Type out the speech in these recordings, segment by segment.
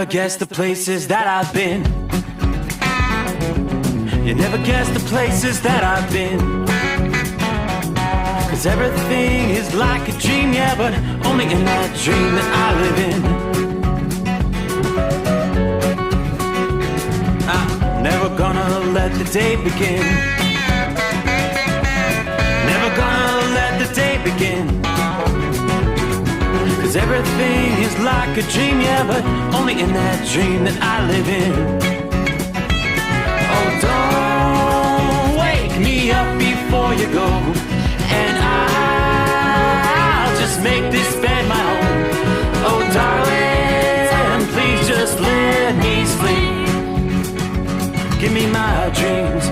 guess the places that I've been. You never guess the places that I've been. 'Cause everything is like a dream, yeah, but only in that dream that I live in. I'm never gonna let the day begin. Never gonna let the day begin. 'Cause everything is like a dream, yeah, but only in that dream that I live in. Oh, don't wake me up before you go, and I'll just make this bed my home. Oh, darling, please just let me sleep. Give me my dreams.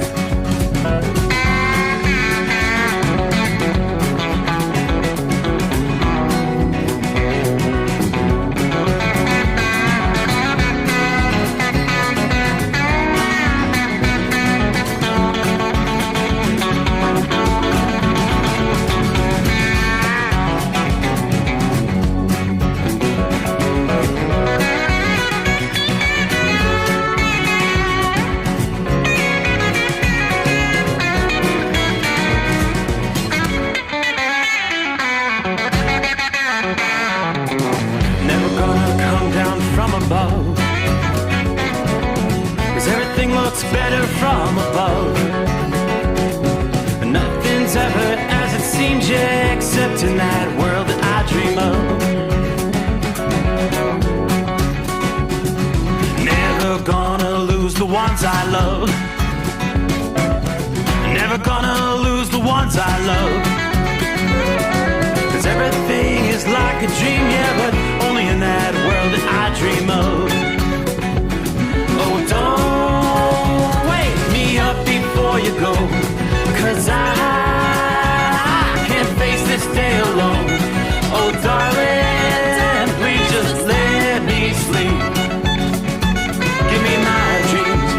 Better from above. Nothing's ever as it seems, yeah, except in that world that I dream of. Never gonna lose the ones I love. Never gonna lose the ones I love. 'Cause everything is like a dream, yeah, but only in that world that I dream of. Oh, don't up before you go, 'cause I can't face this day alone. Oh, darling, please just let me sleep. Give me my dreams.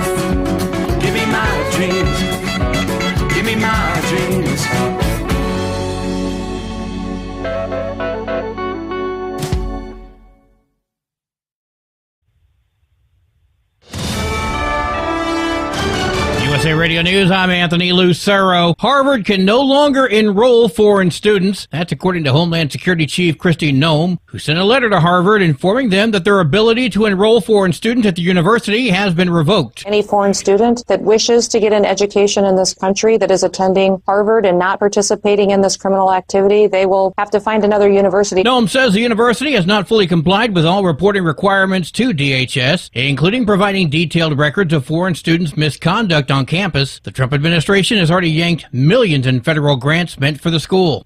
Give me my dreams. Give me my dreams. USA Radio News, I'm Anthony Lucero. Harvard can no longer enroll foreign students. That's according to Homeland Security Chief Kristi Noem, who sent a letter to Harvard informing them that their ability to enroll foreign students at the university has been revoked. Any foreign student that wishes to get an education in this country that is attending Harvard and not participating in this criminal activity, they will have to find another university. Noem says the university has not fully complied with all reporting requirements to DHS, including providing detailed records of foreign students' misconduct on campus. The Trump administration has already yanked millions in federal grants meant for the school.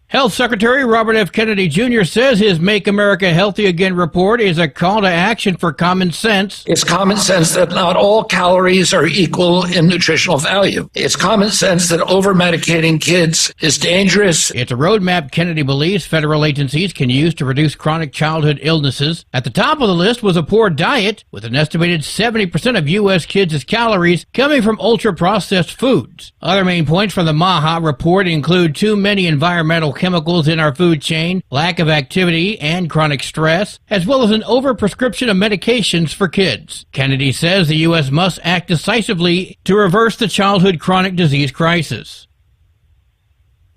Health Secretary Robert F. Kennedy Jr. says his Make America Healthy Again report is a call to action for common sense. It's common sense that not all calories are equal in nutritional value. It's common sense that over-medicating kids is dangerous. It's a roadmap Kennedy believes federal agencies can use to reduce chronic childhood illnesses. At the top of the list was a poor diet, with an estimated 70% of U.S. kids' calories coming from ultra-processed foods. Other main points from the MAHA report include too many environmental chemicals in our food chain, lack of activity, and chronic stress, as well as an overprescription of medications for kids. Kennedy says the U.S. must act decisively to reverse the childhood chronic disease crisis.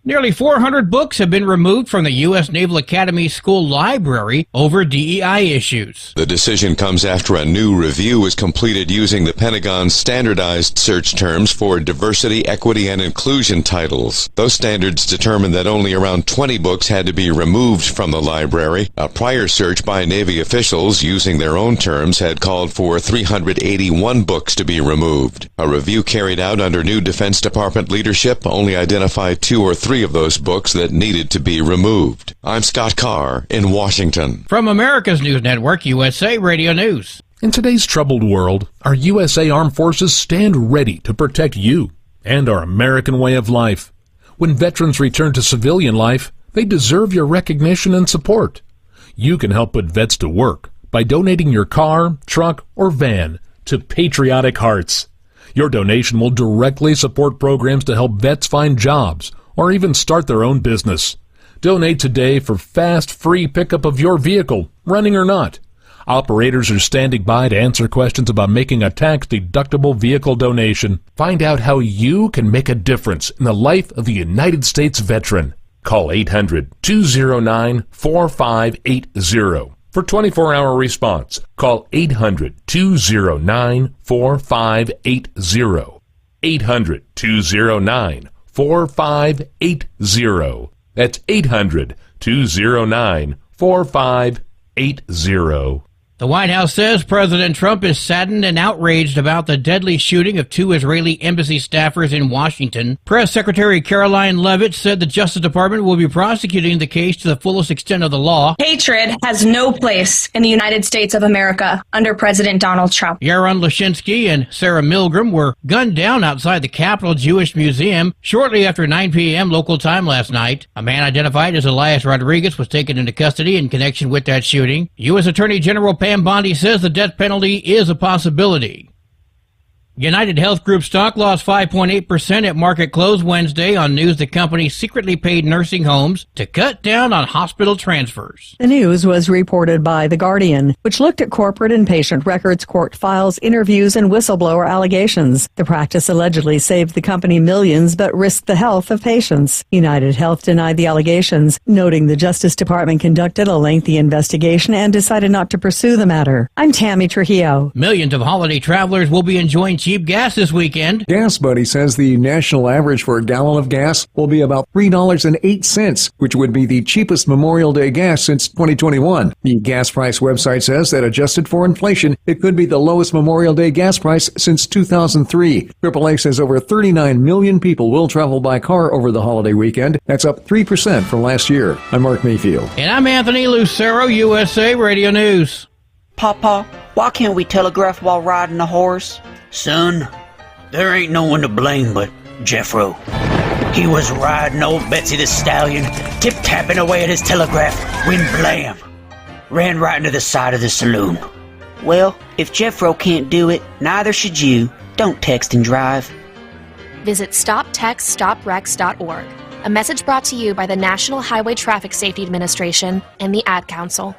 Nearly 400 books have been removed from the U.S. Naval Academy School Library over DEI issues. The decision comes after a new review was completed using the Pentagon's standardized search terms for diversity, equity, and inclusion titles. Those standards determined that only around 20 books had to be removed from the library. A prior search by Navy officials using their own terms had called for 381 books to be removed. A review carried out under new Defense Department leadership only identified 2 or 3 of those books that needed to be removed. I'm Scott Carr in Washington. From America's News Network, USA Radio News. In today's troubled world, our USA Armed Forces stand ready to protect you and our American way of life. When veterans return to civilian life, they deserve your recognition and support. You can help put vets to work by donating your car, truck, or van to Patriotic Hearts. Your donation will directly support programs to help vets find jobs or even start their own business. Donate today for fast, free pickup of your vehicle, running or not. Operators are standing by to answer questions about making a tax-deductible vehicle donation. Find out how you can make a difference in the life of a United States veteran. Call 800-209-4580. For 24-hour response, call 800-209-4580. 800-209-4580. That's 800-209-4580. The White House says President Trump is saddened and outraged about the deadly shooting of 2 Israeli embassy staffers in Washington. Press Secretary Caroline Leavitt said the Justice Department will be prosecuting the case to the fullest extent of the law. Hatred has no place in the United States of America under President Donald Trump. Yaron Lashinsky and Sarah Milgram were gunned down outside the Capitol Jewish Museum shortly after 9 p.m. local time last night. A man identified as Elias Rodriguez was taken into custody in connection with that shooting. U.S. Attorney General Pam Bondi says the death penalty is a possibility. UnitedHealth Group stock lost 5.8% at market close Wednesday on news the company secretly paid nursing homes to cut down on hospital transfers. The news was reported by The Guardian, which looked at corporate and patient records, court files, interviews, and whistleblower allegations. The practice allegedly saved the company millions but risked the health of patients. UnitedHealth denied the allegations, noting the Justice Department conducted a lengthy investigation and decided not to pursue the matter. I'm Tammy Trujillo. Millions of holiday travelers will be enjoying cheap gas this weekend. Gas Buddy says the national average for a gallon of gas will be about $3.08, which would be the cheapest Memorial Day gas since 2021. The gas price website says that adjusted for inflation, it could be the lowest Memorial Day gas price since 2003. AAA says over 39 million people will travel by car over the holiday weekend. That's up 3% from last year. I'm Mark Mayfield. And I'm Anthony Lucero, USA Radio News. Papa, why can't we telegraph while riding a horse? Son, there ain't no one to blame but Jeffro. He was riding old Betsy the Stallion, tip-tapping away at his telegraph, when blam! Ran right into the side of the saloon. Well, if Jeffro can't do it, neither should you. Don't text and drive. Visit StopTextStopWrecks.org. A message brought to you by the National Highway Traffic Safety Administration and the Ad Council.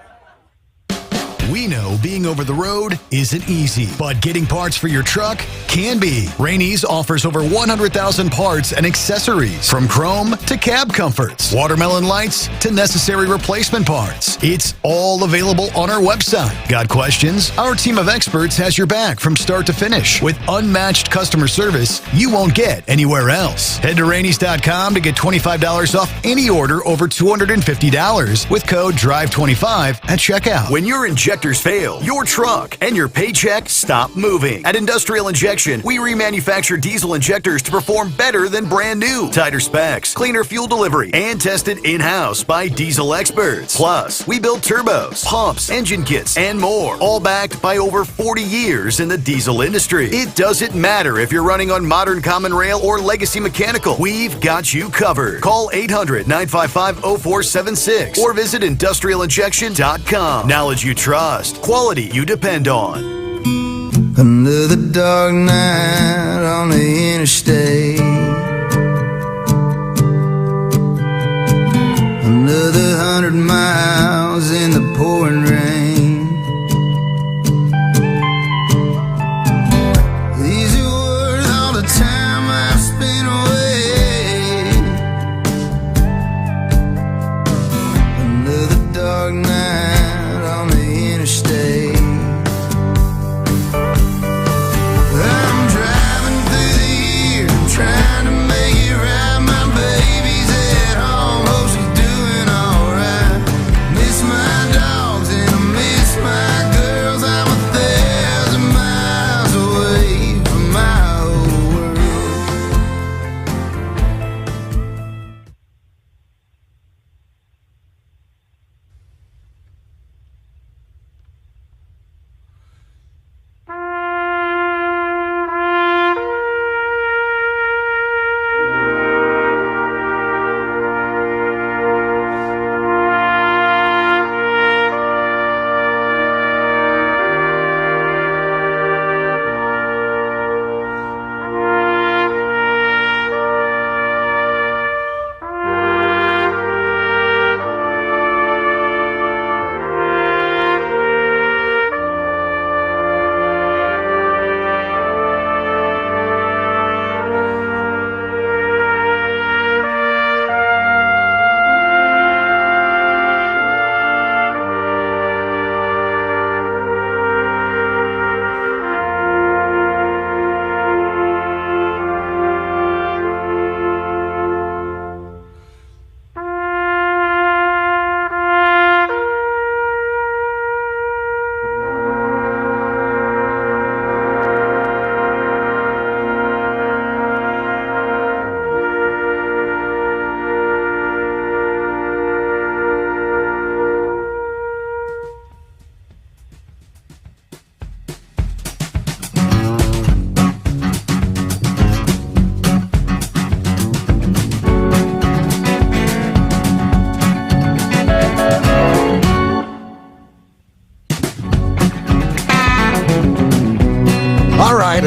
We know being over the road isn't easy, but getting parts for your truck can be. Rainey's offers over 100,000 parts and accessories, from chrome to cab comforts, watermelon lights to necessary replacement parts. It's all available on our website. Got questions? Our team of experts has your back from start to finish with unmatched customer service you won't get anywhere else. Head to Rainey's.com to get $25 off any order over $250 with code DRIVE25 at checkout. When your injectors fail, your truck and your paycheck stop moving. At Industrial Injection, we remanufacture diesel injectors to perform better than brand new. Tighter specs, cleaner fuel delivery, and tested in-house by diesel experts. Plus, we build turbos, pumps, engine kits, and more, all backed by over 40 years in the diesel industry. It doesn't matter if you're running on modern common rail or legacy mechanical. We've got you covered. Call 800-955-0476 or visit industrialinjection.com. Knowledge you trust. Quality you depend on. Another dark night on the interstate. Another 100 miles in the pouring rain. These are worth all the time I've spent away. Another dark night on the interstate. I'm driving through the year, trying to make it right. My baby's at home, hope she's doing alright. Miss my dogs and I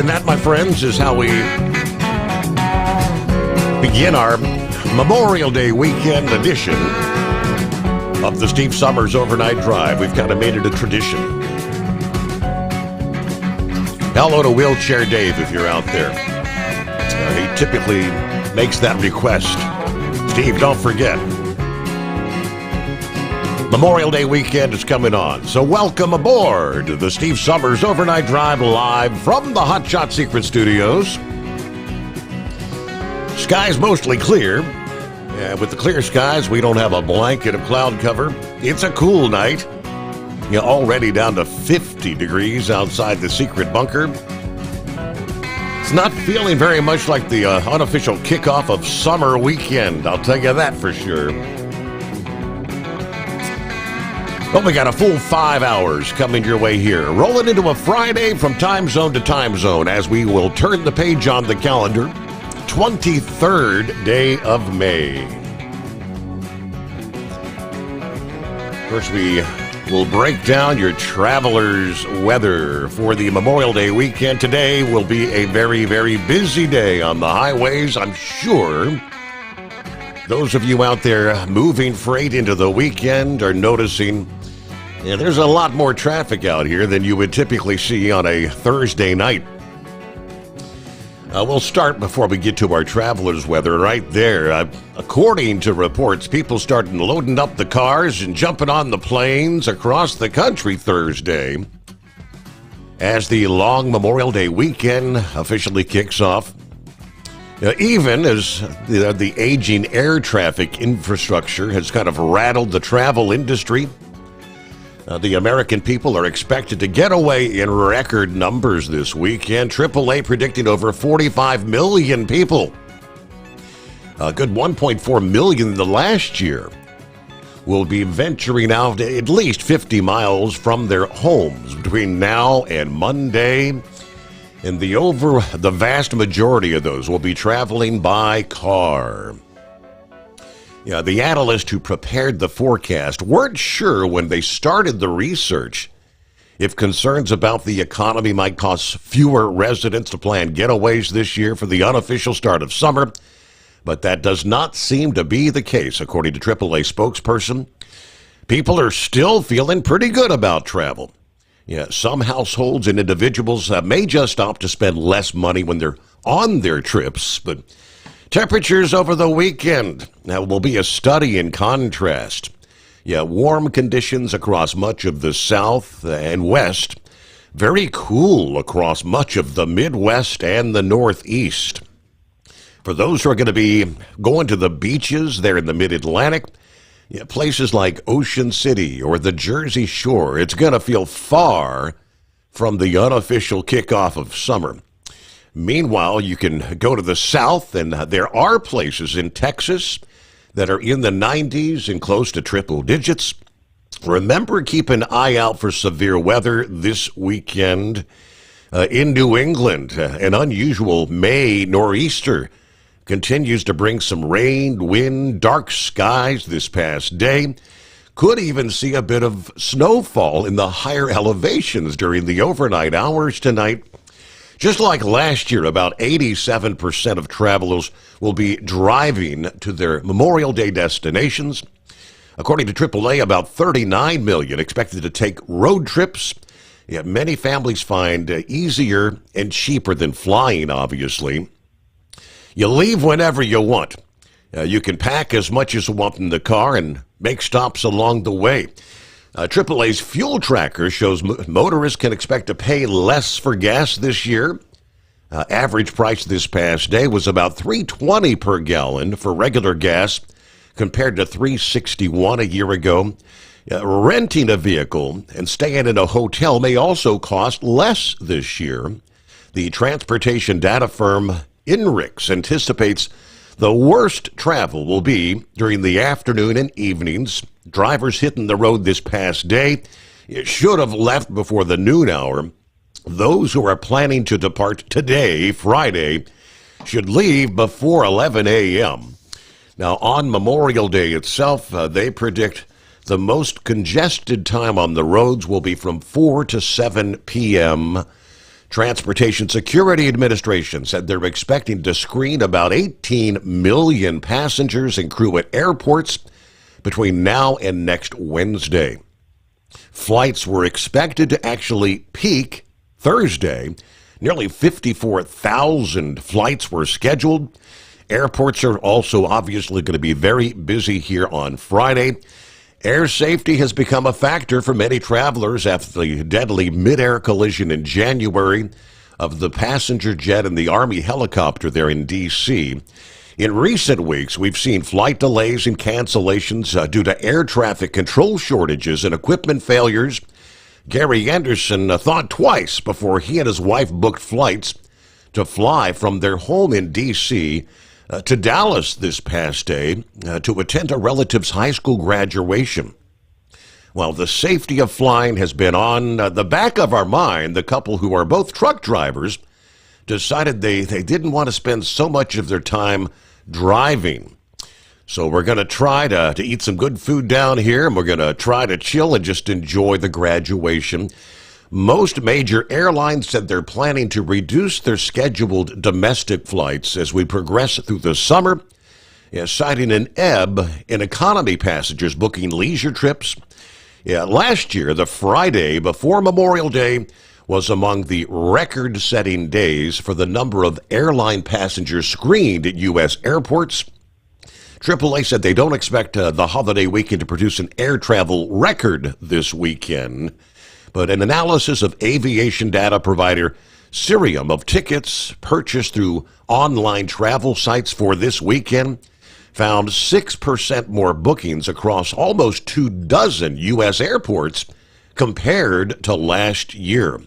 And that, my friends, is how we begin our Memorial Day weekend edition of the Steve Sommers Overnight Drive. We've kind of made it a tradition. Hello to Wheelchair Dave if you're out there. He typically makes that request. Steve, don't forget. Memorial Day weekend is coming on, so welcome aboard the Steve Sommers Overnight Drive live from the Hot Shot Secret Studios. Skies mostly clear. With the clear skies, we don't have a blanket of cloud cover. It's a cool night. Already down to 50 degrees outside the secret bunker. It's not feeling very much like the unofficial kickoff of summer weekend, I'll tell you that for sure. Well, we got a full 5 hours coming your way here. Rolling into a Friday from time zone to time zone as we will turn the page on the calendar. 23rd day of May. Of course, we will break down your traveler's weather for the Memorial Day weekend. Today will be a very, very busy day on the highways, I'm sure. Those of you out there moving freight into the weekend are noticing there's a lot more traffic out here than you would typically see on a Thursday night. We'll start before we get to our traveler's weather right there. According to reports, people started loading up the cars and jumping on the planes across the country Thursday as the long Memorial Day weekend officially kicks off. Even as the aging air traffic infrastructure has kind of rattled the travel industry, the American people are expected to get away in record numbers this weekend. AAA predicting over 45 million people. A good 1.4 million the last year will be venturing out at least 50 miles from their homes between now and Monday. And the vast majority of those will be traveling by car. The analysts who prepared the forecast weren't sure when they started the research if concerns about the economy might cause fewer residents to plan getaways this year for the unofficial start of summer, but that does not seem to be the case, according to AAA spokesperson. People are still feeling pretty good about travel. Some households and individuals may just opt to spend less money when they're on their trips, but temperatures over the weekend will be a study in contrast. Warm conditions across much of the south and west. Very cool across much of the Midwest and the Northeast. For those who are going to be going to the beaches there in the Mid-Atlantic, places like Ocean City or the Jersey Shore, it's going to feel far from the unofficial kickoff of summer. Meanwhile, you can go to the south, and there are places in Texas that are in the 90s and close to triple digits. Remember, keep an eye out for severe weather this weekend. In New England, an unusual May nor'easter continues to bring some rain, wind, dark skies this past day. Could even see a bit of snowfall in the higher elevations during the overnight hours tonight. Just like last year, about 87% of travelers will be driving to their Memorial Day destinations. According to AAA, about 39 million expected to take road trips. Yet many families find easier and cheaper than flying, obviously. You leave whenever you want. You can pack as much as you want in the car and make stops along the way. AAA's fuel tracker shows motorists can expect to pay less for gas this year. Average price this past day was about $3.20 per gallon for regular gas compared to $3.61 a year ago. Renting a vehicle and staying in a hotel may also cost less this year. The transportation data firm INRIX anticipates the worst travel will be during the afternoon and evenings. Drivers hitting the road this past day should have left before the noon hour. Those who are planning to depart today, Friday, should leave before 11 a.m. Now, on Memorial Day itself, they predict the most congested time on the roads will be from 4 to 7 p.m. Transportation Security Administration said they're expecting to screen about 18 million passengers and crew at airports between now and next Wednesday. Flights were expected to actually peak Thursday. Nearly 54,000 flights were scheduled. Airports are also obviously going to be very busy here on Friday. Air safety has become a factor for many travelers after the deadly mid-air collision in January of the passenger jet and the Army helicopter there in D.C. In recent weeks, we've seen flight delays and cancellations due to air traffic control shortages and equipment failures. Gary Anderson thought twice before he and his wife booked flights to fly from their home in D.C. To Dallas this past day to attend a relative's high school graduation. While the safety of flying has been on the back of our mind, the couple, who are both truck drivers, decided they didn't want to spend so much of their time driving. So we're going to try to eat some good food down here, and we're going to try to chill and just enjoy the graduation. Most major airlines said they're planning to reduce their scheduled domestic flights as we progress through the summer, citing an ebb in economy passengers booking leisure trips. Last year, the Friday before Memorial Day was among the record-setting days for the number of airline passengers screened at U.S. airports. AAA said they don't expect the holiday weekend to produce an air travel record this weekend. But an analysis of aviation data provider Cirium of tickets purchased through online travel sites for this weekend found 6% more bookings across almost 24 U.S. airports compared to last year.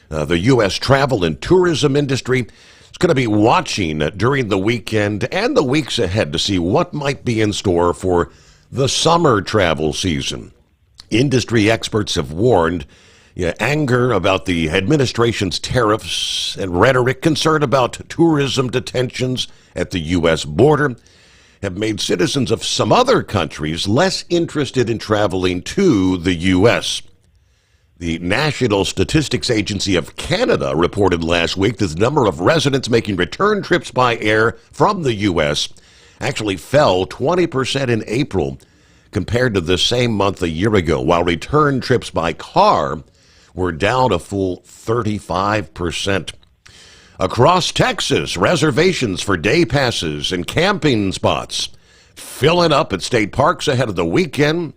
The U.S. travel and tourism industry is going to be watching during the weekend and the weeks ahead to see what might be in store for the summer travel season. Industry experts have warned anger about the administration's tariffs and rhetoric, concern about tourism detentions at the U.S. border, have made citizens of some other countries less interested in traveling to the U.S. The National Statistics Agency of Canada reported last week that the number of residents making return trips by air from the U.S. actually fell 20% in April compared to the same month a year ago, while return trips by car were down a full 35%. Across Texas, reservations for day passes and camping spots filling up at state parks ahead of the weekend.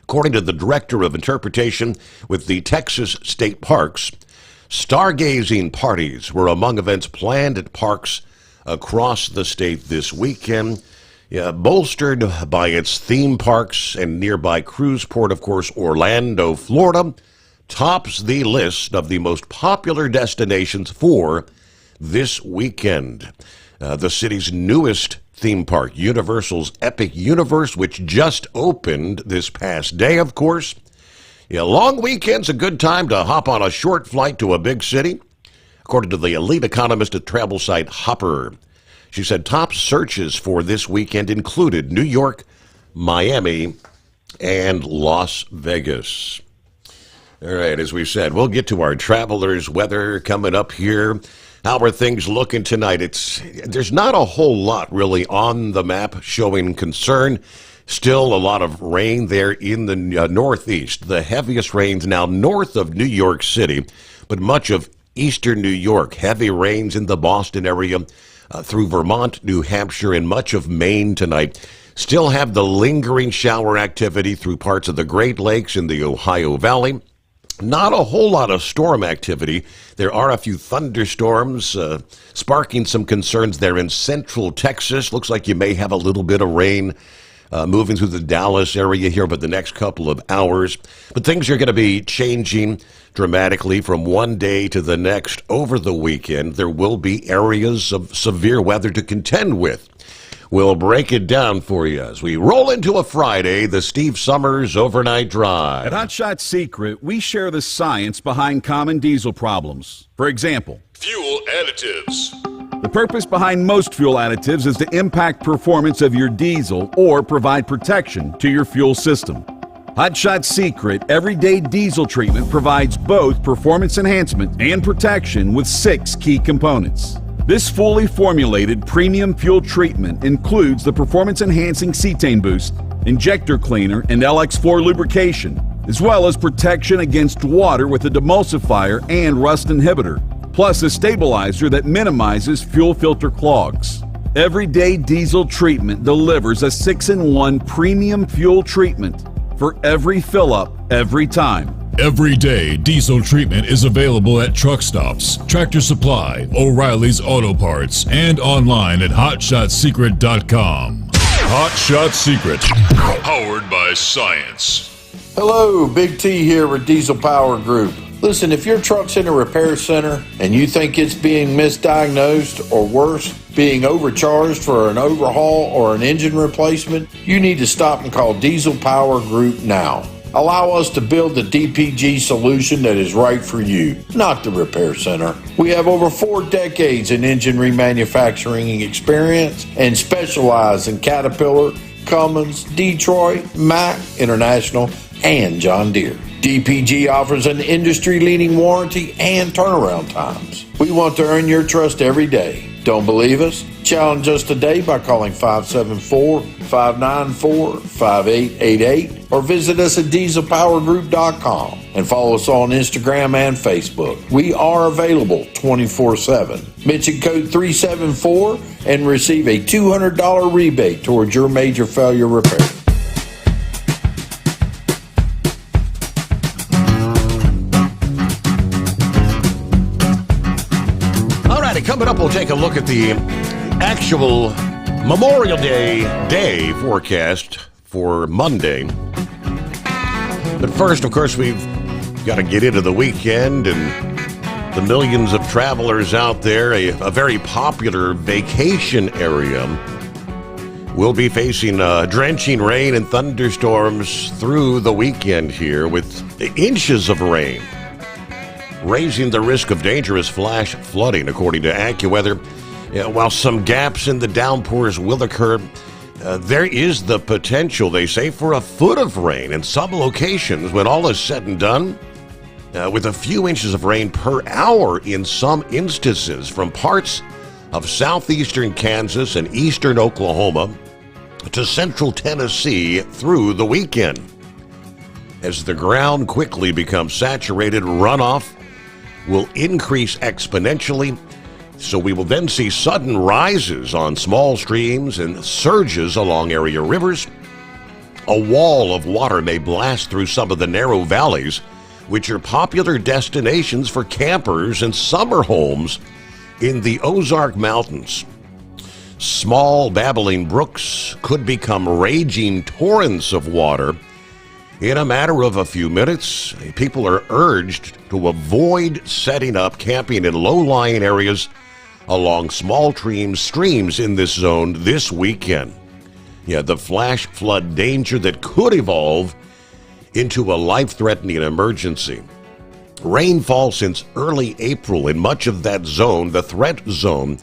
According to the Director of Interpretation with the Texas State Parks, stargazing parties were among events planned at parks across the state this weekend. Bolstered by its theme parks and nearby cruise port, of course, Orlando, Florida, tops the list of the most popular destinations for this weekend. The city's newest theme park, Universal's Epic Universe, which just opened this past day, of course. Long weekend's a good time to hop on a short flight to a big city, according to the elite economist at travel site Hopper. She said top searches for this weekend included New York, Miami, and Las Vegas. All right, as we said, we'll get to our travelers' weather coming up here. How are things looking tonight? There's not a whole lot really on the map showing concern. Still a lot of rain there in the northeast. The heaviest rains now north of New York City, but much of eastern New York. Heavy rains in the Boston area through Vermont, New Hampshire, and much of Maine tonight. Still have the lingering shower activity through parts of the Great Lakes in the Ohio Valley. Not a whole lot of storm activity. There are a few thunderstorms sparking some concerns there in central Texas. Looks like you may have a little bit of rain moving through the Dallas area here over the next couple of hours. But things are going to be changing dramatically from one day to the next over the weekend. There will be areas of severe weather to contend with. We'll break it down for you as we roll into a Friday, the Steve Sommers Overnight Drive. At Hot Shot Secret, we share the science behind common diesel problems. For example, fuel additives. The purpose behind most fuel additives is to impact performance of your diesel or provide protection to your fuel system. Hot Shot Secret Everyday Diesel Treatment provides both performance enhancement and protection with 6 key components. This fully formulated premium fuel treatment includes the performance-enhancing cetane boost, injector cleaner, and LX4 lubrication, as well as protection against water with a demulsifier and rust inhibitor, plus a stabilizer that minimizes fuel filter clogs. Everyday Diesel Treatment delivers a 6-in-1 premium fuel treatment for every fill-up, every time. Everyday Diesel Treatment is available at truck stops, Tractor Supply, O'Reilly's Auto Parts, and online at HotShotSecret.com. Hot Shot Secret, powered by science. Hello, Big T here with Diesel Power Group. Listen, if your truck's in a repair center and you think it's being misdiagnosed or worse, being overcharged for an overhaul or an engine replacement, you need to stop and call Diesel Power Group now. Allow us to build the DPG solution that is right for you, not the repair center. We have over 4 decades in engine remanufacturing experience and specialize in Caterpillar, Cummins, Detroit, Mack, International, and John Deere. DPG offers an industry-leading warranty and turnaround times. We want to earn your trust every day. Don't believe us? Challenge us today by calling 574-594-5888 or visit us at dieselpowergroup.com and follow us on Instagram and Facebook. We are available 24/7. Mention code 374 and receive a $200 rebate towards your major failure repair. Coming up, we'll take a look at the actual Memorial Day forecast for Monday. But first, of course, we've got to get into the weekend and the millions of travelers out there. A very popular vacation area will be facing drenching rain and thunderstorms through the weekend here with inches of rain, raising the risk of dangerous flash flooding, according to AccuWeather. While some gaps in the downpours will occur, there is the potential, they say, for a foot of rain in some locations when all is said and done, with a few inches of rain per hour in some instances from parts of southeastern Kansas and eastern Oklahoma to central Tennessee through the weekend. As the ground quickly becomes saturated, runoff will increase exponentially, so we will then see sudden rises on small streams and surges along area rivers. A wall of water may blast through some of the narrow valleys, which are popular destinations for campers and summer homes in the Ozark Mountains. Small babbling brooks could become raging torrents of water. In a matter of a few minutes, people are urged to avoid setting up camping in low-lying areas along small streams in this zone this weekend. The flash flood danger that could evolve into a life-threatening emergency. Rainfall since early April in much of that zone, the threat zone,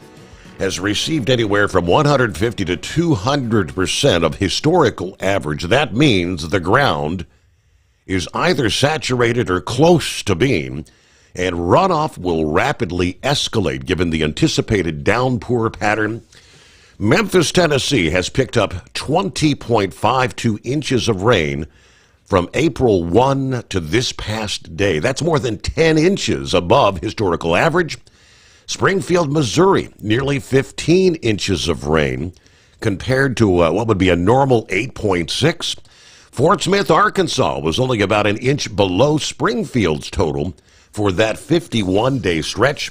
has received anywhere from 150 to 200% of historical average. That means the ground is either saturated or close to being, and runoff will rapidly escalate given the anticipated downpour pattern. Memphis, Tennessee has picked up 20.52 inches of rain from April 1 to this past day. That's more than 10 inches above historical average. Springfield, Missouri, nearly 15 inches of rain compared to what would be a normal 8.6. Fort Smith, Arkansas was only about an inch below Springfield's total for that 51-day stretch.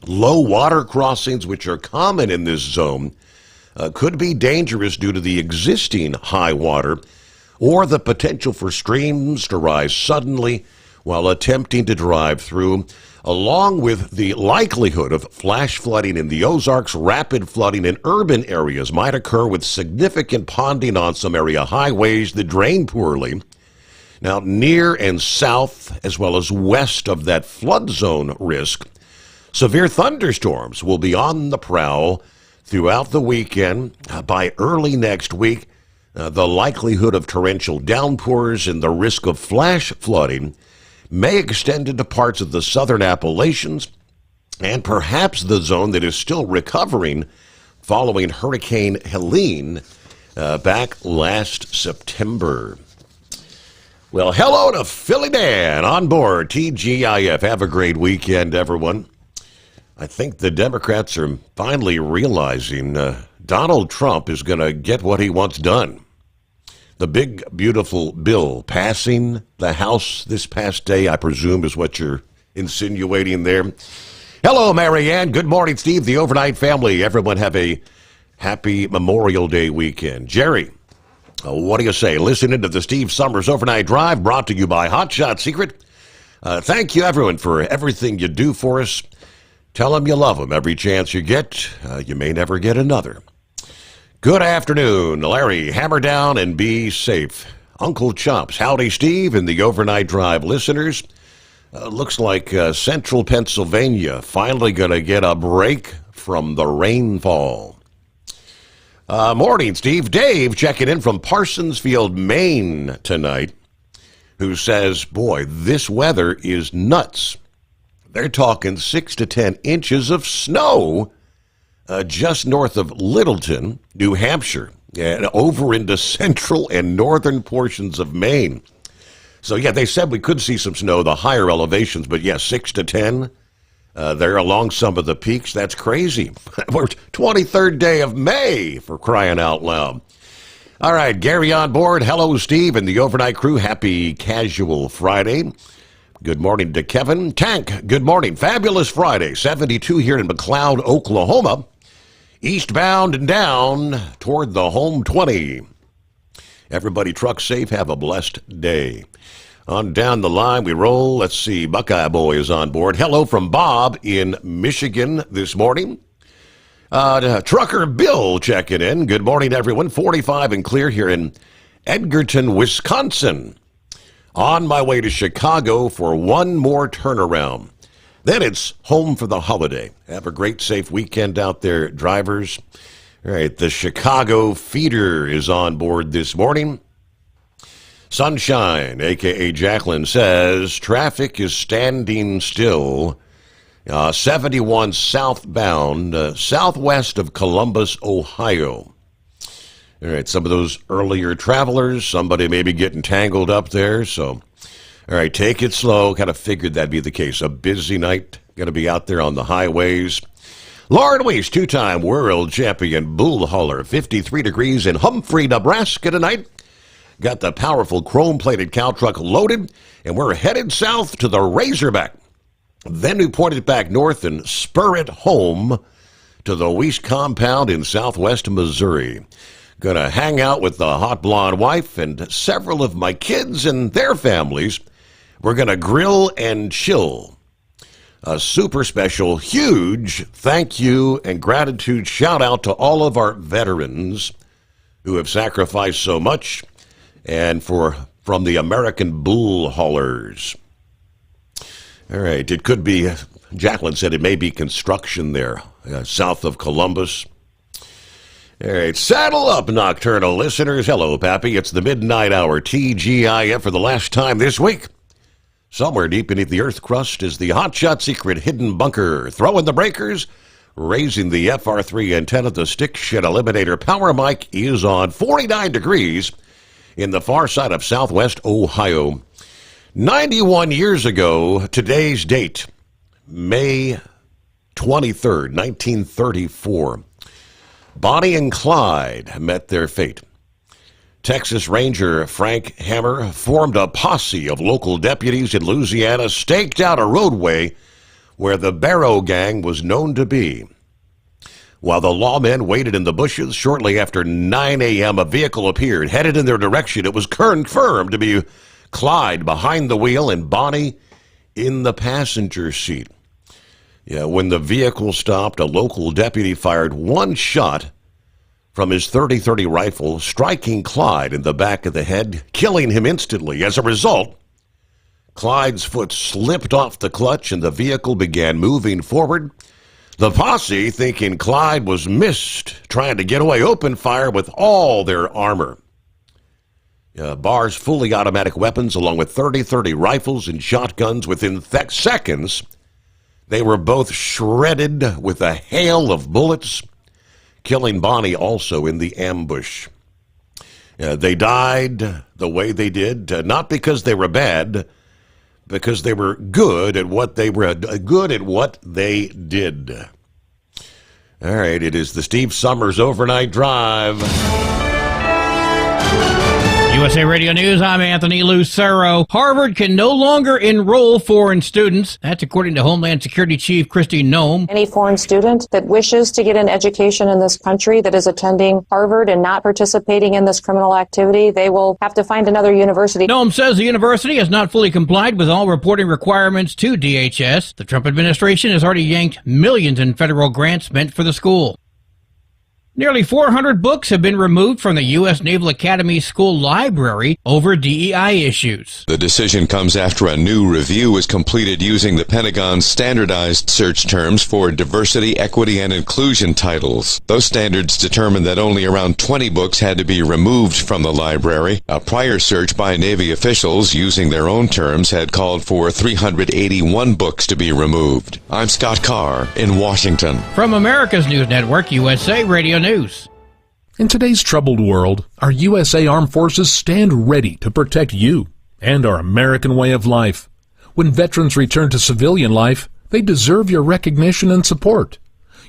Low water crossings, which are common in this zone, could be dangerous due to the existing high water or the potential for streams to rise suddenly while attempting to drive through, along with the likelihood of flash flooding in the Ozarks. Rapid flooding in urban areas might occur with significant ponding on some area highways that drain poorly. Now, near and south, as well as west of that flood zone risk, severe thunderstorms will be on the prowl throughout the weekend. By early next week, The likelihood of torrential downpours and the risk of flash flooding may extend into parts of the southern Appalachians and perhaps the zone that is still recovering following Hurricane Helene back last September. Well, hello to Philly Dan on board TGIF. Have a great weekend, everyone. I think the Democrats are finally realizing Donald Trump is going to get what he wants done. The big, beautiful bill passing the House this past day, I presume, is what you're insinuating there. Hello, Marianne. Good morning, Steve, the overnight family. Everyone have a happy Memorial Day weekend. Jerry. What do you say? Listening to the Steve Sommers Overnight Drive, brought to you by Hot Shot Secret. Thank you, everyone, for everything you do for us. Tell them you love them every chance you get. You may never get another. Good afternoon, Larry. Hammer down and be safe. Uncle Chops, howdy, Steve, and the Overnight Drive listeners. Looks like central Pennsylvania finally going to get a break from the rainfall. Morning, Steve. Dave checking in from Parsonsfield, Maine tonight, who says, boy, this weather is nuts. They're talking 6 to 10 inches of snow just north of Littleton, New Hampshire, and over into central and northern portions of Maine. So, yeah, they said we could see some snow, the higher elevations, but, yeah, 6 to 10. They're along some of the peaks. That's crazy. We're 23rd day of May, for crying out loud. All right, Gary on board. Hello, Steve, and the overnight crew. Happy Casual Friday. Good morning to Kevin. Tank, good morning. Fabulous Friday. 72 here in McLeod, Oklahoma. Eastbound and down toward the home 20. Everybody truck safe. Have a blessed day. On down the line we roll. Let's see. Buckeye Boy is on board. Hello from Bob in Michigan this morning. Trucker Bill checking in. Good morning, everyone. 45 and clear here in Edgerton, Wisconsin. On my way to Chicago for one more turnaround. Then it's home for the holiday. Have a great, safe weekend out there, drivers. All right, the Chicago Feeder is on board this morning. Sunshine, a.k.a. Jacqueline, says traffic is standing still. 71 southbound, southwest of Columbus, Ohio. All right, some of those earlier travelers, somebody may be getting tangled up there. So, all right, take it slow. Kind of figured that'd be the case. A busy night, going to be out there on the highways. Lauren Weiss, two-time world champion bull hauler, 53 degrees in Humphrey, Nebraska tonight. Got the powerful chrome-plated cow truck loaded, and we're headed south to the Razorback. Then we point it back north and spur it home to the Weiss compound in southwest Missouri. Gonna hang out with the hot blonde wife and several of my kids and their families. We're gonna grill and chill. A super special, huge thank you and gratitude shout out to all of our veterans who have sacrificed so much, and from the American bull haulers. All right, it could be, Jacqueline said it may be construction there, south of Columbus. All right, saddle up, nocturnal listeners. Hello, Pappy. It's the midnight hour, TGIF, for the last time this week. Somewhere deep beneath the earth crust is the Hot Shot Secret hidden bunker. Throwing the breakers, raising the FR3 antenna. The stick shed eliminator power mic is on 49 degrees in the far side of southwest Ohio. 91 years ago, today's date, May 23rd, 1934. Bonnie and Clyde met their fate. Texas Ranger Frank Hammer formed a posse of local deputies in Louisiana, staked out a roadway where the Barrow Gang was known to be. While the lawmen waited in the bushes, shortly after 9 a.m., a vehicle appeared, headed in their direction. It was confirmed to be Clyde behind the wheel and Bonnie in the passenger seat. Yeah, when the vehicle stopped, a local deputy fired one shot from his .30-30 rifle, striking Clyde in the back of the head, killing him instantly. As a result, Clyde's foot slipped off the clutch and the vehicle began moving forward. The posse, thinking Clyde was missed, trying to get away, opened fire with all their armor. Barr's fully automatic weapons, along with 30 rifles and shotguns, within seconds, they were both shredded with a hail of bullets, killing Bonnie also in the ambush. They died the way they did, not because they were bad, because they were good at what they did. All right, it is the Steve Sommers Overnight Drive. USA Radio News, I'm Anthony Lucero. Harvard can no longer enroll foreign students. That's according to Homeland Security Chief Kristi Noem. Any foreign student that wishes to get an education in this country that is attending Harvard and not participating in this criminal activity, they will have to find another university. Noem says the university has not fully complied with all reporting requirements to DHS. The Trump administration has already yanked millions in federal grants meant for the school. Nearly 400 books have been removed from the U.S. Naval Academy School Library over DEI issues. The decision comes after a new review was completed using the Pentagon's standardized search terms for diversity, equity, and inclusion titles. Those standards determined that only around 20 books had to be removed from the library. A prior search by Navy officials using their own terms had called for 381 books to be removed. I'm Scott Carr in Washington. From America's News Network, USA Radio News. In today's troubled world, our USA Armed Forces stand ready to protect you and our American way of life. When veterans return to civilian life, they deserve your recognition and support.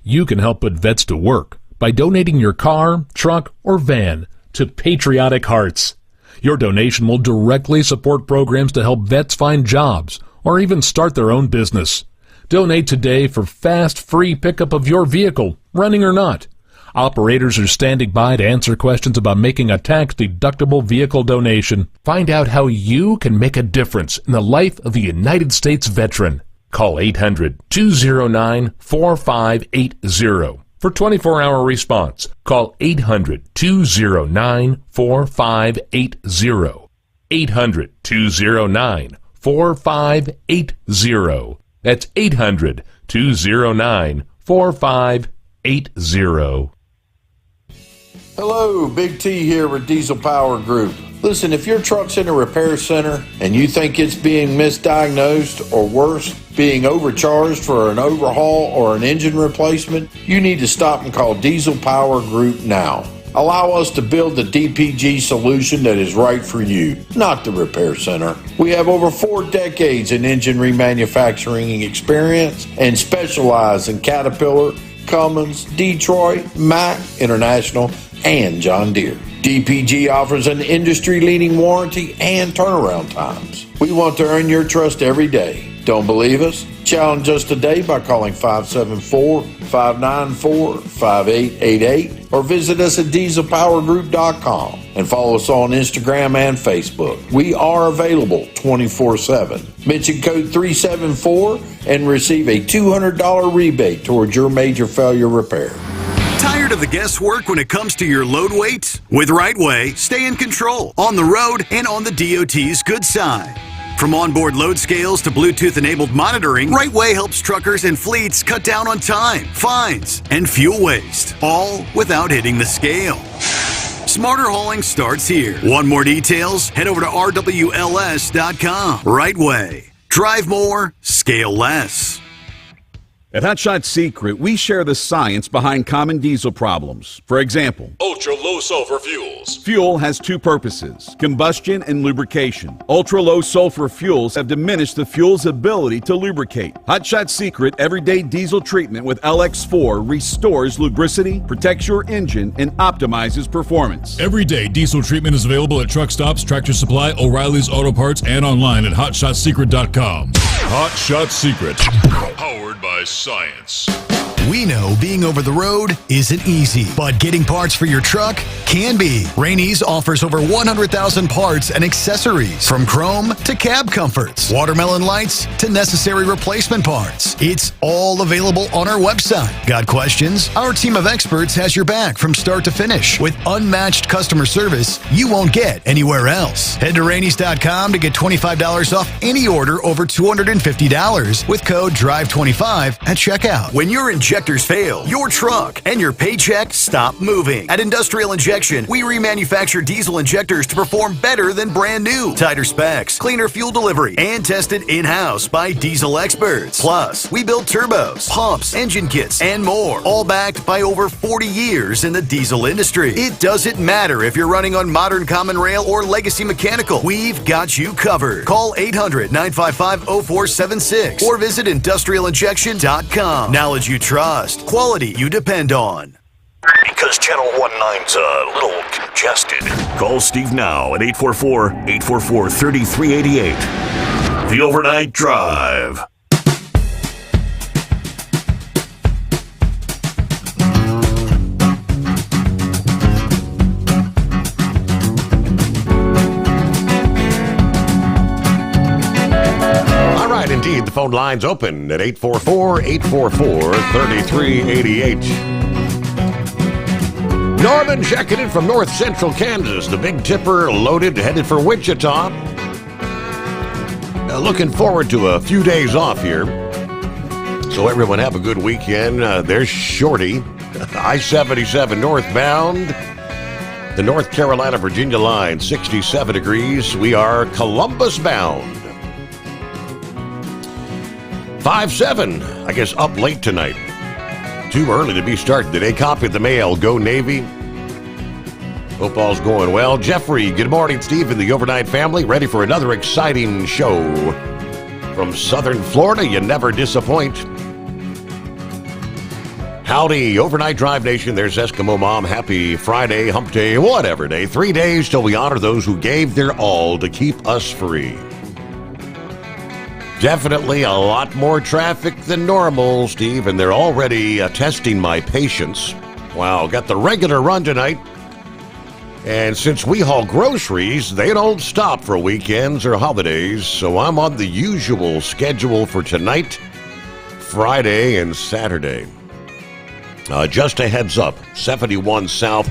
You can help put vets to work by donating your car, truck, or van to Patriotic Hearts. Your donation will directly support programs to help vets find jobs or even start their own business. Donate today for fast, free pickup of your vehicle, running or not. Operators are standing by to answer questions about making a tax-deductible vehicle donation. Find out how you can make a difference in the life of a United States veteran. Call 800-209-4580 for 24-hour response. Call 800-209-4580. 800-209-4580. That's 800-209-4580. Hello, Big T here with Diesel Power Group. Listen, if your truck's in a repair center and you think it's being misdiagnosed or worse, being overcharged for an overhaul or an engine replacement, you need to stop and call Diesel Power Group now. Allow us to build the DPG solution that is right for you, not the repair center. We have over 4 decades in engine remanufacturing experience and specialize in Caterpillar, Cummins, Detroit, Mack, International, and John Deere. DPG offers an industry-leading warranty and turnaround times. We want to earn your trust every day. Don't believe us? Challenge us today by calling 574-594-5888 or visit us at dieselpowergroup.com and follow us on Instagram and Facebook. We are available 24/7. Mention code 374 and receive a $200 rebate towards your major failure repair. Tired of the guesswork when it comes to your load weights? With Rightway, stay in control on the road and on the DOT's good side. From onboard load scales to Bluetooth-enabled monitoring, Rightway helps truckers and fleets cut down on time, fines, and fuel waste, all without hitting the scale. Smarter hauling starts here. Want more details? Head over to rwls.com. Rightway. Drive more, scale less. At Hot Shot Secret, we share the science behind common diesel problems. For example, ultra-low sulfur fuels. Fuel has 2 purposes, combustion and lubrication. Ultra-low sulfur fuels have diminished the fuel's ability to lubricate. Hot Shot Secret Everyday Diesel Treatment with LX4 restores lubricity, protects your engine, and optimizes performance. Everyday diesel treatment is available at truck stops, Tractor Supply, O'Reilly's Auto Parts, and online at hotshotsecret.com. Hot Shot Secret. Powered by science. We know being over the road isn't easy, but getting parts for your truck can be. Rainey's offers over 100,000 parts and accessories, from chrome to cab comforts, watermelon lights to necessary replacement parts. It's all available on our website. Got questions? Our team of experts has your back from start to finish with unmatched customer service you won't get anywhere else. Head to Rainey's.com to get $25 off any order over $250 with code DRIVE25 at checkout. When you're in injectors fail, your truck and your paycheck stop moving. At Industrial Injection, we remanufacture diesel injectors to perform better than brand new. Tighter specs, cleaner fuel delivery, and tested in-house by diesel experts. Plus, we build turbos, pumps, engine kits, and more, all backed by over 40 years in the diesel industry. It doesn't matter if you're running on modern common rail or legacy mechanical. We've got you covered. Call 800-955-0476 or visit industrialinjection.com. Knowledge you trust, quality you depend on. Because Channel 19's a little congested. Call Steve now at 844-844-3388. The Overnight Drive. Indeed, the phone line's open at 844-844-3388. Norman checking in from north central Kansas. The Big Tipper loaded, headed for Wichita. Looking forward to a few days off here. So everyone have a good weekend. There's Shorty, I-77 northbound. The North Carolina-Virginia line, 67 degrees. We are Columbus bound. 5-7, I guess up late tonight. Too early to be starting today. Copy of the mail. Go Navy. Hope all's going well. Jeffrey, good morning, Steve and the Overnight family. Ready for another exciting show. From southern Florida, you never disappoint. Howdy, Overnight Drive Nation. There's Eskimo Mom. Happy Friday, hump day, whatever day. 3 days till we honor those who gave their all to keep us free. Definitely a lot more traffic than normal, Steve, and they're already testing my patience. Wow, got the regular run tonight. And since we haul groceries, they don't stop for weekends or holidays, so I'm on the usual schedule for tonight, Friday, and Saturday. Just a heads up, 71 South,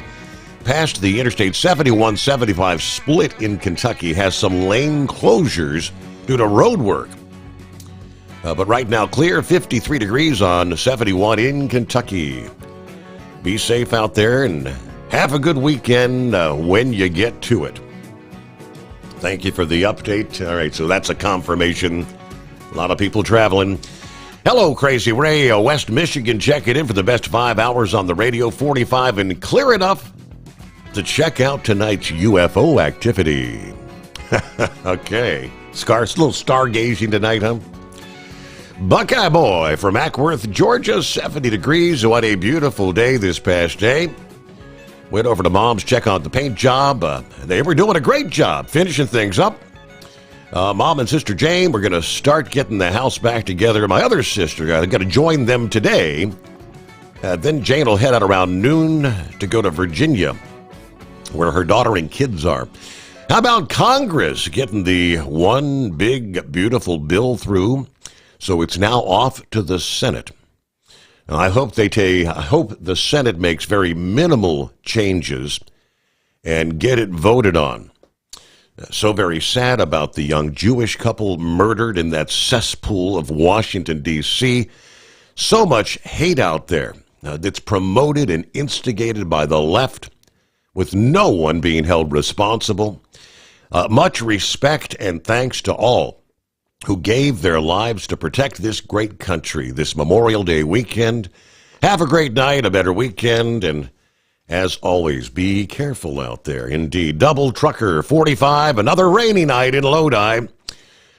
past the Interstate 71-75 split in Kentucky, has some lane closures due to road work. But right now, clear, 53 degrees on 71 in Kentucky. Be safe out there and have a good weekend when you get to it. Thank you for the update. All right, so that's a confirmation. A lot of people traveling. Hello, Crazy Ray, West Michigan, checking in for the best 5 hours on the radio, 45 and clear enough to check out tonight's UFO activity. Okay. Little stargazing tonight, huh? Buckeye Boy from Ackworth, Georgia, 70 degrees. What a beautiful day this past day. Went over to Mom's, check out the paint job. They were doing a great job finishing things up. Mom and Sister Jane, we're going to start getting the house back together. My other sister, I'm going to join them today. Then Jane will head out around noon to go to Virginia, where her daughter and kids are. How about Congress getting the one big, beautiful bill through? So it's now off to the Senate. Now, I hope the Senate makes very minimal changes and get it voted on. So very sad about the young Jewish couple murdered in that cesspool of Washington, D.C. So much hate out there that's promoted and instigated by the left with no one being held responsible. Much respect and thanks to all who gave their lives to protect this great country this Memorial Day weekend. Have a great night, a better weekend, and as always, be careful out there. Indeed. Double trucker, 45, another rainy night in Lodi.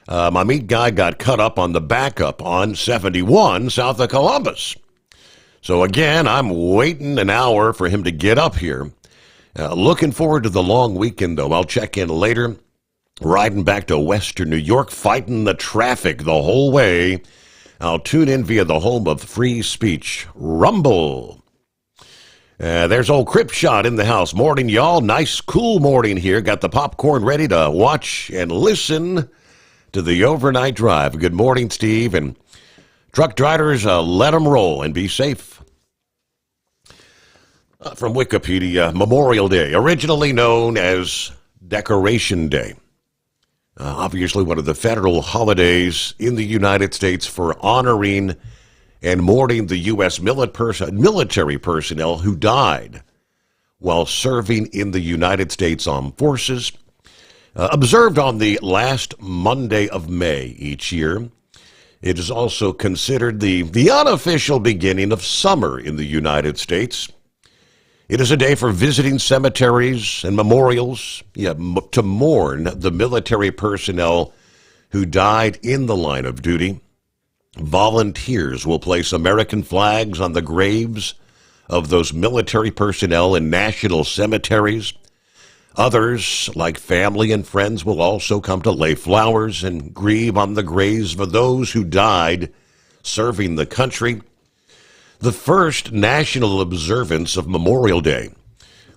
My meat guy got cut up on the backup on 71 south of Columbus. So again, I'm waiting an hour for him to get up here. Looking forward to the long weekend, though. I'll check in later. Riding back to Western New York, fighting the traffic the whole way. I'll tune in via the home of free speech, Rumble. There's old Crip Shot in the house. Morning, y'all. Nice, cool morning here. Got the popcorn ready to watch and listen to the overnight drive. Good morning, Steve. And truck drivers, let them roll and be safe. From Wikipedia, Memorial Day, originally known as Decoration Day. Obviously one of the federal holidays in the United States for honoring and mourning the U.S. military personnel who died while serving in the United States Armed Forces, observed on the last Monday of May each year. It is also considered the unofficial beginning of summer in the United States. It is a day for visiting cemeteries and memorials, to mourn the military personnel who died in the line of duty. Volunteers will place American flags on the graves of those military personnel in national cemeteries. Others, like family and friends, will also come to lay flowers and grieve on the graves of those who died serving the country. The first national observance of Memorial Day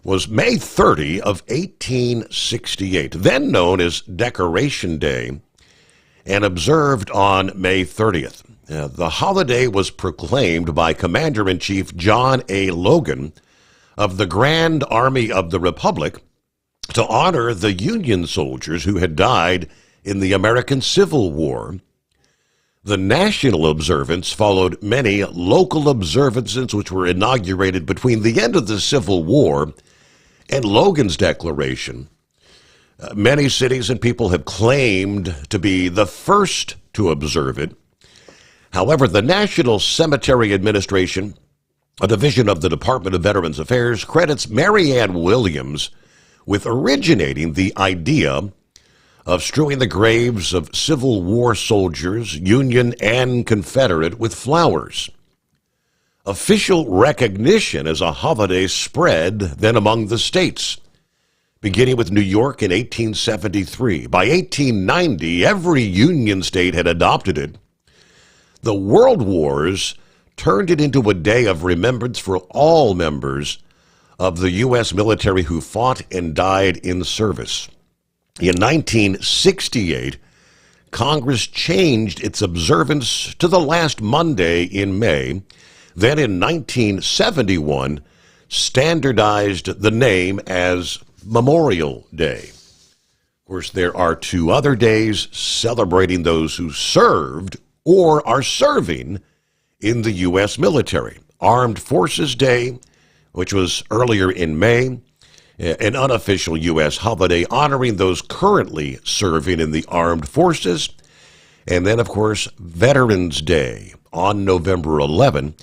was May 30 of 1868, then known as Decoration Day, and observed on May 30th. The holiday was proclaimed by Commander-in-Chief John A. Logan of the Grand Army of the Republic to honor the Union soldiers who had died in the American Civil War. The national observance followed many local observances which were inaugurated between the end of the Civil War and Logan's declaration. Many cities and people have claimed to be the first to observe it. However, the National Cemetery Administration, a division of the Department of Veterans Affairs, credits Mary Ann Williams with originating the idea of strewing the graves of Civil War soldiers, Union and Confederate, with flowers. Official recognition as a holiday spread then among the states, beginning with New York in 1873. By 1890, every Union state had adopted it. The World Wars turned it into a day of remembrance for all members of the U.S. military who fought and died in service. In 1968, Congress changed its observance to the last Monday in May. Then in 1971, standardized the name as Memorial Day. Of course, there are two other days celebrating those who served or are serving in the U.S. military. Armed Forces Day, which was earlier in May, an unofficial U.S. holiday honoring those currently serving in the armed forces. And then, of course, Veterans Day on November 11,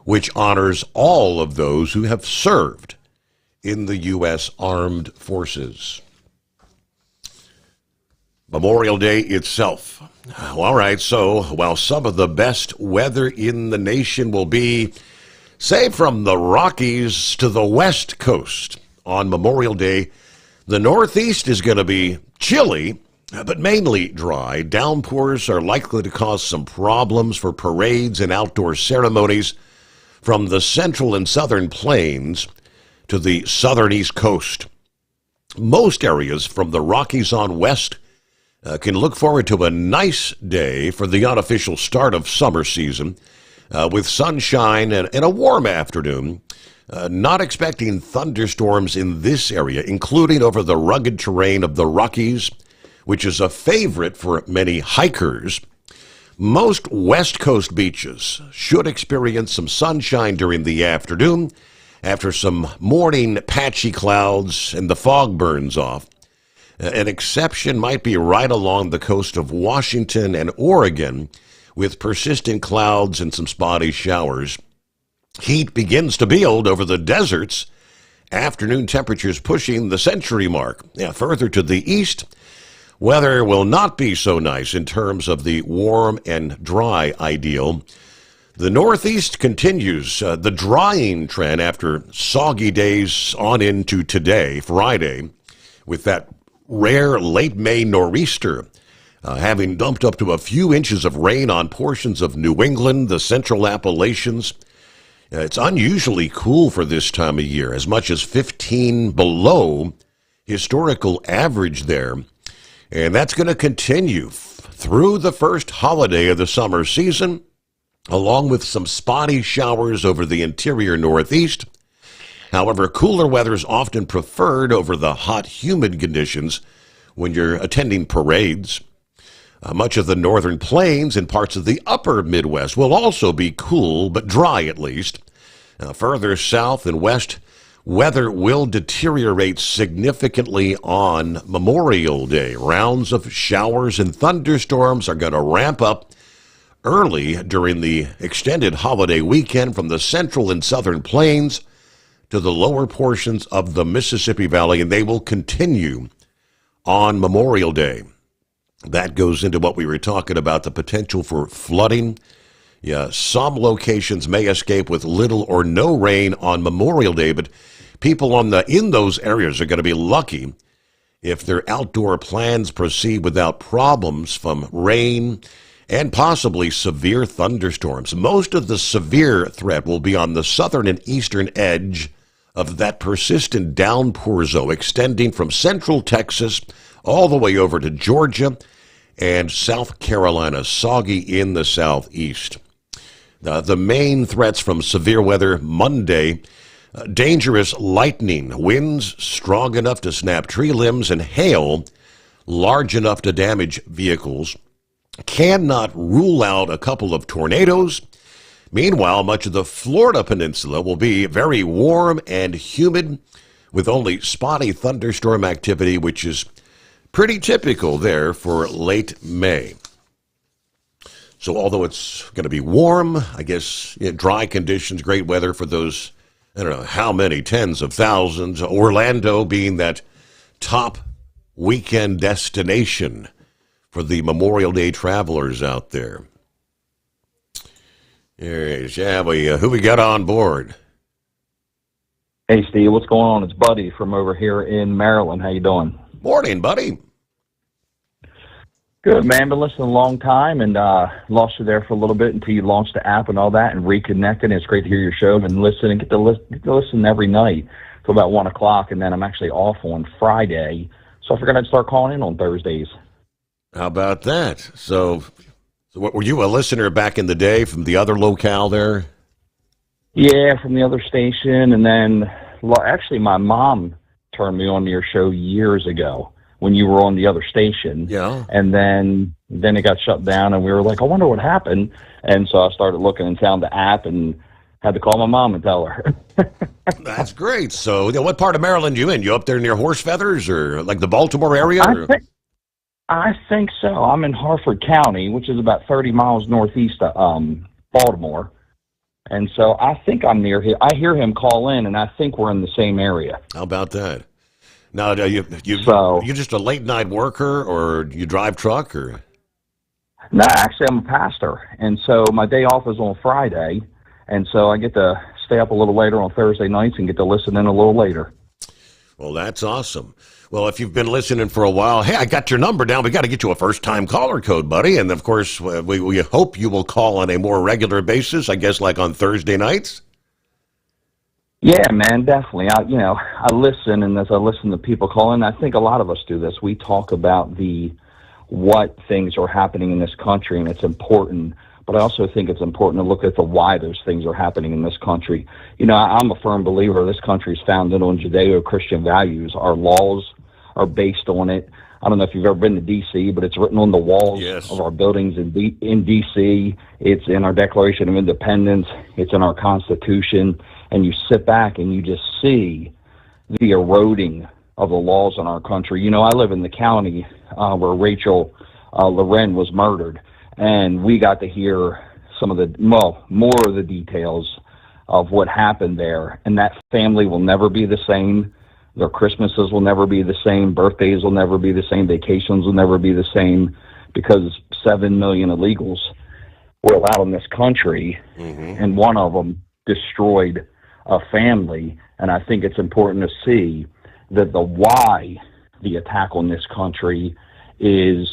which honors all of those who have served in the U.S. Armed Forces. Memorial Day itself. All right, so while some of the best weather in the nation will be, say, from the Rockies to the West Coast on Memorial Day, the Northeast is going to be chilly, but mainly dry. Downpours are likely to cause some problems for parades and outdoor ceremonies from the central and southern plains to the southern East Coast. Most areas from the Rockies on west can look forward to a nice day for the unofficial start of summer season with sunshine and a warm afternoon. Not expecting thunderstorms in this area, including over the rugged terrain of the Rockies, which is a favorite for many hikers. Most West Coast beaches should experience some sunshine during the afternoon after some morning patchy clouds and the fog burns off. An exception might be right along the coast of Washington and Oregon, with persistent clouds and some spotty showers. Heat begins to build over the deserts, afternoon temperatures pushing the century mark. Further to the east, weather will not be so nice in terms of the warm and dry ideal. The Northeast continues the drying trend after soggy days on into today, Friday, with that rare late May nor'easter having dumped up to a few inches of rain on portions of New England, the central Appalachians. It's unusually cool for this time of year, as much as 15 below historical average there. And that's going to continue through the first holiday of the summer season, along with some spotty showers over the interior Northeast. However, cooler weather is often preferred over the hot, humid conditions when you're attending parades. Much of the northern plains and parts of the upper Midwest will also be cool, but dry at least. Further south and west, weather will deteriorate significantly on Memorial Day. Rounds of showers and thunderstorms are going to ramp up early during the extended holiday weekend from the central and southern plains to the lower portions of the Mississippi Valley, and they will continue on Memorial Day. That goes into what we were talking about, the potential for flooding. Yeah, some locations may escape with little or no rain on Memorial Day, but people in those areas are going to be lucky if their outdoor plans proceed without problems from rain and possibly severe thunderstorms. Most of the severe threat will be on the southern and eastern edge of that persistent downpour zone, extending from central Texas all the way over to Georgia and South Carolina, soggy in the southeast. The main threats from severe weather Monday: dangerous lightning, winds strong enough to snap tree limbs, and hail large enough to damage vehicles. Cannot rule out a couple of tornadoes. Meanwhile, much of the Florida peninsula will be very warm and humid with only spotty thunderstorm activity, which is pretty typical there for late May. So although it's going to be warm, I guess dry conditions, great weather for those, I don't know how many, tens of thousands. Orlando being that top weekend destination for the Memorial Day travelers out there. Who we got on board? Hey, Steve, what's going on? It's Buddy from over here in Maryland. How you doing? Morning, Buddy. Good, man. Been listening a long time and lost you there for a little bit until you launched the app and all that and reconnected. It's great to hear your show and listen and get to listen every night till about 1 o'clock, and then I'm actually off on Friday, so I figured I'd start calling in on Thursdays. How about that? So what, were you a listener back in the day from the other locale there? Yeah, from the other station, and then actually my mom turned me on to your show years ago when you were on the other station. Yeah. And then it got shut down, and we were like, I wonder what happened. And so I started looking and found the app and had to call my mom and tell her. That's great. So what part of Maryland you in? You up there near Horse Feathers or like the Baltimore area? I think so. I'm in Harford County, which is about 30 miles northeast of Baltimore. And so I think I'm near here. I hear him call in, and I think we're in the same area. How about that? Now, you just a late night worker, or you drive truck, or? No, actually, I'm a pastor, and so my day off is on Friday, and so I get to stay up a little later on Thursday nights and get to listen in a little later. Well, that's awesome. Well, if you've been listening for a while, hey, I got your number down. We got to get you a first-time caller code, buddy. And, of course, we hope you will call on a more regular basis, I guess, like on Thursday nights. Yeah, man, definitely. I listen, and as I listen to people calling, I think a lot of us do this. We talk about what things are happening in this country, and it's important. But I also think it's important to look at the why those things are happening in this country. I'm a firm believer this country is founded on Judeo-Christian values. Our laws are based on it. I don't know if you've ever been to D.C., but it's written on the walls of our buildings in D.C. It's in our Declaration of Independence. It's in our Constitution. And you sit back and you just see the eroding of the laws in our country. I live in the county where Rachel Loren was murdered, and we got to hear more of the details of what happened there. And that family will never be the same. Their Christmases will never be the same. Birthdays will never be the same. Vacations will never be the same, because 7 million illegals were allowed in this country, and one of them destroyed a family. And I think it's important to see that the why the attack on this country is,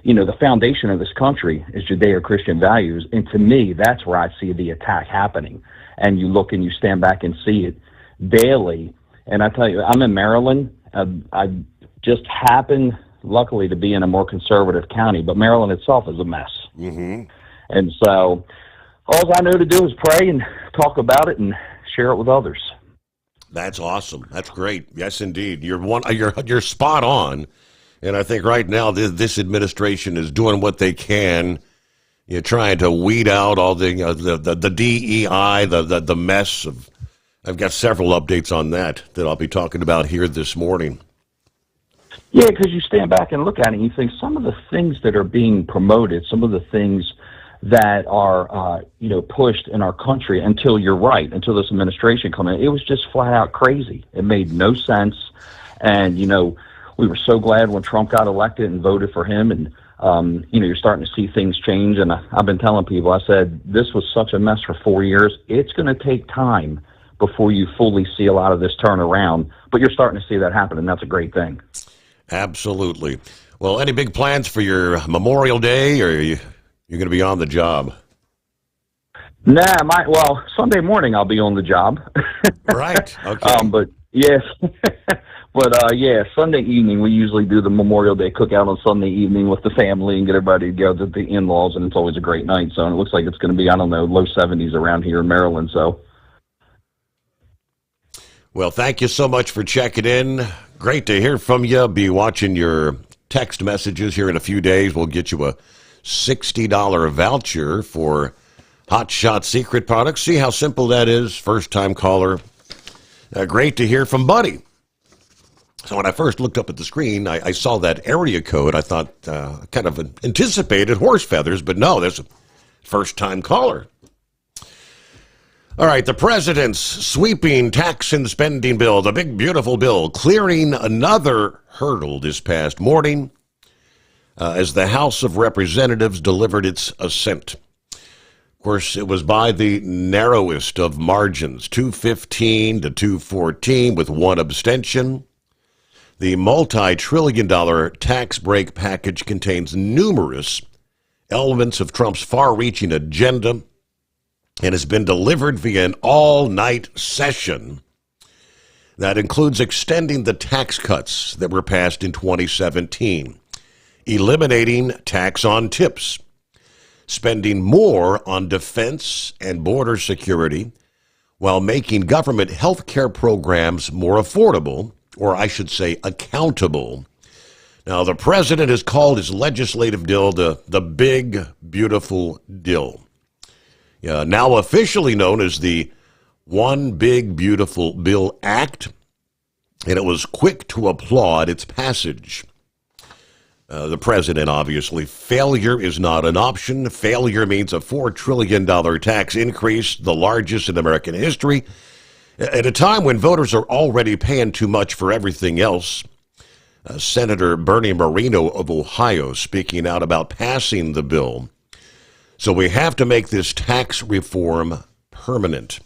the foundation of this country is Judeo-Christian values. And to me, that's where I see the attack happening. And you look and you stand back and see it daily. And I tell you, I'm in Maryland. I just happen, luckily, to be in a more conservative county, but Maryland itself is a mess. And so all I know to do is pray and talk about it and share it with others. That's awesome. That's great. Yes, indeed. You're spot on. And I think right now this administration is doing what they can, trying to weed out all the DEI, the mess of. I've got several updates on that I'll be talking about here this morning. Yeah, because you stand back and look at it and you think some of the things that are being promoted, some of the things that are, pushed in our country until this administration came in, it was just flat out crazy. It made no sense. And, we were so glad when Trump got elected and voted for him. And, you're starting to see things change. And I've been telling people, I said, this was such a mess for 4 years. It's going to take time before you fully see a lot of this turn around. But you're starting to see that happen, and that's a great thing. Absolutely. Well, any big plans for your Memorial Day, or you're going to be on the job? Nah, Sunday morning I'll be on the job. Right. Okay. But yes, Sunday evening we usually do the Memorial Day cookout on Sunday evening with the family and get everybody together, the in-laws, and it's always a great night. So it looks like it's going to be, low 70s around here in Maryland. So. Well, thank you so much for checking in. Great to hear from you. Be watching your text messages here in a few days. We'll get you a $60 voucher for Hot Shot Secret products. See how simple that is. First-time caller. Great to hear from Buddy. So when I first looked up at the screen, I saw that area code. I thought kind of anticipated horse feathers, but no, there's a first-time caller. All right, the president's sweeping tax and spending bill, the big, beautiful bill, clearing another hurdle this past morning as the House of Representatives delivered its assent. Of course, it was by the narrowest of margins, 215 to 214, with one abstention. The multi-trillion-dollar tax break package contains numerous elements of Trump's far-reaching agenda and has been delivered via an all-night session that includes extending the tax cuts that were passed in 2017, eliminating tax on tips, spending more on defense and border security, while making government health care programs more affordable, or I should say accountable. Now, the president has called his legislative bill the Big, Beautiful Bill. Now officially known as the One Big Beautiful Bill Act, and it was quick to applaud its passage. The president, obviously, failure is not an option. Failure means a $4 trillion tax increase, the largest in American history, at a time when voters are already paying too much for everything else. Senator Bernie Moreno of Ohio speaking out about passing the bill. So we have to make this tax reform permanent.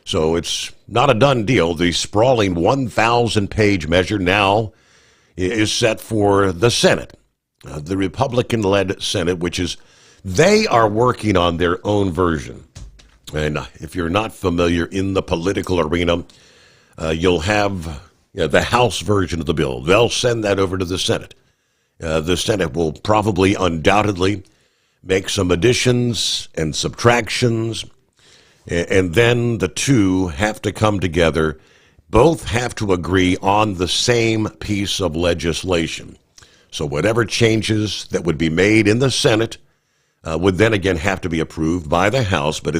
So it's not a done deal. The sprawling 1,000-page measure now is set for the Senate, the Republican-led Senate, they are working on their own version. And if you're not familiar in the political arena, you'll have the House version of the bill. They'll send that over to the Senate. The Senate will probably undoubtedly make some additions and subtractions, and then the two have to come together. Both have to agree on the same piece of legislation. So whatever changes that would be made in the Senate would then again have to be approved by the House, but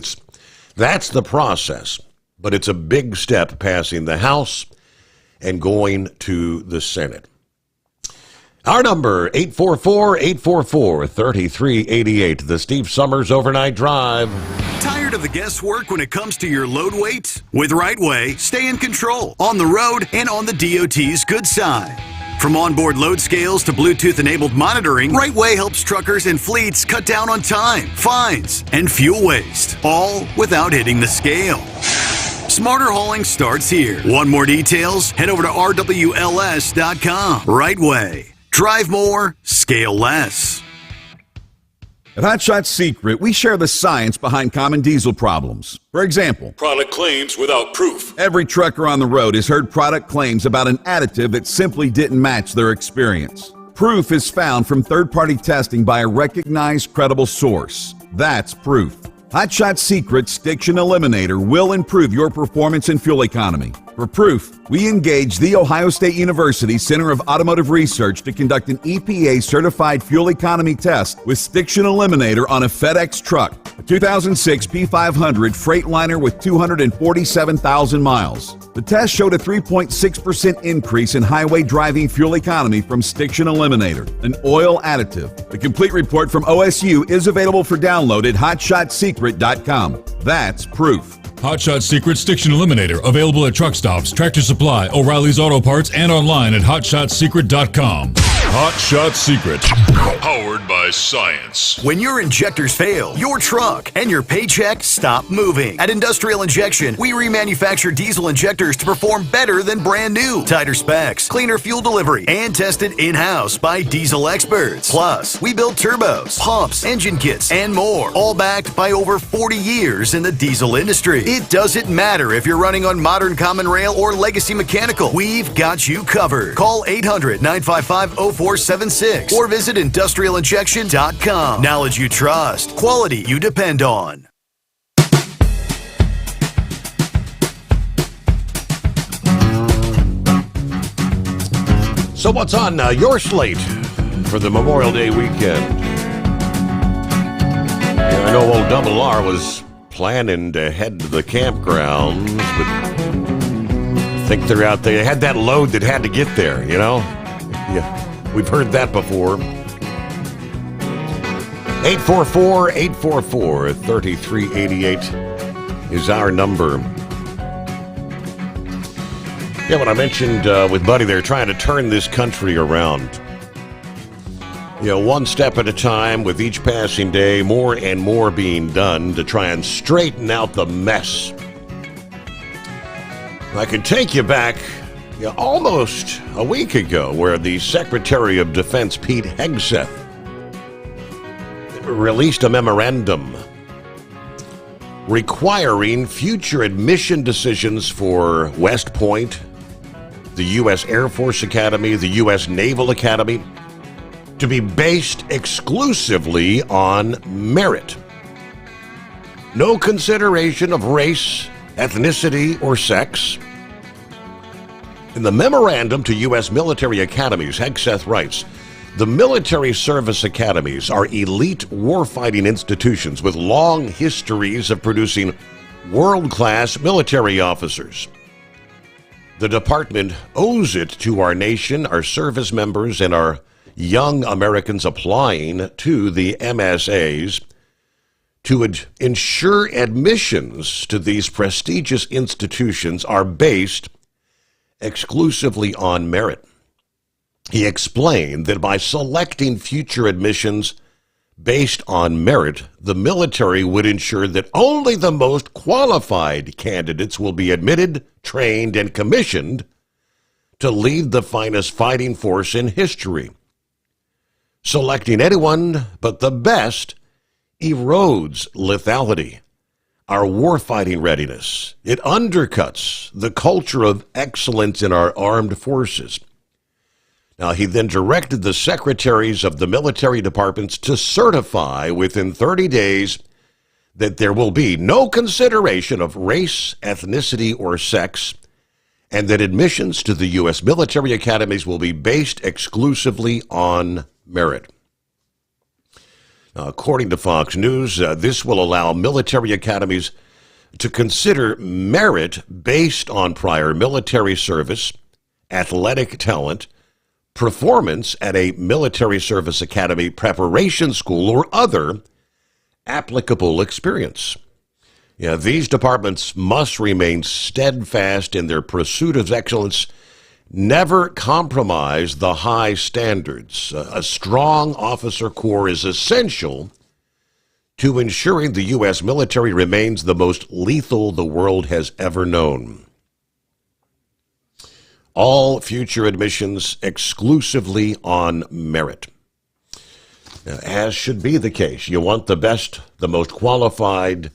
that's the process. But it's a big step passing the House and going to the Senate. Our number, 844-844-3388, the Steve Sommers Overnight Drive. Tired of the guesswork when it comes to your load weight? With Rightway, stay in control, on the road and on the DOT's good side. From onboard load scales to Bluetooth-enabled monitoring, Rightway helps truckers and fleets cut down on time, fines, and fuel waste, all without hitting the scale. Smarter hauling starts here. Want more details? Head over to rwls.com. Rightway. Drive more, scale less. At Hot Shot Secret, we share the science behind common diesel problems. For example, product claims without proof. Every trucker on the road has heard product claims about an additive that simply didn't match their experience. Proof is found from third-party testing by a recognized, credible source. That's proof. Hot Shot Secret's Stiction Eliminator will improve your performance and fuel economy. For proof, we engaged the Ohio State University Center of Automotive Research to conduct an EPA-certified fuel economy test with Stiction Eliminator on a FedEx truck, a 2006 P500 Freightliner with 247,000 miles. The test showed a 3.6% increase in highway driving fuel economy from Stiction Eliminator, an oil additive. The complete report from OSU is available for download at hotshotsecret.com. That's proof. Hotshot Secret Stiction Eliminator, available at truck stops, Tractor Supply, O'Reilly's Auto Parts, and online at hotshotsecret.com. Hot Shot Secret, powered by science. When your injectors fail, your truck and your paycheck stop moving. At Industrial Injection, we remanufacture diesel injectors to perform better than brand new. Tighter specs, cleaner fuel delivery, and tested in-house by diesel experts. Plus, we build turbos, pumps, engine kits, and more, all backed by over 40 years in the diesel industry. It doesn't matter if you're running on modern common rail or legacy mechanical. We've got you covered. Call 800-955-0476 or visit industrialinjection.com. Knowledge you trust. Quality you depend on. So what's on your slate for the Memorial Day weekend? Yeah, I know old Double R was planning to head to the campgrounds, but I think they're out there. They had that load that had to get there, you know? Yeah, we've heard that before. 844-844-3388 is our number. Yeah, when I mentioned with Buddy, they're trying to turn this country around. You know, one step at a time, with each passing day, more and more being done to try and straighten out the mess. I can take you back almost a week ago, where the Secretary of Defense, Pete Hegseth, released a memorandum requiring future admission decisions for West Point, the U.S. Air Force Academy, the U.S. Naval Academy, to be based exclusively on merit. No consideration of race, ethnicity, or sex. In the memorandum to U.S. military academies, Hegseth writes, the military service academies are elite warfighting institutions with long histories of producing world-class military officers. The department owes it to our nation, our service members, and our young Americans applying to the MSAs to ensure admissions to these prestigious institutions are based exclusively on merit. He explained that by selecting future admissions based on merit, the military would ensure that only the most qualified candidates will be admitted, trained, and commissioned to lead the finest fighting force in history. Selecting anyone but the best erodes lethality, our warfighting readiness. It undercuts the culture of excellence in our armed forces. Now, he then directed the secretaries of the military departments to certify within 30 days that there will be no consideration of race, ethnicity, or sex, and that admissions to the U.S. military academies will be based exclusively on merit. Now, according to Fox News, this will allow military academies to consider merit based on prior military service, athletic talent, performance at a military service academy preparation school, or other applicable experience. Yeah, these departments must remain steadfast in their pursuit of excellence, never compromise the high standards. A strong officer corps is essential to ensuring the U.S. military remains the most lethal the world has ever known. All future admissions exclusively on merit. As should be the case. You want the best, the most qualified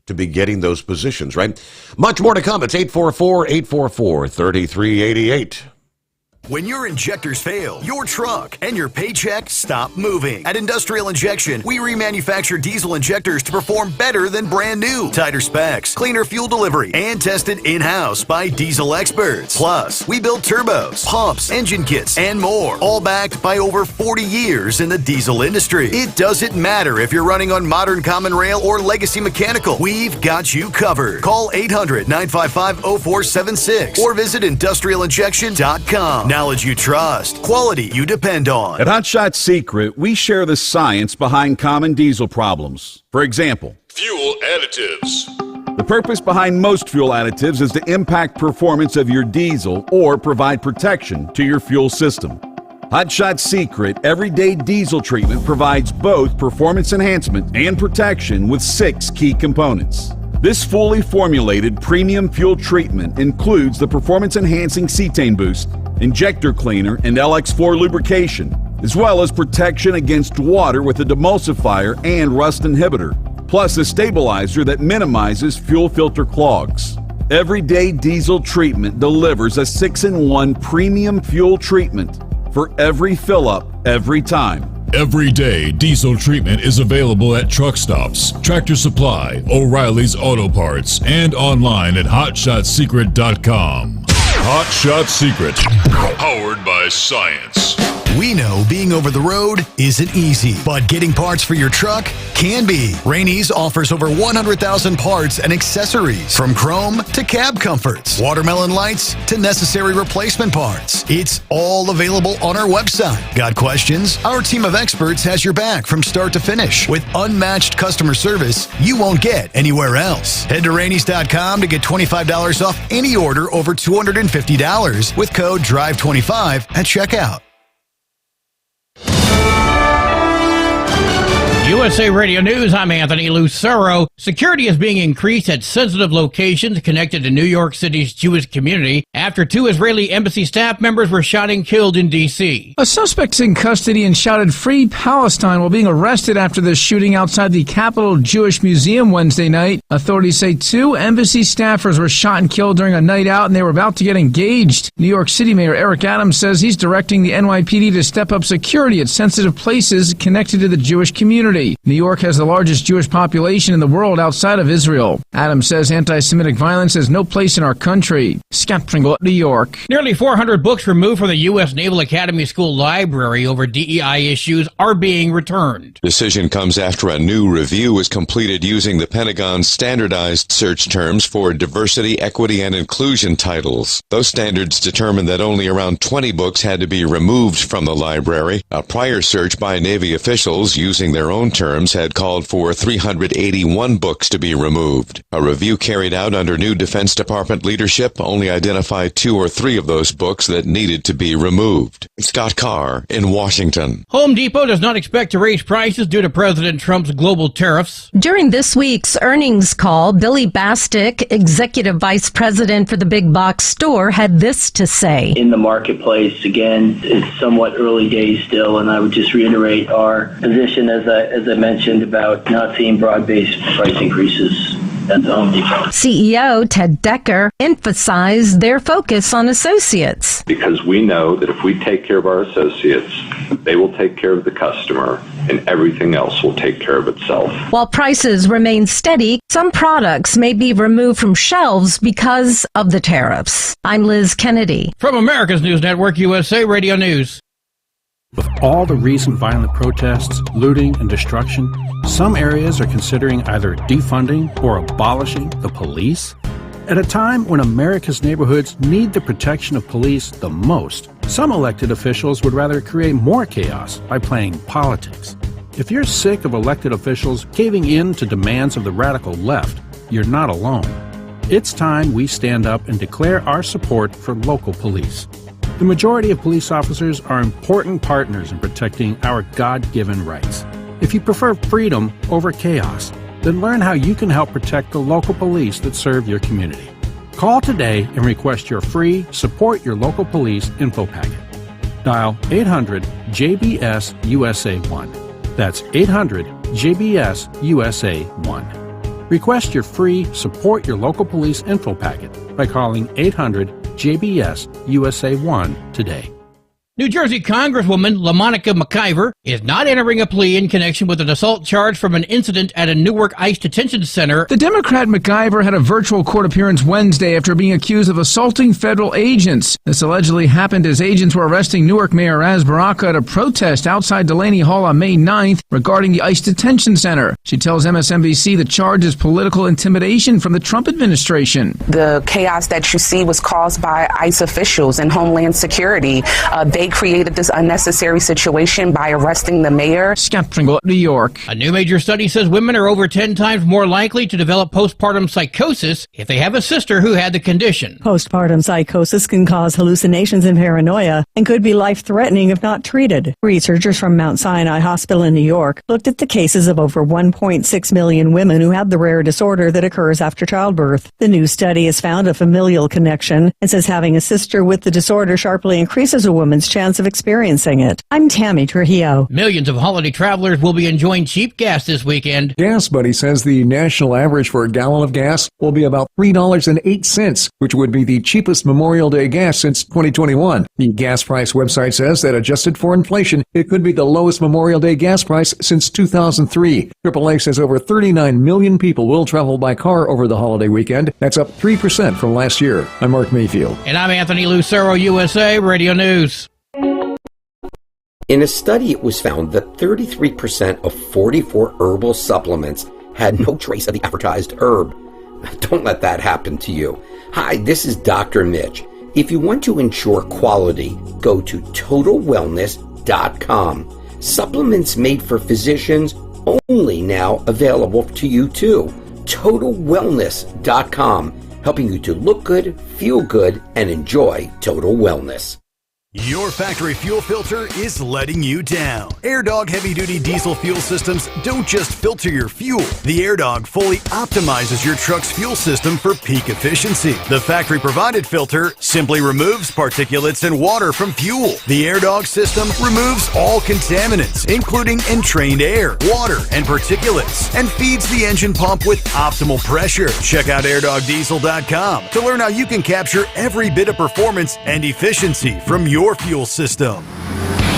to be getting those positions, right? Much more to come. It's 844-844-3388. When your injectors fail, your truck and your paycheck stop moving. At Industrial Injection, we remanufacture diesel injectors to perform better than brand new. Tighter specs, cleaner fuel delivery, and tested in-house by diesel experts. Plus, we build turbos, pumps, engine kits, and more, all backed by over 40 years in the diesel industry. It doesn't matter if you're running on modern common rail or legacy mechanical. We've got you covered. Call 800-955-0476 or visit industrialinjection.com. Knowledge you trust, quality you depend on. At Hot Shot Secret, we share the science behind common diesel problems. For example, Fuel additives. the purpose behind most fuel additives is to impact performance of your diesel or provide protection to your fuel system. Hot Shot Secret Everyday Diesel Treatment provides both performance enhancement and protection with 6 key components. This fully formulated premium fuel treatment includes the performance-enhancing cetane boost, injector cleaner, and LX4 lubrication, as well as protection against water with a demulsifier and rust inhibitor, plus a stabilizer that minimizes fuel filter clogs. Everyday Diesel Treatment delivers a 6-in-1 premium fuel treatment for every fill-up, every time. Everyday Diesel Treatment is available at truck stops, Tractor Supply, O'Reilly's Auto Parts, and online at HotShotSecret.com. Hot Shot Secret, powered by science. We know being over the road isn't easy, but getting parts for your truck can be. Rainey's offers over 100,000 parts and accessories, from chrome to cab comforts, watermelon lights to necessary replacement parts. It's all available on our website. Got questions? Our team of experts has your back from start to finish with unmatched customer service you won't get anywhere else. Head to Rainey's.com to get $25 off any order over $250 with code DRIVE25 at checkout. USA Radio News, I'm Anthony Lucero. Security is being increased at sensitive locations connected to New York City's Jewish community after 2 Israeli embassy staff members were shot and killed in D.C. A suspect's in custody and shouted "Free Palestine" while being arrested after the shooting outside the Capitol Jewish Museum Wednesday night. Authorities say 2 embassy staffers were shot and killed during a night out and they were about to get engaged. New York City Mayor Eric Adams says he's directing the NYPD to step up security at sensitive places connected to the Jewish community. New York has the largest Jewish population in the world outside of Israel. Adams says anti-Semitic violence has no place in our country. Scott Pringle, New York. Nearly 400 books removed from the U.S. Naval Academy School library over DEI issues are being returned. Decision comes after a new review was completed using the Pentagon's standardized search terms for diversity, equity, and inclusion titles. Those standards determined that only around 20 books had to be removed from the library. A prior search by Navy officials using their own terms had called for 381 books to be removed. A review carried out under new Defense Department leadership only identified 2 or 3 of those books that needed to be removed. Scott Carr in Washington. Home Depot does not expect to raise prices due to President Trump's global tariffs. During this week's earnings call, Billy Bastick, Executive Vice President for the big box store, had this to say. In the marketplace, again, it's somewhat early days still, and I would just reiterate our position as I mentioned about not seeing broad-based price increases at the Home Depot. CEO Ted Decker emphasized their focus on associates. Because we know that if we take care of our associates, they will take care of the customer, and everything else will take care of itself. While prices remain steady, some products may be removed from shelves because of the tariffs. I'm Liz Kennedy. From America's News Network, USA Radio News. With all the recent violent protests, looting, and destruction, some areas are considering either defunding or abolishing the police. At a time when America's neighborhoods need the protection of police the most, some elected officials would rather create more chaos by playing politics. If you're sick of elected officials caving in to demands of the radical left, you're not alone. It's time we stand up and declare our support for local police. The majority of police officers are important partners in protecting our God-given rights. If you prefer freedom over chaos, then learn how you can help protect the local police that serve your community. Call today and request your free Support Your Local Police info packet. Dial 800-JBS-USA-1. That's 800-JBS-USA-1. Request your free Support Your Local Police info packet by calling 800-JBS-USA-1 today. New Jersey Congresswoman LaMonica McIver is not entering a plea in connection with an assault charge from an incident at a Newark ICE detention center. The Democrat McIver had a virtual court appearance Wednesday after being accused of assaulting federal agents. This allegedly happened as agents were arresting Newark Mayor Raz Baraka at a protest outside Delaney Hall on May 9th regarding the ICE detention center. She tells MSNBC the charge is political intimidation from the Trump administration. The chaos that you see was caused by ICE officials and Homeland Security. They created this unnecessary situation by arresting the mayor. Scott Pringle, New York. A new major study says women are over 10 times more likely to develop postpartum psychosis if they have a sister who had the condition. Postpartum psychosis can cause hallucinations and paranoia and could be life-threatening if not treated. Researchers from Mount Sinai Hospital in New York looked at the cases of over 1.6 million women who have the rare disorder that occurs after childbirth. The new study has found a familial connection and says having a sister with the disorder sharply increases a woman's chance of experiencing it. I'm Tammy Trujillo. Millions of holiday travelers will be enjoying cheap gas this weekend. Gas Buddy says the national average for a gallon of gas will be about $3.08, which would be the cheapest Memorial Day gas since 2021. The gas price website says that adjusted for inflation, it could be the lowest Memorial Day gas price since 2003. AAA says over 39 million people will travel by car over the holiday weekend. That's up 3% from last year. I'm Mark Mayfield. And I'm Anthony Lucero, USA Radio News. In a study, it was found that 33% of 44 herbal supplements had no trace of the advertised herb. Don't let that happen to you. Hi, this is Dr. Mitch. If you want to ensure quality, go to TotalWellness.com. Supplements made for physicians, only now available to you too. TotalWellness.com, helping you to look good, feel good, and enjoy total wellness. Your factory fuel filter is letting you down. AirDog heavy-duty diesel fuel systems don't just filter your fuel. The AirDog fully optimizes your truck's fuel system for peak efficiency. The factory-provided filter simply removes particulates and water from fuel. The AirDog system removes all contaminants, including entrained air, water, and particulates, and feeds the engine pump with optimal pressure. Check out airdogdiesel.com to learn how you can capture every bit of performance and efficiency from your fuel system.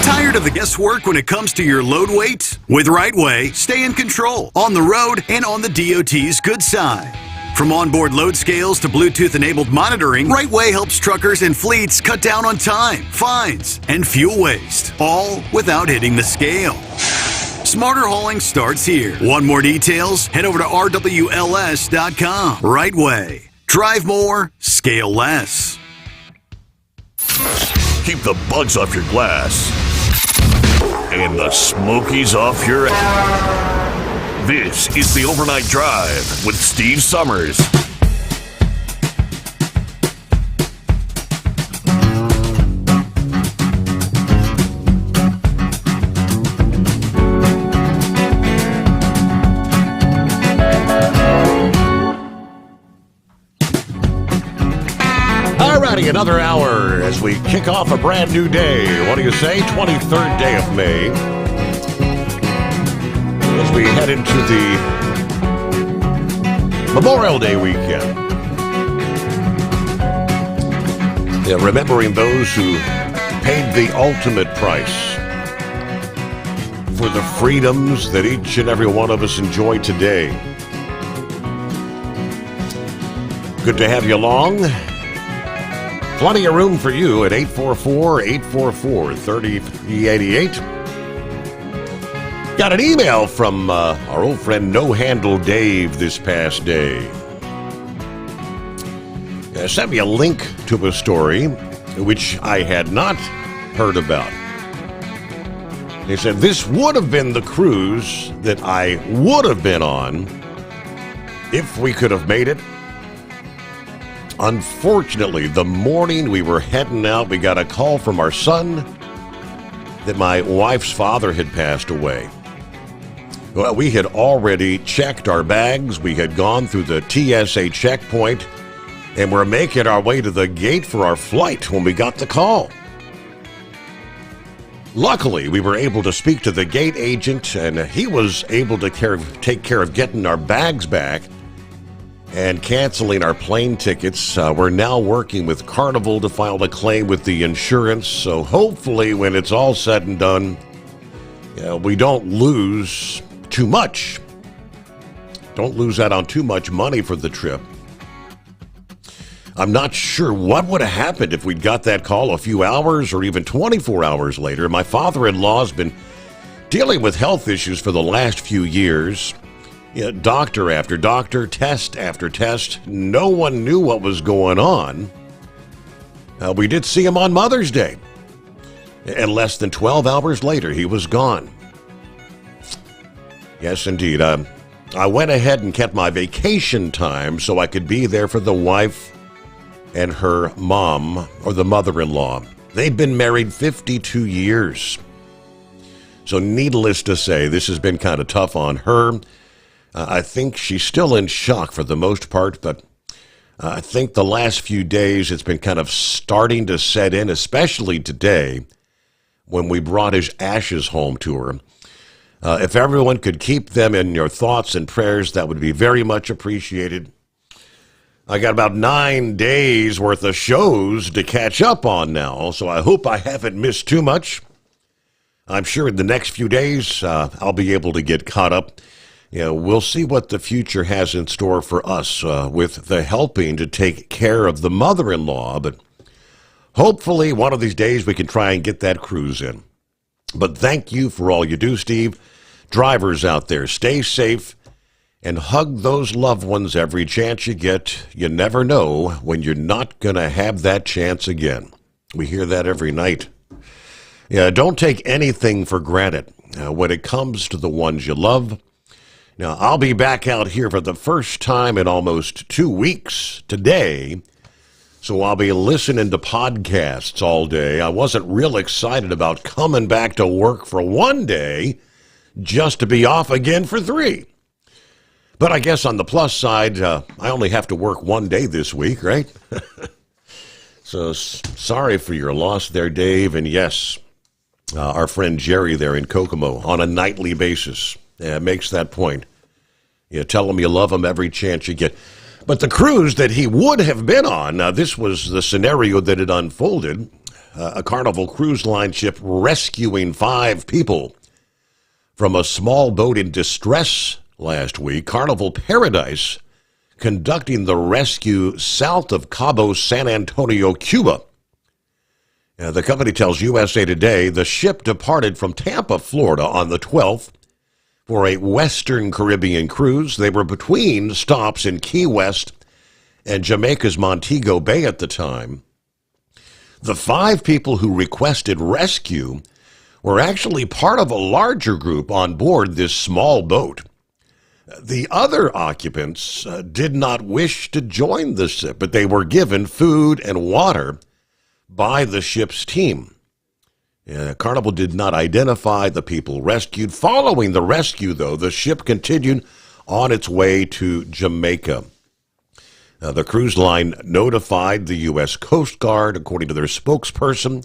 Tired of the guesswork when it comes to your load weight? With RightWay, stay in control on the road and on the DOT's good side. From onboard load scales to Bluetooth-enabled monitoring, RightWay helps truckers and fleets cut down on time, fines, and fuel waste, all without hitting the scale. Smarter hauling starts here. Want more details? Head over to rwls.com. RightWay. Drive more, scale less. Keep the bugs off your glass and the smokies off your ass. This is the Overnight Drive with Steve Sommers. Another hour as we kick off a brand new day. What do you say? 23rd day of May. As we head into the Memorial Day weekend. Yeah, remembering those who paid the ultimate price for the freedoms that each and every one of us enjoy today. Good to have you along. Plenty of room for you at 844-844-3388. Got an email from our old friend No Handle Dave this past day. Sent me a link to a story which I had not heard about. He said, this would have been the cruise that I would have been on if we could have made it. Unfortunately, the morning we were heading out, we got a call from our son that my wife's father had passed away. Well, we had already checked our bags. We had gone through the TSA checkpoint, and we're making our way to the gate for our flight when we got the call. Luckily, we were able to speak to the gate agent, and he was able to take care of getting our bags back. and canceling our plane tickets. We're now working with Carnival to file a claim with the insurance, so hopefully when it's all said and done, we don't lose too much. Don't lose out on too much money for the trip. I'm not sure what would have happened if we'd got that call a few hours or even 24 hours later. My father-in-law's been dealing with health issues for the last few years. Doctor after doctor, test after test. No one knew what was going on. We did see him on Mother's Day. And less than 12 hours later, he was gone. Yes, indeed. I went ahead and kept my vacation time so I could be there for the wife and her mom, or the mother-in-law. They've been married 52 years. So needless to say, this has been kind of tough on her. I think she's still in shock for the most part, but I think the last few days it's been kind of starting to set in, especially today when we brought his ashes home to her. If everyone could keep them in your thoughts and prayers, that would be very much appreciated. I got about 9 days worth of shows to catch up on now, so I hope I haven't missed too much. I'm sure in the next few days I'll be able to get caught up. We'll see what the future has in store for us with the helping to take care of the mother-in-law, but hopefully one of these days we can try and get that cruise in. But thank you for all you do, Steve. Drivers out there, stay safe. And hug those loved ones every chance you get. You never know when you're not going to have that chance again. We hear that every night. Don't take anything for granted when it comes to the ones you love. Now, I'll be back out here for the first time in almost 2 weeks today, so I'll be listening to podcasts all day. I wasn't real excited about coming back to work for 1 day just to be off again for 3. But I guess on the plus side, I only have to work 1 day this week, right? So sorry for your loss there, Dave. And yes, our friend Jerry there in Kokomo on a nightly basis makes that point. Tell him you love him every chance you get. But the cruise that he would have been on, now this was the scenario that had unfolded, a Carnival Cruise Line ship rescuing 5 people from a small boat in distress last week. Carnival Paradise conducting the rescue south of Cabo San Antonio, Cuba. The company tells USA Today the ship departed from Tampa, Florida on the 12th for a Western Caribbean cruise. They were between stops in Key West and Jamaica's Montego Bay at the time. The 5 people who requested rescue were actually part of a larger group on board this small boat. The other occupants did not wish to join the ship, but they were given food and water by the ship's team. Carnival did not identify the people rescued. Following the rescue, though, the ship continued on its way to Jamaica. The cruise line notified the U.S. Coast Guard, according to their spokesperson.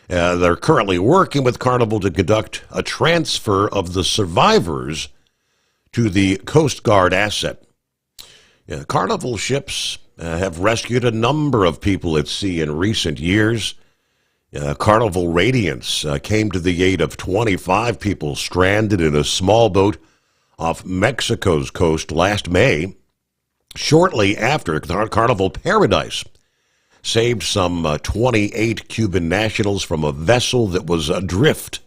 They're currently working with Carnival to conduct a transfer of the survivors to the Coast Guard asset. Carnival ships have rescued a number of people at sea in recent years. Carnival Radiance came to the aid of 25 people stranded in a small boat off Mexico's coast last May. Shortly after, Carnival Paradise saved some 28 Cuban nationals from a vessel that was adrift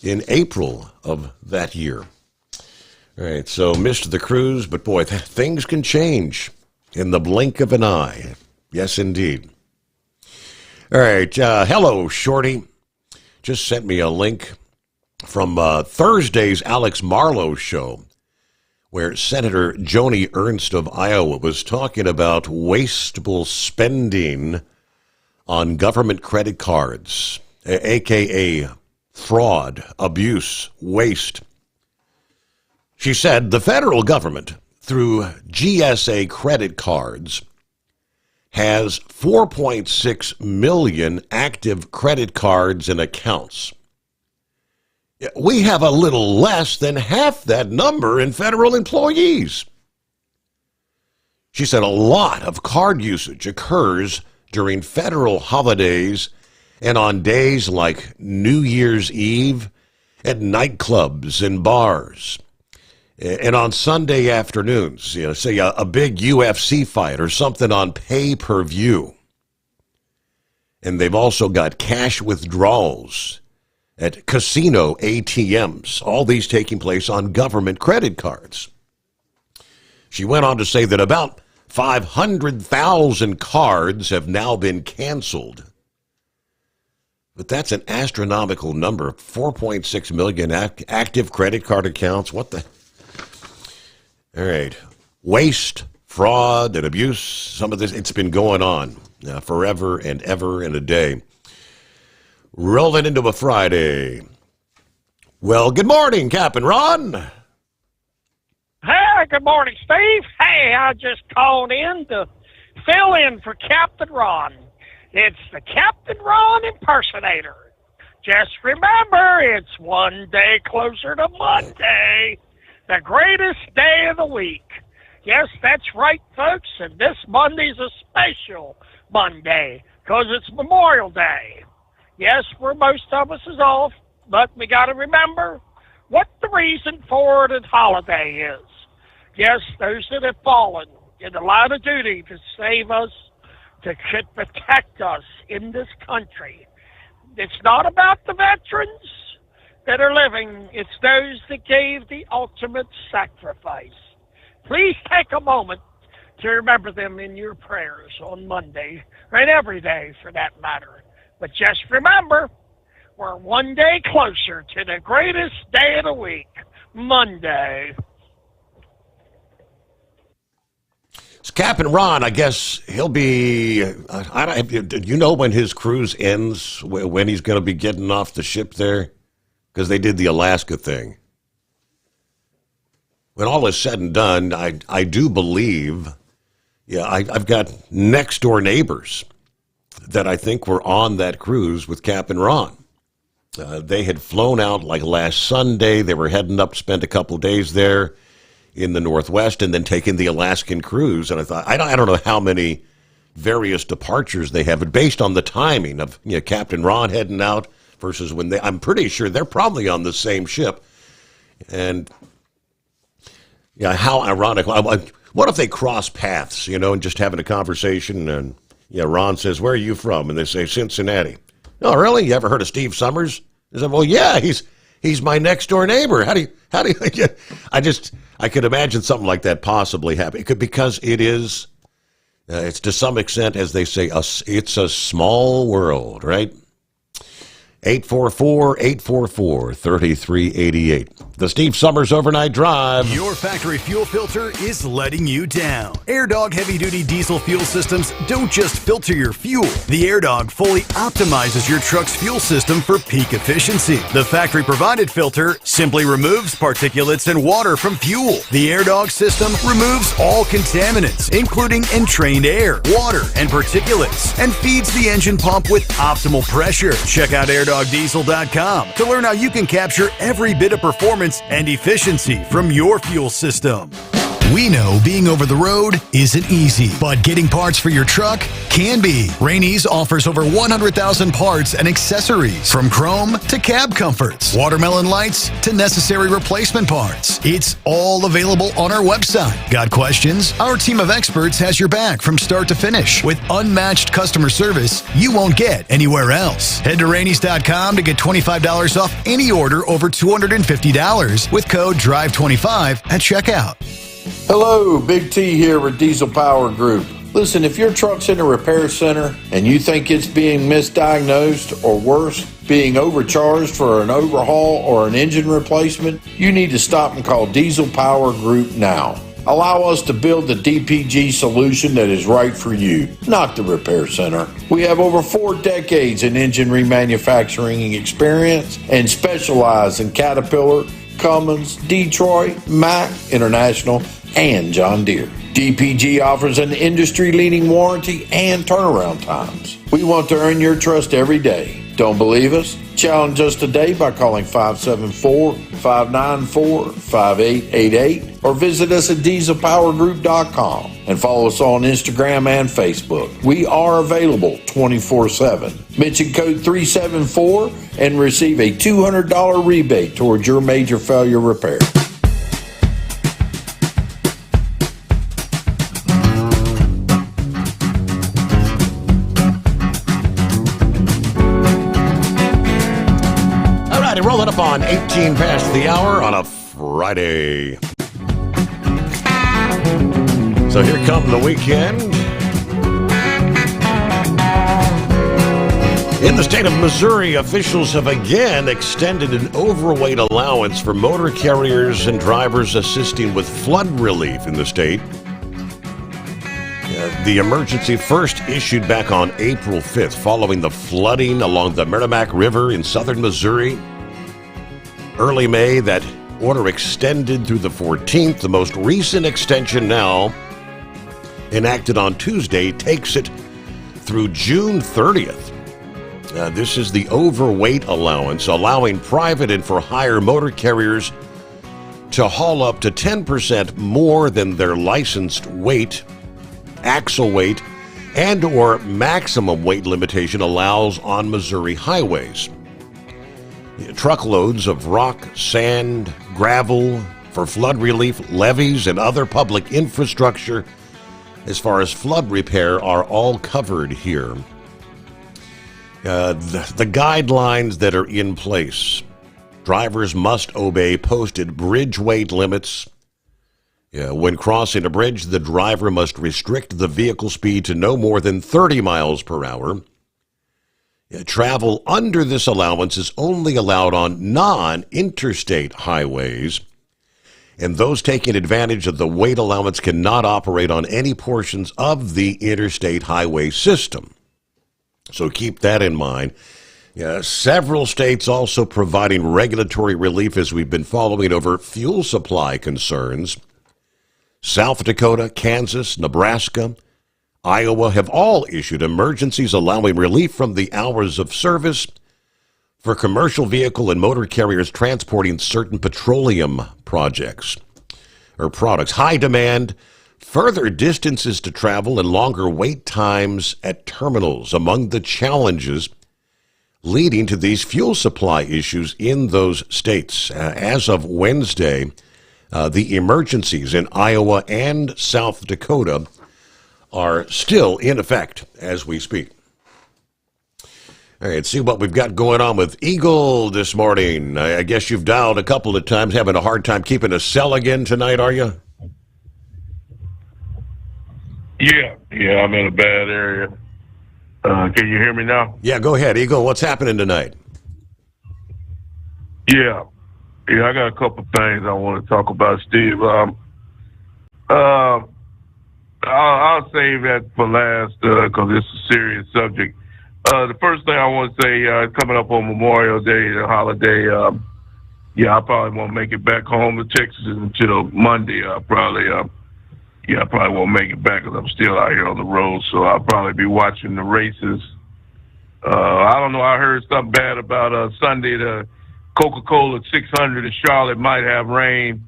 in April of that year. All right, so missed the cruise, but boy, things can change in the blink of an eye. Yes, indeed. All right, hello, Shorty. Just sent me a link from Thursday's Alex Marlowe show, where Senator Joni Ernst of Iowa was talking about wasteful spending on government credit cards, a.k.a. fraud, abuse, waste. She said the federal government, through GSA credit cards, has 4.6 million active credit cards and accounts. We have a little less than half that number in federal employees. She said a lot of card usage occurs during federal holidays and on days like New Year's Eve at nightclubs and bars. And on Sunday afternoons, say a big UFC fight or something on pay-per-view. And they've also got cash withdrawals at casino ATMs, all these taking place on government credit cards. She went on to say that about 500,000 cards have now been canceled. But that's an astronomical number, 4.6 million active credit card accounts. What the? All right. Waste, fraud, and abuse, some of this, it's been going on forever and ever and a day. Rolling into a Friday. Well, good morning, Captain Ron. Hey, good morning, Steve. Hey, I just called in to fill in for Captain Ron. It's the Captain Ron impersonator. Just remember, it's one day closer to Monday, the greatest day of the week. Yes, that's right, folks, and this Monday's a special Monday because it's Memorial Day. Yes, where most of us is off, but we got to remember what the reason for the holiday is. Yes, those that have fallen in the line of duty to save us, to protect us in this country. It's not about the veterans that are living. It's those that gave the ultimate sacrifice. Please take a moment to remember them in your prayers on Monday, and every day for that matter. But just remember, we're one day closer to the greatest day of the week, Monday. It's Captain Ron. I guess he'll be, do you know when his cruise ends, when he's going to be getting off the ship there? Because they did the Alaska thing. When all is said and done, I do believe, I've got next door neighbors that I think were on that cruise with Captain Ron. They had flown out like last Sunday. They were heading up, spent a couple days there in the Northwest, and then taking the Alaskan cruise. And I thought, I don't know how many various departures they have, but based on the timing of Captain Ron heading out versus when I'm pretty sure they're probably on the same ship. And how ironic. What if they cross paths, and just having a conversation, and Ron says, "Where are you from?" And they say, "Cincinnati." "Oh, really? You ever heard of Steve Sommers?" I said, "Well, yeah, he's my next door neighbor." How do you I could imagine something like that possibly happening. Because it is, it's to some extent, as they say, it's a small world, right? 844-844-3388. The Steve Sommers Overnight Drive. Your factory fuel filter is letting you down. AirDog heavy-duty diesel fuel systems don't just filter your fuel. The AirDog fully optimizes your truck's fuel system for peak efficiency. The factory-provided filter simply removes particulates and water from fuel. The AirDog system removes all contaminants, including entrained air, water, and particulates, and feeds the engine pump with optimal pressure. Check out AirDogDiesel.com to learn how you can capture every bit of performance and efficiency from your fuel system. We know being over the road isn't easy, but getting parts for your truck can be. Rainey's offers over 100,000 parts and accessories, from chrome to cab comforts, watermelon lights to necessary replacement parts. It's all available on our website. Got questions? Our team of experts has your back from start to finish with unmatched customer service you won't get anywhere else. Head to Rainey's.com to get $25 off any order over $250 with code DRIVE25 at checkout. Hello, Big T here with Diesel Power Group. Listen, if your truck's in a repair center and you think it's being misdiagnosed or worse, being overcharged for an overhaul or an engine replacement, you need to stop and call Diesel Power Group now. Allow us to build the DPG solution that is right for you, not the repair center. We have over 4 decades in engine remanufacturing experience and specialize in Caterpillar, Cummins, Detroit, Mack, International, and John Deere. DPG offers an industry-leading warranty and turnaround times. We want to earn your trust every day. Don't believe us? Challenge us today by calling 574-594-5888 or visit us at dieselpowergroup.com and follow us on Instagram and Facebook. We are available 24/7. Mention code 374 and receive a $200 rebate towards your major failure repair. Rolling up on 18 past the hour on a Friday. So here come the weekend. In the state of Missouri, officials have again extended an overweight allowance for motor carriers and drivers assisting with flood relief in the state. The emergency first issued back on April 5th following the flooding along the Merrimack River in southern Missouri. Early May, that order extended through the 14th. The most recent extension now, enacted on Tuesday, takes it through June 30th. This is the overweight allowance, allowing private and for-hire motor carriers to haul up to 10% more than their licensed weight, axle weight, and or maximum weight limitation allows on Missouri highways. Truckloads of rock, sand, gravel for flood relief, levees, and other public infrastructure as far as flood repair are all covered here. The guidelines that are in place. Drivers must obey posted bridge weight limits. When crossing a bridge, the driver must restrict the vehicle speed to no more than 30 miles per hour. Travel under this allowance is only allowed on non-interstate highways, and those taking advantage of the weight allowance cannot operate on any portions of the interstate highway system. So keep that in mind. Several states also providing regulatory relief as we've been following over fuel supply concerns. South Dakota, Kansas, Nebraska, Iowa have all issued emergencies allowing relief from the hours of service for commercial vehicle and motor carriers transporting certain petroleum products. High demand, further distances to travel, and longer wait times at terminals among the challenges leading to these fuel supply issues in those states. As of Wednesday, the emergencies in Iowa and South Dakota are still in effect as we speak. All right, see what we've got going on with Eagle this morning. I guess you've dialed a couple of times, having a hard time keeping a cell again tonight, are you? Yeah, I'm in a bad area. Can you hear me now? Yeah, go ahead, Eagle. What's happening tonight? Yeah, I got a couple of things I want to talk about, Steve. I'll save that for last because it's a serious subject. The first thing I want to say, coming up on Memorial Day, the holiday, I probably won't make it back home to Texas until Monday. I probably won't make it back because I'm still out here on the road, so I'll probably be watching the races. I don't know, I heard something bad about Sunday, the Coca-Cola 600 in Charlotte might have rain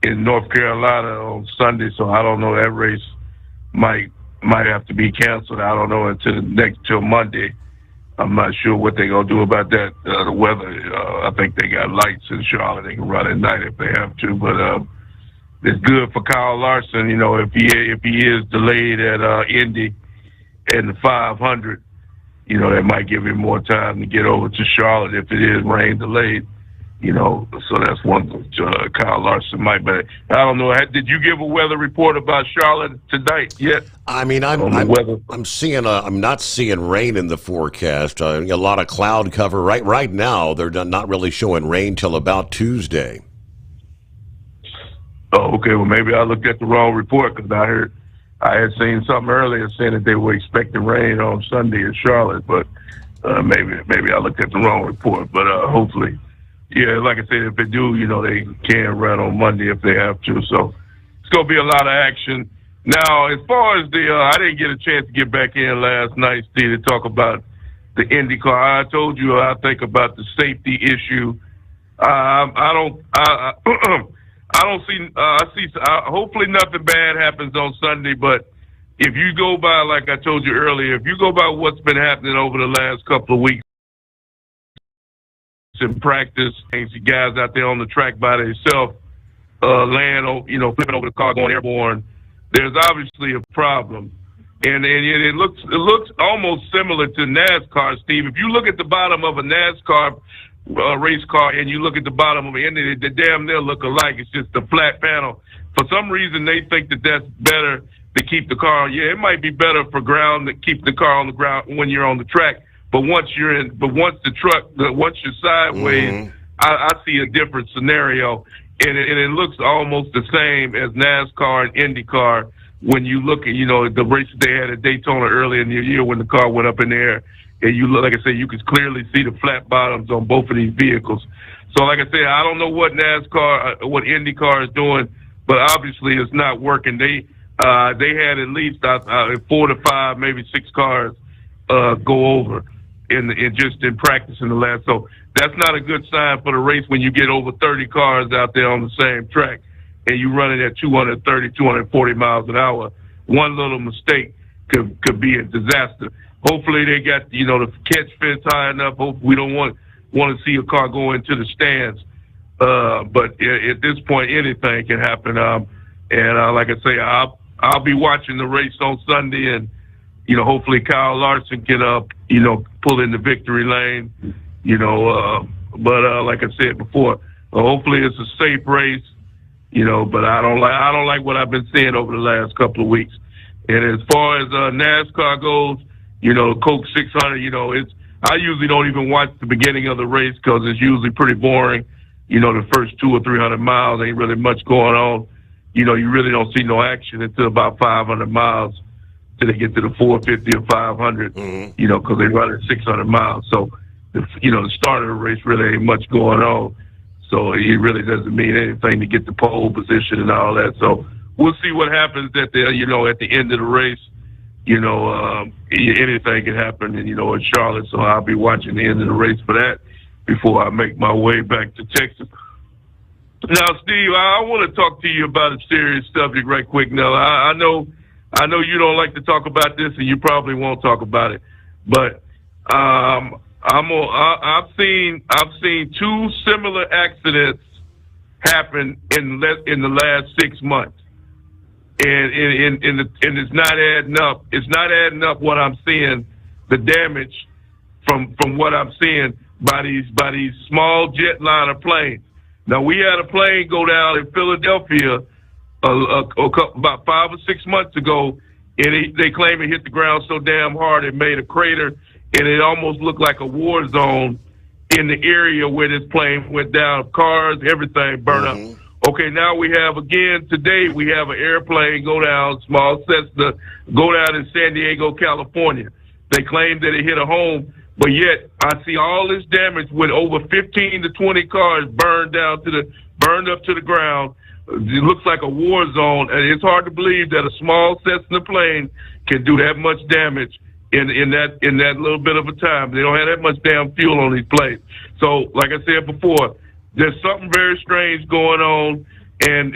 in North Carolina on Sunday, so I don't know, that race might have to be canceled. I don't know until Monday. I'm not sure what they're gonna do about that. The weather, I think they got lights in Charlotte. They can run at night if they have to. But it's good for Kyle Larson. If he is delayed at Indy and the 500, that might give him more time to get over to Charlotte if it is rain delayed. So that's one Kyle Larson might. But I don't know. Did you give a weather report about Charlotte tonight yet? I mean, I'm not seeing rain in the forecast. A lot of cloud cover right now. They're not really showing rain till about Tuesday. Oh, okay. Well, maybe I looked at the wrong report because I had seen something earlier saying that they were expecting rain on Sunday in Charlotte, but maybe I looked at the wrong report. But hopefully. Yeah, like I said, if they do, they can run on Monday if they have to. So it's going to be a lot of action. Now, as far as I didn't get a chance to get back in last night, Steve, to talk about the IndyCar. I told you I think about the safety issue. I don't see. Hopefully nothing bad happens on Sunday. But if you go by, like I told you earlier, if you go by what's been happening over the last couple of weeks in practice, and see guys out there on the track by themselves, flipping over the car, going airborne. There's obviously a problem. And it looks almost similar to NASCAR, Steve. If you look at the bottom of a NASCAR race car and you look at the bottom of it, they damn near look alike. It's just a flat panel. For some reason, they think that that's better to keep the car. Yeah, it might be better for ground to keep the car on the ground when you're on the track. But once you're sideways, I see a different scenario. And it looks almost the same as NASCAR and IndyCar. When you look at, the race they had at Daytona earlier in the year when the car went up in the air, and you look, like I said, you could clearly see the flat bottoms on both of these vehicles. So, like I said, I don't know what IndyCar is doing, but obviously it's not working. They had at least 4 to 5, maybe 6 cars go over in practice in the last. So that's not a good sign for the race when you get over 30 cars out there on the same track. And you running at 230, 240 miles an hour. One little mistake could be a disaster. Hopefully they got, the catch fence high enough. Hopefully we don't want to see a car go into the stands. But at this point, anything can happen. Like I say, I'll be watching the race on Sunday, and, hopefully Kyle Larson can, pull in the victory lane, but like I said before, hopefully it's a safe race. But I don't like what I've been seeing over the last couple of weeks. And as far as NASCAR goes, Coke 600, I usually don't even watch the beginning of the race because it's usually pretty boring. The first 200 or 300 miles ain't really much going on. You really don't see no action until about 500 miles till they get to the 450 or 500. Because they run at 600 miles. So the start of the race really ain't much going on. So it really doesn't mean anything to get the pole position and all that. So we'll see what happens at the end of the race. Anything can happen, and in Charlotte. So I'll be watching the end of the race for that before I make my way back to Texas. Now, Steve, I want to talk to you about a serious subject right quick. Now, I know you don't like to talk about this, and you probably won't talk about it, but I've seen 2 similar accidents happen in the last 6 months, and it's not adding up. It's not adding up what I'm seeing, the damage from what I'm seeing by these small jetliner planes. Now we had a plane go down in Philadelphia about 5 or 6 months ago, and they claim it hit the ground so damn hard it made a crater. And it almost looked like a war zone in the area where this plane went down. Cars, everything burned up. Okay, now today we have an airplane go down, small Cessna, go down in San Diego, California. They claim that it hit a home, but yet I see all this damage with over 15 to 20 cars burned up to the ground. It looks like a war zone, and it's hard to believe that a small Cessna plane can do that much damage in that little bit of a time. They don't have that much damn fuel on these planes. So, like I said before, there's something very strange going on. And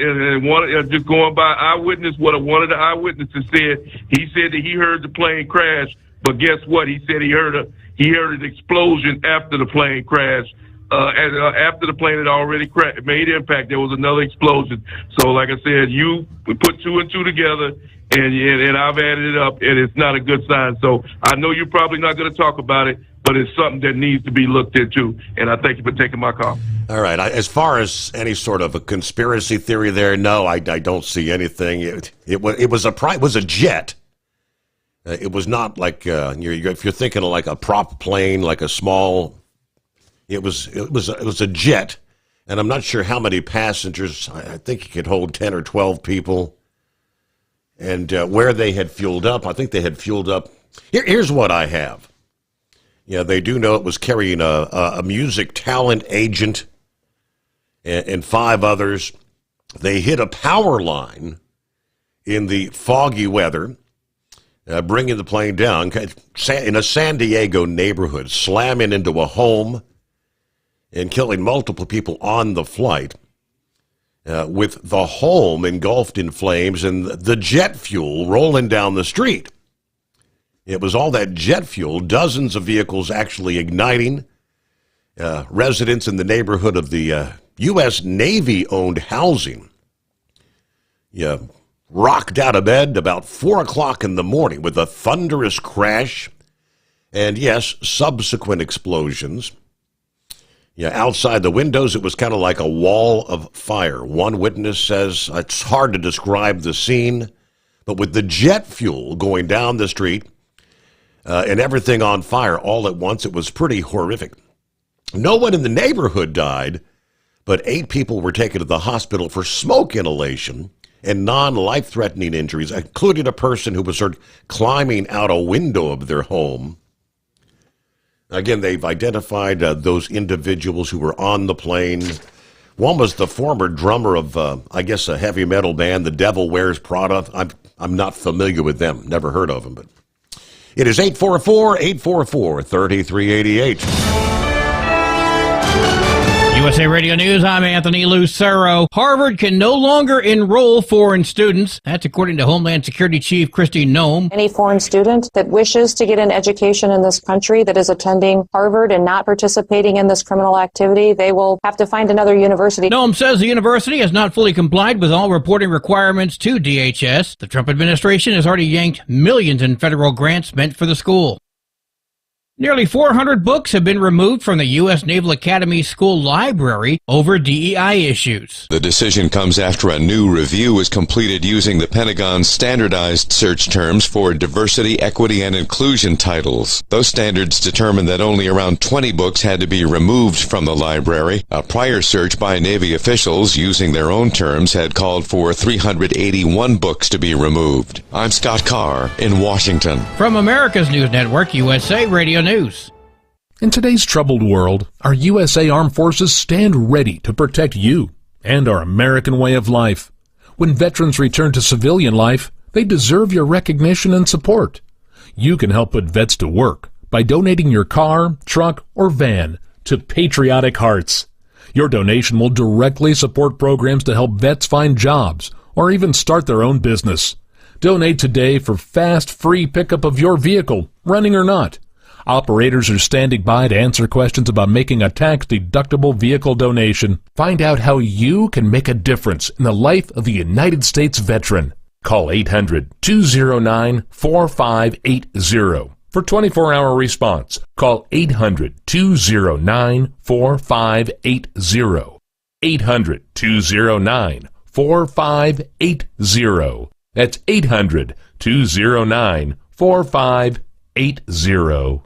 just going by eyewitness, what one of the eyewitnesses said, he said that he heard the plane crash, but guess what? He said he heard an explosion after the plane crashed. After the plane had already made impact, there was another explosion. So, like I said, we put 2 and 2 together, and I've added it up, and it's not a good sign. So I know you're probably not going to talk about it, but it's something that needs to be looked into. And I thank you for taking my call. All right. As far as any sort of a conspiracy theory there, no, I don't see anything. It was a jet. It was not like if you're thinking of like a prop plane, like a small. It was a jet, and I'm not sure how many passengers. I think it could hold 10 or 12 people. And where they had fueled up, I think they had fueled up. Here's what I have. Yeah, they do know it was carrying a music talent agent and 5 others. They hit a power line in the foggy weather. bringing the plane down in a San Diego neighborhood, slamming into a home and killing multiple people on the flight, with the home engulfed in flames and the jet fuel rolling down the street. It was all that jet fuel, dozens of vehicles actually igniting. Residents in the neighborhood of the U.S. Navy-owned housing rocked out of bed about 4 o'clock in the morning with a thunderous crash and, yes, subsequent explosions. Outside the windows, it was kind of like a wall of fire. One witness says it's hard to describe the scene, but with the jet fuel going down the street and everything on fire all at once, it was pretty horrific. No one in the neighborhood died, but 8 people were taken to the hospital for smoke inhalation and non-life-threatening injuries, including a person who was heard climbing out a window of their home. Again, they've identified those individuals who were on the plane. One was the former drummer of, I guess, a heavy metal band, The Devil Wears Prada. I'm not familiar with them, never heard of them. But it is 844-844-3388. USA Radio News, I'm Anthony Lucero. Harvard can no longer enroll foreign students. That's according to Homeland Security Chief Kristi Noem. Any foreign student that wishes to get an education in this country that is attending Harvard and not participating in this criminal activity, they will have to find another university. Noem says the university has not fully complied with all reporting requirements to DHS. The Trump administration has already yanked millions in federal grants meant for the school. Nearly 400 books have been removed from the U.S. Naval Academy School Library over DEI issues. The decision comes after a new review was completed using the Pentagon's standardized search terms for diversity, equity, and inclusion titles. Those standards determined that only around 20 books had to be removed from the library. A prior search by Navy officials using their own terms had called for 381 books to be removed. I'm Scott Carr in Washington. From America's News Network, USA Radio News. In today's troubled world, our USA Armed Forces stand ready to protect you and our American way of life. When veterans return to civilian life, they deserve your recognition and support. You can help put vets to work by donating your car, truck, or van to Patriotic Hearts. Your donation will directly support programs to help vets find jobs or even start their own business. Donate today for fast, free pickup of your vehicle, running or not. Operators are standing by to answer questions about making a tax-deductible vehicle donation. Find out how you can make a difference in the life of the United States veteran. Call 800-209-4580 for 24-hour response. Call 800-209-4580. 800-209-4580. That's 800-209-4580.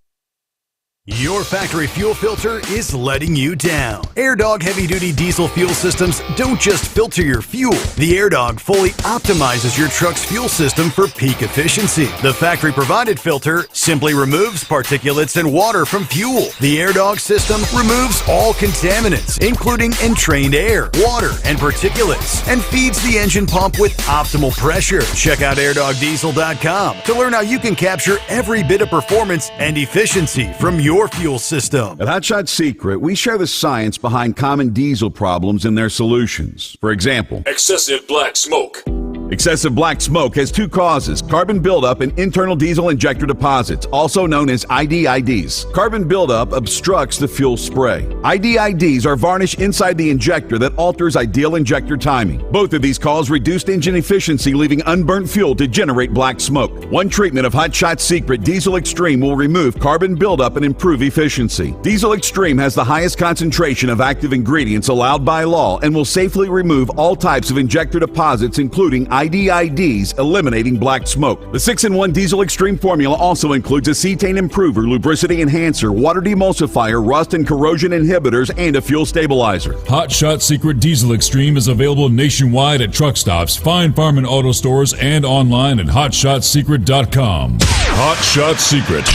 Your factory fuel filter is letting you down. AirDog heavy-duty diesel fuel systems don't just filter your fuel. The AirDog fully optimizes your truck's fuel system for peak efficiency. The factory-provided filter simply removes particulates and water from fuel. The AirDog system removes all contaminants, including entrained air, water, and particulates, and feeds the engine pump with optimal pressure. Check out airdogdiesel.com to learn how you can capture every bit of performance and efficiency from your fuel system. At Hotshot Secret, we share the science behind common diesel problems and their solutions. For example, excessive black smoke. Excessive black smoke has 2 causes: carbon buildup and internal diesel injector deposits, also known as IDIDs. Carbon buildup obstructs the fuel spray. IDIDs are varnish inside the injector that alters ideal injector timing. Both of these cause reduced engine efficiency, leaving unburnt fuel to generate black smoke. One treatment of Hotshot Secret Diesel Extreme will remove carbon buildup and improve efficiency. Diesel Extreme has the highest concentration of active ingredients allowed by law and will safely remove all types of injector deposits, including IDIDs, eliminating black smoke. The 6-in-1 Diesel Extreme formula also includes a cetane improver, lubricity enhancer, water demulsifier, rust and corrosion inhibitors, and a fuel stabilizer. Hotshot Secret Diesel Extreme is available nationwide at truck stops, fine farm and auto stores, and online at hotshotsecret.com. Hotshot Secret,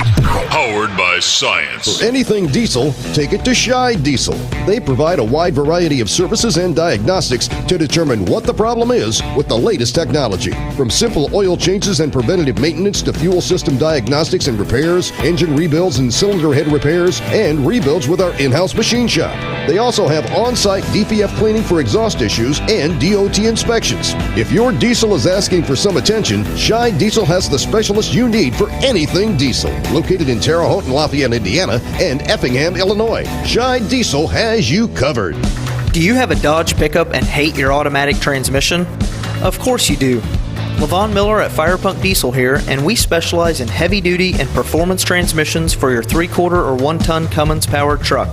powered by science. For anything diesel, take it to Shy Diesel. They provide a wide variety of services and diagnostics to determine what the problem is with the latest latest technology. From simple oil changes and preventative maintenance to fuel system diagnostics and repairs, engine rebuilds and cylinder head repairs, and rebuilds with our in-house machine shop. They also have on-site DPF cleaning for exhaust issues and DOT inspections. If your diesel is asking for some attention, Shy Diesel has the specialist you need for anything diesel. Located in Terre Haute and Lafayette, Indiana, and Effingham, Illinois, Shy Diesel has you covered. Do you have a Dodge pickup and hate your automatic transmission? Of course you do. LaVon Miller at Firepunk Diesel here, and we specialize in heavy-duty and performance transmissions for your 3/4 or 1-ton Cummins-powered truck.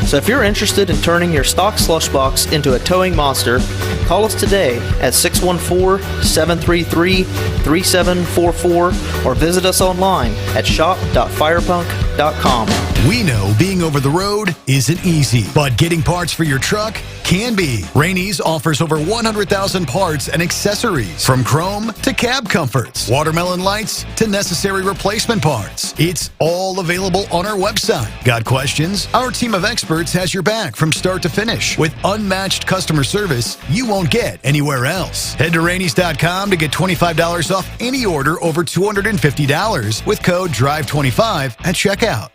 So if you're interested in turning your stock slush box into a towing monster, call us today at 614-733-3744 or visit us online at shop.firepunk.com. We know being over the road isn't easy, but getting parts for your truck can be. Rainey's offers over 100,000 parts and accessories, from chrome to cab comforts, watermelon lights to necessary replacement parts. It's all available on our website. Got questions? Our team of experts has your back from start to finish with unmatched customer service you won't get anywhere else. Head to Rainey's.com to get $25 off any order over $250 with code DRIVE25 at checkout.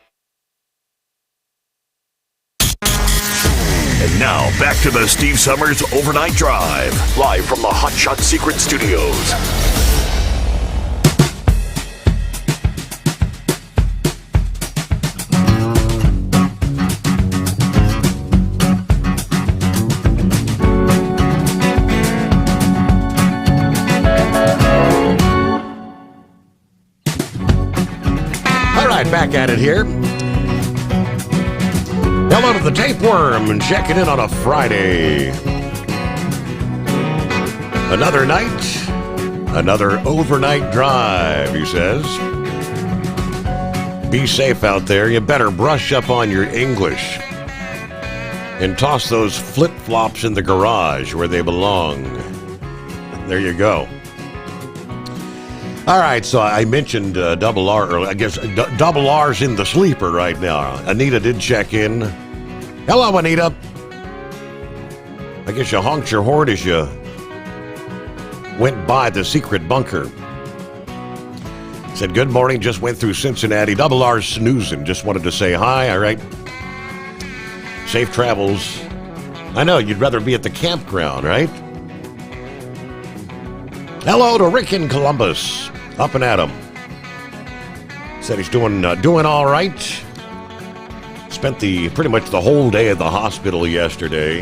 And now, back to the Steve Sommers Overnight Drive, live from the Hot Shot Secret Studios. All right, back at it here. Hello to the tapeworm and checking in on a Friday. Another night, another overnight drive, he says. Be safe out there. You better brush up on your English and toss those flip-flops in the garage where they belong. There you go. All right, so I mentioned Double R earlier. I guess Double R's in the sleeper right now. Anita did check in. Hello, Anita. I guess you honked your horn as you went by the secret bunker. Said, good morning, just went through Cincinnati. Double R's snoozing. Just wanted to say hi, all right? Safe travels. I know, you'd rather be at the campground, right? Hello to Rick in Columbus. Up and at him. Said he's doing all right. Spent pretty much the whole day at the hospital yesterday.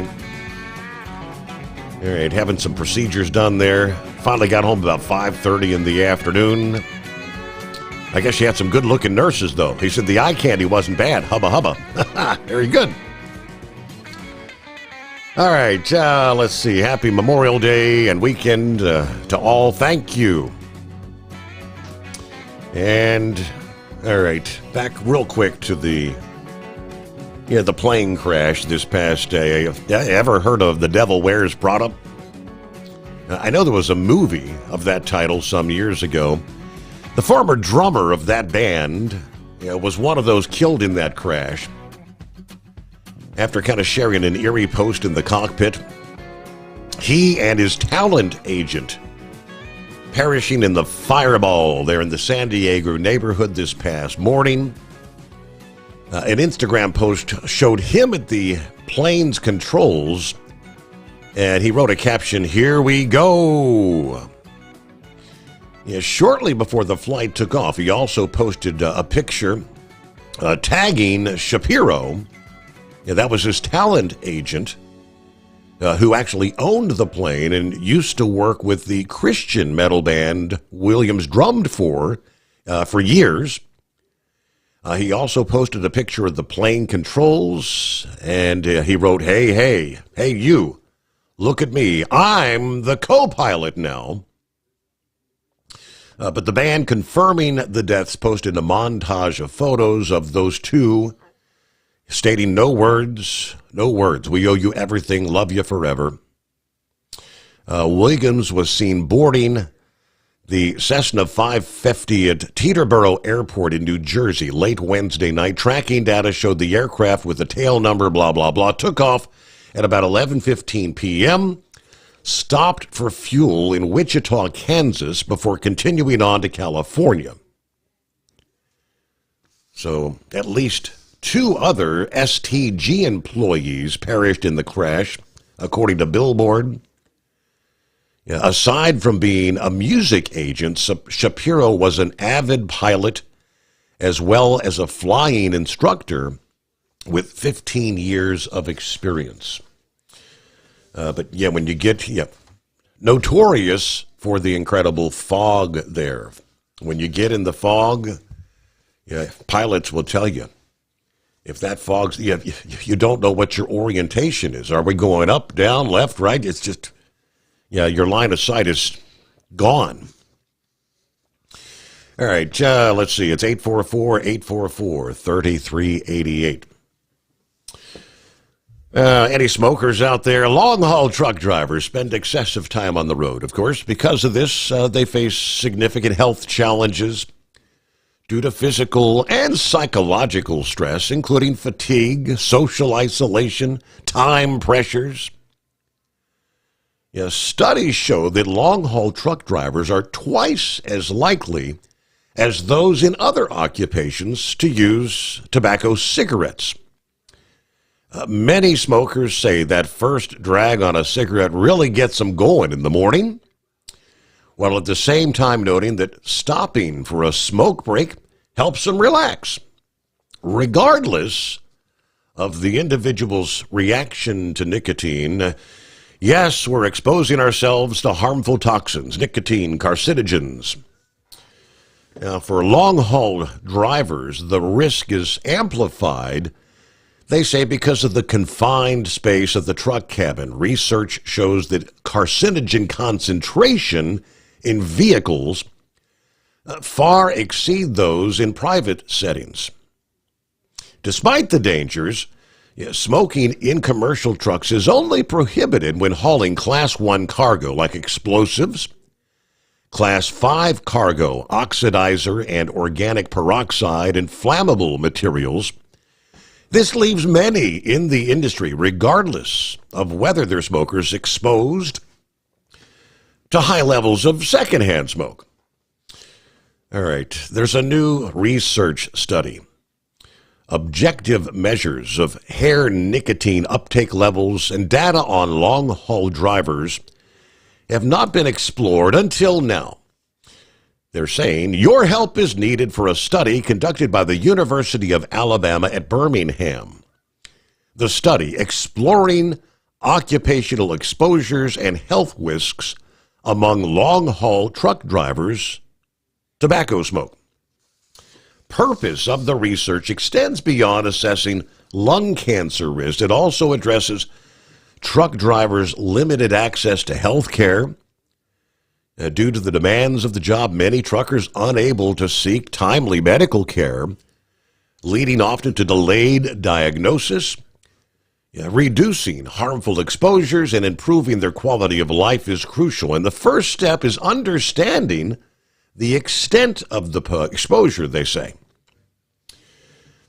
All right, having some procedures done there. Finally got home about 5:30 in the afternoon. I guess she had some good-looking nurses, though. He said the eye candy wasn't bad. Hubba hubba. Very good. All right, let's see. Happy Memorial Day and weekend to all. Thank you. And, all right, back real quick to the plane crash this past day. Ever heard of The Devil Wears Prada? I know there was a movie of that title some years ago. The former drummer of that band was one of those killed in that crash. After kind of sharing an eerie post in the cockpit, he and his talent agent perishing in the fireball there in the San Diego neighborhood this past morning. An Instagram post showed him at the plane's controls, and he wrote a caption, "Here we go." Shortly before the flight took off, he also posted a picture tagging Shapiro. That was his talent agent, who actually owned the plane and used to work with the Christian metal band Williams drummed for years. He also posted a picture of the plane controls, and he wrote, hey, you, look at me. I'm the co-pilot now. But the band confirming the deaths posted a montage of photos of those two, stating no words. We owe you everything. Love you forever. Williams was seen boarding the Cessna 550 at Teterboro Airport in New Jersey late Wednesday night. Tracking data showed the aircraft with the tail number, blah, blah, blah, took off at about 11:15 p.m., stopped for fuel in Wichita, Kansas, before continuing on to California. So at least 2 other STG employees perished in the crash, according to Billboard. Aside from being a music agent, Shapiro was an avid pilot as well as a flying instructor with 15 years of experience. But yeah, when you get, notorious for the incredible fog there. When you get in the fog, pilots will tell you, if that fog's, you don't know what your orientation is. Are we going up, down, left, right? It's just, your line of sight is gone. All right, let's see. It's 844-844-3388. Any smokers out there? Long-haul truck drivers spend excessive time on the road, of course. Because of this, they face significant health challenges due to physical and psychological stress, including fatigue, social isolation, time pressures. Studies show that long-haul truck drivers are twice as likely as those in other occupations to use tobacco cigarettes. Many smokers say that first drag on a cigarette really gets them going in the morning, while at the same time noting that stopping for a smoke break helps them relax, regardless of the individual's reaction to nicotine. Yes, we're exposing ourselves to harmful toxins, nicotine, carcinogens. Now, for long-haul drivers, the risk is amplified, they say, because of the confined space of the truck cabin. Research shows that carcinogen concentration in vehicles far exceed those in private settings. Despite the dangers, smoking in commercial trucks is only prohibited when hauling Class 1 cargo like explosives, Class 5 cargo, oxidizer and organic peroxide, and flammable materials. This leaves many in the industry, regardless of whether they're smokers, exposed to high levels of secondhand smoke. All right, there's a new research study. Objective measures of hair nicotine uptake levels and data on long-haul drivers have not been explored until now. They're saying your help is needed for a study conducted by the University of Alabama at Birmingham. The study exploring occupational exposures and health risks among long-haul truck drivers, tobacco smoke. Purpose of the research extends beyond assessing lung cancer risk. It also addresses truck drivers' limited access to health care. Due to the demands of the job, many truckers unable to seek timely medical care, leading often to delayed diagnosis. Reducing harmful exposures and improving their quality of life is crucial. And the first step is understanding the extent of the exposure, they say.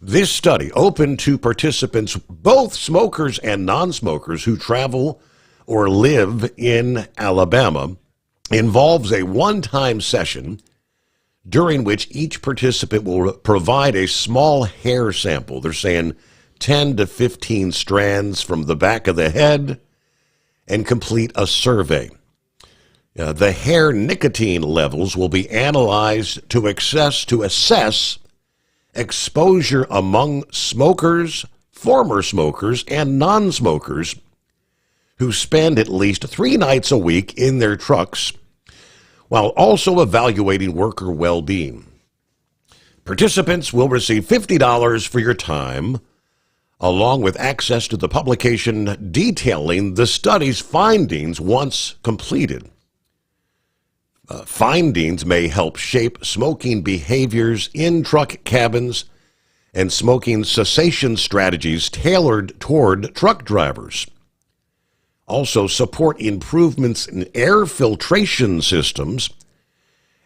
This study, open to participants, both smokers and non-smokers who travel or live in Alabama, involves a one-time session during which each participant will provide a small hair sample. They're saying 10 to 15 strands from the back of the head, and complete a survey. The hair nicotine levels will be analyzed to assess exposure among smokers, former smokers, and non-smokers who spend at least 3 nights a week in their trucks, while also evaluating worker well-being. Participants will receive $50 for your time, along with access to the publication detailing the study's findings once completed. Findings may help shape smoking behaviors in truck cabins and smoking cessation strategies tailored toward truck drivers. Also support improvements in air filtration systems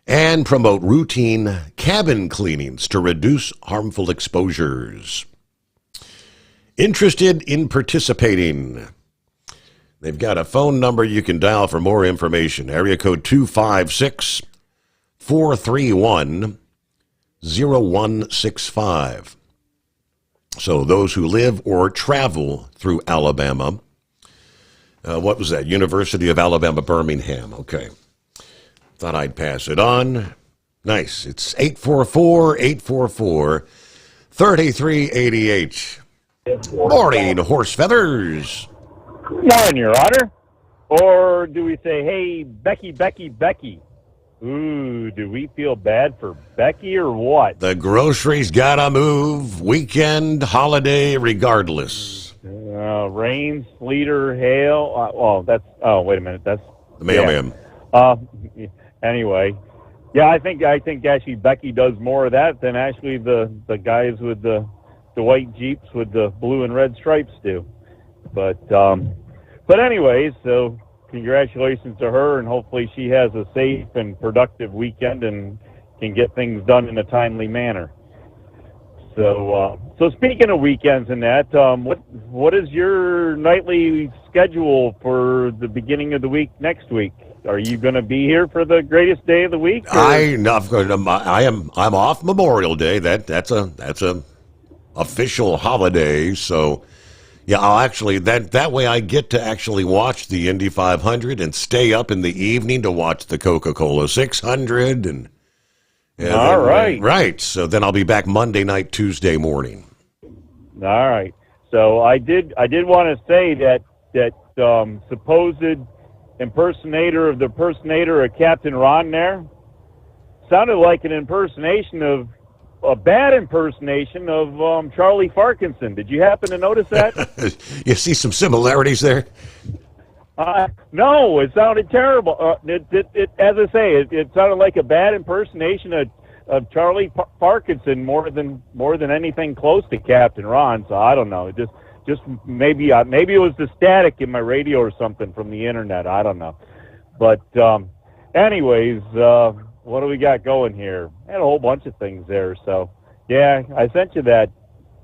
and promote routine cabin cleanings to reduce harmful exposures. Interested in participating? They've got a phone number you can dial for more information. Area code 256-431-0165. So those who live or travel through Alabama, what was that? University of Alabama, Birmingham. Okay. Thought I'd pass it on. Nice. It's 844-844-3388. Morning, Horse Feathers. Morning, Your Honor. Or do we say, hey, Becky, Becky, Becky? Ooh, do we feel bad for Becky or what? The groceries gotta move. Weekend, holiday, regardless. Rain, sleet, or hail. Wait a minute. That's the mailman. Anyway, yeah, I think actually Becky does more of that than actually the guys with the white Jeeps with the blue and red stripes do. But anyways, so congratulations to her, and hopefully she has a safe and productive weekend and can get things done in a timely manner. So speaking of weekends and that, what is your nightly schedule for the beginning of the week next week? Are you going to be here for the greatest day of the week? I'm off Memorial Day. That's a official holiday. So yeah, I'll actually that way I get to actually watch the Indy 500 and stay up in the evening to watch the Coca-Cola 600 and all right. Right. So then I'll be back Monday night, Tuesday morning. All right. So I did want to say that supposed impersonator of the impersonator of Captain Ron there sounded like an impersonation of a bad impersonation of Charlie Parkinson. Did you happen to notice that? You see some similarities there? No, it sounded terrible. As I say, it sounded like a bad impersonation of Charlie Parkinson more than anything close to Captain Ron. So I don't know. Just maybe it was the static in my radio or something from the internet. I don't know. But anyways, what do we got going here? I had a whole bunch of things there. So yeah, I sent you that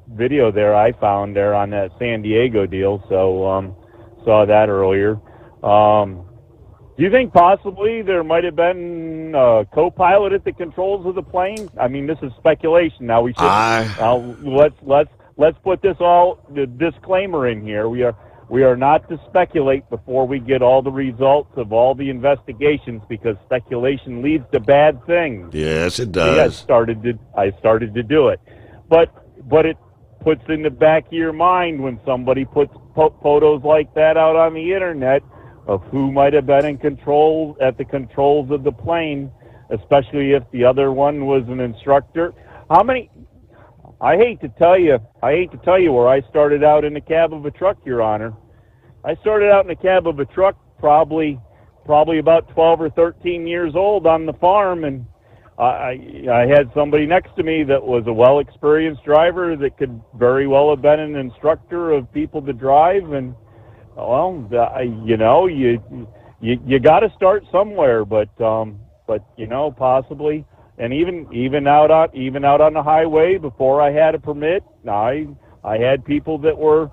video there I found there on that San Diego deal. So saw that earlier. Do you think possibly there might have been a co-pilot at the controls of the plane? I mean, this is speculation. Now we should let's put the disclaimer in here. We are not to speculate before we get all the results of all the investigations, because speculation leads to bad things. Yes, it does. I started to do it, but it puts in the back of your mind when somebody puts photos like that out on the internet of who might have been at the controls of the plane, especially if the other one was an instructor. How many? I hate to tell you where I started out in the cab of a truck, Your Honor. I started out in the cab of a truck probably about 12 or 13 years old on the farm, and I had somebody next to me that was a well-experienced driver that could very well have been an instructor of people to drive, and well, you got to start somewhere, but possibly. And even out on the highway before I had a permit, I had people that were,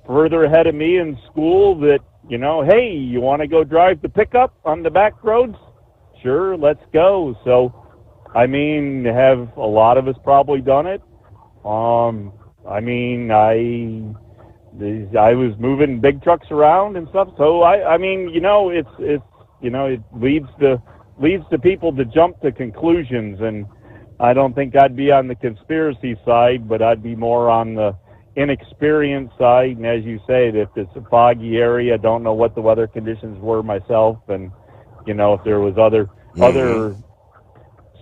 further ahead of me in school that, hey, you want to go drive the pickup on the back roads? Sure, let's go. So, I mean, have a lot of us probably done it? I was moving big trucks around and stuff. So it leads to people to jump to conclusions, and I don't think I'd be on the conspiracy side, but I'd be more on the inexperienced side. And as you say, if it's a foggy area, don't know what the weather conditions were myself, and if there was other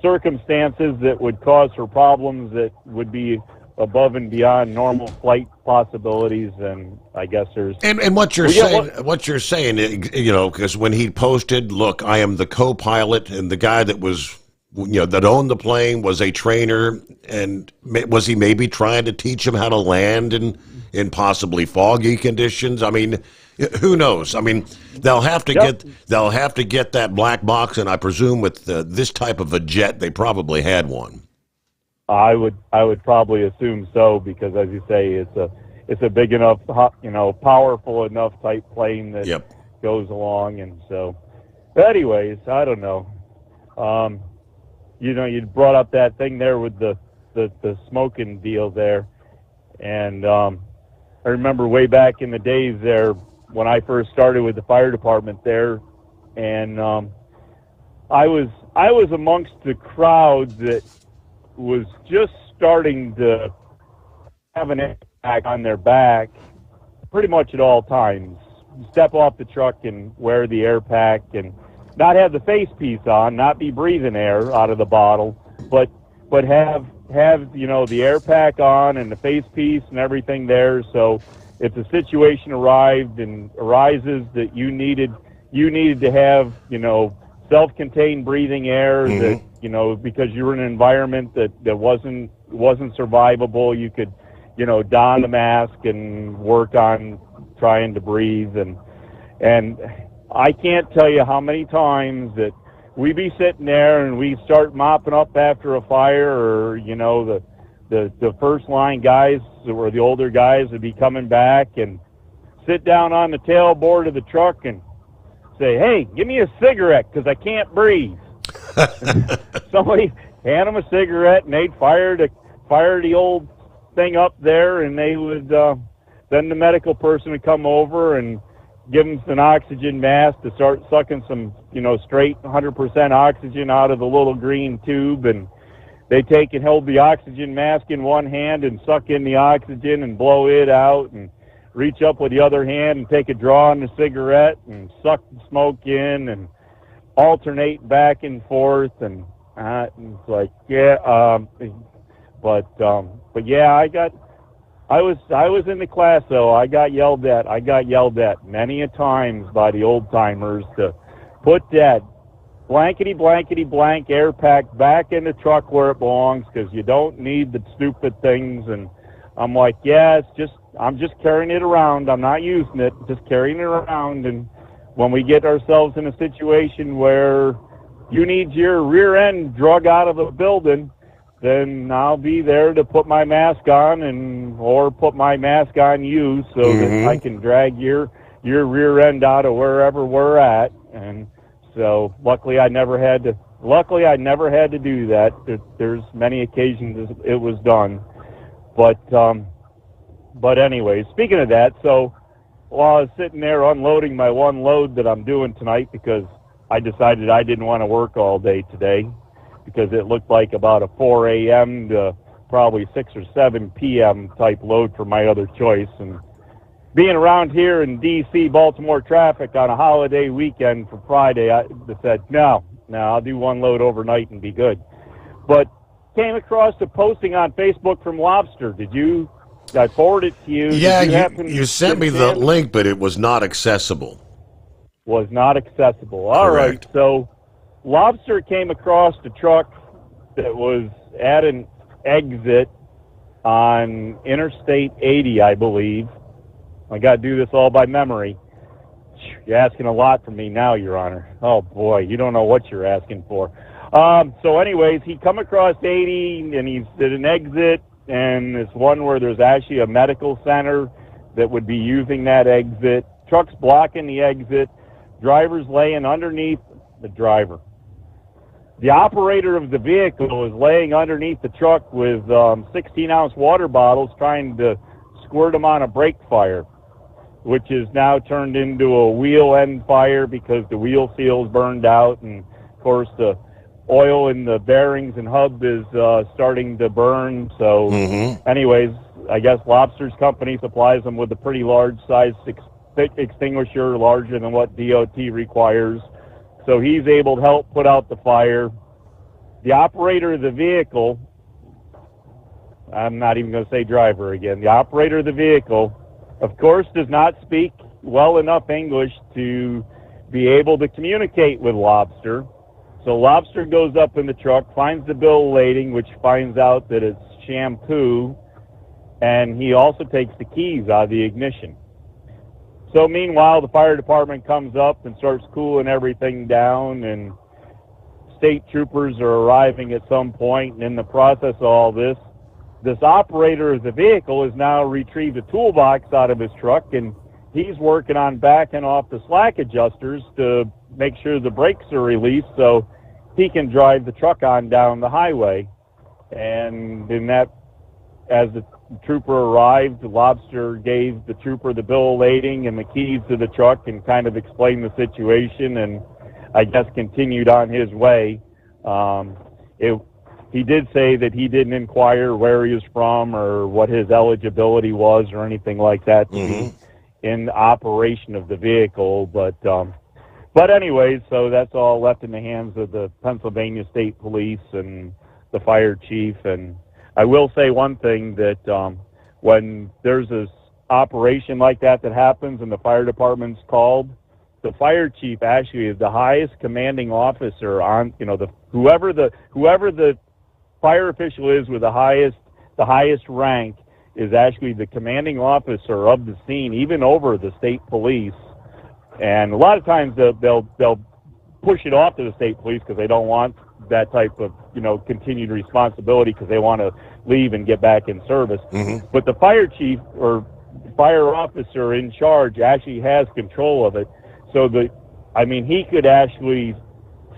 circumstances that would cause for problems that would be above and beyond normal flight possibilities, and I guess there's and what you're saying, because when he posted, look, I am the co-pilot, and the guy that was, that owned the plane was a trainer, and was he maybe trying to teach him how to land in possibly foggy conditions? I mean, who knows? I mean, they'll have to get that black box, and I presume with this type of a jet, they probably had one. I would probably assume so, because as you say, it's a big enough, powerful enough type plane that Yep. goes along. And so, but anyways, I don't know. You brought up that thing there with the smoking deal there. And I remember way back in the days there when I first started with the fire department there, and I was amongst the crowd that was just starting to have an impact on their back pretty much at all times. Step off the truck and wear the air pack and not have the face piece on, not be breathing air out of the bottle, but have the air pack on and the face piece and everything there. So if the situation arises that you needed to have, self-contained breathing air, that, because you were in an environment that wasn't survivable, you could, don the mask and work on trying to breathe. And I can't tell you how many times that we be sitting there and we start mopping up after a fire, or, the first line guys or the older guys would be coming back and sit down on the tailboard of the truck and say, "Hey, give me a cigarette because I can't breathe." Somebody hand them a cigarette and they'd fire the old thing up there, and they would then the medical person would come over and give them an oxygen mask to start sucking some, straight 100% oxygen out of the little green tube, and they take and hold the oxygen mask in one hand and suck in the oxygen and blow it out, and reach up with the other hand and take a draw on the cigarette and suck the smoke in and alternate back and forth. And it's like, but yeah, I was in the class though. I got yelled at many a times by the old timers to put that blankety blank air pack back in the truck where it belongs, because you don't need the stupid things. And I'm like, yeah, I'm just carrying it around. I'm not using it, just carrying it around. And when we get ourselves in a situation where you need your rear end drug out of the building, then I'll be there to put my mask on or put my mask on you so that I can drag your rear end out of wherever we're at. And so luckily I never had to do that. There's many occasions it was done. But anyway, speaking of that, so while I was sitting there unloading my one load that I'm doing tonight, because I decided I didn't want to work all day today, because it looked like about a 4 a.m. to probably 6 or 7 p.m. type load for my other choice. And being around here in D.C., Baltimore traffic on a holiday weekend for Friday, I said, no, I'll do one load overnight and be good. But came across a posting on Facebook from Lobster. I forwarded it to you. Yeah, you sent me the link, but it was not accessible. Was not accessible. All right, so Lobster came across the truck that was at an exit on Interstate 80, I believe. I got to do this all by memory. You're asking a lot from me now, Your Honor. Oh, boy, you don't know what you're asking for. So anyways, he come across 80, and he's at an exit, and it's one where there's actually a medical center that would be using that exit. Truck's blocking the exit. Driver's laying underneath the driver. The operator of the vehicle is laying underneath the truck with 16-ounce water bottles trying to squirt them on a brake fire, which is now turned into a wheel end fire because the wheel seal's burned out, and of course the oil in the bearings and hub is starting to burn. So anyways, I guess Lobster's company supplies them with a pretty large size extinguisher, larger than what DOT requires. So he's able to help put out the fire. The operator of the vehicle, I'm not even going to say driver again, the operator of the vehicle, of course, does not speak well enough English to be able to communicate with Lobster. So Lobster goes up in the truck, finds the bill of lading, which finds out that it's shampoo, and he also takes the keys out of the ignition. So meanwhile, the fire department comes up and starts cooling everything down, and state troopers are arriving at some point, and in the process of all this, this operator of the vehicle has now retrieved a toolbox out of his truck, and he's working on backing off the slack adjusters to make sure the brakes are released so he can drive the truck on down the highway. And in that, as the trooper arrived, the Lobster gave the trooper the bill of lading and the keys to the truck and kind of explained the situation, and I guess continued on his way. He did say that he didn't inquire where he was from or what his eligibility was or anything like that to be in operation of the vehicle, but anyways, so that's all left in the hands of the Pennsylvania State Police and the fire chief. And I will say one thing, that when there's this operation like that happens and the fire department's called, the fire chief actually is the highest commanding officer on, whoever the fire official is with the highest rank is actually the commanding officer of the scene, even over the state police. And a lot of times they'll push it off to the state police because they don't want that type of continued responsibility because they want to leave and get back in service. But the fire chief or fire officer in charge actually has control of it. So he could actually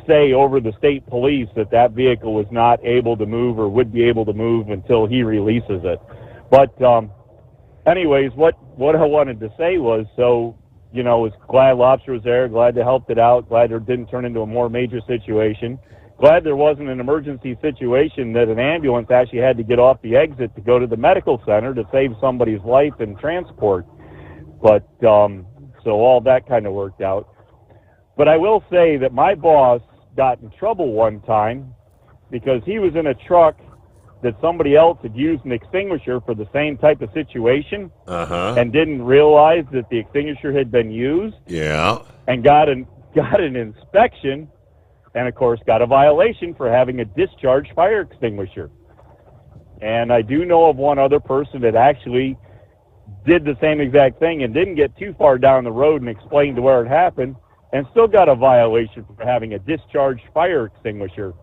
say over the state police that vehicle was not able to move or would be able to move until he releases it. But anyways, what I wanted to say was, was glad Lobster was there, glad they helped it out, glad it didn't turn into a more major situation, glad there wasn't an emergency situation that an ambulance actually had to get off the exit to go to the medical center to save somebody's life and transport. But so all that kind of worked out. But I will say that my boss got in trouble one time because he was in a truck that somebody else had used an extinguisher for the same type of situation and didn't realize that the extinguisher had been used. Yeah. And got an inspection and, of course, got a violation for having a discharged fire extinguisher. And I do know of one other person that actually did the same exact thing and didn't get too far down the road and explained to where it happened and still got a violation for having a discharged fire extinguisher.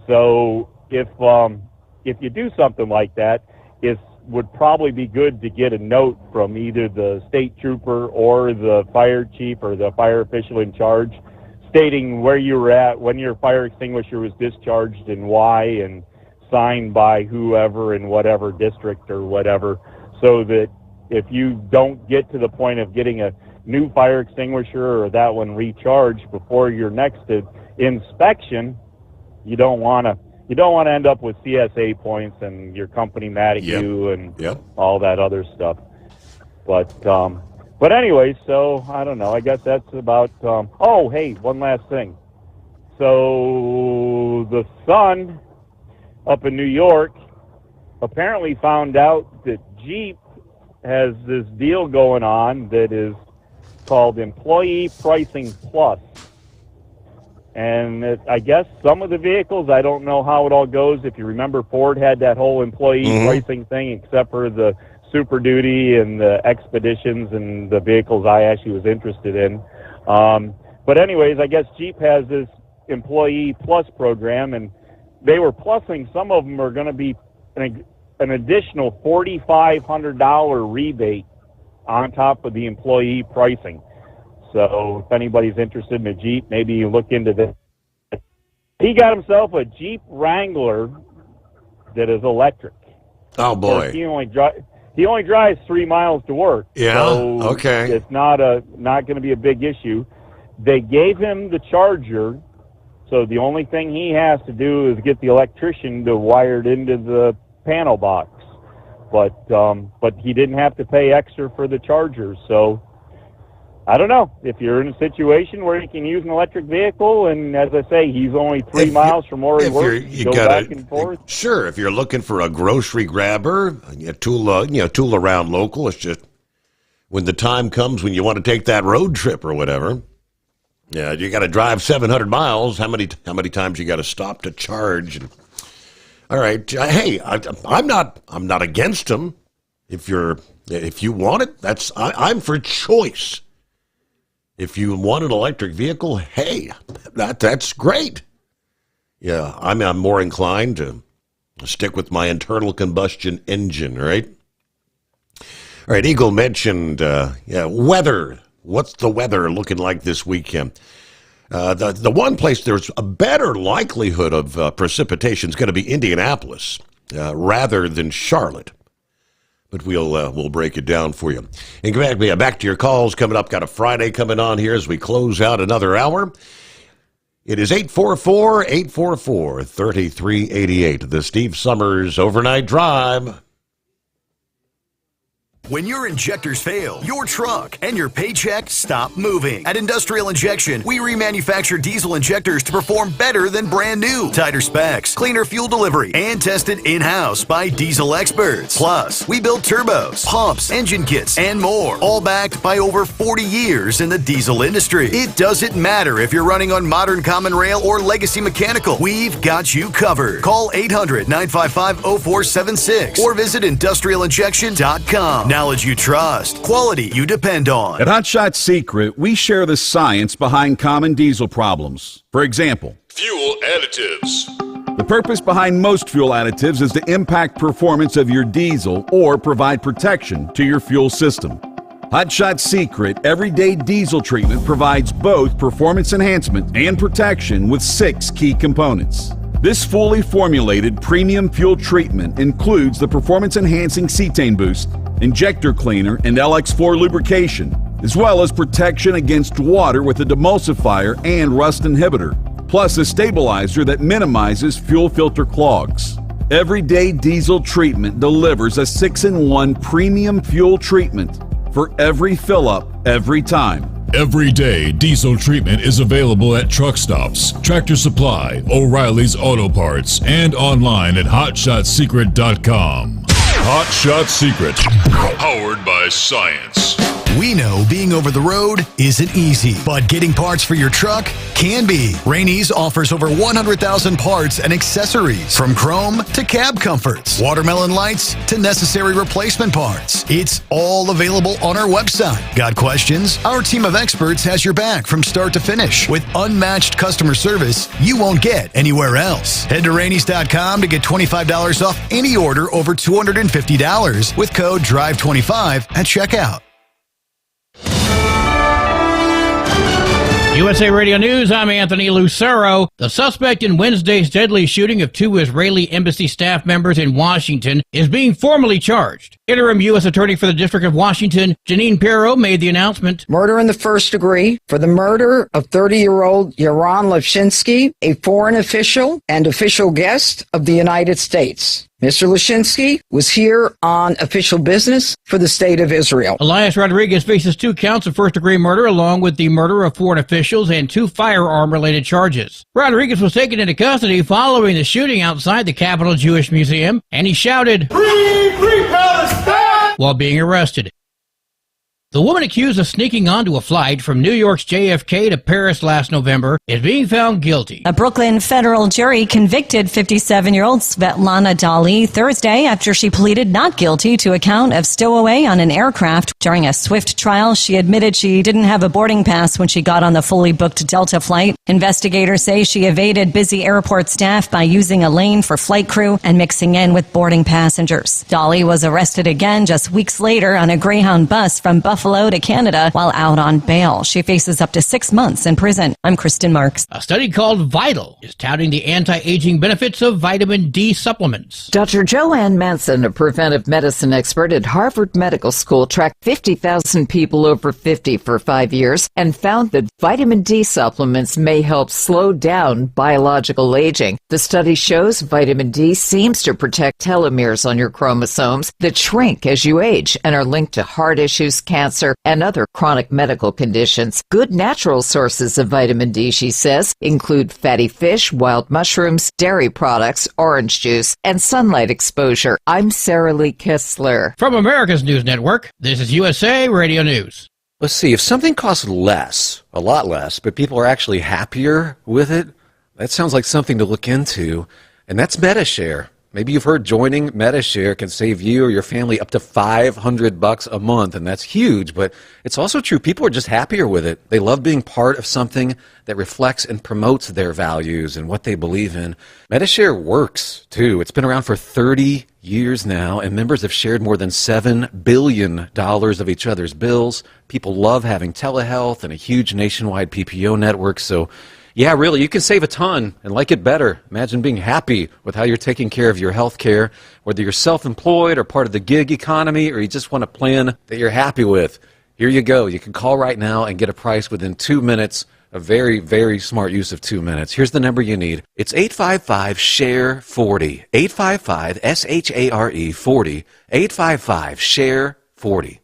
So if you do something like that, it would probably be good to get a note from either the state trooper or the fire chief or the fire official in charge stating where you were at when your fire extinguisher was discharged and why, and signed by whoever in whatever district or whatever, so that if you don't get to the point of getting a new fire extinguisher or that one recharged before your next inspection, you don't want to end up with CSA points and your company mad at you and all that other stuff. But anyway, so I don't know. I guess that's about. Oh, hey, one last thing. So the Sun up in New York apparently found out that Jeep has this deal going on that is called Employee Pricing Plus. And I guess some of the vehicles, I don't know how it all goes. If you remember, Ford had that whole employee pricing thing, except for the Super Duty and the Expeditions and the vehicles I actually was interested in. But anyways, I guess Jeep has this Employee Plus program, and they were plussing. Some of them are going to be an additional $4,500 rebate on top of the employee pricing. So if anybody's interested in a Jeep, maybe you look into this. He got himself a Jeep Wrangler that is electric. Oh boy! He only drives 3 miles to work. Yeah. So okay. It's not going to be a big issue. They gave him the charger, so the only thing he has to do is get the electrician to wire it into the panel box. But he didn't have to pay extra for the charger. So I don't know, if you're in a situation where you can use an electric vehicle, and as I say, he's only 3 miles from where he works, go back and forth. Sure, if you're looking for a grocery grabber, tool around local, it's just when the time comes when you want to take that road trip or whatever, yeah, you got to drive 700 miles. How many times you got to stop to charge? All right, hey, I'm not against them. If you want it, I'm for choice. If you want an electric vehicle, hey, that's great. Yeah, I'm more inclined to Stick with my internal combustion engine, right? All right, Eagle mentioned weather. What's the weather looking like this weekend? The one place there's a better likelihood of precipitation is going to be Indianapolis rather than Charlotte. But we'll break it down for you. And back to your calls coming up. Got a Friday coming on here as we close out another hour. It is 844-844-3388. The Steve Sommers Overnight Drive. When your injectors fail, your truck and your paycheck stop moving. At Industrial Injection, we remanufacture diesel injectors to perform better than brand new. Tighter specs, cleaner fuel delivery, and tested in-house by diesel experts. Plus, we build turbos, pumps, engine kits, and more, all backed by over 40 years in the diesel industry. It doesn't matter if you're running on modern common rail or legacy mechanical. We've got you covered. Call 800-955-0476 or visit industrialinjection.com. Knowledge you trust, quality you depend on. At Hot Shot Secret, we share the science behind common diesel problems. For example, Fuel additives. the purpose behind most fuel additives is to impact performance of your diesel or provide protection to your fuel system. Hot Shot Secret Everyday Diesel Treatment provides both performance enhancement and protection with 6 key components. This fully formulated premium fuel treatment includes the performance-enhancing cetane boost, injector cleaner, and LX4 lubrication, as well as protection against water with a demulsifier and rust inhibitor, plus a stabilizer that minimizes fuel filter clogs. Everyday Diesel Treatment delivers a 6-in-1 premium fuel treatment for every fill-up, every time. Everyday Diesel Treatment is available at truck stops, Tractor Supply, O'Reilly's Auto Parts, and online at HotShotSecret.com. Hot Shot Secret, powered by science. We know being over the road isn't easy, but getting parts for your truck can be. Rainey's offers over 100,000 parts and accessories, from chrome to cab comforts, watermelon lights to necessary replacement parts. It's all available on our website. Got questions? Our team of experts has your back from start to finish with unmatched customer service you won't get anywhere else. Head to Rainey's.com to get $25 off any order over $250 with code DRIVE25 at checkout. USA Radio News, I'm Anthony Lucero. The suspect in Wednesday's deadly shooting of 2 Israeli embassy staff members in Washington is being formally charged. Interim U.S. Attorney for the District of Washington, Janine Pirro, made the announcement. Murder in the first degree for the murder of 30-year-old Yaron Levshinsky, a foreign official and official guest of the United States. Mr. Levshinsky was here on official business for the State of Israel. Elias Rodriguez faces 2 counts of first-degree murder along with the murder of foreign officials and 2 firearm-related charges. Rodriguez was taken into custody following the shooting outside the Capitol Jewish Museum, and he shouted, "Free Palestine!" while being arrested. The woman accused of sneaking onto a flight from New York's JFK to Paris last November is being found guilty. A Brooklyn federal jury convicted 57-year-old Svetlana Dali Thursday after she pleaded not guilty to a count of stowaway on an aircraft. During a swift trial, she admitted she didn't have a boarding pass when she got on the fully booked Delta flight. Investigators say she evaded busy airport staff by using a lane for flight crew and mixing in with boarding passengers. Dali was arrested again just weeks later on a Greyhound bus from Buffalo to Canada while out on bail. She faces up to 6 months in prison. I'm Kristen Marks. A study called VITAL is touting the anti-aging benefits of vitamin D supplements. Dr. Joanne Manson, a preventive medicine expert at Harvard Medical School, tracked 50,000 people over 50 for 5 years and found that vitamin D supplements may help slow down biological aging. The study shows vitamin D seems to protect telomeres on your chromosomes that shrink as you age and are linked to heart issues, cancer, and other chronic medical conditions. Good natural sources of vitamin D, she says, include fatty fish, wild mushrooms, dairy products, orange juice, and sunlight exposure. I'm Sarah Lee Kistler. From America's News Network, this is USA Radio News. Let's see, if something costs less, a lot less, but people are actually happier with it, that sounds like something to look into, and that's MetaShare. Maybe you've heard joining MediShare can save you or your family up to $500 a month, and that's huge, but it's also true. People are just happier with it. They love being part of something that reflects and promotes their values and what they believe in. MediShare works, too. It's been around for 30 years now, and members have shared more than $7 billion of each other's bills. People love having telehealth and a huge nationwide PPO network, so yeah, really, you can save a ton and like it better. Imagine being happy with how you're taking care of your health care, whether you're self-employed or part of the gig economy, or you just want a plan that you're happy with. Here you go. You can call right now and get a price within 2 minutes. A very, very smart use of 2 minutes. Here's the number you need. It's 855-SHARE-40. 855-SHARE-40. 855-SHARE-40.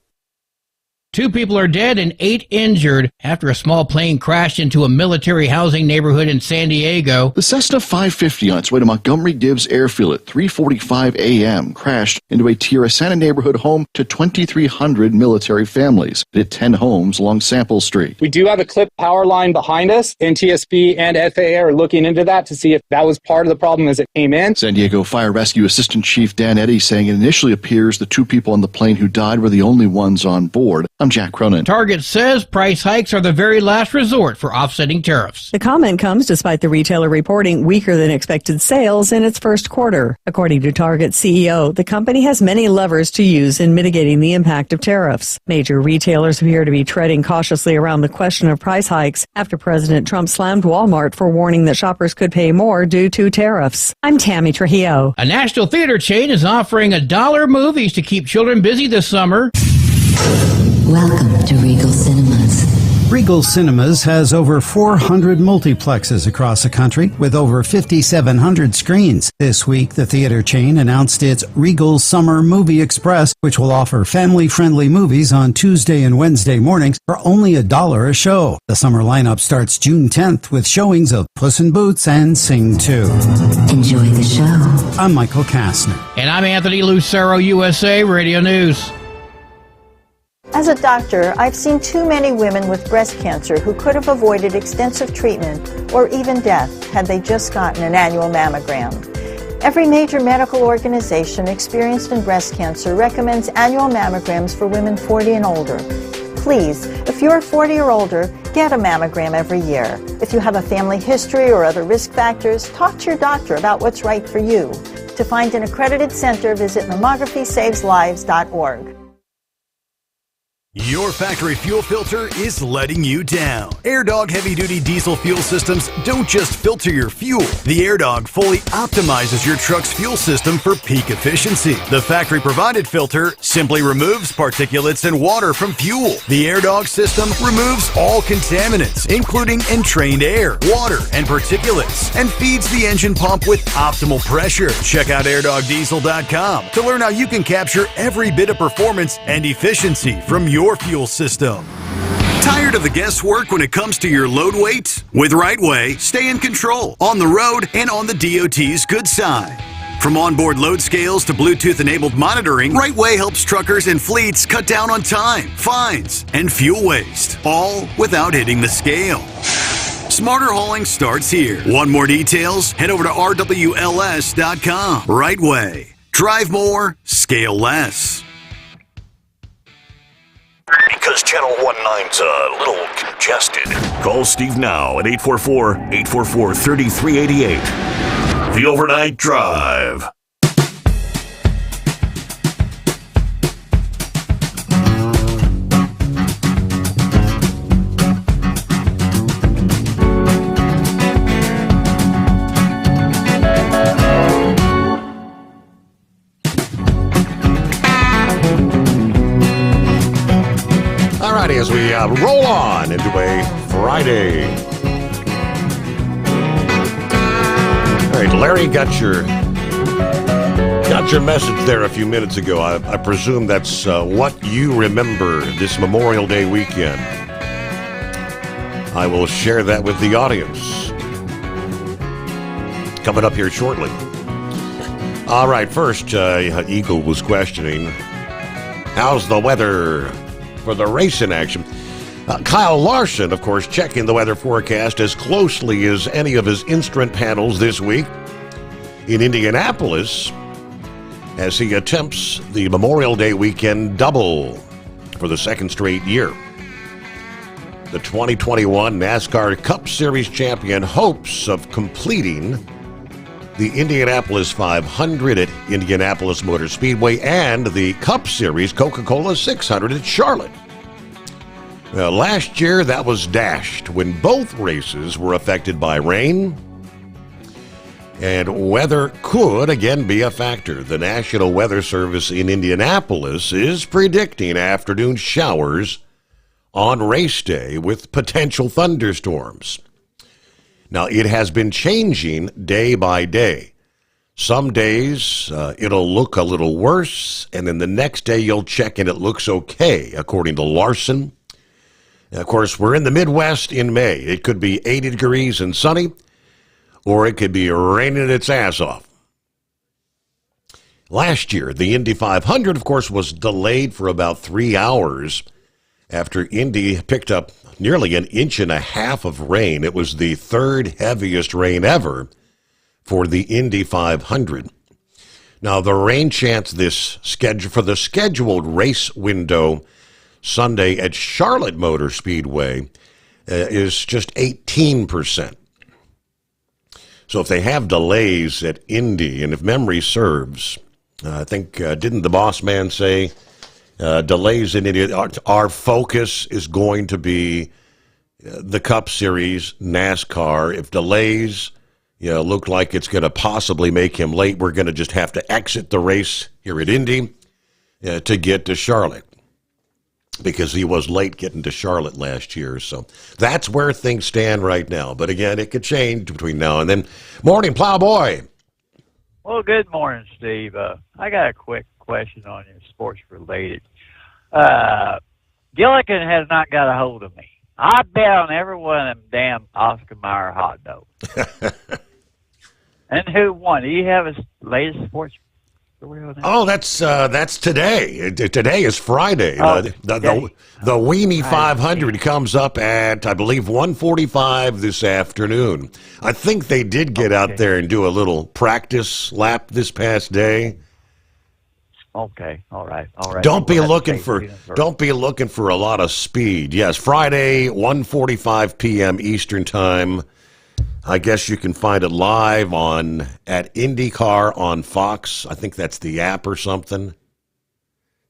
2 people are dead and 8 injured after a small plane crashed into a military housing neighborhood in San Diego. The Cessna 550 on its way to Montgomery-Gibbs Airfield at 3:45 a.m. crashed into a Tierra Santa neighborhood home to 2,300 military families. It hit 10 homes along Sample Street. We do have a clipped power line behind us. NTSB and FAA are looking into that to see if that was part of the problem as it came in. San Diego Fire Rescue Assistant Chief Dan Eddy saying it initially appears the 2 people on the plane who died were the only ones on board. I'm Jack Cronin. Target says price hikes are the very last resort for offsetting tariffs. The comment comes despite the retailer reporting weaker than expected sales in its first quarter. According to Target's CEO, the company has many levers to use in mitigating the impact of tariffs. Major retailers appear to be treading cautiously around the question of price hikes after President Trump slammed Walmart for warning that shoppers could pay more due to tariffs. I'm Tammy Trujillo. A national theater chain is offering $1 movies to keep children busy this summer. Welcome to Regal Cinemas. Regal Cinemas has over 400 multiplexes across the country with over 5,700 screens. This week, the theater chain announced its Regal Summer Movie Express, which will offer family-friendly movies on Tuesday and Wednesday mornings for only $1 a show. The summer lineup starts June 10th with showings of Puss in Boots and Sing 2. Enjoy the show. I'm Michael Kastner. And I'm Anthony Lucero, USA Radio News. As a doctor, I've seen too many women with breast cancer who could have avoided extensive treatment or even death had they just gotten an annual mammogram. Every major medical organization experienced in breast cancer recommends annual mammograms for women 40 and older. Please, if you're 40 or older, get a mammogram every year. If you have a family history or other risk factors, talk to your doctor about what's right for you. To find an accredited center, visit mammography-saves-lives.org. Your factory fuel filter is letting you down. AirDog heavy-duty diesel fuel systems don't just filter your fuel. The AirDog fully optimizes your truck's fuel system for peak efficiency. The factory-provided filter simply removes particulates and water from fuel. The AirDog system removes all contaminants, including entrained air, water, and particulates, and feeds the engine pump with optimal pressure. Check out airdogdiesel.com to learn how you can capture every bit of performance and efficiency from your fuel system. Tired of the guesswork when it comes to your load weight? With RightWay, stay in control on the road and on the DOT's good side. From onboard load scales to Bluetooth-enabled monitoring, RightWay helps truckers and fleets cut down on time, fines, and fuel waste, all without hitting the scale. Smarter hauling starts here. Want more details? Head over to rwls.com. RightWay. Drive more, scale less. Because Channel 19's a little congested. Call Steve now at 844-844-3388. The Overnight Drive. As we roll on into a Friday. All right, Larry got your message there a few minutes ago. I presume that's what you remember this Memorial Day weekend. I will share that with the audience coming up here shortly. All right, first, Eagle was questioning, how's the weather for the racing action? Kyle Larson, of course, checking the weather forecast as closely as any of his instrument panels this week. In Indianapolis, as he attempts the Memorial Day weekend double for the second straight year. The 2021 NASCAR Cup Series champion hopes of completing the Indianapolis 500 at Indianapolis Motor Speedway and the Cup Series Coca-Cola 600 at Charlotte. Last year, that was dashed when both races were affected by rain, and weather could again be a factor. The National Weather Service in Indianapolis is predicting afternoon showers on race day with potential thunderstorms. Now, it has been changing day by day. Some days it'll look a little worse, and then the next day you'll check and it looks okay, according to Larson. Of course, we're in the Midwest in May. It could be 80 degrees and sunny, or it could be raining its ass off. Last year, the Indy 500, of course, was delayed for about 3 hours after Indy picked up nearly 1.5 inches of rain. It was the third heaviest rain ever for the Indy 500. Now, the rain chance for the scheduled race window Sunday at Charlotte Motor Speedway is just 18%. So if they have delays at Indy, and if memory serves, I think, didn't the boss man say, delays in Indy, our focus is going to be the Cup Series, NASCAR. If delays look like it's going to possibly make him late, we're going to just have to exit the race here at Indy to get to Charlotte, because he was late getting to Charlotte last year. So that's where things stand right now. But again, it could change between now and then. Morning, Plowboy. Well, good morning, Steve. I got a quick question on you, sports related. Gilligan has not got a hold of me. I bet on every one of them damn Oscar Mayer hot dogs. And who won? Do you have his latest sports story on that? Oh, that's today. Today is Friday. The Weenie 500 comes up at, I believe, 1:45 this afternoon. I think they did get out there and do a little practice lap this past day. Okay, all right. Don't be looking for a lot of speed. Yes, Friday, 1:45 p.m. Eastern Time. I guess you can find it live at IndyCar on Fox. I think that's the app or something.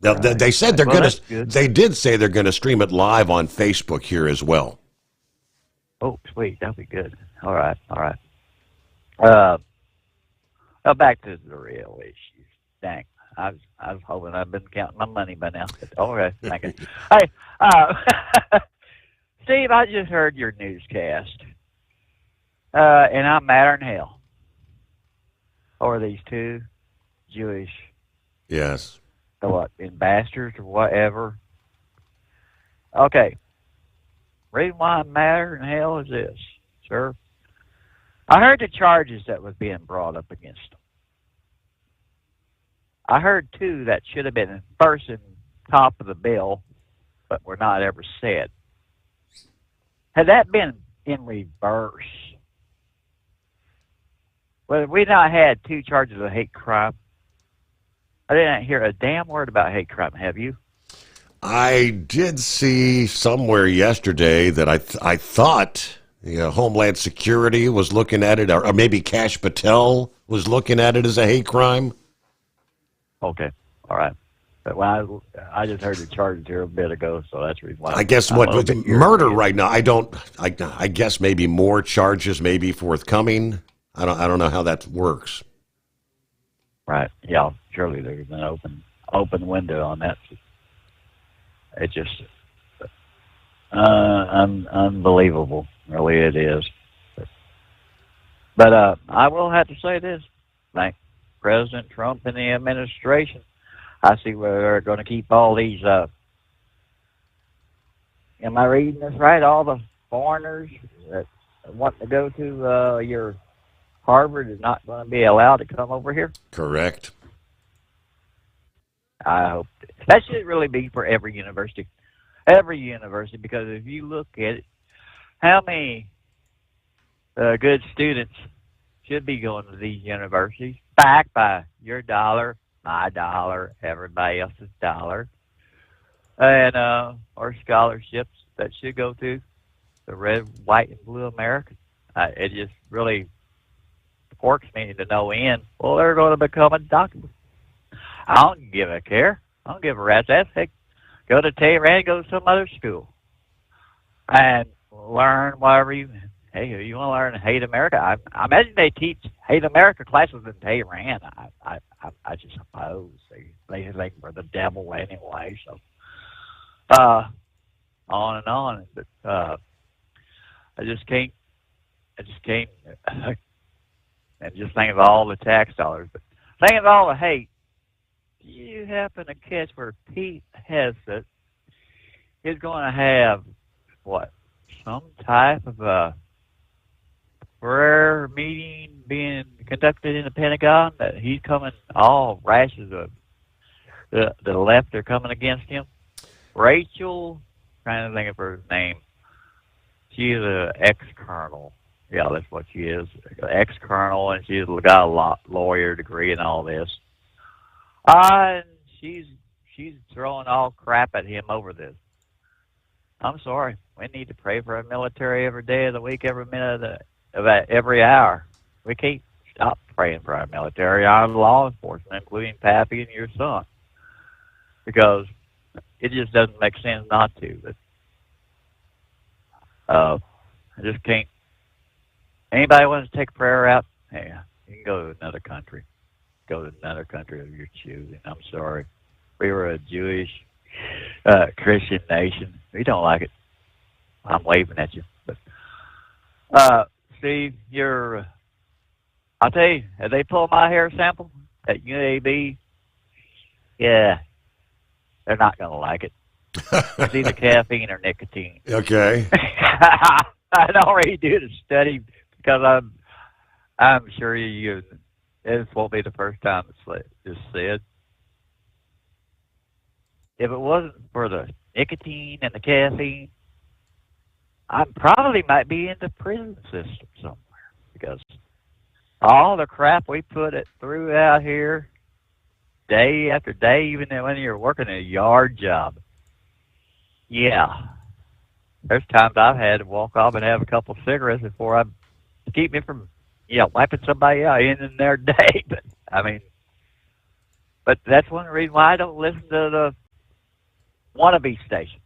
They said they did say they're going to stream it live on Facebook here as well. Oh, sweet. That'll be good. All right. Now back to the real issue. Dang. I was hoping I'd been counting my money by now. But, okay, thank you. Hey, Steve, I just heard your newscast, and I'm madder than hell over these two Jewish, ambassadors or whatever. Okay, reason why I'm madder than hell is this, sir. I heard the charges that was being brought up against them. I heard two that should have been first and top of the bill, but were not ever said. Had that been in reverse, well, we not had two charges of hate crime. I didn't hear a damn word about hate crime. Have you? I did see somewhere yesterday that I thought Homeland Security was looking at it, or maybe Kash Patel was looking at it as a hate crime. Okay, all right. But when I just heard the charges here a bit ago, so that's the reason why. I guess murder right now. I guess maybe more charges may be forthcoming. I don't know how that works. Right. Yeah. Surely there's an open window on that. It's just unbelievable. Really, it is. But I will have to say this. Thank President Trump and the administration. I see where they're going to keep all these, am I reading this right? All the foreigners that want to go to your Harvard is not going to be allowed to come over here? Correct. I hope. That should really be for every university. Every university, because if you look at it, how many good students should be going to these universities, backed by your dollar my dollar, everybody else's dollar, and or scholarships that should go to the red, white, and blue Americans. It just really porks me to no end. Well, they're going to become a doctor. I don't give a care. I don't give a rat's ass. Heck, go to Tehran, go to some other school, and learn whatever you. Hey, you want to learn hate America? I imagine they teach hate America classes in Tehran. I just suppose they think we're the devil anyway. So, on and on. But I just can't. And just think of all the tax dollars. But think of all the hate. Do you happen to catch where Pete Hegseth is going to have what? Some type of a prayer meeting being conducted in the Pentagon that he's coming, all rashes of the left are coming against him. Rachel, trying to think of her name. She's an ex-colonel. Yeah, that's what she is. Ex-colonel, and she's got a lawyer degree and all this. And she's throwing all crap at him over this. I'm sorry. We need to pray for our military every day of the week, every minute of every hour. We can't stop praying for our military, our law enforcement, including Pappy and your son, because it just doesn't make sense not to. But I just can't. Anybody wants to take a prayer out? Hey, you can go to another country. Go to another country of your choosing. I'm sorry. We were a Jewish Christian nation. We don't like it. I'm waving at you. But Steve, I'll tell you, have they pulled my hair sample at UAB? Yeah, they're not going to like it. It's either caffeine or nicotine. Okay. I'd already do the study because I'm sure this won't be the first time it's said. If it wasn't for the nicotine and the caffeine, I probably might be in the prison system somewhere, because all the crap we put it through out here day after day, even when you're working a yard job. Yeah. There's times I've had to walk off and have a couple of cigarettes before keep me from, wiping somebody out in their day. But that's one reason why I don't listen to the wannabe station.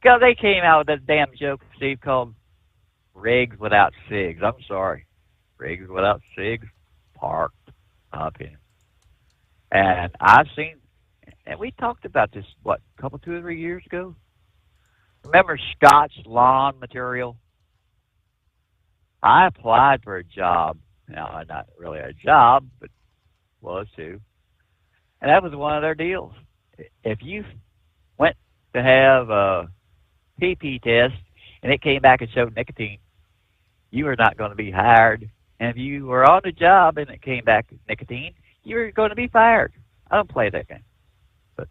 Because they came out with that damn joke, Steve, called Rigs Without Cigs. I'm sorry. Rigs Without Cigs, parked, my opinion. And I've seen, and we talked about this, 2 or 3 years ago? Remember Scotch lawn material? I applied for a job. Now, not really a job, but was too. And that was one of their deals. If you went to have a PP test and it came back and showed nicotine, you were not going to be hired. And if you were on the job and it came back with nicotine, you were going to be fired. I don't play that game. But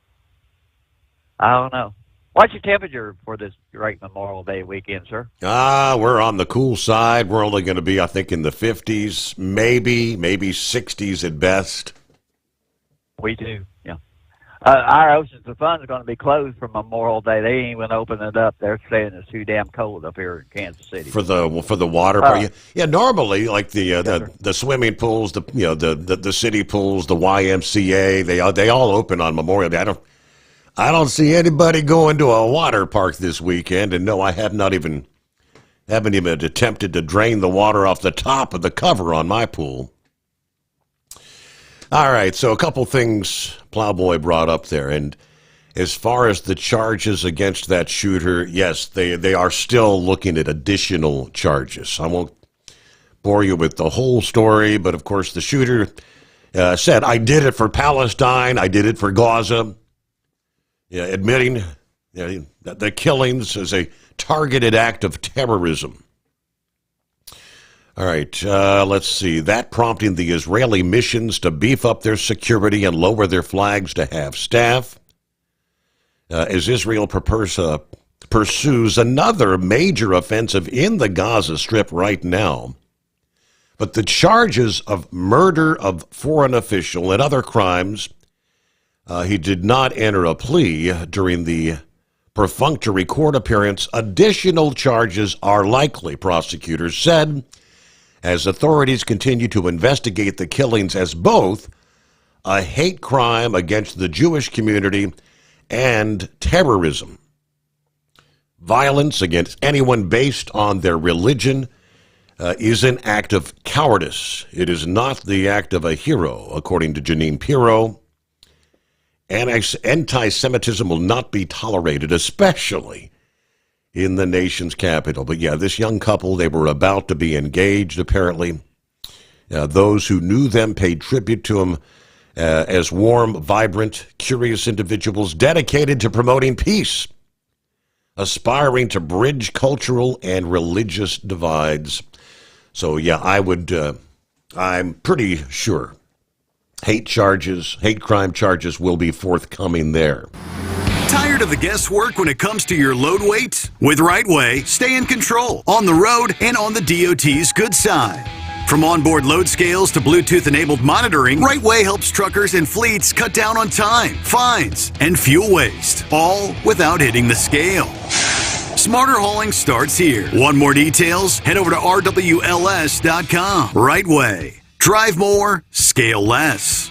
I don't know. What's your temperature for this great Memorial Day weekend, sir? We're on the cool side. We're only going to be, I think, in the 50s, maybe 60s at best. We do, yeah. Our Oceans of Fun is going to be closed for Memorial Day. They ain't even open it up. They're saying it's too damn cold up here in Kansas City. For the water park. Yeah, normally like the swimming pools, the city pools, the YMCA, they all open on Memorial Day. I don't see anybody going to a water park this weekend, and no, I haven't even attempted to drain the water off the top of the cover on my pool. All right, so a couple things Plowboy brought up there, and as far as the charges against that shooter, yes, they are still looking at additional charges. I won't bore you with the whole story, but of course the shooter said, I did it for Palestine, I did it for Gaza, admitting that the killings is a targeted act of terrorism. All right, let's see. That prompting the Israeli missions to beef up their security and lower their flags to half staff. As Israel pursues another major offensive in the Gaza Strip right now. But the charges of murder of foreign official and other crimes, he did not enter a plea during the perfunctory court appearance. Additional charges are likely, prosecutors said, as authorities continue to investigate the killings as both a hate crime against the Jewish community and terrorism. Violence against anyone based on their religion is an act of cowardice. It is not the act of a hero, according to Janine Pirro. Anti-Semitism will not be tolerated, especially in the nation's capital. But yeah, this young couple, they were about to be engaged, apparently. Those who knew them paid tribute to them as warm, vibrant, curious individuals dedicated to promoting peace, aspiring to bridge cultural and religious divides. So yeah, I'm pretty sure hate crime charges will be forthcoming there. Tired of the guesswork when it comes to your load weight? With Rightway, stay in control on the road and on the DOT's good side. From onboard load scales to Bluetooth-enabled monitoring, Rightway helps truckers and fleets cut down on time, fines, and fuel waste, all without hitting the scale. Smarter hauling starts here. Want more details? Head over to rwls.com. Rightway. Drive more, scale less.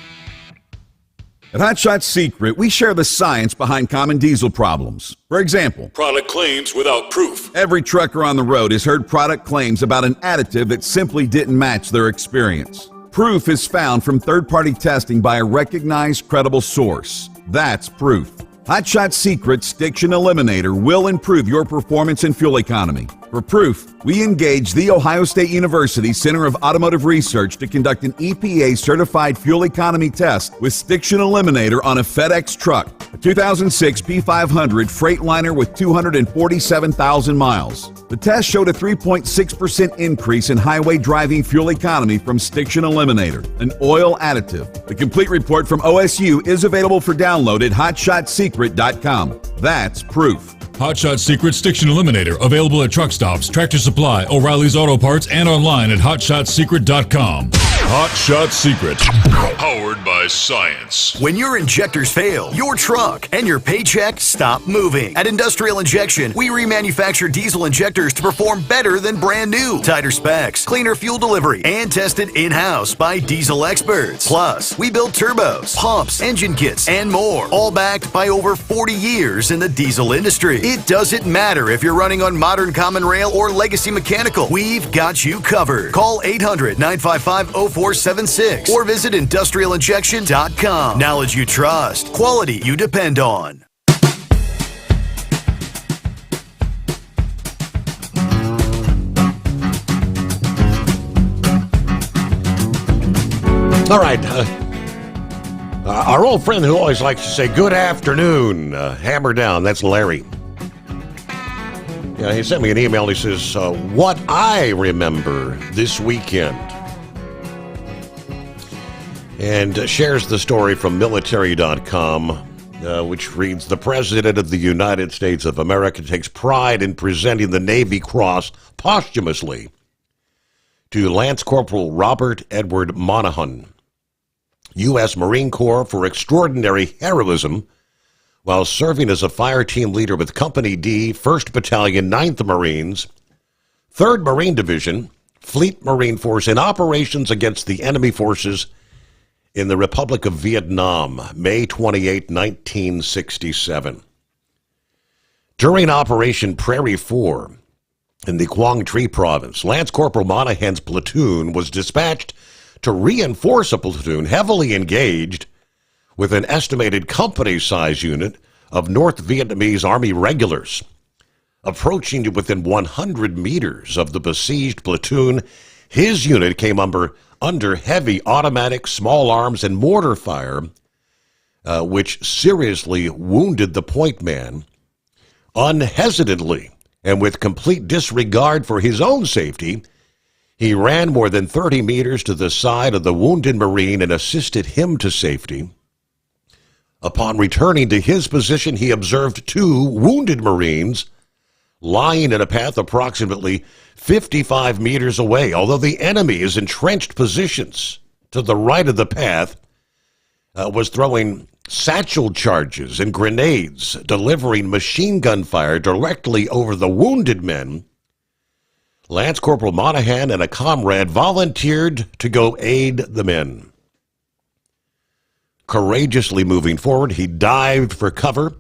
At Hot Shot Secret, we share the science behind common diesel problems. For example, product claims without proof. Every trucker on the road has heard product claims about an additive that simply didn't match their experience. Proof is found from third-party testing by a recognized, credible source. That's proof. Hot Shot Secret Stiction Eliminator will improve your performance and fuel economy. For proof, we engaged the Ohio State University Center of Automotive Research to conduct an EPA-certified fuel economy test with Stiction Eliminator on a FedEx truck, a 2006 P500 Freightliner with 247,000 miles. The test showed a 3.6% increase in highway driving fuel economy from Stiction Eliminator, an oil additive. The complete report from OSU is available for download at hotshotsecret.com. That's proof. Hot Shot Secret Stiction Eliminator, available at truck stops, Tractor Supply, O'Reilly's Auto Parts, and online at hotshotsecret.com. Hot Shot Secret, powered by science. When your injectors fail, your truck and your paycheck stop moving. At Industrial Injection, we remanufacture diesel injectors to perform better than brand new. Tighter specs, cleaner fuel delivery, and tested in-house by diesel experts. Plus, we build turbos, pumps, engine kits, and more, all backed by over 40 years in the diesel industry. It doesn't matter if you're running on modern common rail or legacy mechanical. We've got you covered. Call 800-955-0476 or visit industrialinjection.com. Knowledge you trust. Quality you depend on. All right. Our old friend who always likes to say good afternoon, hammer down, that's Larry. Yeah, he sent me an email. He says, what I remember this weekend. And shares the story from military.com, which reads, the President of the United States of America takes pride in presenting the Navy Cross posthumously to Lance Corporal Robert Edward Monahan, U.S. Marine Corps, for extraordinary heroism while serving as a fire team leader with Company D, 1st Battalion, 9th Marines, 3rd Marine Division, Fleet Marine Force in operations against the enemy forces in the Republic of Vietnam, May 28, 1967. During Operation Prairie 4 in the Quang Tri Province, Lance Corporal Monahan's platoon was dispatched to reinforce a platoon heavily engaged with an estimated company-size unit of North Vietnamese Army regulars. Approaching to within 100 meters of the besieged platoon, his unit came under heavy automatic, small arms, and mortar fire, which seriously wounded the point man. Unhesitantly, and with complete disregard for his own safety, he ran more than 30 meters to the side of the wounded Marine and assisted him to safety. Upon returning to his position, he observed 2 wounded Marines lying in a path approximately 55 meters away, although the enemy is entrenched positions to the right of the path, was throwing satchel charges and grenades, delivering machine gun fire directly over the wounded men. Lance Corporal Monahan and a comrade volunteered to go aid the men. Courageously moving forward, he dived for cover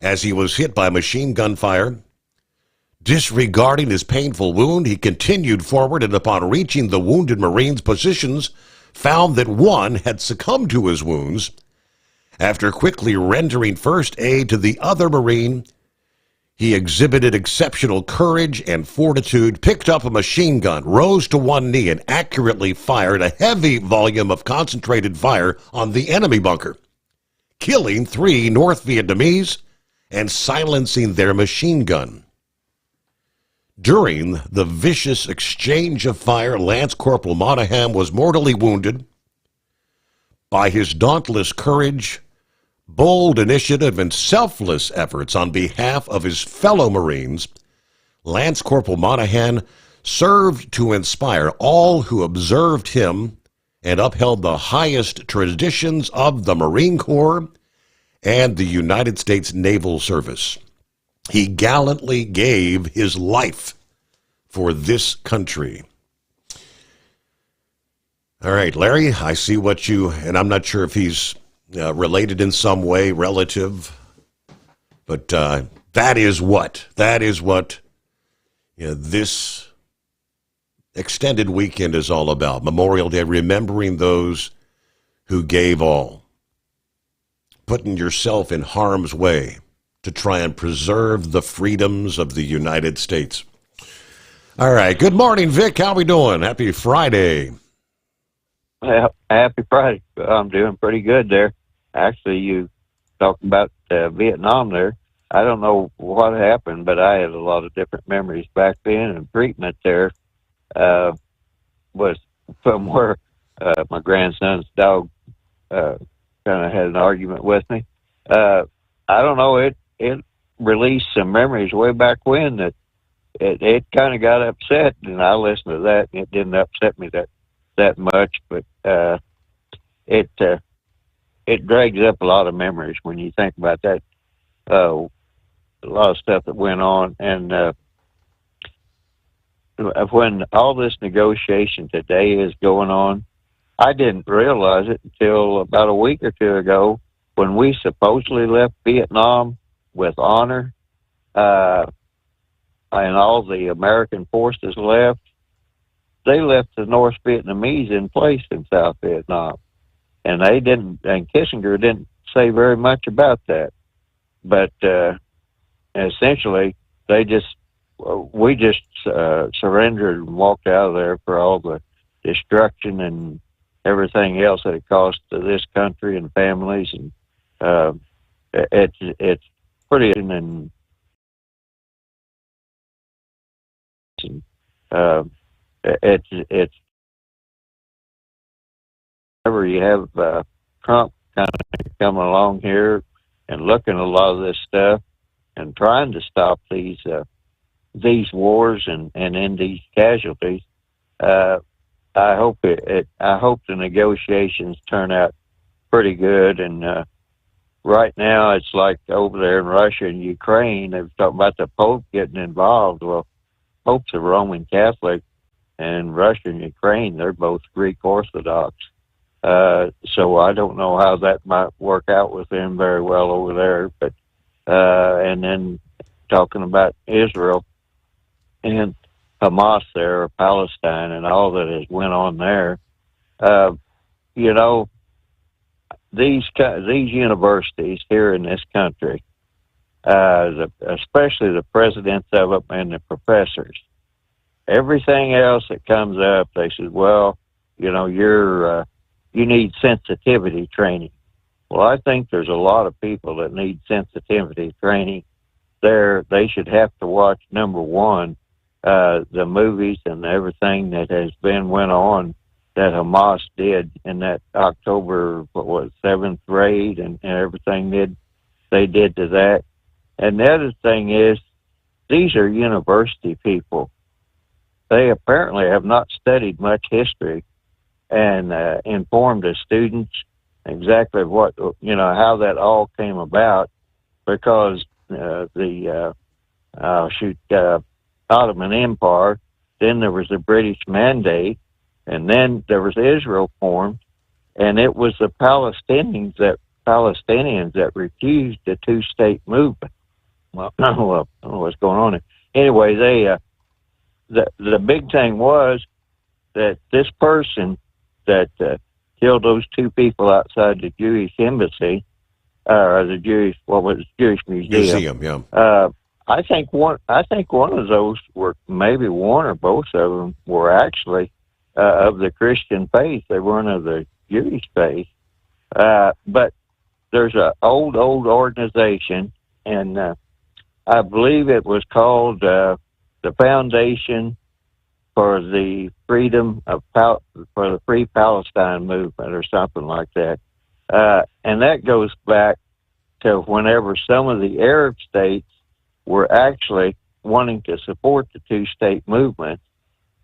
as he was hit by machine gun fire. Disregarding his painful wound, he continued forward and upon reaching the wounded Marine's positions, found that one had succumbed to his wounds. After quickly rendering first aid to the other Marine, he exhibited exceptional courage and fortitude, picked up a machine gun, rose to one knee, and accurately fired a heavy volume of concentrated fire on the enemy bunker, killing 3 North Vietnamese and silencing their machine gun. During the vicious exchange of fire, Lance Corporal Monahan was mortally wounded. By his dauntless courage, bold initiative, and selfless efforts on behalf of his fellow Marines, Lance Corporal Monahan served to inspire all who observed him and upheld the highest traditions of the Marine Corps and the United States Naval Service. He gallantly gave his life for this country. All right, Larry, I see what you, and I'm not sure if he's related in some way, relative, but that is what this extended weekend is all about. Memorial Day, remembering those who gave all, putting yourself in harm's way to try and preserve the freedoms of the United States. All right, good morning, Vic. How we doing? Happy Friday. Happy Friday. I'm doing pretty good there. Actually, you talking about Vietnam there. I don't know what happened, but I had a lot of different memories back then, and treatment there was from where my grandson's dog kind of had an argument with me. I don't know, it released some memories way back when that it kind of got upset, and I listened to that, and it didn't upset me that much, but it drags up a lot of memories when you think about that. A lot of stuff that went on, and when all this negotiation today is going on, I didn't realize it until about a week or two ago when we supposedly left Vietnam with honor, and all the American forces left. They left the North Vietnamese in place in South Vietnam, and Kissinger didn't say very much about that. But essentially, we just surrendered and walked out of there for all the destruction and everything else that it cost to this country and families, and it's pretty and it's whenever you have Trump kind of coming along here and looking at a lot of this stuff and trying to stop these wars and end these casualties. I hope I hope the negotiations turn out pretty good. And right now, it's like over there in Russia and Ukraine, they're talking about the Pope getting involved. Well, Pope's a Roman Catholic, and Russia and Ukraine, they're both Greek Orthodox. So I don't know how that might work out with them very well over there. But and then talking about Israel and Hamas there, or Palestine, and all that has went on there. You know, these universities here in this country, especially the presidents of them and the professors, everything else that comes up, they said, well, you know, you need sensitivity training. Well, I think there's a lot of people that need sensitivity training. They should have to watch, number one, the movies and everything that went on that Hamas did in that October 7th raid and everything they did to that. And the other thing is, these are university people. They apparently have not studied much history and informed the students exactly what, how that all came about, because the Ottoman Empire, then there was the British Mandate, and then there was Israel formed, and it was the Palestinians that refused the two-state movement. Well, I don't know what's going on there. Anyway, the big thing was that this person that killed those two people outside the Jewish embassy, or the Jewish museum. Yeah. I think one of those were, maybe one or both of them were actually of the Christian faith. They weren't of the Jewish faith. But there's an old organization, and I believe it was called the Foundation for the Freedom of for the Free Palestine Movement, or something like that. And that goes back to whenever some of the Arab states were actually wanting to support the two-state movement,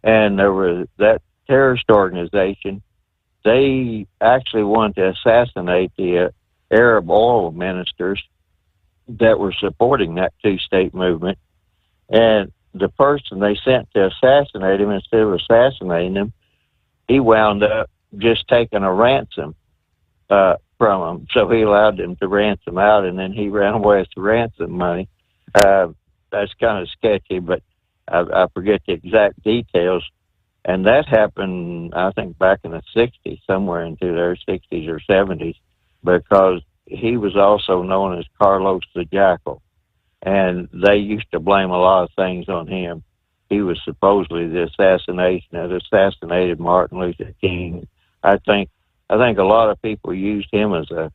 and there was that terrorist organization. They actually wanted to assassinate the Arab oil ministers that were supporting that two-state movement, and the person they sent to assassinate him, instead of assassinating him, he wound up just taking a ransom from them. So he allowed them to ransom out, and then he ran away with the ransom money. That's kind of sketchy, but I forget the exact details. And that happened, I think, back in the 60s, somewhere into their 60s or 70s, because he was also known as Carlos the Jackal. And they used to blame a lot of things on him. He was supposedly the assassination that assassinated Martin Luther King. I think a lot of people used him as a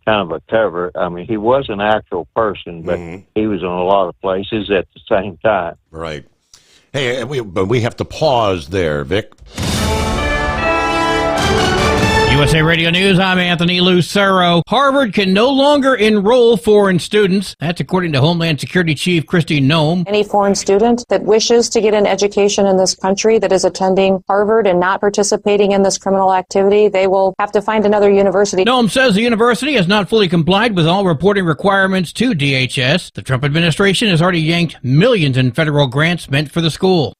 kind of a cover. I mean, he was an actual person, but he was in a lot of places at the same time. Right. Hey, but we have to pause there, Vic. USA Radio News, I'm Anthony Lucero. Harvard can no longer enroll foreign students. That's according to Homeland Security Chief Kristi Noem. Any foreign student that wishes to get an education in this country that is attending Harvard and not participating in this criminal activity, they will have to find another university. Noem says the university has not fully complied with all reporting requirements to DHS. The Trump administration has already yanked millions in federal grants meant for the school.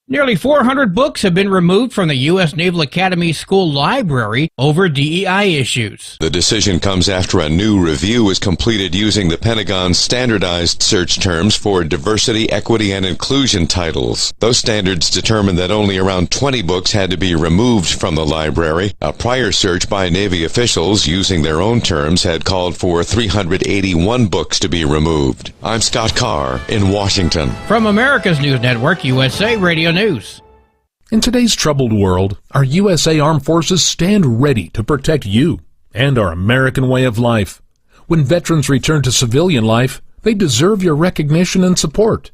Nearly 400 books have been removed from the U.S. Naval Academy School Library over DEI issues. The decision comes after a new review was completed using the Pentagon's standardized search terms for diversity, equity, and inclusion titles. Those standards determined that only around 20 books had to be removed from the library. A prior search by Navy officials using their own terms had called for 381 books to be removed. I'm Scott Carr in Washington. From America's News Network, USA Radio News. In today's troubled world, our USA Armed Forces stand ready to protect you and our American way of life. When veterans return to civilian life, they deserve your recognition and support.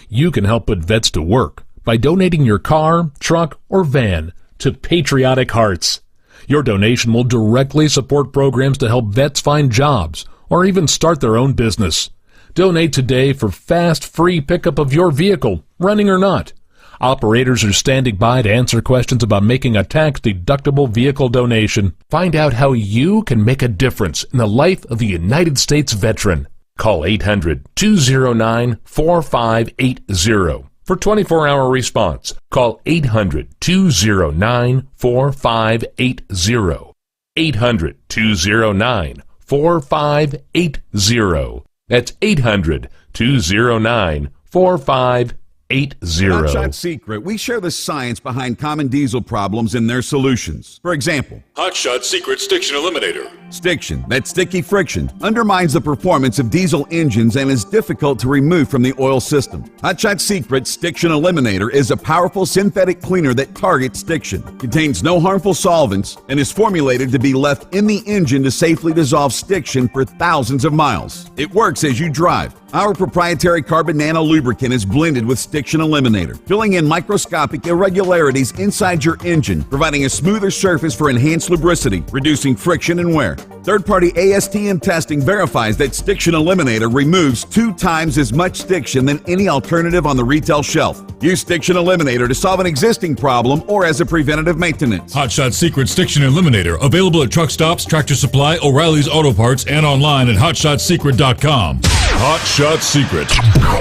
You can help put vets to work by donating your car, truck, or van to Patriotic Hearts. Your donation will directly support programs to help vets find jobs or even start their own business. Donate today for fast, free pickup of your vehicle, running or not. Operators are standing by to answer questions about making a tax-deductible vehicle donation. Find out how you can make a difference in the life of a United States veteran. Call 800-209-4580 for 24-hour response. Call 800-209-4580. 800-209-4580. That's 800-209-4580. Hotshot Secret, we share the science behind common diesel problems and their solutions. For example, Hotshot Secret Stiction Eliminator. Stiction, that sticky friction, undermines the performance of diesel engines and is difficult to remove from the oil system. Hotshot Secret Stiction Eliminator is a powerful synthetic cleaner that targets stiction, contains no harmful solvents, and is formulated to be left in the engine to safely dissolve stiction for thousands of miles. It works as you drive. Our proprietary carbon nano lubricant is blended with Stiction Eliminator, filling in microscopic irregularities inside your engine, providing a smoother surface for enhanced lubricity, reducing friction and wear. Third-party ASTM testing verifies that Stiction Eliminator removes 2 times as much stiction than any alternative on the retail shelf. Use Stiction Eliminator to solve an existing problem or as a preventative maintenance. Hot Shot Secret Stiction Eliminator, available at truck stops, Tractor Supply, O'Reilly's Auto Parts, and online at hotshotsecret.com. Hot Shot Secret,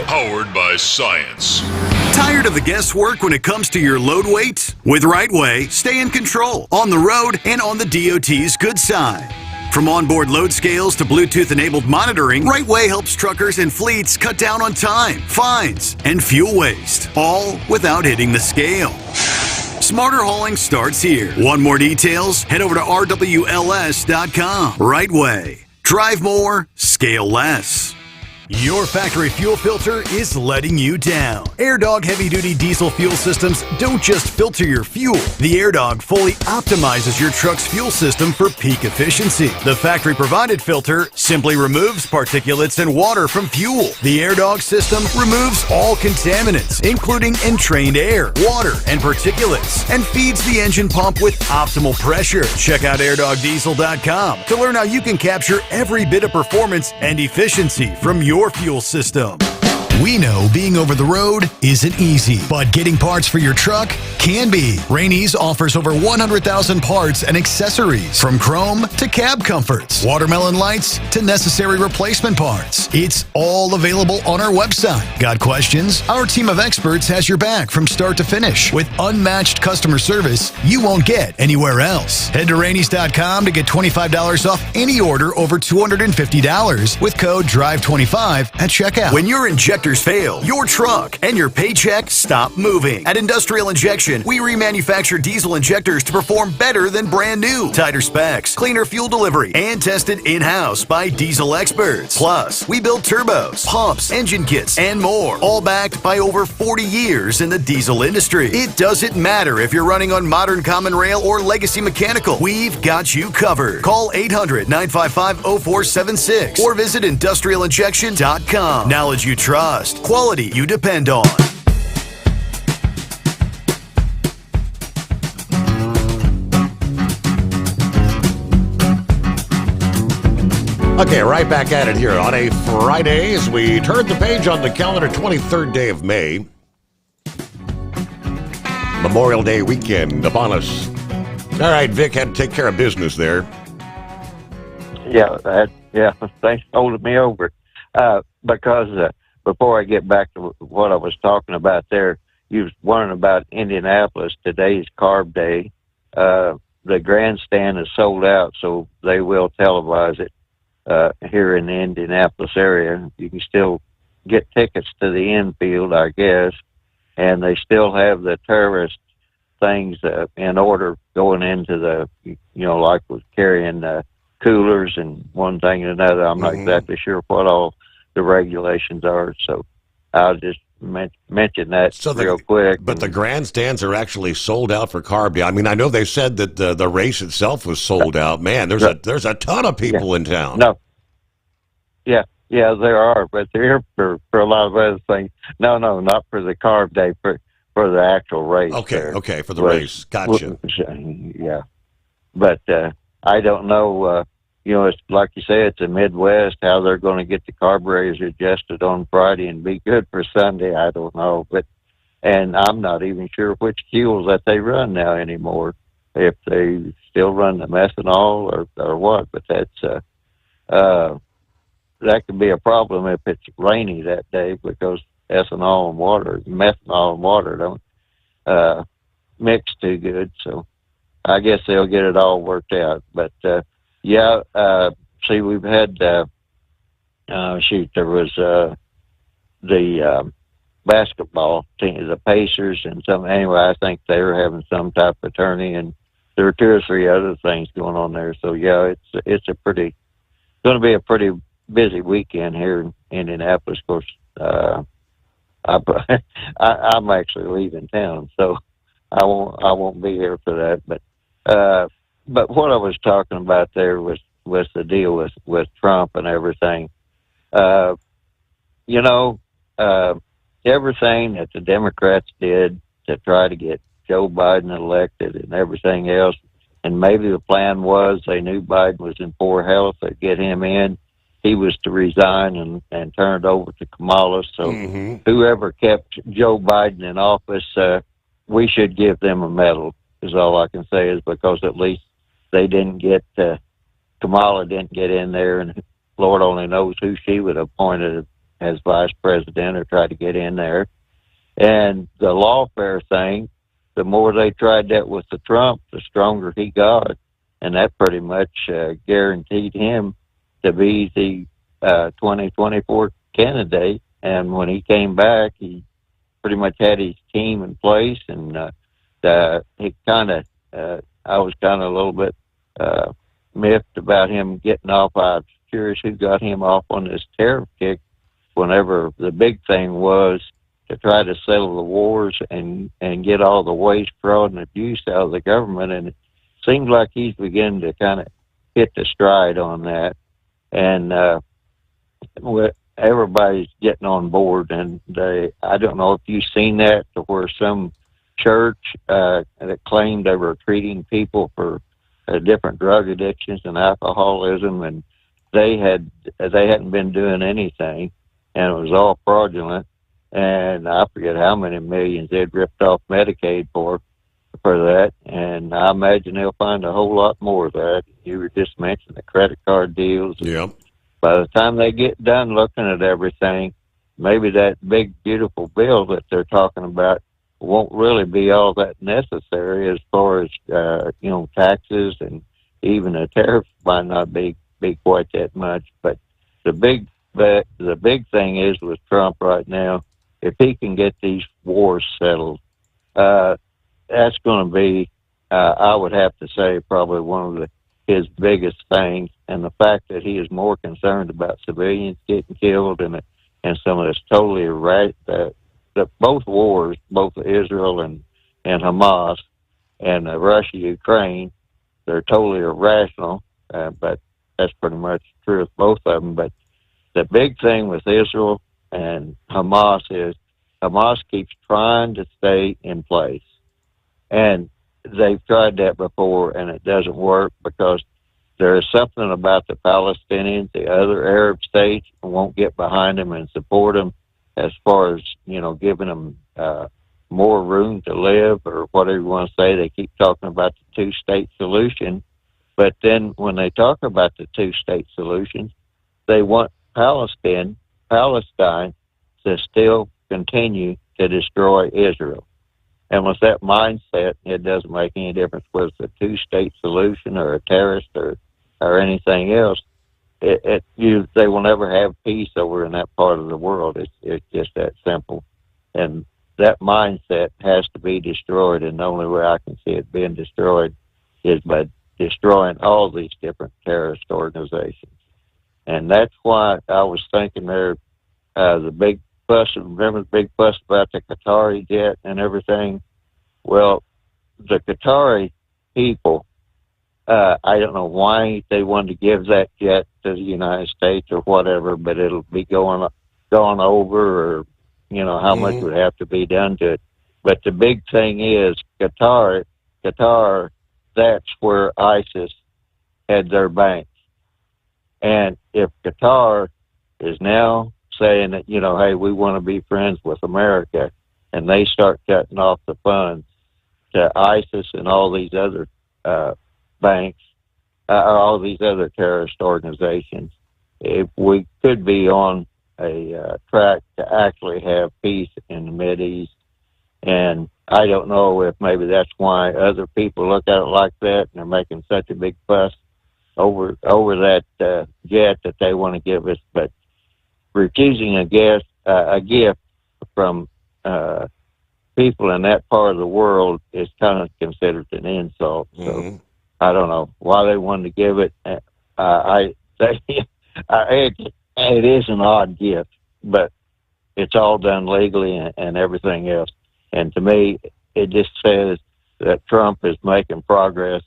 powered by science. Tired of the guesswork when it comes to your load weight? With Rightway, stay in control on the road and on the DOT's good side. From onboard load scales to Bluetooth-enabled monitoring, Rightway helps truckers and fleets cut down on time, fines, and fuel waste, all without hitting the scale. Smarter hauling starts here. Want more details? Head over to rwls.com. Rightway. Drive more, scale less. Your factory fuel filter is letting you down. AirDog heavy-duty diesel fuel systems don't just filter your fuel. The AirDog fully optimizes your truck's fuel system for peak efficiency. The factory-provided filter simply removes particulates and water from fuel. The AirDog system removes all contaminants, including entrained air, water, and particulates, and feeds the engine pump with optimal pressure. Check out airdogdiesel.com to learn how you can capture every bit of performance and efficiency from your fuel system. We know being over the road isn't easy, but getting parts for your truck can be. Rainey's offers over 100,000 parts and accessories, from chrome to cab comforts, watermelon lights to necessary replacement parts. It's all available on our website. Got questions? Our team of experts has your back from start to finish with unmatched customer service you won't get anywhere else. Head to Rainey's.com to get $25 off any order over $250 with code DRIVE25 at checkout. When your injectors fail, your truck and your paycheck stop moving. At Industrial Injection, we remanufacture diesel injectors to perform better than brand new. Tighter specs, cleaner fuel delivery, and tested in-house by diesel experts. Plus, we build turbos, pumps, engine kits, and more, all backed by over 40 years in the diesel industry. It doesn't matter if you're running on modern common rail or legacy mechanical. We've got you covered. Call 800-955-0476 or visit industrialinjection.com. Knowledge you trust. Quality you depend on. Okay, right back at it here on a Friday as we turn the page on the calendar, 23rd day of May. Memorial Day weekend upon us. All right, Vic had to take care of business there. Yeah, thanks for holding me over. Because before I get back to what I was talking about there, you was wondering about Indianapolis. Today's Carb Day. The grandstand is sold out, so they will televise it here in the Indianapolis area. You can still get tickets to the infield, I guess, and they still have the terrorist things in order going into the, like with carrying coolers and one thing and another. I'm not exactly sure what all the regulations are, so I'll just mention that real quick. But the grandstands are actually sold out for Carb Day. I mean, I know they said that the race itself was sold out. Man, there's a ton of people in town. Yeah, there are, but they're here for a lot of other things. No, not for the Carb Day, for the actual race. Okay, for the race. Gotcha. Yeah, but I don't know. It's like you say, it's the Midwest. How they're going to get the carburetors adjusted on Friday and be good for Sunday, I don't know. And I'm not even sure which fuels that they run now anymore. If they still run the methanol or what. But that's that could be a problem if it's rainy that day, because methanol and water don't mix too good. So I guess they'll get it all worked out. But see, we've had there was the basketball team, the Pacers, and anyway, I think they were having some type of tourney, and there were 2 or 3 other things going on there. So it's going to be a pretty busy weekend here in Indianapolis. Of course, I'm actually leaving town, so I won't be here for that. But what I was talking about there was the deal with Trump and everything. you know, everything that the Democrats did to try to get Joe Biden elected and everything else, and maybe the plan was they knew Biden was in poor health, they'd get him in. He was to resign and turn it over to Kamala. So whoever kept Joe Biden in office, we should give them a medal, is all I can say, is because at least they didn't get, Kamala didn't get in there, and Lord only knows who she would have appointed as vice president or tried to get in there. And the lawfare thing, the more they tried that with the Trump, the stronger he got. And that pretty much guaranteed him to be the 2024 candidate. And when he came back, he pretty much had his team in place. And he kind of, I was kind of a little bit miffed about him getting off. I was curious who got him off on this tariff kick, whenever the big thing was to try to settle the wars and get all the waste, fraud, and abuse out of the government. And it seems like he's beginning to kind of hit the stride on that. And everybody's getting on board. And I don't know if you've seen that, to where some church that claimed they were treating people for different drug addictions and alcoholism, and they hadn't been doing anything, and it was all fraudulent. And I forget how many millions they'd ripped off Medicaid for that. And I imagine they'll find a whole lot more of that. You were just mentioning the credit card deals. Yep. By the time they get done looking at everything, maybe that big, beautiful bill that they're talking about won't really be all that necessary, as far as, taxes, and even the tariff might not be quite that much. But the big thing is with Trump right now, if he can get these wars settled, that's going to be, I would have to say, probably one of his biggest things. And the fact that he is more concerned about civilians getting killed and some of this totally irrational, both wars, both Israel and Hamas and Russia, Ukraine, they're totally irrational. But that's pretty much true with both of them. But the big thing with Israel and Hamas is Hamas keeps trying to stay in place. And they've tried that before, and it doesn't work, because there is something about the Palestinians, the other Arab states, won't get behind them and support them, as far as, giving them more room to live, or whatever you want to say. They keep talking about the two-state solution. But then when they talk about the two-state solution, they want Palestine to still continue to destroy Israel. And with that mindset, it doesn't make any difference whether it's a two-state solution or a terrorist or anything else. They will never have peace over in that part of the world. It's just that simple. And that mindset has to be destroyed, and the only way I can see it being destroyed is by destroying all these different terrorist organizations. And that's why I was thinking there, the big fuss, remember the big fuss about the Qatari jet and everything? Well, the Qatari people, I don't know why they wanted to give that jet to the United States or whatever, but it'll be going over, or, how much would have to be done to it. But the big thing is Qatar, that's where ISIS had their banks. And if Qatar is now saying that, hey, we want to be friends with America, and they start cutting off the funds to ISIS and all these other banks, all these other terrorist organizations, if we could be on a track to actually have peace in the Mideast. And I don't know if maybe that's why other people look at it like that, and they're making such a big fuss over that jet that they want to give us. But refusing a gift from people in that part of the world is kind of considered an insult. So I don't know why they wanted to give it. It is an odd gift, but it's all done legally and everything else. And to me, it just says that Trump is making progress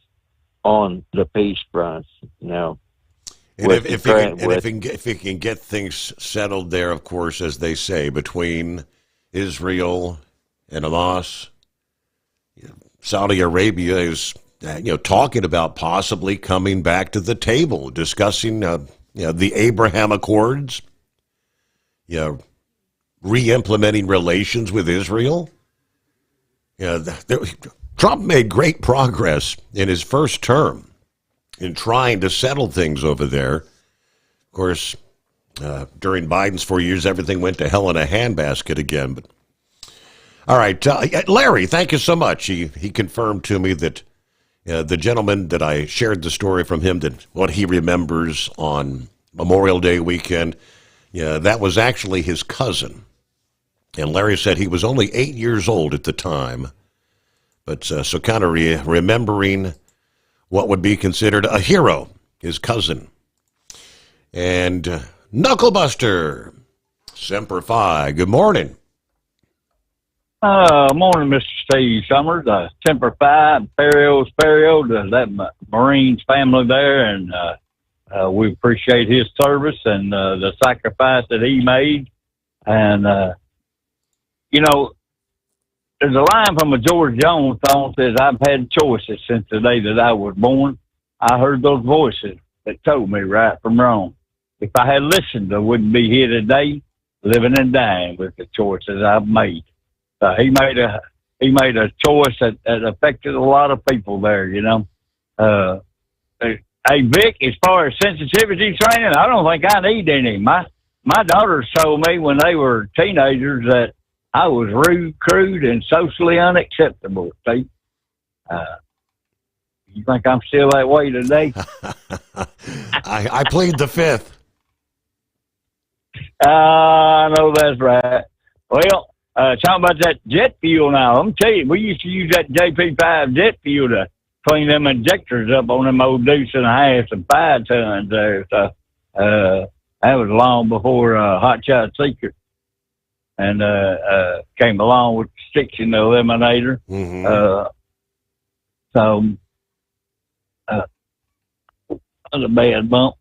on the peace fronts now. And if he can get things settled there, of course, as they say, between Israel and Hamas, Saudi Arabia is talking about possibly coming back to the table, discussing the Abraham Accords, re-implementing relations with Israel. Trump made great progress in his first term in trying to settle things over there. Of course, during Biden's 4 years, everything went to hell in a handbasket again. But all right, Larry, thank you so much. He confirmed to me that the gentleman that I shared the story from him, that what he remembers on Memorial Day weekend, that was actually his cousin. And Larry said he was only 8 years old at the time. But so kind of remembering what would be considered a hero, his cousin. And Knucklebuster, Semper Fi, good morning. Morning, Mr. Steve Sommers, Semper Fi, Perio, that Marines family there, and we appreciate his service and the sacrifice that he made. And, there's a line from a George Jones song that says, I've had choices since the day that I was born. I heard those voices that told me right from wrong. If I had listened, I wouldn't be here today, living and dying with the choices I've made. He made a choice that affected a lot of people there, Hey, Vic, as far as sensitivity training, I don't think I need any. My daughters told me when they were teenagers that I was rude, crude, and socially unacceptable, Steve. You think I'm still that way today? I plead the fifth. I know that's right. Well, talking about that jet fuel now, I'm telling you, we used to use that JP5 jet fuel to clean them injectors up on them old deuce and a half and 5 tons there. So that was long before Hot Shot Secret and came along with Stiction the Eliminator. Mm-hmm. That's a bad bump.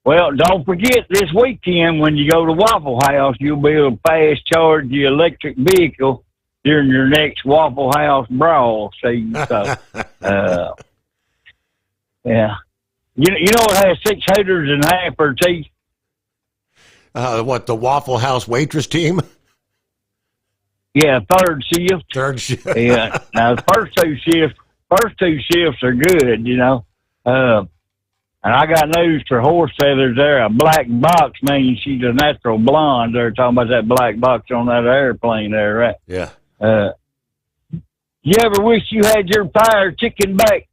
Well, don't forget this weekend when you go to Waffle House, you'll be able to fast charge your electric vehicle during your next Waffle House brawl. See, so yeah, you know it has 6 hooters and half her teeth. What, the Waffle House waitress team? Yeah, third shift. Third shift. Yeah. Now the first two shifts are good, And I got news for horse feathers there. A black box means she's a natural blonde. They're talking about that black box on that airplane there, right? Yeah. You ever wish you had your fire chicken back?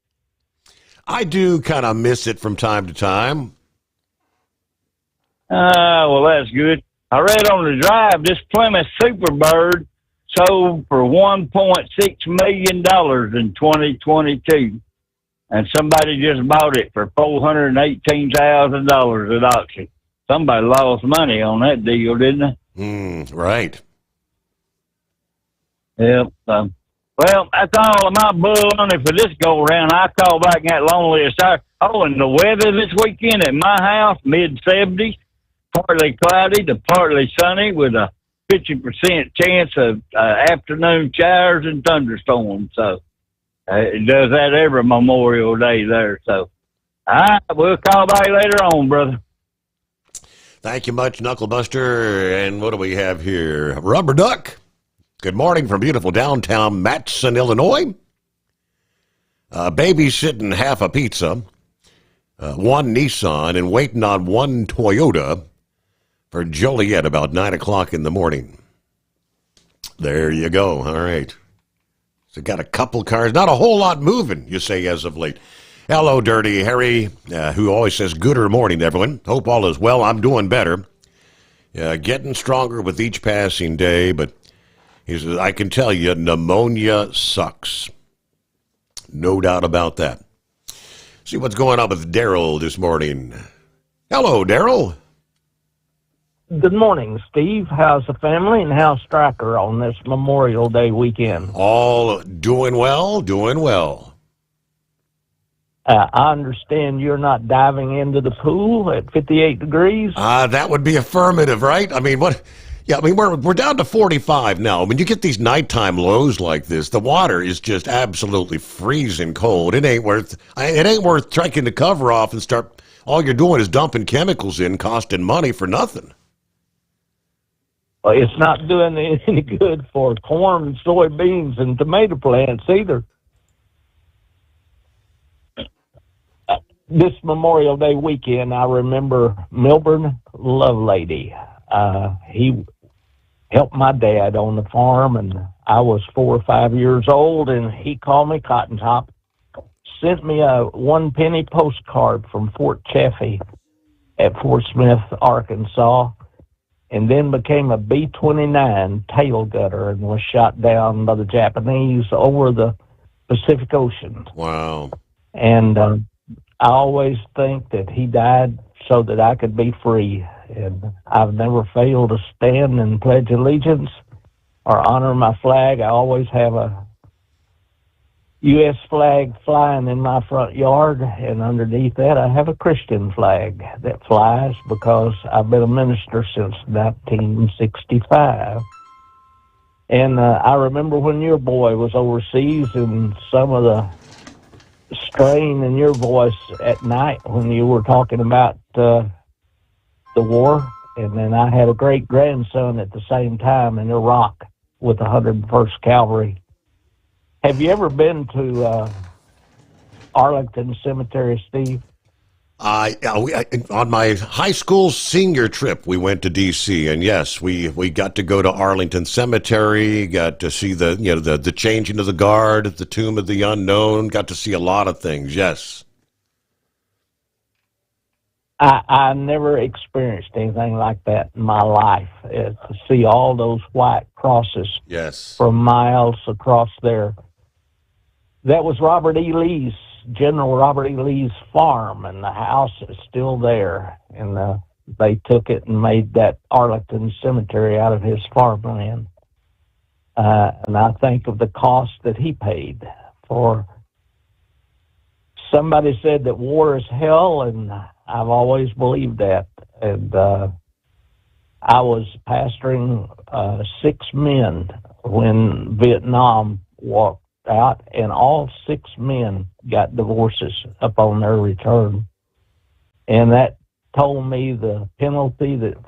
I do kind of miss it from time to time. Well, that's good. I read on the drive this Plymouth Superbird sold for $1.6 million in 2022. And somebody just bought it for $418,000 at auction. Somebody lost money on that deal, didn't they? Right. Yep. Well, that's all of my bull on it for this go around. I call back that loneliest hour. Oh, and the weather this weekend at my house, mid-70s, partly cloudy to partly sunny with a 50% chance of afternoon showers and thunderstorms. So it does that every Memorial Day there. So we'll call back later on, brother. Thank you much, Knucklebuster. And what do we have here? Rubber Duck. Good morning from beautiful downtown Matson, Illinois. Babysitting half a pizza, one Nissan, and waiting on one Toyota for Joliet about 9 o'clock in the morning. There you go. All right. So got a couple cars, not a whole lot moving, you say, as of late. Hello, Dirty Harry, who always says gooder morning, everyone. Hope all is well. I'm doing better. Getting stronger with each passing day, but he says, I can tell you, pneumonia sucks. No doubt about that. See what's going on with Daryl this morning. Hello, Daryl. Good morning, Steve. How's the family and how's Stryker on this Memorial Day weekend? All doing well, doing well. I understand you're not diving into the pool at 58 degrees. That would be affirmative, right? I mean, what? Yeah, I mean, we're down to 45 now. When you get these nighttime lows like this, the water is just absolutely freezing cold. It ain't worth taking the cover off and start. All you're doing is dumping chemicals in, costing money for nothing. Well, it's not doing any good for corn and soybeans and tomato plants either. This Memorial Day weekend, I remember Milburn Lovelady. He helped my dad on the farm, and I was 4 or 5 years old, and he called me Cotton Top, sent me a 1 penny postcard from Fort Chaffee at Fort Smith, Arkansas, and then became a B-29 tail gunner and was shot down by the Japanese over the Pacific Ocean. Wow. And I always think that he died so that I could be free. And I've never failed to stand and pledge allegiance or honor my flag. I always have a U.S. flag flying in my front yard, and underneath that I have a Christian flag that flies because I've been a minister since 1965. And I remember when your boy was overseas and some of the strain in your voice at night when you were talking about the war. And then I had a great-grandson at the same time in Iraq with the 101st Cavalry. Have you ever been to Arlington Cemetery, Steve? On my high school senior trip, we went to D.C. and yes, we got to go to Arlington Cemetery. Got to see the changing of the guard, the Tomb of the Unknown. Got to see a lot of things. Yes. I never experienced anything like that in my life. To see all those white crosses, yes, from miles across there. That was General Robert E. Lee's farm, and the house is still there. And they took it and made that Arlington Cemetery out of his farmland. And I think of the cost that he paid for. Somebody said that war is hell, and I've always believed that. And I was pastoring 6 men when Vietnam walked out, and all 6 men got divorces upon their return. And that told me the penalty that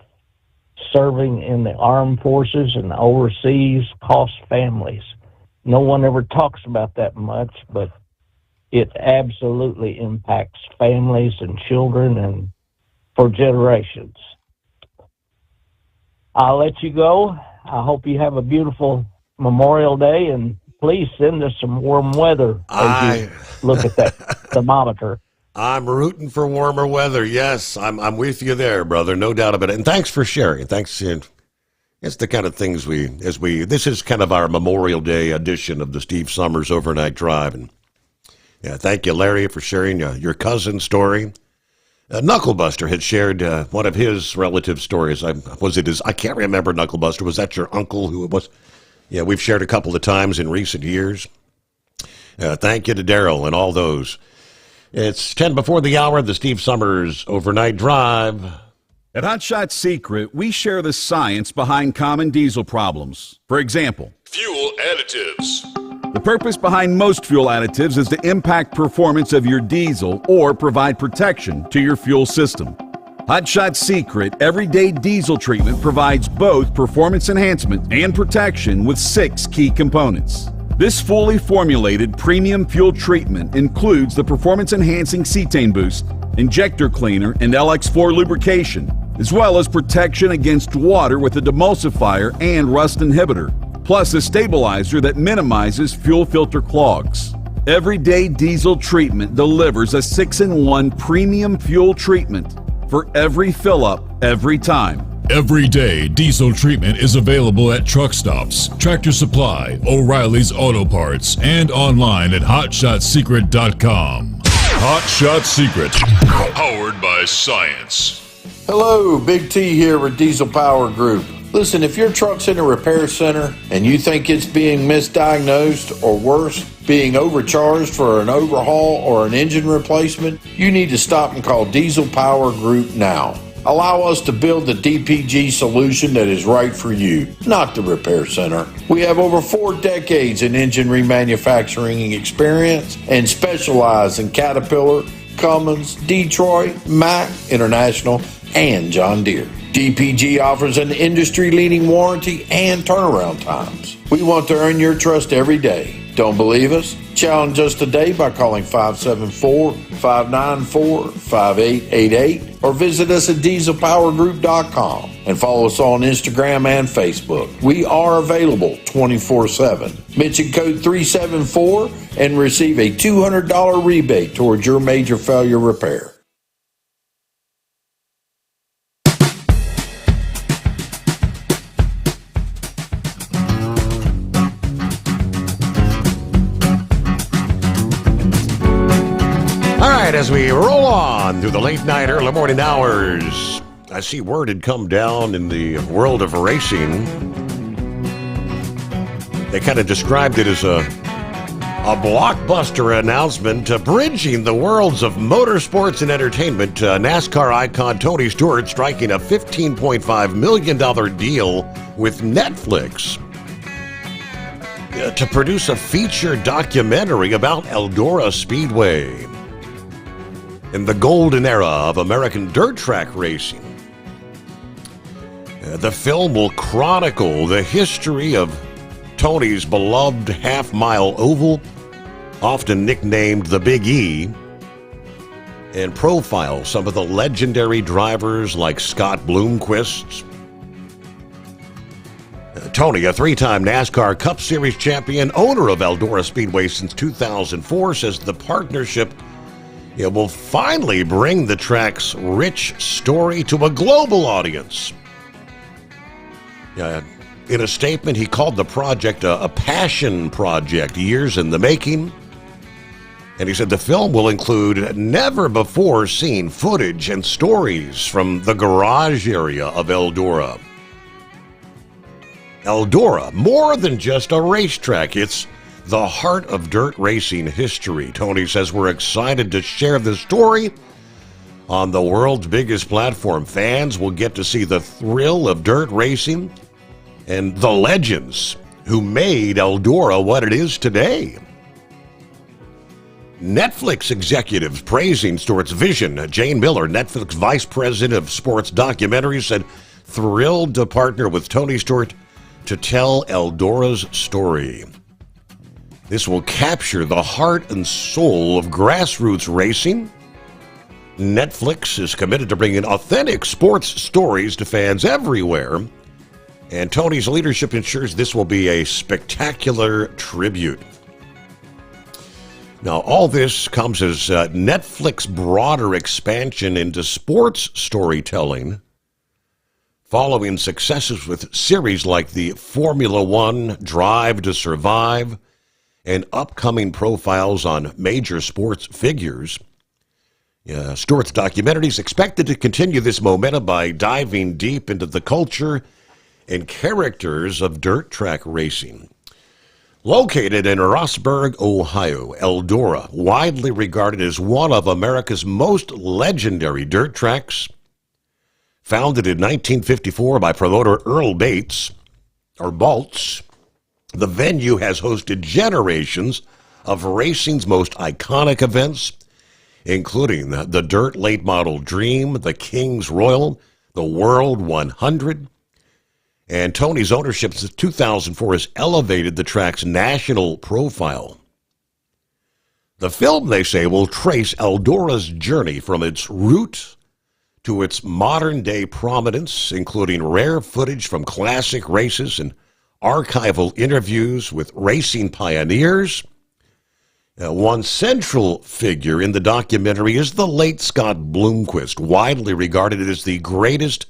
serving in the armed forces and overseas costs families. No one ever talks about that much, but it absolutely impacts families and children and for generations. I'll let you go. I hope you have a beautiful Memorial Day, and please send us some warm weather as you look at that thermometer. I'm rooting for warmer weather. Yes, I'm with you there, brother. No doubt about it. And thanks for sharing. Thanks. It's the kind of things this is kind of our Memorial Day edition of the Steve Sommers Overnight Drive. And yeah, thank you, Larry, for sharing your cousin's story. Knucklebuster had shared one of his relative stories. I can't remember, Knucklebuster. Was that your uncle who it was? Yeah, we've shared a couple of times in recent years. Thank you to Daryl and all those. It's 10 before the hour, the Steve Sommers Overnight Drive. At Hot Shot Secret, we share the science behind common diesel problems. For example, fuel additives. The purpose behind most fuel additives is to impact performance of your diesel or provide protection to your fuel system. Hot Shot Secret Everyday Diesel Treatment provides both performance enhancement and protection with 6 key components. This fully formulated premium fuel treatment includes the performance-enhancing cetane boost, injector cleaner, and LX4 lubrication, as well as protection against water with a demulsifier and rust inhibitor, plus a stabilizer that minimizes fuel filter clogs. Everyday Diesel Treatment delivers a 6-in-1 premium fuel treatment for every fill-up, every time. Everyday Diesel Treatment is available at truck stops, Tractor Supply, O'Reilly's Auto Parts, and online at HotShotSecret.com. Hot Shot Secret, powered by science. Hello, Big T here with Diesel Power Group. Listen, if your truck's in a repair center and you think it's being misdiagnosed or worse, being overcharged for an overhaul or an engine replacement? You need to stop and call Diesel Power Group now. Allow us to build the DPG solution that is right for you, not the repair center. We have over 4 decades in engine remanufacturing experience and specialize in Caterpillar, Cummins, Detroit, Mack, International, and John Deere. DPG offers an industry-leading warranty and turnaround times. We want to earn your trust every day. Don't believe us? Challenge us today by calling 574-594-5888 or visit us at dieselpowergroup.com and follow us on Instagram and Facebook. We are available 24/7. Mention code 374 and receive a $200 rebate towards your major failure repair. As we roll on through the late night, early morning hours, I see word had come down in the world of racing. They kind of described it as a blockbuster announcement bridging the worlds of motorsports and entertainment. NASCAR icon Tony Stewart striking a $15.5 million deal with Netflix to produce a feature documentary about Eldora Speedway in the golden era of American dirt track racing. The film will chronicle the history of Tony's beloved half-mile oval, often nicknamed the Big E, and profile some of the legendary drivers like Scott Bloomquist. Tony, a 3-time NASCAR Cup Series champion, owner of Eldora Speedway since 2004, says the partnership will finally bring the track's rich story to a global audience. In a statement, he called the project a passion project, years in the making. And he said the film will include never-before-seen footage and stories from the garage area of Eldora. Eldora, more than just a racetrack, it's the heart of dirt racing history. Tony says we're excited to share the story on the world's biggest platform. Fans will get to see the thrill of dirt racing and the legends who made Eldora what it is today. Netflix executives praising Stewart's vision. Jane Miller, Netflix Vice President of Sports Documentaries, said thrilled to partner with Tony Stewart to tell Eldora's story. This will capture the heart and soul of grassroots racing. Netflix is committed to bringing authentic sports stories to fans everywhere, and Tony's leadership ensures this will be a spectacular tribute. Now, all this comes as Netflix's broader expansion into sports storytelling, following successes with series like the Formula One Drive to Survive, and upcoming profiles on major sports figures. Stewart's documentary is expected to continue this momentum by diving deep into the culture and characters of dirt track racing. Located in Rossburg, Ohio, Eldora, widely regarded as one of America's most legendary dirt tracks, founded in 1954 by promoter Earl Baltz, the venue has hosted generations of racing's most iconic events, including the Dirt Late Model Dream, the King's Royal, the World 100. And Tony's ownership since 2004 has elevated the track's national profile. The film, they say, will trace Eldora's journey from its root to its modern-day prominence, including rare footage from classic races and archival interviews with racing pioneers. One central figure in the documentary is the late Scott Bloomquist, widely regarded as the greatest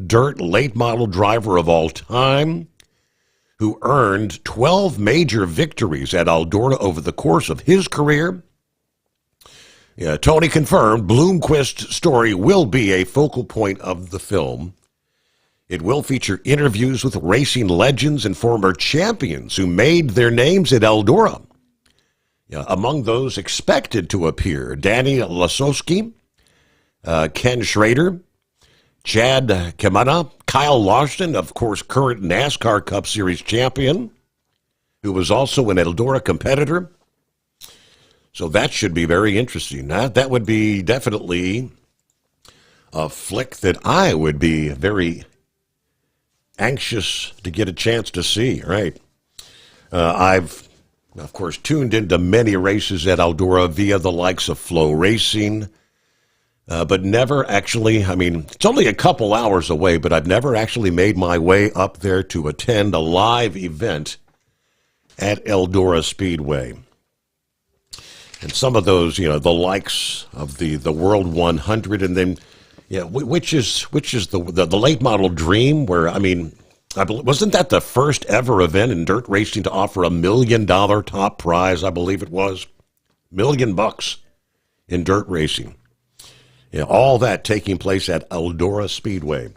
dirt late model driver of all time, who earned 12 major victories at Eldora over the course of his career. Tony confirmed Bloomquist's story will be a focal point of the film. It will feature interviews with racing legends and former champions who made their names at Eldora. Among those expected to appear, Danny Lasowski, Ken Schrader, Chad Kamana, Kyle Larson, of course, current NASCAR Cup Series champion, who was also an Eldora competitor. So that should be very interesting. That would be definitely a flick that I would be very anxious to get a chance to see, right? I've, of course, tuned into many races at Eldora via the likes of Flow Racing, but never actually, it's only a couple hours away, but I've never actually made my way up there to attend a live event at Eldora Speedway. And some of those, the likes of the World 100, and then, which is the late model Dream, where, wasn't that the first ever event in dirt racing to offer $1 million top prize? I believe it was $1 million in dirt racing. All that taking place at Eldora Speedway.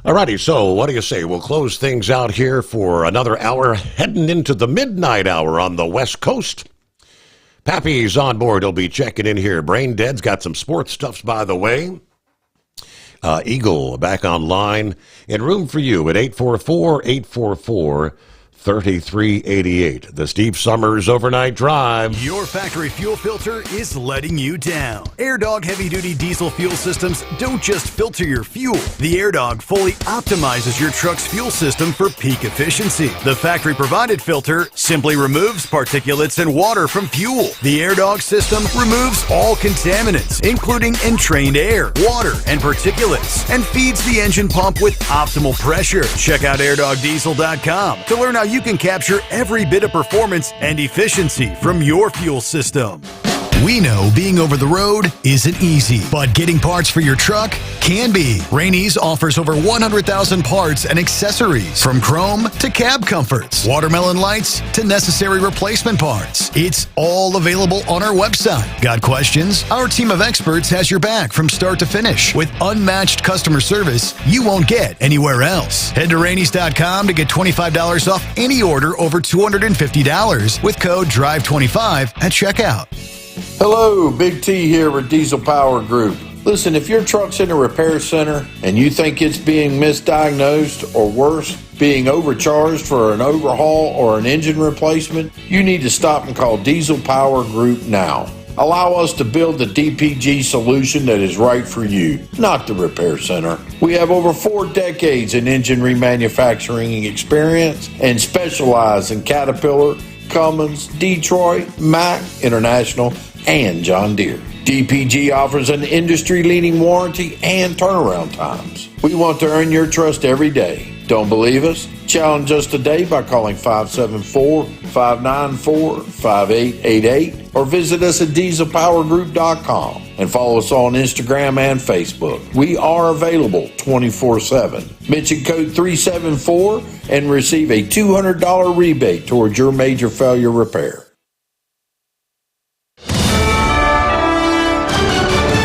Alrighty, so what do you say? We'll close things out here for another hour, heading into the midnight hour on the West Coast. Pappy's on board. He'll be checking in here. Brain Dead's got some sports stuffs, by the way. Eagle back online. And room for you at 844-844-3388. The Steve Sommers Overnight Drive. Your factory fuel filter is letting you down. AirDog heavy-duty diesel fuel systems don't just filter your fuel. The AirDog fully optimizes your truck's fuel system for peak efficiency. The factory-provided filter simply removes particulates and water from fuel. The AirDog system removes all contaminants, including entrained air, water, and particulates, and feeds the engine pump with optimal pressure. Check out airdogdiesel.com to learn how you can capture every bit of performance and efficiency from your fuel system. We know being over the road isn't easy, but getting parts for your truck can be. Rainey's offers over 100,000 parts and accessories, from chrome to cab comforts, watermelon lights to necessary replacement parts. It's all available on our website. Got questions? Our team of experts has your back from start to finish with unmatched customer service you won't get anywhere else. Head to Rainey's.com to get $25 off any order over $250 with code DRIVE25 at checkout. Hello, Big T here with Diesel Power Group. Listen, if your truck's in a repair center and you think it's being misdiagnosed or worse, being overcharged for an overhaul or an engine replacement, you need to stop and call Diesel Power Group now. Allow us to build the DPG solution that is right for you, not the repair center. We have over 4 decades in engine remanufacturing experience and specialize in Caterpillar, Cummins, Detroit, Mack, International, and John Deere. DPG offers an industry-leading warranty and turnaround times. We want to earn your trust every day. Don't believe us? Challenge us today by calling 574-594-5888 or visit us at dieselpowergroup.com and follow us on Instagram and Facebook. We are available 24/7. Mention code 374 and receive a $200 rebate towards your major failure repair.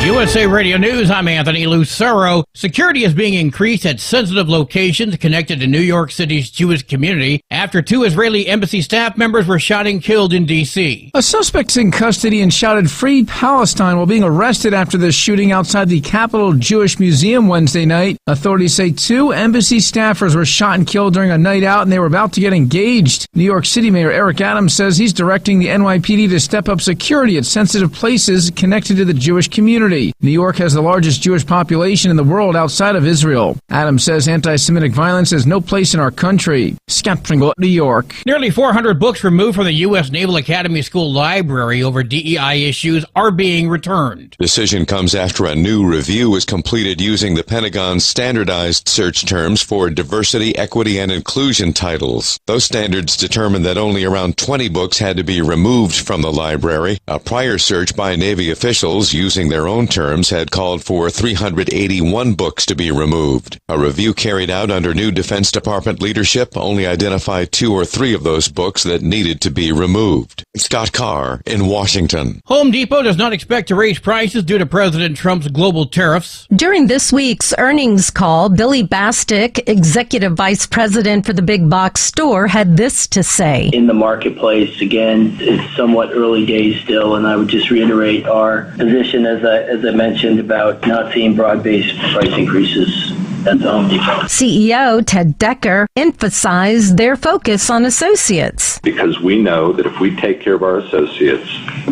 USA Radio News, I'm Anthony Lucero. Security is being increased at sensitive locations connected to New York City's Jewish community after 2 Israeli embassy staff members were shot and killed in D.C. A suspect's in custody and shouted "Free Palestine" while being arrested after the shooting outside the Capitol Jewish Museum Wednesday night. Authorities say 2 embassy staffers were shot and killed during a night out and they were about to get engaged. New York City Mayor Eric Adams says he's directing the NYPD to step up security at sensitive places connected to the Jewish community. New York has the largest Jewish population in the world outside of Israel. Adams says anti-Semitic violence has no place in our country. Scott Pringle, New York. Nearly 400 books removed from the U.S. Naval Academy School Library over DEI issues are being returned. Decision comes after a new review was completed using the Pentagon's standardized search terms for diversity, equity, and inclusion titles. Those standards determined that only around 20 books had to be removed from the library. A prior search by Navy officials using their own terms terms had called for 381 books to be removed. A review carried out under new Defense Department leadership only identified 2 or 3 of those books that needed to be removed. Scott Carr in Washington. Home Depot does not expect to raise prices due to President Trump's global tariffs. During this week's earnings call, Billy Bastick, Executive Vice President for the big box store, had this to say. In the marketplace, again, it's somewhat early days still, and I would just reiterate our position, as I mentioned, about not seeing broad-based price increases at the Home Depot. CEO Ted Decker emphasized their focus on associates. Because we know that if we take care of our associates,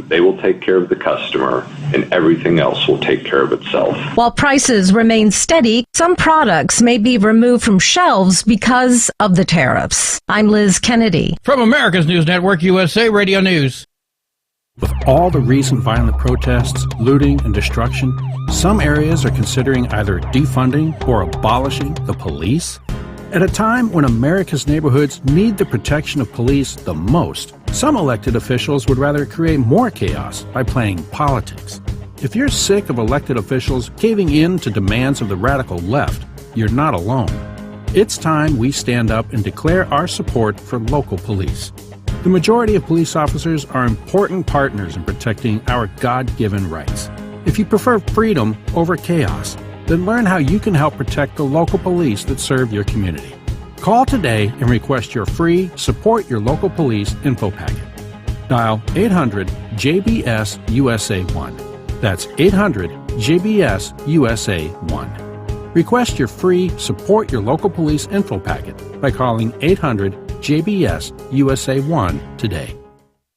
they will take care of the customer, and everything else will take care of itself. While prices remain steady, some products may be removed from shelves because of the tariffs. I'm Liz Kennedy. From America's News Network, USA Radio News. With all the recent violent protests, looting, and destruction, some areas are considering either defunding or abolishing the police. At a time when America's neighborhoods need the protection of police the most, some elected officials would rather create more chaos by playing politics. If you're sick of elected officials caving in to demands of the radical left, you're not alone. It's time we stand up and declare our support for local police. The majority of police officers are important partners in protecting our God-given rights. If you prefer freedom over chaos, then learn how you can help protect the local police that serve your community. Call today and request your free Support Your Local Police info packet. Dial 800-JBS-USA-1. That's 800-JBS-USA-1. Request your free Support Your Local Police info packet by calling 800-JBS-USA-1 today.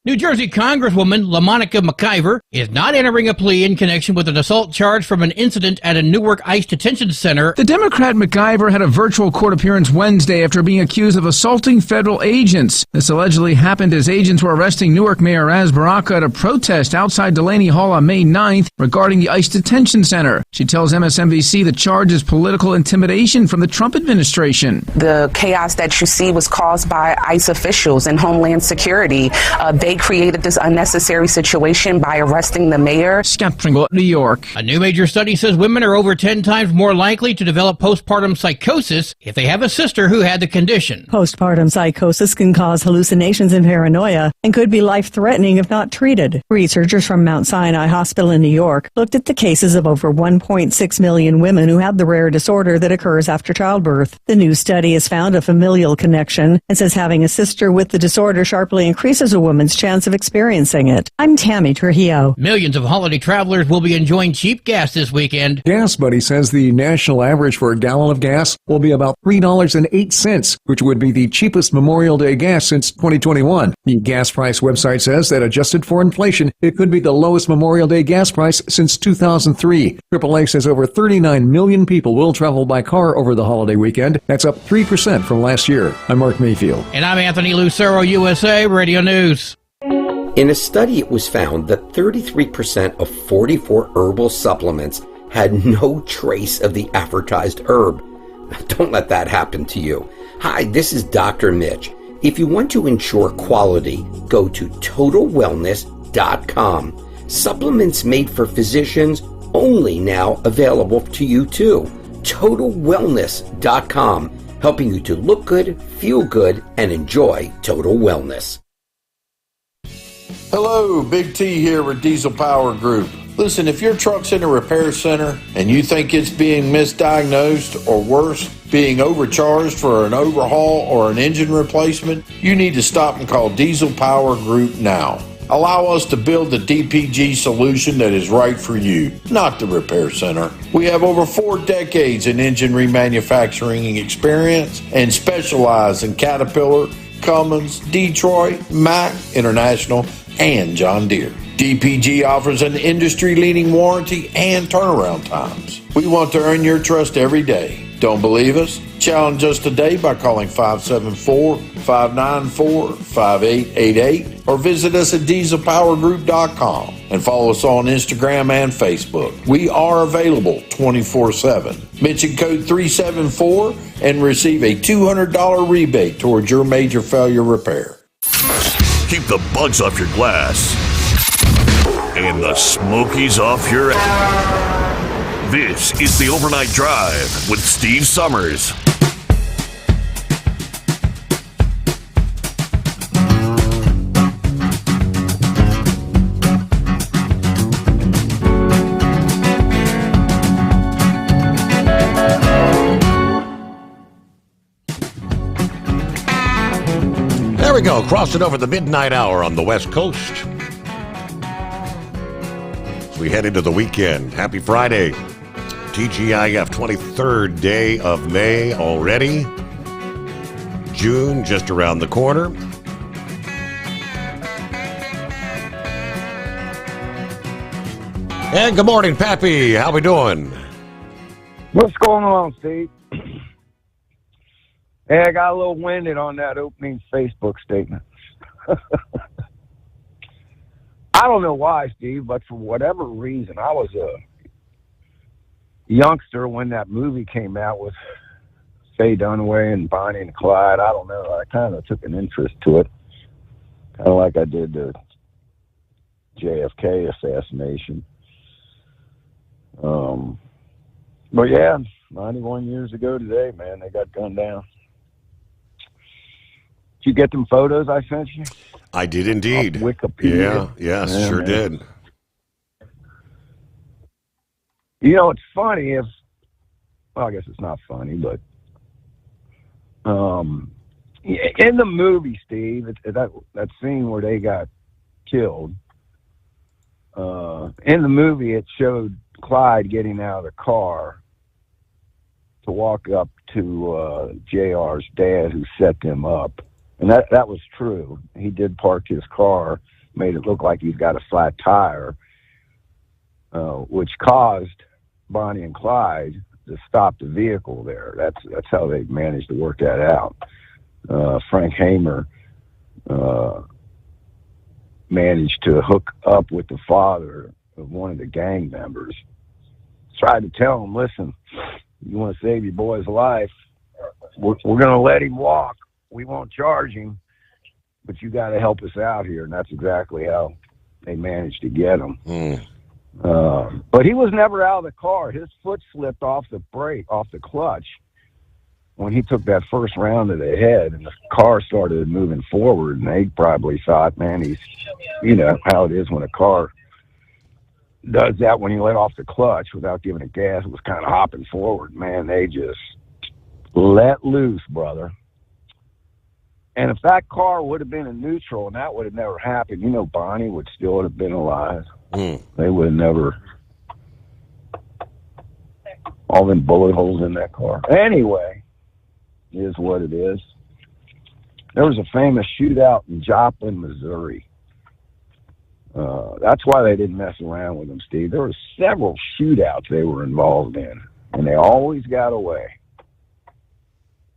New Jersey Congresswoman LaMonica McIver is not entering a plea in connection with an assault charge from an incident at a Newark ICE detention center. The Democrat McIver had a virtual court appearance Wednesday after being accused of assaulting federal agents. This allegedly happened as agents were arresting Newark Mayor Raz Baraka at a protest outside Delaney Hall on May 9th regarding the ICE detention center. She tells MSNBC the charge is political intimidation from the Trump administration. The chaos that you see was caused by ICE officials and Homeland Security. They created this unnecessary situation by arresting the mayor. Scott Pringle, New York. A new major study says women are over 10 times more likely to develop postpartum psychosis if they have a sister who had the condition. Postpartum psychosis can cause hallucinations and paranoia and could be life-threatening if not treated. Researchers from Mount Sinai Hospital in New York looked at the cases of over 1.6 million women who have the rare disorder that occurs after childbirth. The new study has found a familial connection and says having a sister with the disorder sharply increases a woman's chance of experiencing it. I'm Tammy Trujillo. Millions of holiday travelers will be enjoying cheap gas this weekend. Gas Buddy says the national average for a gallon of gas will be about $3.08, which would be the cheapest Memorial Day gas since 2021. The gas price website says that adjusted for inflation, it could be the lowest Memorial Day gas price since 2003. AAA says over 39 million people will travel by car over the holiday weekend. That's up 3% from last year. I'm Mark Mayfield. And I'm Anthony Lucero, USA Radio News. In a study, it was found that 33% of 44 herbal supplements had no trace of the advertised herb. Don't let that happen to you. Hi, this is Dr. Mitch. If you want to ensure quality, go to TotalWellness.com. Supplements made for physicians, only now available to you too. TotalWellness.com, helping you to look good, feel good, and enjoy total wellness. Hello, Big T here with Diesel Power Group. Listen, if your truck's in a repair center and you think it's being misdiagnosed or worse, being overcharged for an overhaul or an engine replacement, you need to stop and call Diesel Power Group now. Allow us to build the DPG solution that is right for you, not the repair center. We have over 4 decades in engine remanufacturing experience and specialize in Caterpillar, Cummins, Detroit, Mack, International, and John Deere. DPG offers an industry-leading warranty and turnaround times. We want to earn your trust every day. Don't believe us? Challenge us today by calling 574-594-5888 or visit us at dieselpowergroup.com and follow us on Instagram and Facebook. We are available 24/7. Mention code 374 and receive a $200 rebate towards your major failure repair. Keep the bugs off your glass and the Smokies off your ass. This is the Overnight Drive with Steve Sommers. There we go, crossing over the midnight hour on the West Coast. As we head into the weekend, happy Friday. TGIF 23rd day of May already. June just around the corner. And good morning, Pappy. How we doing? What's going on, Steve? Hey, I got a little winded on that opening Facebook statement. I don't know why, Steve, but for whatever reason, I was a youngster when that movie came out with Faye Dunaway and Bonnie and Clyde. I don't know. I kind of took an interest to it, kind of like I did the JFK assassination. But yeah, 91 years ago today, man, they got gunned down. Did you get them photos I sent you? I did indeed. Off Wikipedia. Yes, yeah, sure man. did. You know, it's funny if, well, I guess it's not funny, but in the movie, Steve, that scene where they got killed, in the movie it showed Clyde getting out of the car to walk up to JR's dad who set them up. And that was true. He did park his car, made it look like he's got a flat tire, which caused Bonnie and Clyde to stop the vehicle there. That's how they managed to work that out. Frank Hamer managed to hook up with the father of one of the gang members. Tried to tell him, listen, you want to save your boy's life, we're going to let him walk. We won't charge him, but you got to help us out here. And that's exactly how they managed to get him. But he was never out of the car. His foot slipped off the brake, off the clutch, when he took that first round to the head, and the car started moving forward. And they probably thought, man, he's, you know how it is when a car does that when you let off the clutch without giving it gas. It was kind of hopping forward. Man, they just let loose, brother. And if that car would have been in neutral and that would have never happened, you know, Bonnie would still have been alive. They would have never, all them bullet holes in that car. Anyway, it is what it is. There was a famous shootout in Joplin, Missouri. That's why they didn't mess around with them, Steve. There were several shootouts they were involved in, and they always got away.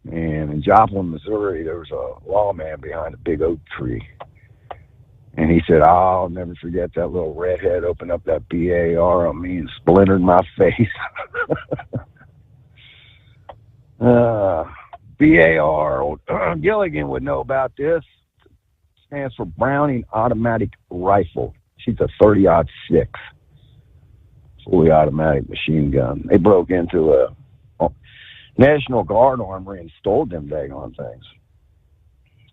And in Joplin, Missouri, there was a lawman behind a big oak tree. And he said, I'll never forget that little redhead opened up that BAR on me and splintered my face. BAR, Gilligan would know about this. Stands for Browning Automatic Rifle. She's a 30-06, fully automatic machine gun. They broke into a National Guard armory and stole them daggone things.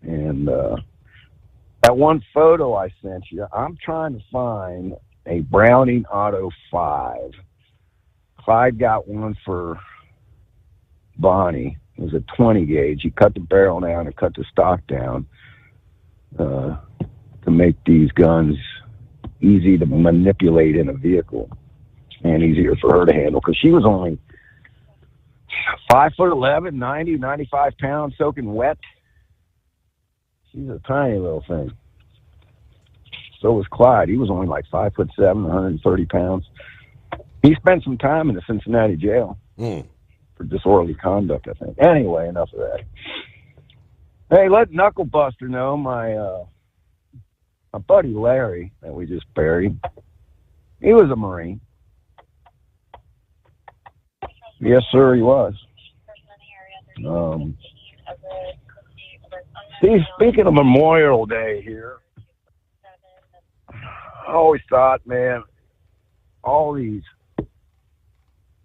And that one photo I sent you, I'm trying to find a Browning Auto 5. Clyde got one for Bonnie. It was a 20 gauge. He cut the barrel down and cut the stock down to make these guns easy to manipulate in a vehicle and easier for her to handle, because she was only 5'11", 90, 95 pounds, soaking wet. She's a tiny little thing. So was Clyde. He was only like 5'7", 130 pounds. He spent some time in the Cincinnati jail for disorderly conduct, I think. Anyway, enough of that. Hey, let Knucklebuster know my buddy Larry that we just buried. He was a Marine. Yes, sir, he was. See, speaking of Memorial Day here, always thought, man, all these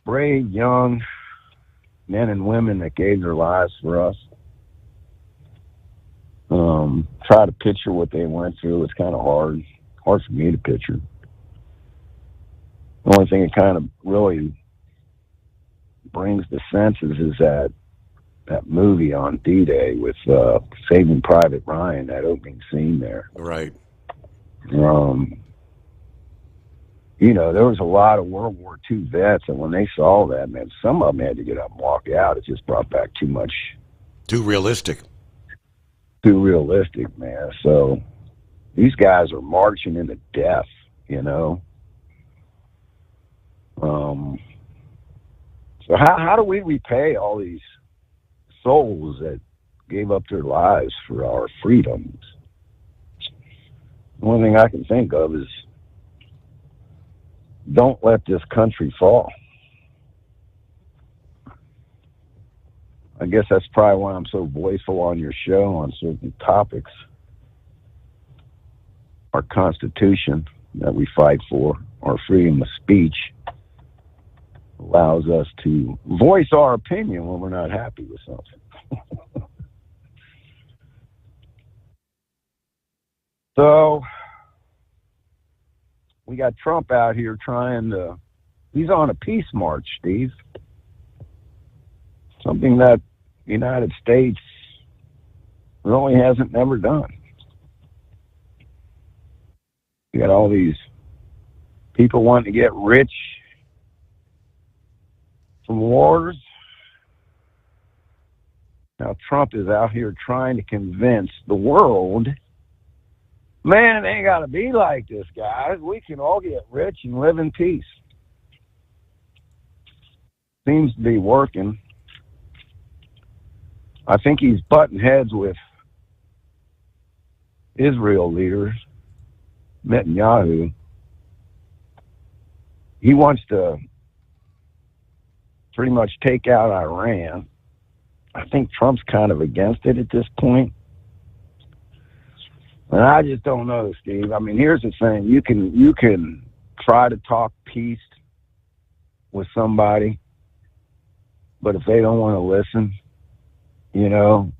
brave young men and women that gave their lives for us, try to picture what they went through. It's kind of hard for me to picture. The only thing that kind of really brings the senses is that movie on D-Day with Saving Private Ryan, that opening scene there. Right. You know, there was a lot of World War II vets, and when they saw that, man, some of them had to get up and walk out. It just brought back too much. Too realistic. Too realistic, man. So these guys are marching into death, you know. So how do we repay all these souls that gave up their lives for our freedoms? The only thing I can think of is don't let this country fall. I guess that's probably why I'm so voiceful on your show on certain topics. Our Constitution that we fight for, our freedom of speech, allows us to voice our opinion when we're not happy with something. So we got Trump out here he's on a peace march, Steve. Something that the United States really hasn't never done. You got all these people wanting to get rich from wars. Now Trump is out here trying to convince the world, man, it ain't got to be like this, guys. We can all get rich and live in peace. Seems to be working. I think he's butting heads with Israel leaders, Netanyahu. He wants to pretty much take out Iran. I think Trump's kind of against it at this point. And I just don't know, Steve. I mean, here's the thing. You can try to talk peace with somebody, but if they don't want to listen, you know,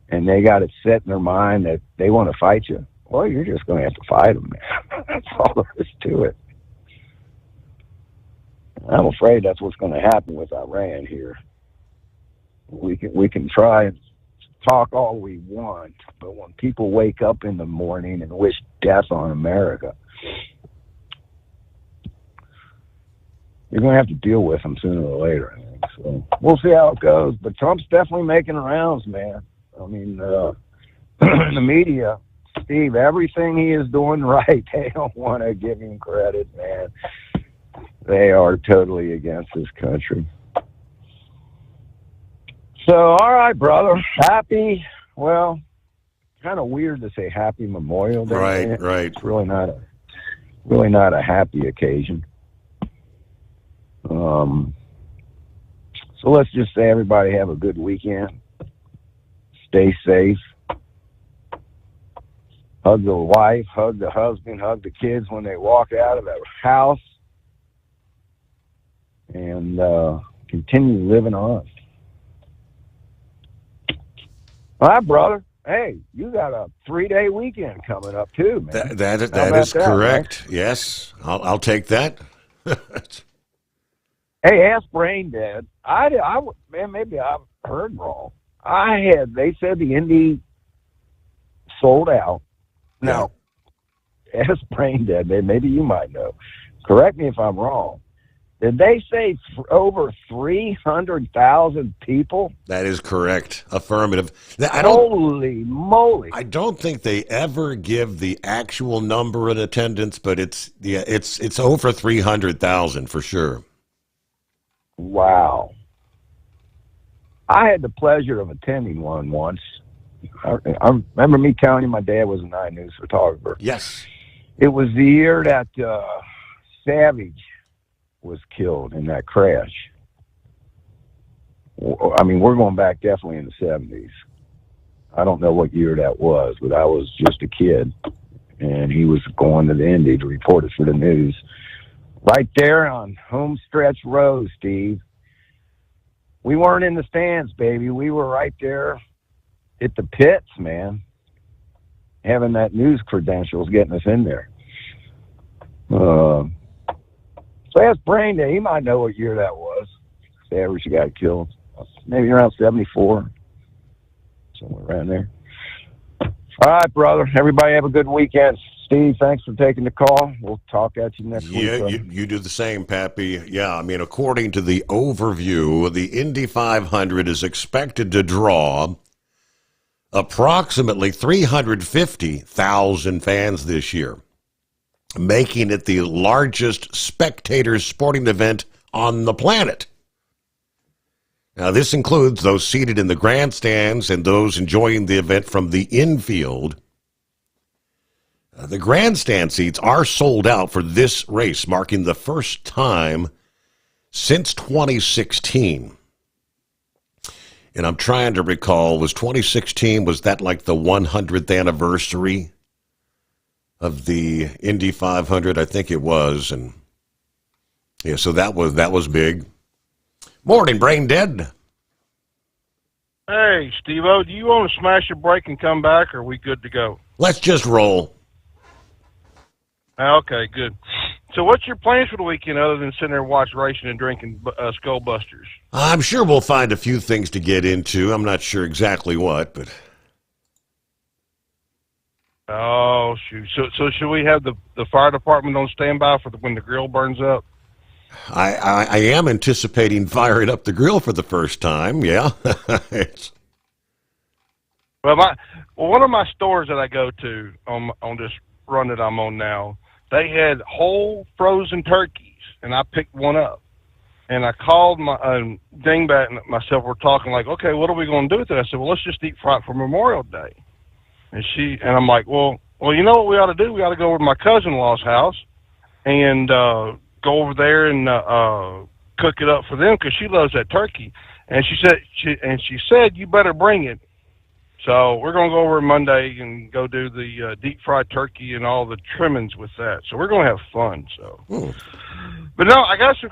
and they got it set in their mind that they want to fight you, well, you're just going to have to fight them, man. That's all there is to it. I'm afraid that's what's going to happen with Iran here. We can try and talk all we want, but when people wake up in the morning and wish death on America, you're going to have to deal with them sooner or later, I think. So we'll see how it goes. But Trump's definitely making rounds, man. I mean, the media, Steve, everything he is doing right, they don't want to give him credit, man. They are totally against this country. So, all right, brother. Happy, well, kind of weird to say happy Memorial Day. Right, right. It's really not a happy occasion. So let's just say everybody have a good weekend. Stay safe. Hug the wife, hug the husband, hug the kids when they walk out of the house. And continue living on. All right, brother. Hey, you got a 3-day weekend coming up too, man. That is correct. Man? Yes, I'll take that. Hey, ask Brain Dead. Man, maybe I've heard wrong. They said the Indy sold out. Now, ask Brain Dead. Maybe you might know. Correct me if I'm wrong. Did they say over 300,000 people? That is correct. Affirmative. Holy moly! I don't think they ever give the actual number in attendance, but it's over 300,000 for sure. Wow! I had the pleasure of attending one once. I remember me telling you my dad was an eye news photographer. Yes. It was the year that Savage was killed in that crash. I mean, we're going back definitely in the 70s. I don't know what year that was, but I was just a kid. and he was going to the Indy to report it for the news. Right there on Homestretch Road, Steve. We weren't in the stands, baby. We were right there at the pits, man. Having that news credentials getting us in there. So that's Brain Day. He might know what year that was. The average got killed. Maybe around 74. Somewhere around there. All right, brother. Everybody have a good weekend. Steve, thanks for taking the call. We'll talk at you next week. Yeah, you do the same, Pappy. Yeah, I mean, according to the overview, the Indy 500 is expected to draw approximately 350,000 fans this year, making it the largest spectator sporting event on the planet. Now, this includes those seated in the grandstands and those enjoying the event from the infield. The grandstand seats are sold out for this race, marking the first time since 2016. And I'm trying to recall, was 2016, was that like the 100th anniversary of the Indy 500? I think it was. And yeah, so that was big. Morning, Brain Dead. Hey, Steve-O, do you want to smash a break and come back, or are we good to go? Let's just roll. Okay, good. So what's your plans for the weekend other than sitting there and watching racing and drinking Skull Busters? I'm sure we'll find a few things to get into. I'm not sure exactly what, but... Oh, shoot. So should we have the fire department on standby for when the grill burns up? I am anticipating firing up the grill for the first time, yeah. Well, one of my stores that I go to on this run that I'm on now, they had whole frozen turkeys, and I picked one up. And I called my Dingbat and myself were talking like, okay, what are we going to do with it? I said, well, let's just deep fry it for Memorial Day. And I'm like, well, you know what we ought to do? We ought to go over to my cousin-in-law's house and go over there and cook it up for them because she loves that turkey. And she said you better bring it. So we're going to go over Monday and go do the deep fried turkey and all the trimmings with that. So we're going to have fun. So, But no, I got some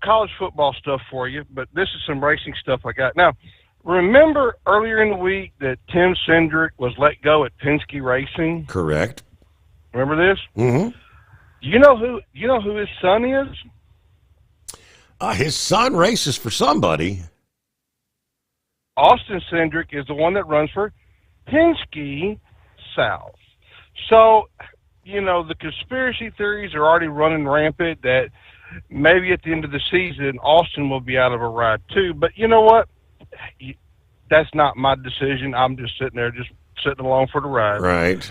college football stuff for you. But this is some racing stuff I got now. Remember earlier in the week that Tim Cindric was let go at Penske Racing? Correct. Remember this? Mm-hmm. You know who his son is? His son races for somebody. Austin Cindric is the one that runs for Penske South. So, the conspiracy theories are already running rampant that maybe at the end of the season, Austin will be out of a ride too. But you know what? That's not my decision. I'm just sitting along for the ride. Right.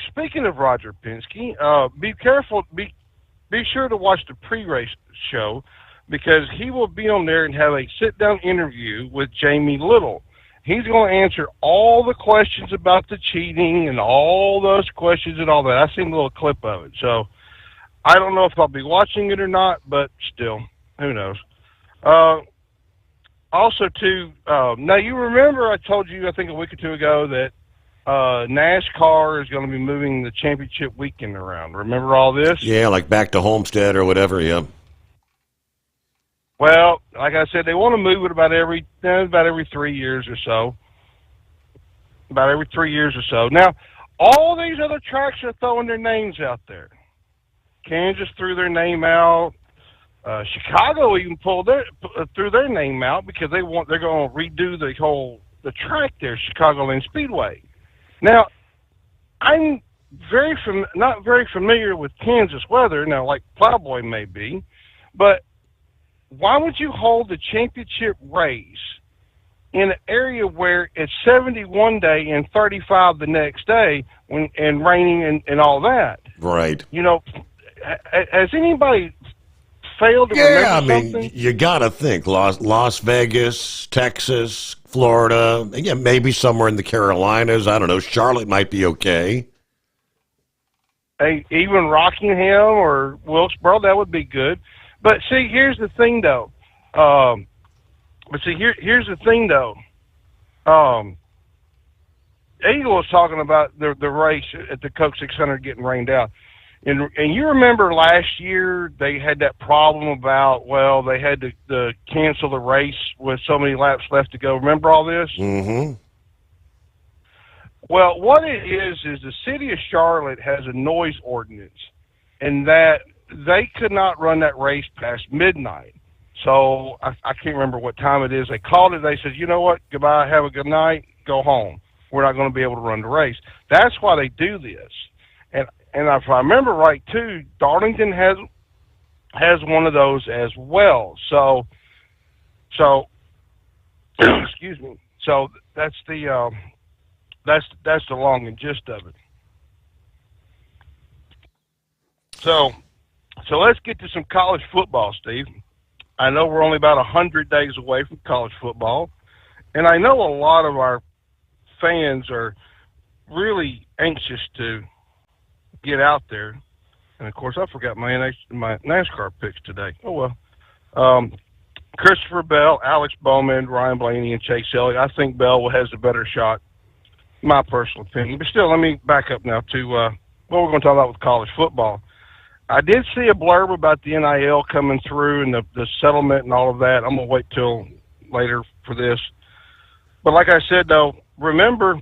Speaking of Roger Penske, be careful. Be sure to watch the pre-race show because he will be on there and have a sit-down interview with Jamie Little. He's going to answer all the questions about the cheating and all those questions and all that. I seen a little clip of it. So I don't know if I'll be watching it or not, but still, who knows? Also, too, now you remember I told you, I think a week or two ago, that NASCAR is going to be moving the championship weekend around. Remember all this? Yeah, like back to Homestead or whatever, yeah. Well, like I said, they want to move it about every 3 years or so. About every 3 years or so. Now, all these other tracks are throwing their names out there. Kansas threw their name out. Chicago even threw their name out because they're going to redo the track there, Chicagoland Speedway. Now, I'm not very familiar with Kansas weather now, like Plowboy may be, but why would you hold the championship race in an area where it's 70 one day and 35 the next day and raining and all that? Right. Has anybody failed to remember something? You got to think Las Vegas, Texas, Florida, yeah, maybe somewhere in the Carolinas. I don't know. Charlotte might be okay. Hey, even Rockingham or Wilkesboro, that would be good. But see, here's the thing, though. Eagle was talking about the race at the Coke 600 getting rained out. And you remember last year they had that problem about, well, they had to cancel the race with so many laps left to go. Remember all this? Mm-hmm. Well, what it is the city of Charlotte has a noise ordinance, and that they could not run that race past midnight. So I can't remember what time it is. They called it. They said, you know what, goodbye, have a good night, go home. We're not going to be able to run the race. That's why they do this. And if I remember right, too, Darlington has one of those as well. So excuse me. So that's the long and gist of it. So let's get to some college football, Steve. I know we're only about 100 days away from college football, and I know a lot of our fans are really anxious to get out there. And of course, I forgot my NASCAR picks today. Oh well. Christopher Bell, Alex Bowman, Ryan Blaney, and Chase Elliott. I think Bell has a better shot, my personal opinion. But still, let me back up now to what we're going to talk about with college football. I did see a blurb about the NIL coming through and the settlement and all of that. I'm going to wait till later for this. But like I said, though, remember,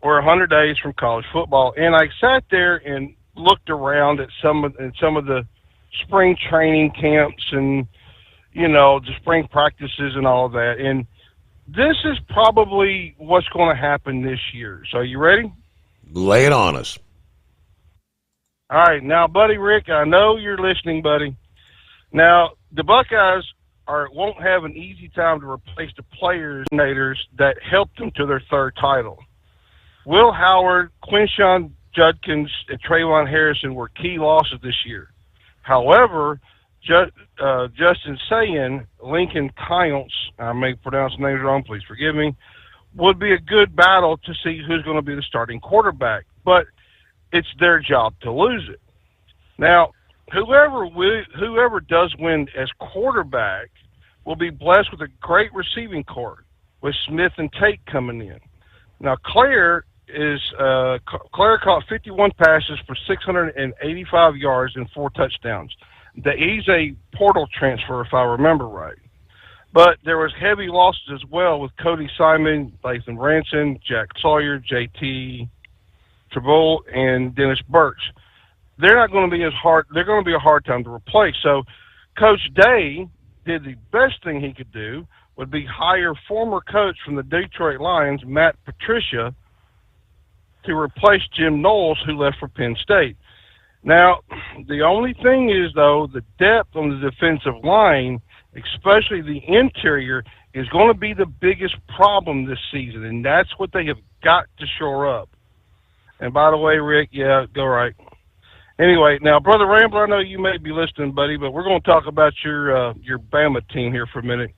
we're 100 days from college football, and I sat there and looked around at some of the spring training camps and, you know, the spring practices and all of that. And this is probably what's going to happen this year. So you ready? Lay it on us. All right. Now, buddy Rick, I know you're listening, buddy. Now, the Buckeyes won't have an easy time to replace the players that helped them to their third title. Will Howard, Quinshon Judkins, and Trayvon Harrison were key losses this year. However, Justin Sayin, Lincoln Kyles, I may pronounce names wrong, please forgive me, would be a good battle to see who's going to be the starting quarterback. But it's their job to lose it. Now, whoever does win as quarterback will be blessed with a great receiving corps with Smith and Tate coming in. Now, Claire caught 51 passes for 685 yards and 4 touchdowns. He's a portal transfer, if I remember right. But there was heavy losses as well with Cody Simon, Lathan Ranson, Jack Sawyer, JT Treboul, and Dennis Burks. They're not going to be as hard. They're going to be a hard time to replace. So Coach Day did the best thing he could do would be hire former coach from the Detroit Lions, Matt Patricia, to replace Jim Knowles, who left for Penn State. Now, the only thing is, though, the depth on the defensive line, especially the interior, is going to be the biggest problem this season, and that's what they have got to shore up. And by the way, Rick, yeah, go right. Anyway, now, Brother Rambler, I know you may be listening, buddy, but we're going to talk about your Bama team here for a minute.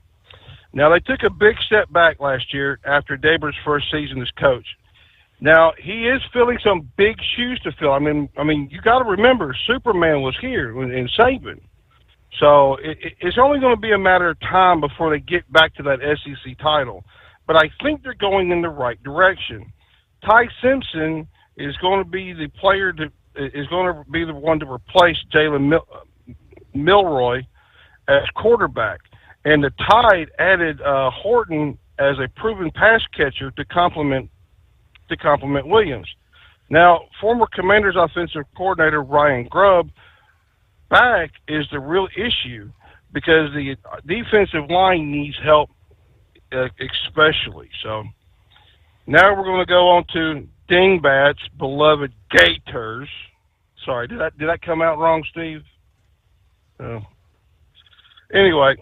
Now, they took a big step back last year after Daber's first season as coach. Now, he is filling some big shoes to fill. I mean, you got to remember, Superman was here in Saban. So it's only going to be a matter of time before they get back to that SEC title. But I think they're going in the right direction. Ty Simpson is going to be the player is going to be the one to replace Jalen Milroy as quarterback. And the Tide added Horton as a proven pass catcher to complement Williams. Now, former Commanders offensive coordinator Ryan Grubb back is the real issue because the defensive line needs help especially. So now we're going to go on to Dingbats' beloved Gators. Sorry, did that come out wrong, Steve? Anyway,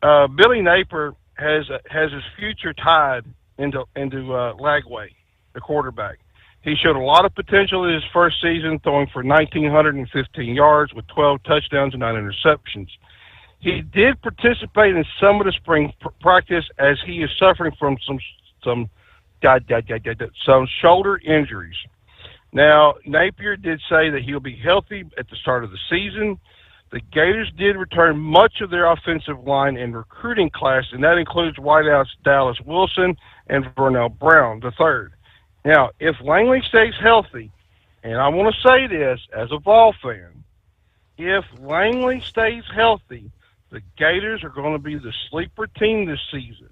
Billy Napier has his future tied into Lagway, the quarterback. He showed a lot of potential in his first season, throwing for 1,915 yards with 12 touchdowns and 9 interceptions. He did participate in some of the spring practice as he is suffering from some shoulder injuries. Now, Napier did say that he'll be healthy at the start of the season. The Gators did return much of their offensive line and recruiting class, and that includes wideouts Dallas Wilson and Vernell Brown III. Now, if Langley stays healthy, and I want to say this as a Vol fan, if Langley stays healthy, the Gators are going to be the sleeper team this season.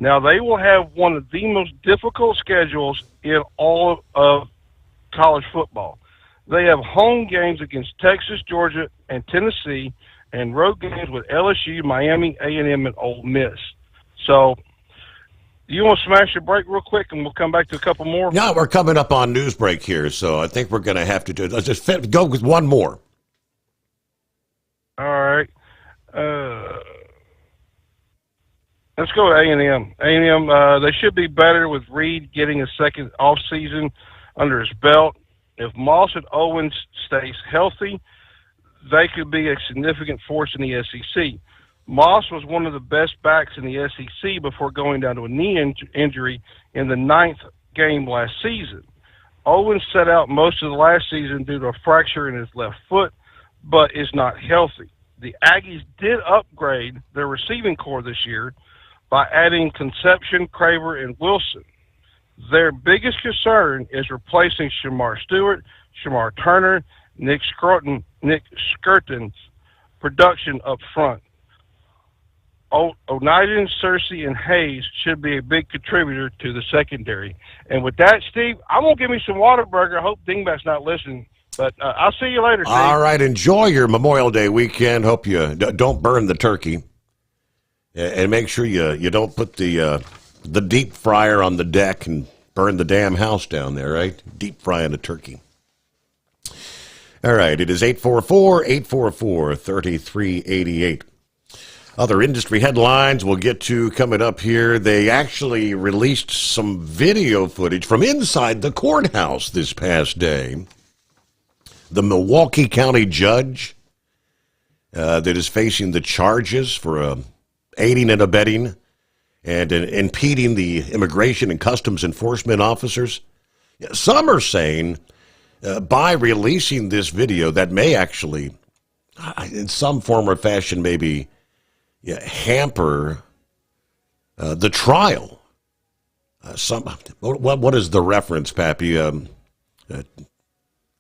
Now, they will have one of the most difficult schedules in all of college football. They have home games against Texas, Georgia, and Tennessee, and road games with LSU, Miami, A&M, and Ole Miss. So, you want to smash your break real quick, and we'll come back to a couple more? Yeah, we're coming up on news break here, so I think we're going to have to do it. Let's just go with one more. All right. Let's go with A&M. A&M, they should be better with Reed getting a second off season under his belt. If Moss and Owens stays healthy, they could be a significant force in the SEC. Moss was one of the best backs in the SEC before going down to a knee injury in the 9th game last season. Owens sat out most of the last season due to a fracture in his left foot, but is not healthy. The Aggies did upgrade their receiving corps this year by adding Conception, Craver, and Wilson. Their biggest concern is replacing Shamar Stewart, Shamar Turner, Nick Skirton's production up front. Oneiden, Searcy, and Hayes should be a big contributor to the secondary. And with that, Steve, I'm going to give me some Whataburger. I hope Dingbat's not listening. But I'll see you later, Steve. All right, enjoy your Memorial Day weekend. Hope you don't burn the turkey. And make sure you don't put the deep fryer on the deck and burn the damn house down there, right? Deep frying a turkey. All right, it is 844-844-3388. Other industry headlines we'll get to coming up here. They actually released some video footage from inside the courthouse this past day. The Milwaukee County judge that is facing the charges for aiding and abetting and impeding the immigration and customs enforcement officers. Some are saying by releasing this video that may actually, in some form or fashion, maybe hamper the trial. What is the reference, Pappy?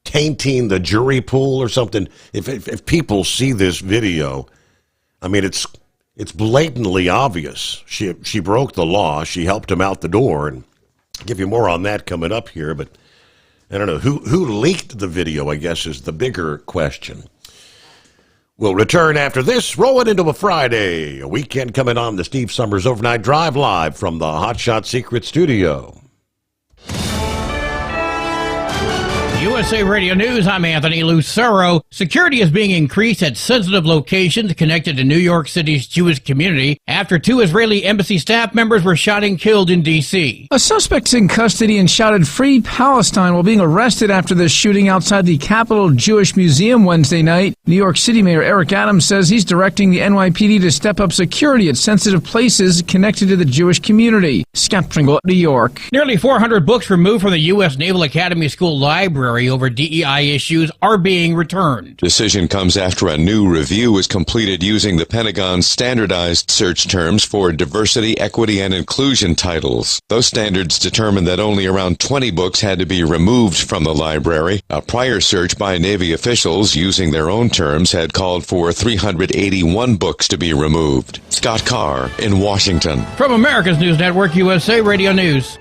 Tainting the jury pool or something. If people see this video, I mean, it's blatantly obvious. She broke the law. She helped him out the door, and I'll give you more on that coming up here. But I don't know who leaked the video, I guess, is the bigger question. We'll return after this, rolling into a Friday, a weekend coming on the Steve Sommers Overnight Drive live from the Hot Shot Secret Studio. USA Radio News, I'm Anthony Lucero. Security is being increased at sensitive locations connected to New York City's Jewish community after 2 Israeli embassy staff members were shot and killed in D.C. A suspect's in custody and shouted "Free Palestine" while being arrested after the shooting outside the Capitol Jewish Museum Wednesday night. New York City Mayor Eric Adams says he's directing the NYPD to step up security at sensitive places connected to the Jewish community. Scott Pringle, New York. Nearly 400 books removed from the U.S. Naval Academy School Library over DEI issues are being returned. Decision comes after a new review was completed using the Pentagon's standardized search terms for diversity, equity, and inclusion titles. Those standards determined that only around 20 books had to be removed from the library. A prior search by Navy officials using their own terms had called for 381 books to be removed. Scott Carr in Washington. From America's News Network, USA Radio News.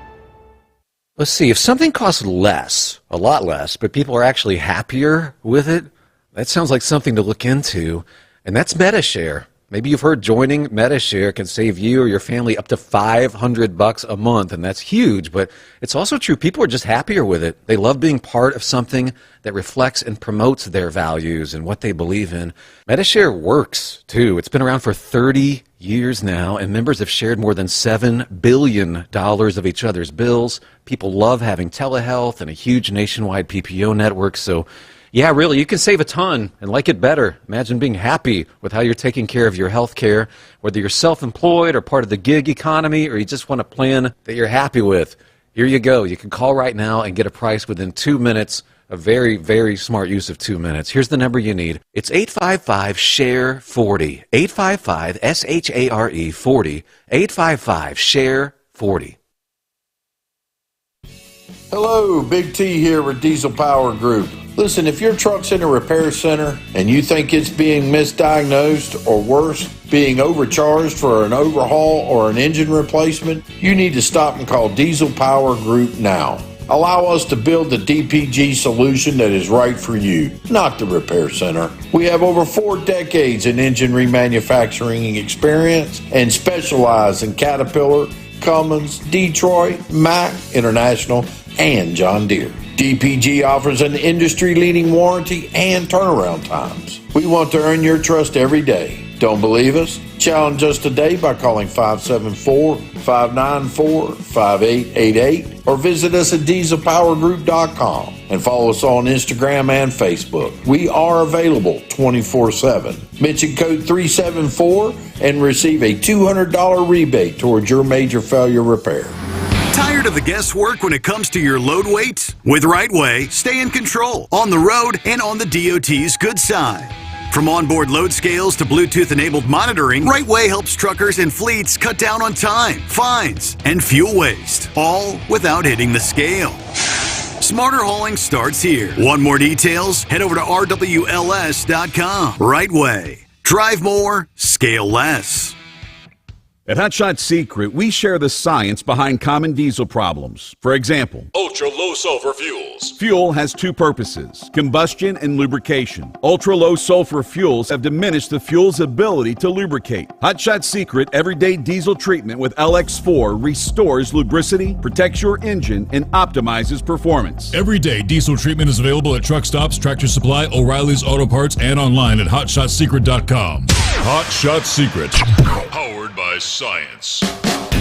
Let's see, if something costs less, a lot less, but people are actually happier with it, that sounds like something to look into, and that's MetaShare. Maybe you've heard joining MetaShare can save you or your family up to $500 a month, and that's huge, but it's also true. People are just happier with it. They love being part of something that reflects and promotes their values and what they believe in. MetaShare works, too. It's been around for 30 years now, and members have shared more than $7 billion of each other's bills. People love having telehealth and a huge nationwide PPO network, so yeah, really, you can save a ton and like it better. Imagine being happy with how you're taking care of your health care, whether you're self-employed or part of the gig economy, or you just want a plan that you're happy with. Here you go. You can call right now and get a price within 2 minutes. A very, very smart use of 2 minutes. Here's the number you need. It's 855-SHARE-40. 855-SHARE-40. 855-SHARE-40. Hello, Big T here with Diesel Power Group. Listen, if your truck's in a repair center and you think it's being misdiagnosed or worse, being overcharged for an overhaul or an engine replacement, you need to stop and call Diesel Power Group now. Allow us to build the DPG solution that is right for you, not the repair center. We have over 4 decades in engine remanufacturing experience and specialize in Caterpillar, Cummins, Detroit, Mack, International, and John Deere. DPG offers an industry-leading warranty and turnaround times. We want to earn your trust every day. Don't believe us? Challenge us today by calling 574-594-5888 or visit us at dieselpowergroup.com and follow us on Instagram and Facebook. We are available 24/7. Mention code 374 and receive a $200 rebate towards your major failure repair. Tired of the guesswork when it comes to your load weight? With Rightway, stay in control on the road and on the DOT's good side. From onboard load scales to Bluetooth-enabled monitoring, Rightway helps truckers and fleets cut down on time, fines, and fuel waste, all without hitting the scale. Smarter hauling starts here. Want more details? Head over to rwls.com. Rightway. Drive more, scale less. At Hotshot Secret, we share the science behind common diesel problems. For example, Ultra-low sulfur fuels. Fuel has 2 purposes, combustion and lubrication. Ultra-low sulfur fuels have diminished the fuel's ability to lubricate. Hotshot Secret Everyday Diesel Treatment with LX4 restores lubricity, protects your engine, and optimizes performance. Everyday diesel treatment is available at truck stops, Tractor Supply, O'Reilly's Auto Parts, and online at hotshotsecret.com. Hotshot Secret. Powered by science.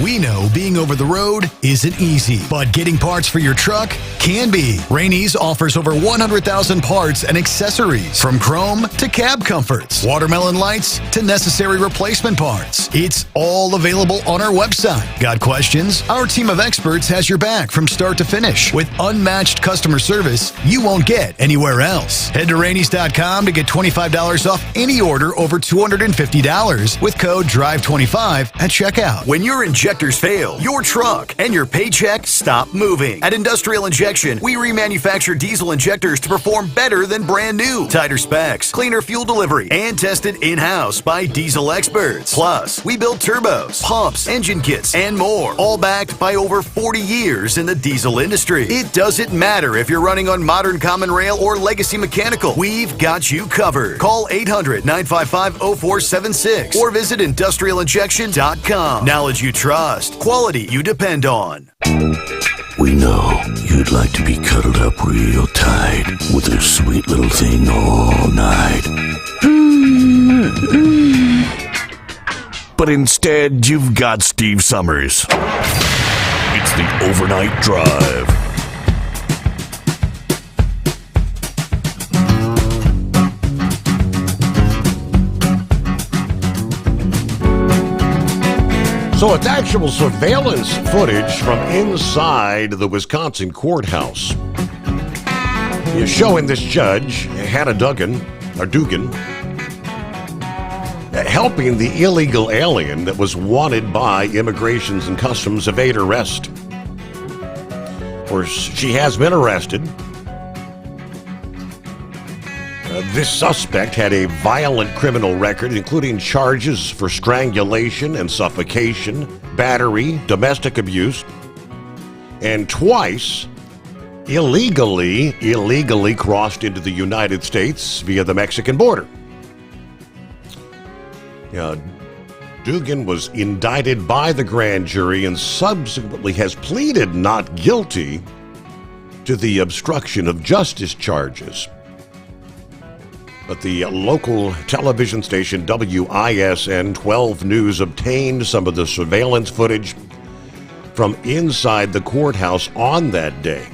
We know being over the road isn't easy, but getting parts for your truck can be. Rainey's offers over 100,000 parts and accessories, from chrome to cab comforts, watermelon lights to necessary replacement parts. It's all available on our website. Got questions? Our team of experts has your back from start to finish with unmatched customer service you won't get anywhere else. Head to Rainey's.com to get $25 off any order over $250 with code DRIVE25 at checkout. When your injectors fail, your truck and your paycheck stop moving. At Industrial Injection, we remanufacture diesel injectors to perform better than brand new. Tighter specs, cleaner fuel delivery, and tested in-house by diesel experts. Plus, we build turbos, pumps, engine kits, and more, all backed by over 40 years in the diesel industry. It doesn't matter if you're running on modern common rail or legacy mechanical. We've got you covered. Call 800-955-0476 or visit industrialinjection.com. Knowledge you trust, quality you depend on. We know you'd like to be cuddled up real tight with a sweet little thing all night. But instead, you've got Steve Sommers. It's the Overnight Drive. So it's actual surveillance footage from inside the Wisconsin courthouse. You're showing this judge, Hannah Dugan, helping the illegal alien that was wanted by Immigration and Customs evade arrest. Of course, she has been arrested. This suspect had a violent criminal record, including charges for strangulation and suffocation, battery, domestic abuse, and twice illegally crossed into the United States via the Mexican border. Dugan was indicted by the grand jury and subsequently has pleaded not guilty to the obstruction of justice charges. But the local television station WISN 12 News obtained some of the surveillance footage from inside the courthouse on that day,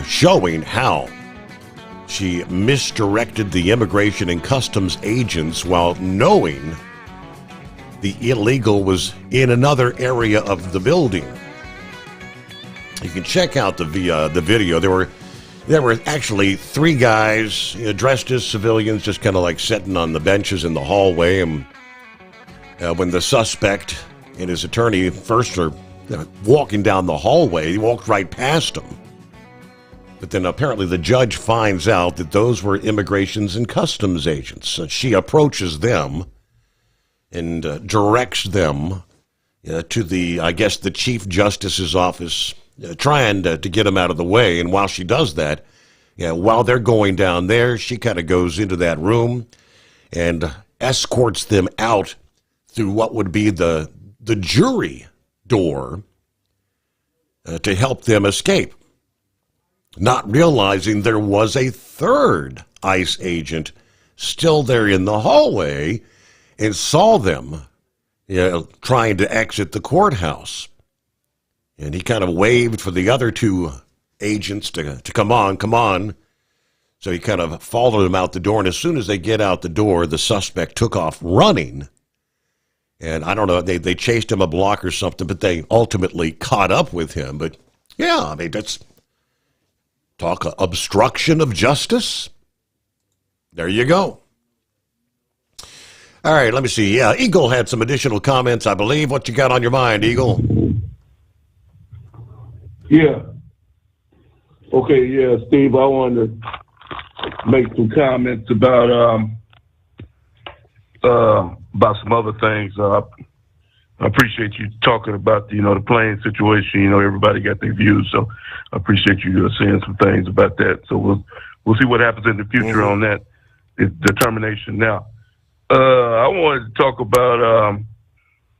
showing how she misdirected the Immigration and Customs agents while knowing the illegal was in another area of the building. You can check out the video. There were actually 3 guys dressed as civilians, just kind of like sitting on the benches in the hallway. And when the suspect and his attorney first are walking down the hallway. He walked right past them. But then apparently the judge finds out that those were Immigrations and Customs agents. So she approaches them and directs them to the Chief Justice's office, trying to get him out of the way. And while she does that, while they're going down there, she kind of goes into that room and escorts them out through what would be the jury door to help them escape, not realizing there was a third ICE agent still there in the hallway and saw them trying to exit the courthouse. And he kind of waved for the other two agents to come on. So he kind of followed them out the door, and as soon as they get out the door, the suspect took off running. And I don't know, they chased him a block or something, but they ultimately caught up with him. But yeah, I mean, that's talk obstruction of justice. There you go. All right, let me see. Yeah, Eagle had some additional comments, I believe. What you got on your mind, Eagle? Yeah. Okay, yeah, Steve, I wanted to make some comments about some other things. I appreciate you talking about, the plane situation. Everybody got their views, so I appreciate you saying some things about that. So we'll see what happens in the future on that determination. Now, I wanted to talk about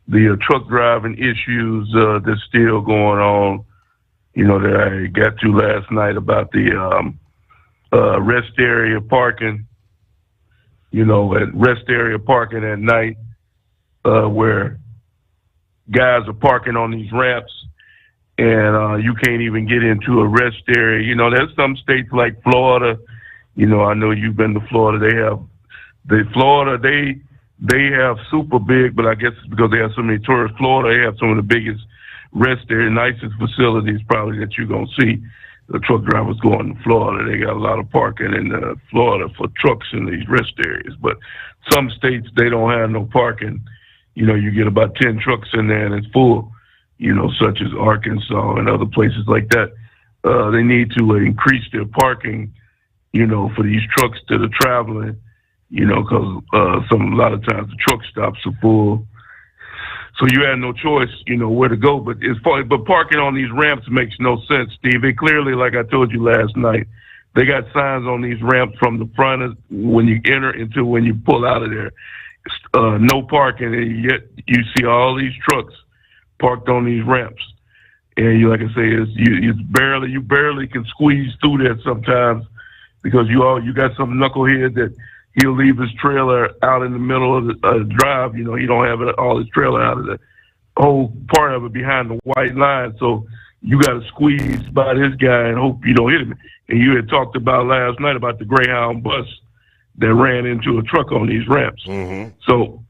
the truck driving issues that's still going on. That I got to last night about the rest area parking. At rest area parking at night, where guys are parking on these ramps, and you can't even get into a rest area. There's some states like Florida. I know you've been to Florida. They have super big, but I guess it's because they have so many tourists. Florida, they have some of the biggest rest area, nicest facilities probably that you're gonna see. The truck drivers going to Florida, they got a lot of parking in Florida for trucks in these rest areas. But some states, they don't have no parking. You get about 10 trucks in there and it's full, such as Arkansas and other places like that. They need to increase their parking, for these trucks that are traveling, because a lot of times the truck stops are full. So you had no choice, where to go. But but parking on these ramps makes no sense, Steve. They clearly, like I told you last night, they got signs on these ramps from the front when you enter until when you pull out of there. No parking, and yet you see all these trucks parked on these ramps. And like I say, you barely can squeeze through that sometimes because you got some knucklehead that he'll leave his trailer out in the middle of the drive. He don't have all his trailer out of the whole part of it behind the white line. So you got to squeeze by this guy and hope you don't hit him. And you had talked about last night about the Greyhound bus that ran into a truck on these ramps. Mm-hmm. So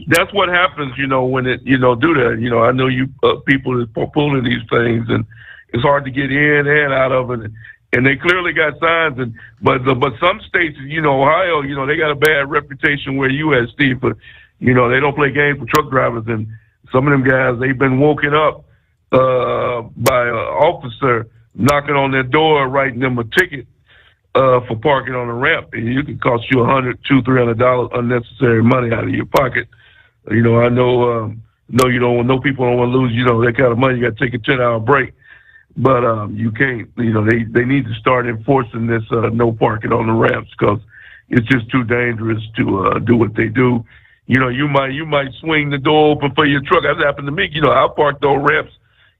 that's what happens, when it, do that. I know you people that are pulling these things, and it's hard to get in and out of it. And they clearly got signs, but some states, Ohio, they got a bad reputation where you at, Steve, but they don't play games with truck drivers, and some of them guys, they've been woken up by an officer knocking on their door, writing them a ticket for parking on a ramp, and it could cost you $100, $200, $300 unnecessary money out of your pocket. I know, no people don't want to lose, that kind of money. You got to take a 10-hour break. But you can't, they need to start enforcing this no parking on the ramps because it's just too dangerous to do what they do. You might swing the door open for your truck. That's happened to me. I parked on ramps.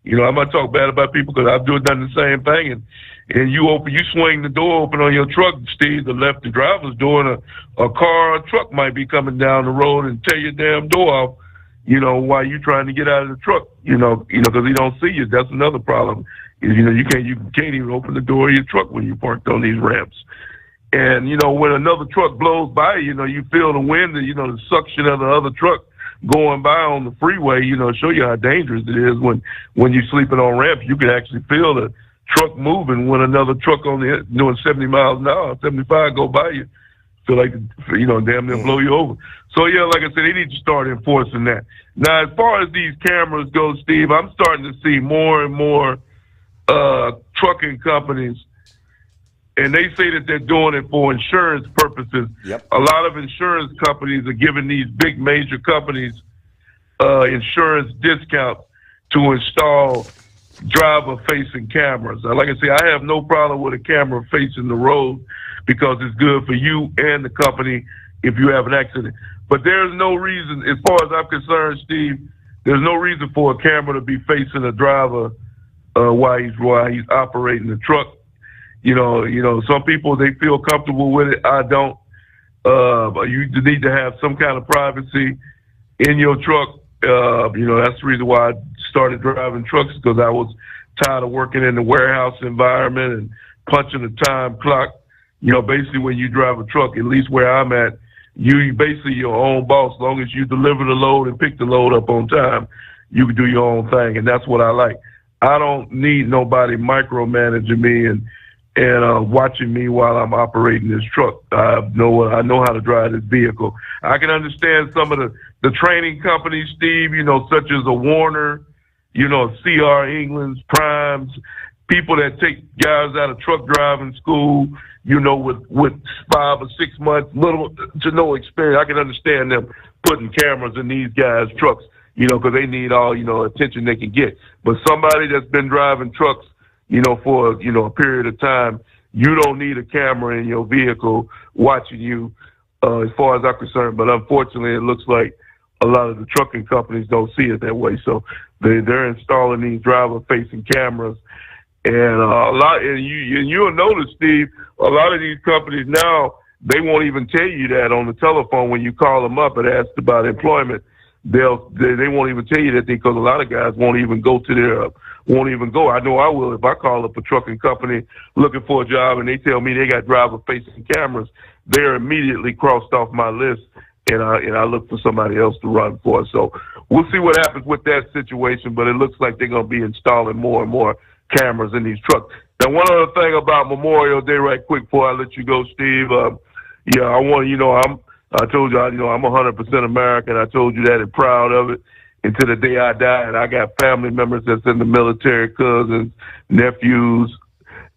I'm not talking bad about people because I've done the same thing. And you swing the door open on your truck, Steve, the left the driver's door, and a car or a truck might be coming down the road and tear your damn door off. While you're trying to get out of the truck, because he don't see you. That's another problem. You can't even open the door of your truck when you're parked on these ramps. And, when another truck blows by, you feel the wind, the suction of the other truck going by on the freeway, show you how dangerous it is when you're sleeping on ramps. You can actually feel the truck moving when another truck doing 70 miles an hour, 75 go by you. feel like, damn near blow you over. So, yeah, like I said, they need to start enforcing that. Now, as far as these cameras go, Steve, I'm starting to see more and more trucking companies, and they say that they're doing it for insurance purposes. Yep. A lot of insurance companies are giving these big major companies insurance discounts to install driver-facing cameras. Like I say, I have no problem with a camera facing the road because it's good for you and the company if you have an accident. But there's no reason, as far as I'm concerned, Steve, there's no reason for a camera to be facing a driver while he's operating the truck. Some people, they feel comfortable with it. I don't. But you need to have some kind of privacy in your truck. That's the reason why I started driving trucks, because I was tired of working in the warehouse environment and punching the time clock. Basically when you drive a truck, at least where I'm at, you basically your own boss. As long as you deliver the load and pick the load up on time, you can do your own thing, and that's what I like. I don't need nobody micromanaging me and watching me while I'm operating this truck. I know how to drive this vehicle. I can understand some of the training companies, Steve, such as a Warner, CR England's, Primes, people that take guys out of truck driving school, with 5 or 6 months, little to no experience. I can understand them putting cameras in these guys' trucks, because they need all, attention they can get. But somebody that's been driving trucks, for, a period of time, you don't need a camera in your vehicle watching you, as far as I'm concerned. But unfortunately, it looks like a lot of the trucking companies don't see it that way. So they're installing these driver-facing cameras. And you'll notice, Steve, a lot of these companies now, they won't even tell you that on the telephone when you call them up and ask about employment. They won't even tell you that, because a lot of guys won't even go. I know I will if I call up a trucking company looking for a job and they tell me they got driver-facing cameras. They're immediately crossed off my list, and I look for somebody else to run for. So we'll see what happens with that situation, but it looks like they're going to be installing more and more cameras in these trucks. Now, one other thing about Memorial Day, right quick before I let you go, Steve. I told you, I'm 100% American. I told you that and proud of it until the day I die. And I got family members that's in the military, cousins, nephews,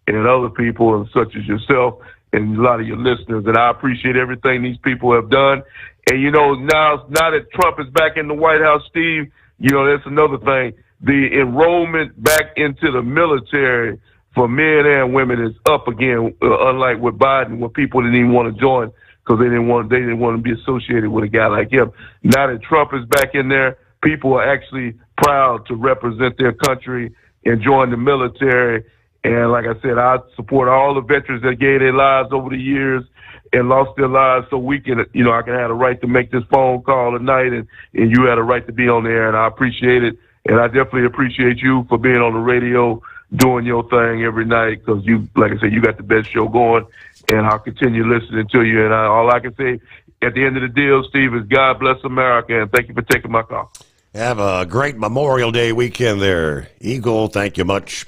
and other people, and such as yourself and a lot of your listeners. And I appreciate everything these people have done. And, now that Trump is back in the White House, Steve, that's another thing. The enrollment back into the military for men and women is up again, unlike with Biden, where people didn't even want to join because they didn't want to be associated with a guy like him. Now that Trump is back in there, people are actually proud to represent their country and join the military. And like I said, I support all the veterans that gave their lives over the years and lost their lives so we can, I can have the right to make this phone call tonight, and you had a right to be on the air, and I appreciate it. And I definitely appreciate you for being on the radio, doing your thing every night, because you, like I said, you got the best show going, and I'll continue listening to you. And all I can say at the end of the deal, Steve, is God bless America, and thank you for taking my call. Have a great Memorial Day weekend there, Eagle. Thank you much.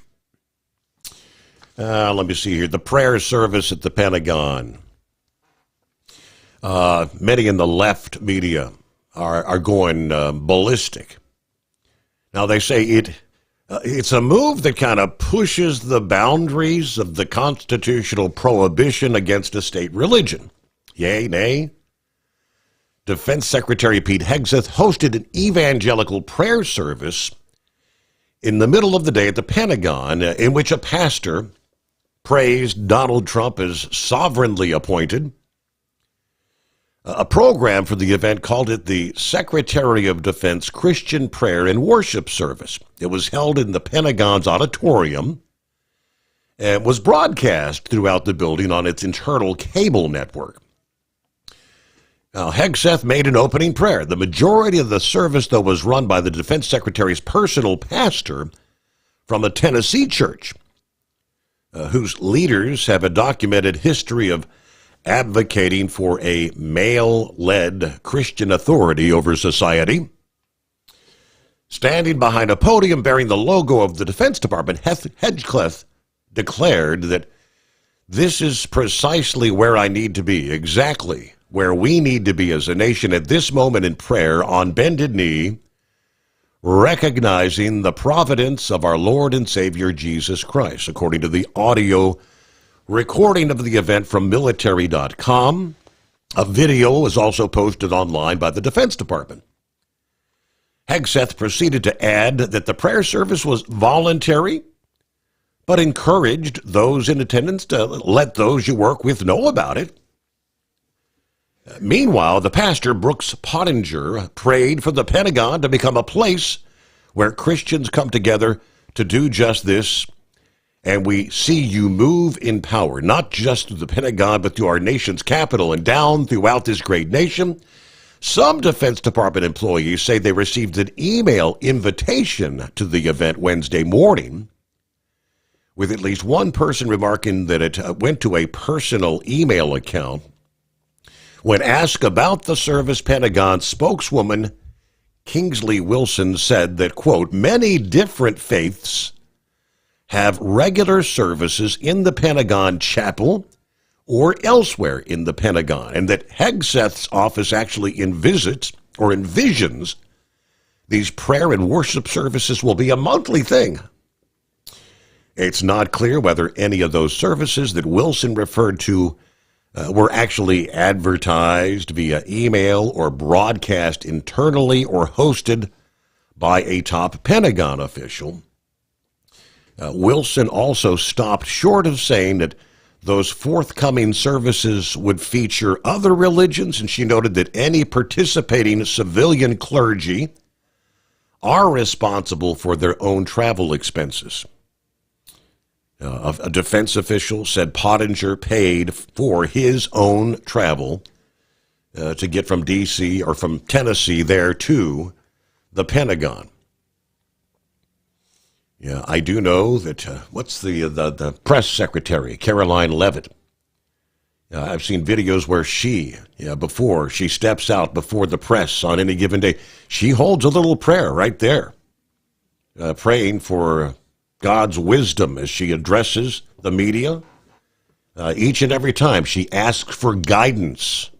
Let me see here. The prayer service at the Pentagon. Many in the left media are going ballistic. Now, they say it's a move that kind of pushes the boundaries of the constitutional prohibition against a state religion. Yay, nay? Defense Secretary Pete Hegseth hosted an evangelical prayer service in the middle of the day at the Pentagon, in which a pastor praised Donald Trump as sovereignly appointed. A program for the event called it the Secretary of Defense Christian Prayer and Worship Service. It was held in the Pentagon's auditorium and was broadcast throughout the building on its internal cable network. Now, Hegseth made an opening prayer. The majority of the service, though, was run by the Defense Secretary's personal pastor from a Tennessee church, whose leaders have a documented history of advocating for a male-led Christian authority over society. Standing behind a podium bearing the logo of the Defense Department, Hegseth declared that This is precisely where I need to be, exactly where we need to be as a nation at this moment in prayer, on bended knee, recognizing the providence of our Lord and Savior Jesus Christ, according to the audio recording of the event from military.com. A video is also posted online by the Defense Department. Hegseth proceeded to add that the prayer service was voluntary, but encouraged those in attendance to let those you work with know about it. Meanwhile, the pastor, Brooks Pottinger, prayed for the Pentagon to become a place where Christians come together to do just this. And we see you move in power, not just to the Pentagon, but to our nation's capital and down throughout this great nation. Some Defense Department employees say they received an email invitation to the event Wednesday morning, with at least one person remarking that it went to a personal email account. When asked about the service, Pentagon spokeswoman Kingsley Wilson said that, quote, many different faiths have regular services in the Pentagon chapel or elsewhere in the Pentagon, and that Hegseth's office actually envisions these prayer and worship services will be a monthly thing. It's not clear whether any of those services that Wilson referred to were actually advertised via email or broadcast internally or hosted by a top Pentagon official. Wilson also stopped short of saying that those forthcoming services would feature other religions, and she noted that any participating civilian clergy are responsible for their own travel expenses. A defense official said Pottinger paid for his own travel to get from D.C. or from Tennessee there to the Pentagon. Yeah, I do know that, what's the press secretary, Caroline Leavitt? I've seen videos where before she steps out before the press on any given day, she holds a little prayer right there, praying for God's wisdom as she addresses the media. Each and every time she asks for guidance.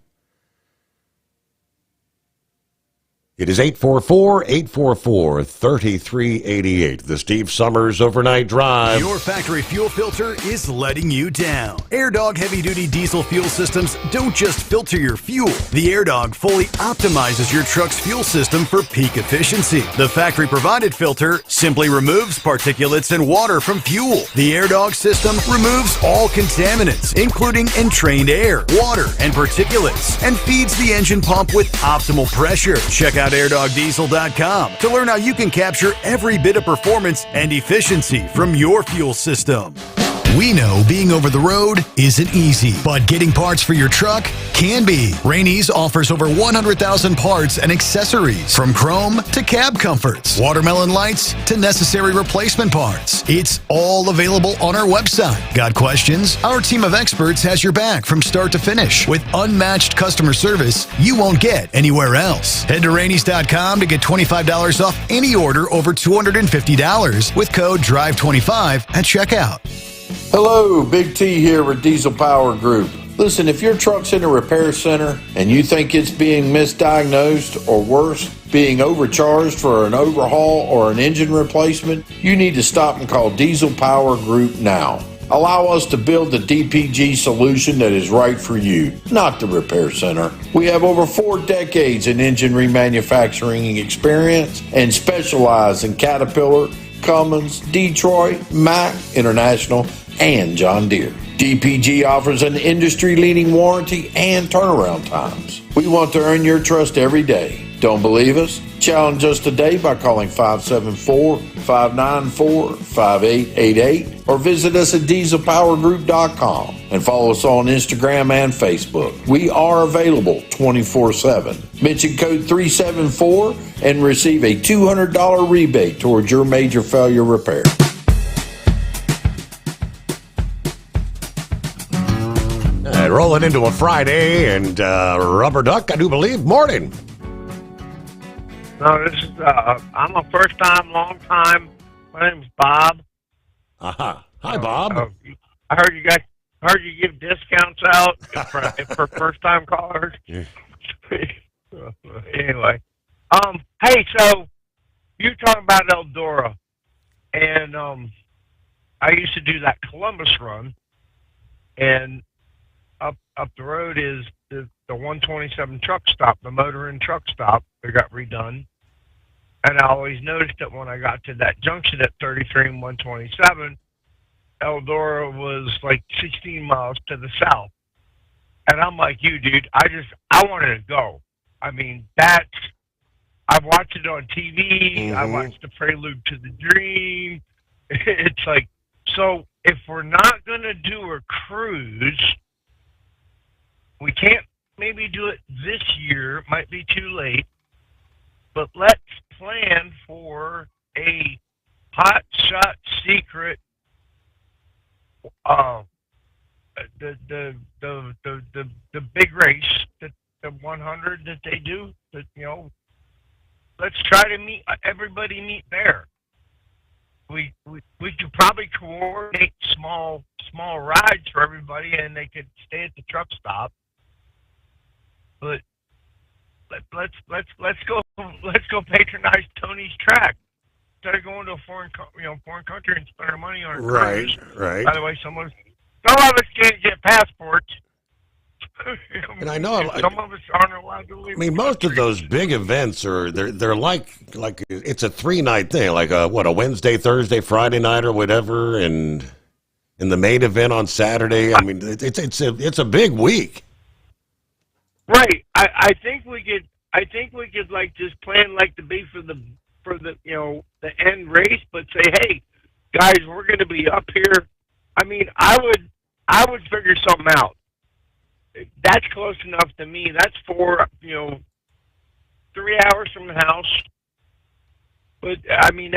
It is 844-844-3388. The Steve Sommers Overnight Drive. Your factory fuel filter is letting you down. AirDog heavy-duty diesel fuel systems don't just filter your fuel. The AirDog fully optimizes your truck's fuel system for peak efficiency. The factory-provided filter simply removes particulates and water from fuel. The AirDog system removes all contaminants, including entrained air, water, and particulates, and feeds the engine pump with optimal pressure. Check out airdogdiesel.com to learn how you can capture every bit of performance and efficiency from your fuel system. We know being over the road isn't easy, but getting parts for your truck can be. Rainey's offers over 100,000 parts and accessories, from chrome to cab comforts, watermelon lights to necessary replacement parts. It's all available on our website. Got questions? Our team of experts has your back from start to finish with unmatched customer service you won't get anywhere else. Head to Rainey's.com to get $25 off any order over $250 with code DRIVE25 at checkout. Hello, Big T here with Diesel Power Group. Listen, if your truck's in a repair center and you think it's being misdiagnosed or worse, being overcharged for an overhaul or an engine replacement, you need to stop and call Diesel Power Group now. Allow us to build the DPG solution that is right for you, not the repair center. We have over 4 decades in engine remanufacturing experience and specialize in Caterpillar, Cummins, Detroit, Mack, International, and John Deere. DPG offers an industry-leading warranty and turnaround times. We want to earn your trust every day. Don't believe us? Challenge us today by calling 574-594-5888 or visit us at dieselpowergroup.com and follow us on Instagram and Facebook. We are available 24/7. Mention code 374 and receive a $200 rebate towards your major failure repair. Rolling into a Friday, and Rubber Duck, I do believe. Morning. No, this is, I'm a first time, long time. My name's Bob. Hi, Bob. I heard you guys heard you give discounts out for first-time callers. Yeah. Anyway, hey, so you talking about Eldora, and I used to do that Columbus run, and up the road is the 127 truck stop, the motor and truck stop. They got redone, and I always noticed that when I got to that junction at 33 and 127, Eldora was like 16 miles to the south. And I'm like you, dude. I wanted to go. I mean, I've watched it on TV. Mm-hmm. I watched the Prelude to the Dream. It's like, so if we're not going to do a cruise, we can't maybe do it this year. It might be too late. But let's plan for a hot shot secret the big race, the 100 that they do, that, you know, let's try to meet there. We could probably coordinate small rides for everybody, and they could stay at the truck stop. But let's go patronize Tony's track instead of going to a foreign country and spending money on a cruise. Right. By the way, some of us can't get passports. And I know some of us aren't allowed to leave. I mean, most of those big events are they're like it's a 3-night thing, like a Wednesday, Thursday, Friday night, or whatever, and the main event on Saturday. I mean, it's a big week. Right. I think we could like just plan like to be for the the end race, but say, hey guys, we're going to be up here. I mean, I would figure something out. That's close enough to me. That's 3 hours from the house. But I mean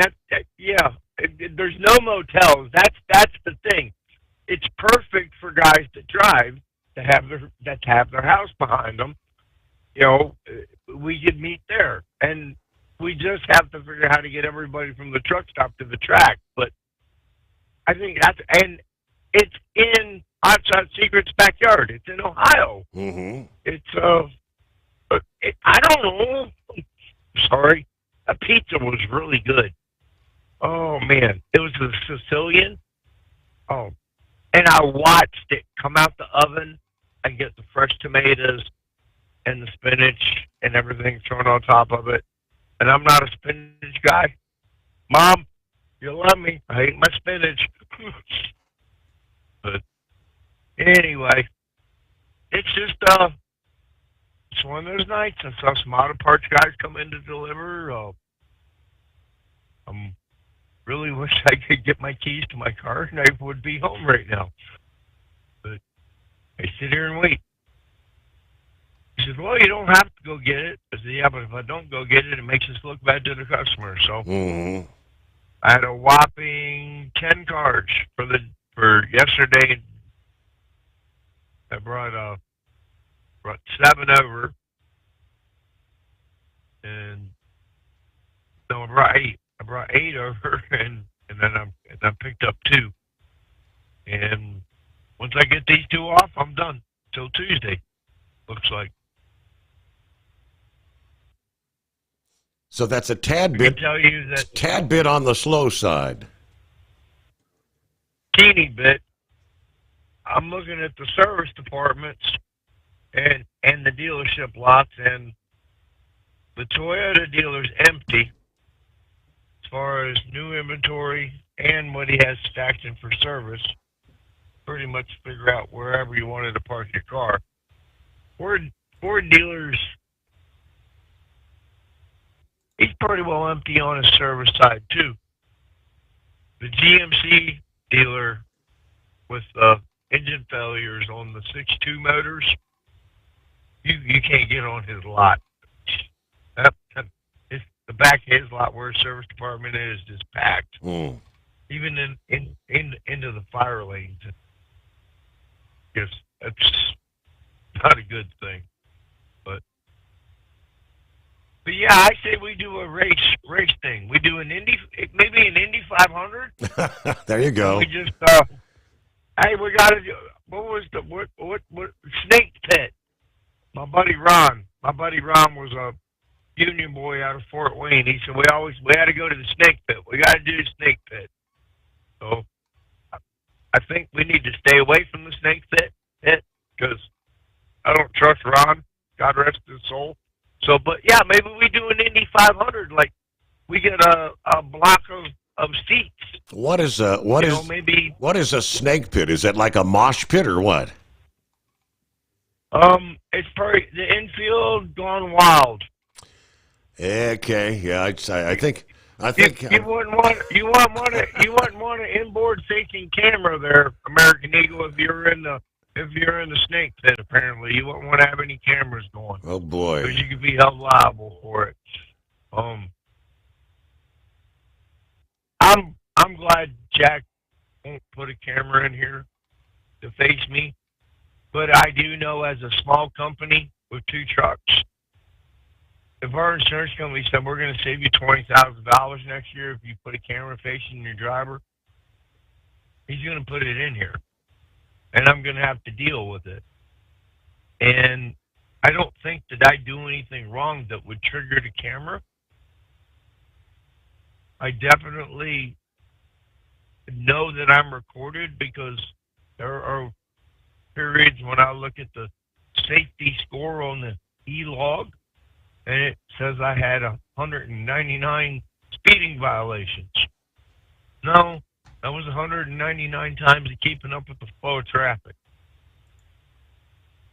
there's no motels. That's the thing. It's perfect for guys that drive to have their house behind them. You know, we could meet there, and we just have to figure out how to get everybody from the truck stop to the track. But I think it's in Hot Shot Secret's backyard. It's in Ohio. Mm-hmm. It's I don't know. Sorry, the pizza was really good. Oh man, it was a Sicilian. Oh, and I watched it come out the oven and get the fresh tomatoes and the spinach and everything thrown on top of it. And I'm not a spinach guy. Mom, you love me. I hate my spinach. But anyway, it's just it's one of those nights. I saw some auto parts guys come in to deliver. I really wish I could get my keys to my car and I would be home right now. But I sit here and wait. He says, well, you don't have to go get it. I said, yeah, but if I don't go get it, it makes us look bad to the customer. So I had a whopping 10 cars for yesterday. I brought 7 over, and no, I brought 8. I brought 8 over, and then I picked up 2. And once I get these 2 off, I'm done till Tuesday. Looks like. So that's a tad bit on the slow side. Teeny bit. I'm looking at the service departments and the dealership lots, and the Toyota dealer's empty as far as new inventory and what he has stacked in for service. Pretty much figure out wherever you wanted to park your car. Ford dealers, he's pretty well empty on his service side too. The GMC dealer with engine failures on the 6.2 motors, you can't get on his lot. The back of his lot where his service department is just packed. Even into the fire lanes. Yes, that's not a good thing. But yeah, I say we do a race thing. We do maybe an Indy 500. There you go. We just Hey, we got to do. What was the what snake pit? My buddy Ron was a union boy out of Fort Wayne. He said we had to go to the snake pit. We got to do the snake pit. So I think we need to stay away from the snake pit because I don't trust Ron. God rest his soul. So, but yeah, maybe we do an Indy 500. Like we get a block of seats. What is a snake pit? Is it like a mosh pit or what? It's probably the infield gone wild. Okay, yeah, I think you wouldn't want an inboard facing camera there, American Eagle, if you're in the snake pit. Apparently, you wouldn't want to have any cameras going. Oh boy, because you could be held liable for it. I'm glad Jack won't put a camera in here to face me, but I do know as a small company with 2 trucks, if our insurance company said we're going to save you $20,000 next year if you put a camera facing your driver, he's going to put it in here, and I'm going to have to deal with it. And I don't think that I do anything wrong that would trigger the camera. I definitely know that I'm recorded because there are periods when I look at the safety score on the e-log and it says I had 199 speeding violations. No, that was 199 times of keeping up with the flow of traffic.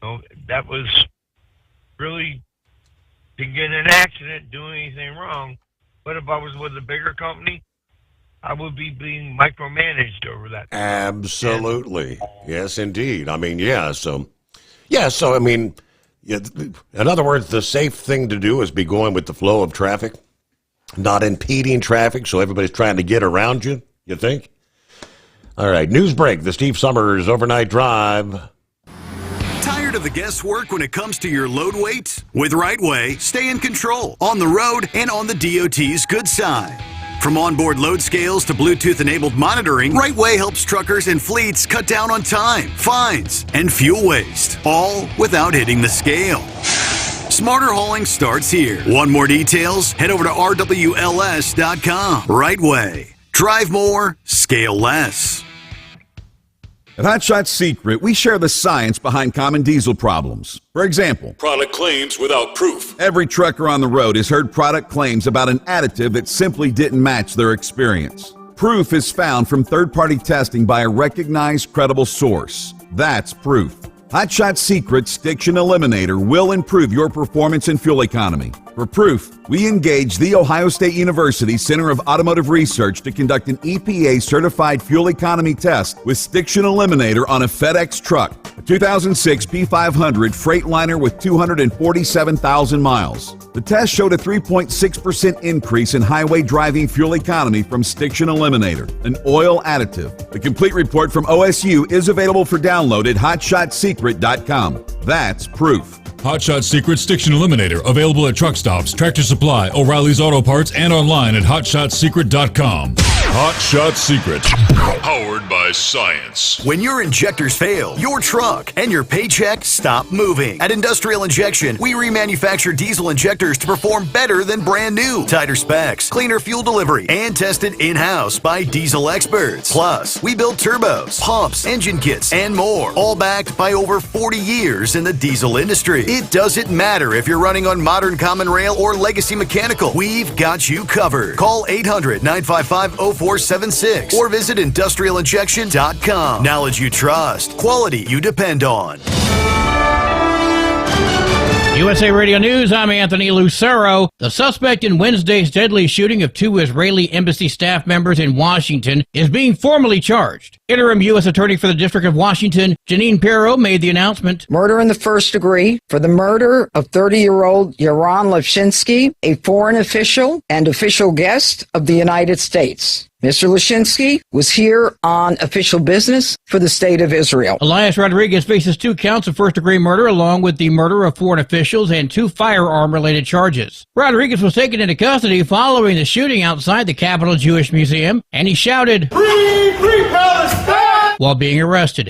So that was really to get in an accident, doing anything wrong. But if I was with a bigger company, I would be being micromanaged over that. Absolutely. Yes, indeed. I mean, So I mean, in other words, the safe thing to do is be going with the flow of traffic, not impeding traffic, so everybody's trying to get around you, you think? All right, news break, the Steve Sommers Overnight Drive. Tired of the guesswork when it comes to your load weight? With Rightway, stay in control, on the road and on the DOT's good side. From onboard load scales to Bluetooth-enabled monitoring, Rightway helps truckers and fleets cut down on time, fines, and fuel waste, all without hitting the scale. Smarter hauling starts here. Want more details? Head over to rwls.com. Rightway. Drive more, scale less. At Hot Shot Secret, we share the science behind common diesel problems. For example, product claims without proof. Every trucker on the road has heard product claims about an additive that simply didn't match their experience. Proof is found from third-party testing by a recognized, credible source. That's proof. Hot Shot Secret Stiction Eliminator will improve your performance and fuel economy. For proof, we engaged the Ohio State University Center of Automotive Research to conduct an EPA-certified fuel economy test with Stiction Eliminator on a FedEx truck, a 2006 P500 Freightliner with 247,000 miles. The test showed a 3.6% increase in highway driving fuel economy from Stiction Eliminator, an oil additive. The complete report from OSU is available for download at hotshotsecret.com. That's proof. Hot Shot Secret Stiction Eliminator, available at truck stops, Tractor Supply, O'Reilly's Auto Parts, and online at hotshotsecret.com. Hot Shot Secret, powered by science. When your injectors fail, your truck and your paycheck stop moving. At Industrial Injection, we remanufacture diesel injectors to perform better than brand new. Tighter specs, cleaner fuel delivery, and tested in-house by diesel experts. Plus, we build turbos, pumps, engine kits, and more, all backed by over 40 years in the diesel industry. It doesn't matter if you're running on modern common rail or legacy mechanical. We've got you covered. Call 800-955-0476 or visit industrialinjection.com. Knowledge you trust. Quality you depend on. USA Radio News, I'm Anthony Lucero. The suspect in Wednesday's deadly shooting of 2 Israeli embassy staff members in Washington is being formally charged. Interim U.S. Attorney for the District of Washington, Janine Pirro, made the announcement. Murder in the first degree for the murder of 30-year-old Yaron Levshinsky, a foreign official and official guest of the United States. Mr. Levshinsky was here on official business for the State of Israel. Elias Rodriguez faces 2 counts of first-degree murder along with the murder of foreign officials and 2 firearm-related charges. Rodriguez was taken into custody following the shooting outside the Capitol Jewish Museum, and he shouted, "Free, free Palestine!" while being arrested.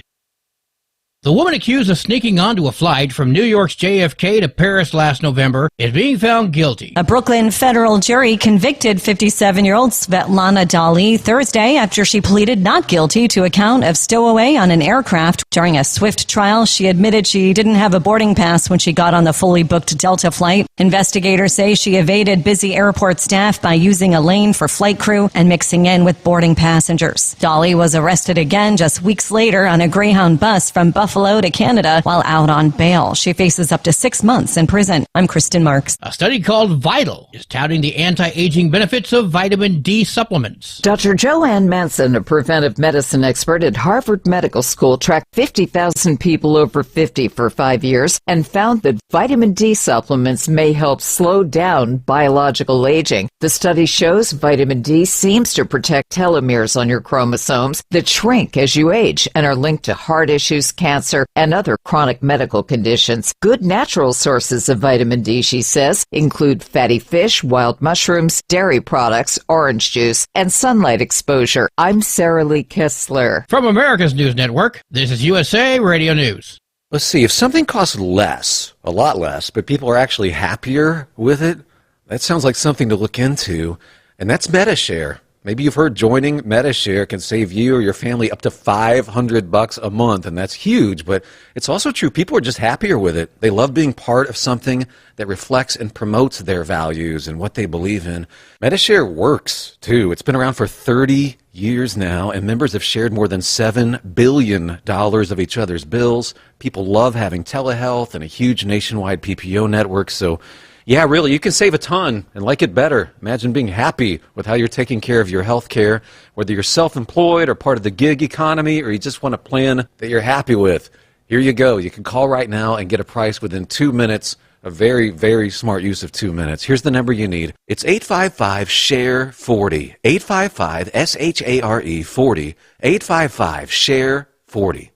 The woman accused of sneaking onto a flight from New York's JFK to Paris last November is being found guilty. A Brooklyn federal jury convicted 57-year-old Svetlana Dali Thursday after she pleaded not guilty to a count of stowaway on an aircraft. During a swift trial, she admitted she didn't have a boarding pass when she got on the fully booked Delta flight. Investigators say she evaded busy airport staff by using a lane for flight crew and mixing in with boarding passengers. Dali was arrested again just weeks later on a Greyhound bus from Buffalo to Canada while out on bail. She faces up to 6 months in prison. I'm Kristen Marks. A study called Vital is touting the anti-aging benefits of vitamin D supplements. Dr. Joanne Manson, a preventive medicine expert at Harvard Medical School, tracked 50,000 people over 50 for 5 years and found that vitamin D supplements may help slow down biological aging. The study shows vitamin D seems to protect telomeres on your chromosomes that shrink as you age and are linked to heart issues, cancer, and other chronic medical conditions. Good natural sources of vitamin D, she says, include fatty fish, wild mushrooms, dairy products, orange juice, and sunlight exposure. I'm Sarah Lee Kessler. From America's News Network, this is USA Radio News. Let's see, if something costs less, a lot less, but people are actually happier with it, that sounds like something to look into, and that's MediShare. Maybe you've heard joining MediShare can save you or your family up to $500 a month, and that's huge, but it's also true. People are just happier with it. They love being part of something that reflects and promotes their values and what they believe in. MediShare works, too. It's been around for 30 years now, and members have shared more than $7 billion of each other's bills. People love having telehealth and a huge nationwide PPO network, so yeah, really, you can save a ton and like it better. Imagine being happy with how you're taking care of your health care, whether you're self-employed or part of the gig economy, or you just want a plan that you're happy with. Here you go. You can call right now and get a price within 2 minutes. A very, very smart use of 2 minutes. Here's the number you need. It's 855-SHARE-40. 855-SHARE-40. 855-SHARE-40.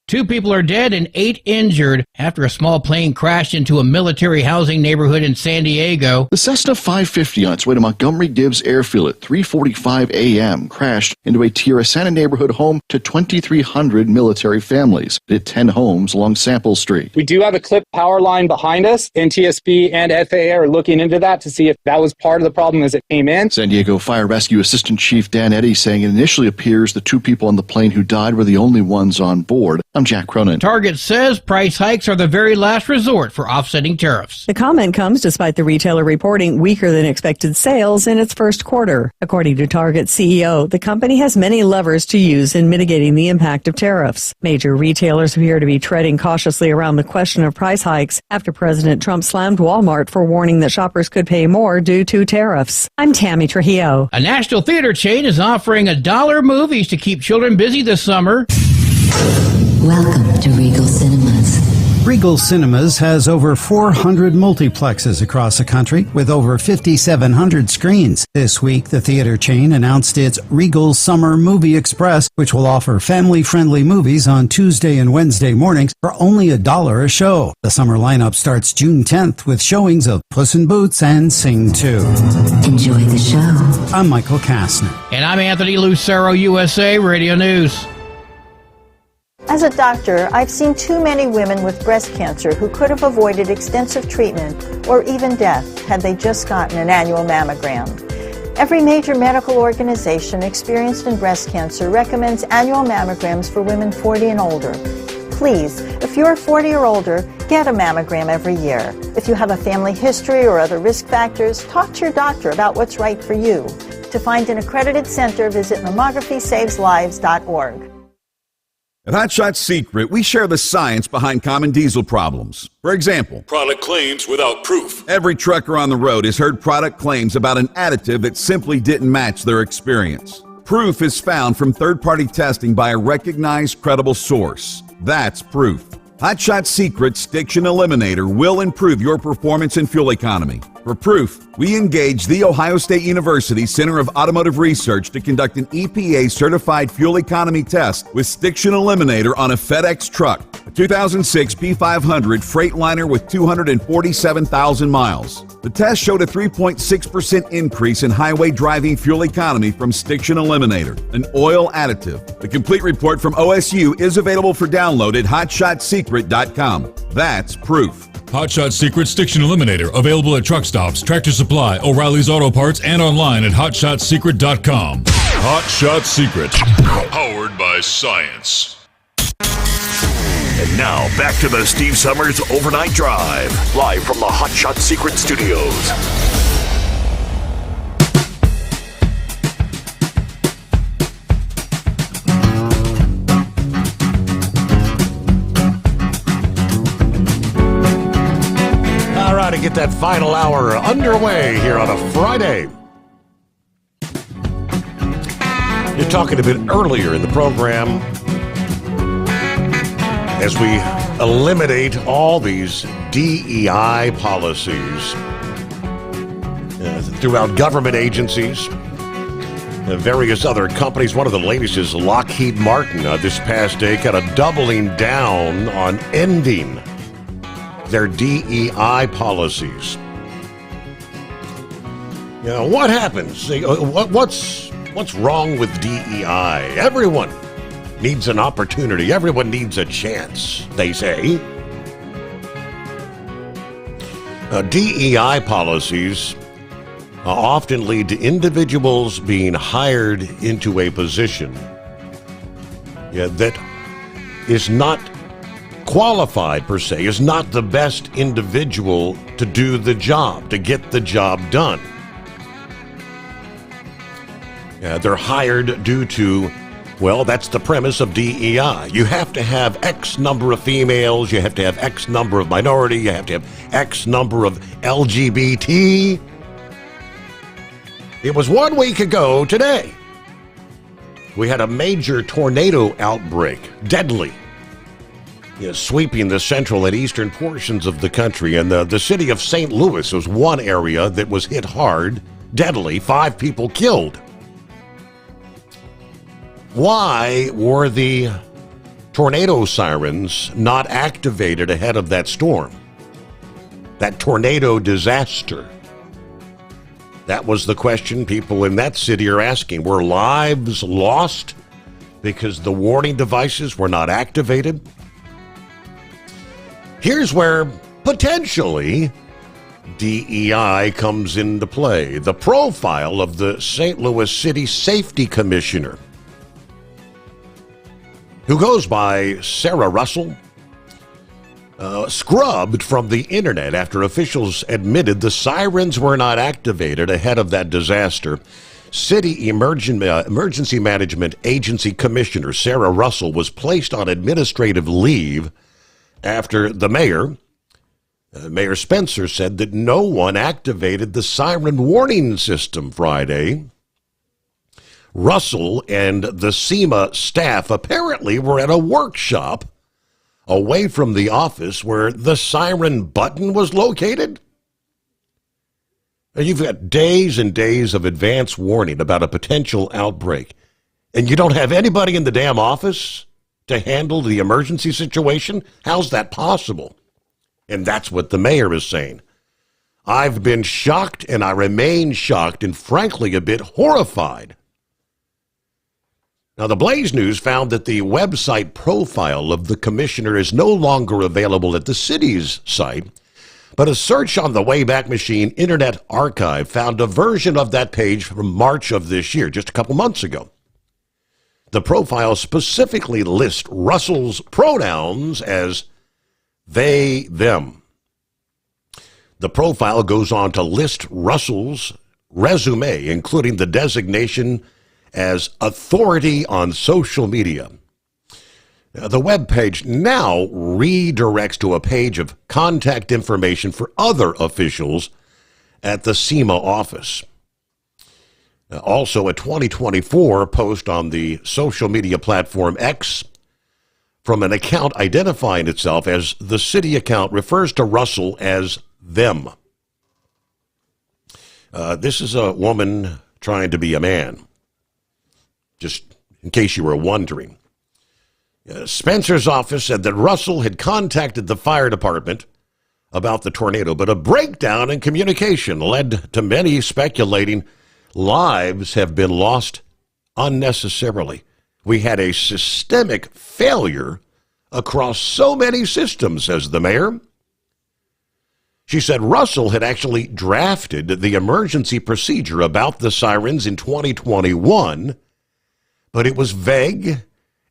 2 people are dead and 8 injured after a small plane crashed into a military housing neighborhood in San Diego. The Cessna 550 on its way to Montgomery-Gibbs Airfield at 3:45 a.m. crashed into a Tierra Santa neighborhood home to 2,300 military families. It hit 10 homes along Sample Street. We do have a clipped power line behind us. NTSB and FAA are looking into that to see if that was part of the problem as it came in. San Diego Fire Rescue Assistant Chief Dan Eddy saying it initially appears the 2 people on the plane who died were the only ones on board. I'm Jack Cronin. Target says price hikes are the very last resort for offsetting tariffs. The comment comes despite the retailer reporting weaker than expected sales in its first quarter. According to Target CEO, the company has many levers to use in mitigating the impact of tariffs. Major retailers appear to be treading cautiously around the question of price hikes after President Trump slammed Walmart for warning that shoppers could pay more due to tariffs. I'm Tammy Trujillo. A national theater chain is offering $1 movies to keep children busy this summer. Welcome to Regal Cinemas. Regal Cinemas has over 400 multiplexes across the country with over 5,700 screens. This week, the theater chain announced its Regal Summer Movie Express, which will offer family-friendly movies on Tuesday and Wednesday mornings for only $1 a show. The summer lineup starts June 10th with showings of Puss in Boots and Sing 2. Enjoy the show. I'm Michael Kastner. And I'm Anthony Lucero, USA Radio News. As a doctor, I've seen too many women with breast cancer who could have avoided extensive treatment or even death had they just gotten an annual mammogram. Every major medical organization experienced in breast cancer recommends annual mammograms for women 40 and older. Please, if you're 40 or older, get a mammogram every year. If you have a family history or other risk factors, talk to your doctor about what's right for you. To find an accredited center, visit mammography-saves-lives.org. At Hot Shot Secret, we share the science behind common diesel problems. For example, product claims without proof. Every trucker on the road has heard product claims about an additive that simply didn't match their experience. Proof is found from third-party testing by a recognized, credible source. That's proof. Hot Shot Secret Stiction Eliminator will improve your performance and fuel economy. For proof, we engaged The Ohio State University Center of Automotive Research to conduct an EPA-certified fuel economy test with Stiction Eliminator on a FedEx truck, a 2006 P500 Freightliner with 247,000 miles. The test showed a 3.6% increase in highway driving fuel economy from Stiction Eliminator, an oil additive. The complete report from OSU is available for download at hotshotsecret.com. That's proof. Hotshot Secret Stiction Eliminator, available at truck stops, Tractor Supply, O'Reilly's Auto Parts, and online at hotshotsecret.com. Hotshot Secret, powered by science. And now, back to the Steve Sommers Overnight Drive, live from the Hotshot Secret Studios. To get that final hour underway here on a Friday. You're talking a bit earlier in the program as we eliminate all these DEI policies throughout government agencies and various other companies. One of the latest is Lockheed Martin this past day, kind of doubling down on ending their DEI policies. You know, what happens? What's wrong with DEI? Everyone needs an opportunity. Everyone needs a chance, they say. DEI policies often lead to individuals being hired into a position that is not qualified per se, is not the best individual to do the job, to get the job done. They're hired due to, well, that's the premise of DEI. You have to have X number of females, you have to have X number of minority, you have to have X number of LGBT. It was 1 week ago today. We had a major tornado outbreak, deadly, sweeping the central and eastern portions of the country. And the city of St. Louis was one area that was hit hard, deadly, 5 people killed. Why were the tornado sirens not activated ahead of that storm? That tornado disaster? That was the question people in that city are asking. Were lives lost because the warning devices were not activated? Here's where potentially DEI comes into play. The profile of the St. Louis City Safety Commissioner, who goes by Sarah Russell, scrubbed from the internet after officials admitted the sirens were not activated ahead of that disaster. City Emergency Management Agency Commissioner Sarah Russell was placed on administrative leave after the mayor, Mayor Spencer, said that no one activated the siren warning system Friday. Russell and the SEMA staff apparently were at a workshop away from the office where the siren button was located. You've got days and days of advance warning about a potential outbreak, and you don't have anybody in the damn office to handle the emergency situation? How's that possible? And that's what the mayor is saying. I've been shocked, and I remain shocked, and frankly a bit horrified. Now, the Blaze News found that the website profile of the commissioner is no longer available at the city's site, but a search on the Wayback Machine Internet Archive found a version of that page from March of this year, just a couple months ago. The profile specifically lists Russell's pronouns as they, them. The profile goes on to list Russell's resume, including the designation as authority on social media. The web page now redirects to a page of contact information for other officials at the SEMA office. Also, a 2024 post on the social media platform X from an account identifying itself as the city account refers to Russell as them. This is a woman trying to be a man, just in case you were wondering. Spencer's office said that Russell had contacted the fire department about the tornado, but a breakdown in communication led to many speculating lives have been lost unnecessarily. We had a systemic failure across so many systems, says the mayor. She said Russell had actually drafted the emergency procedure about the sirens in 2021, but it was vague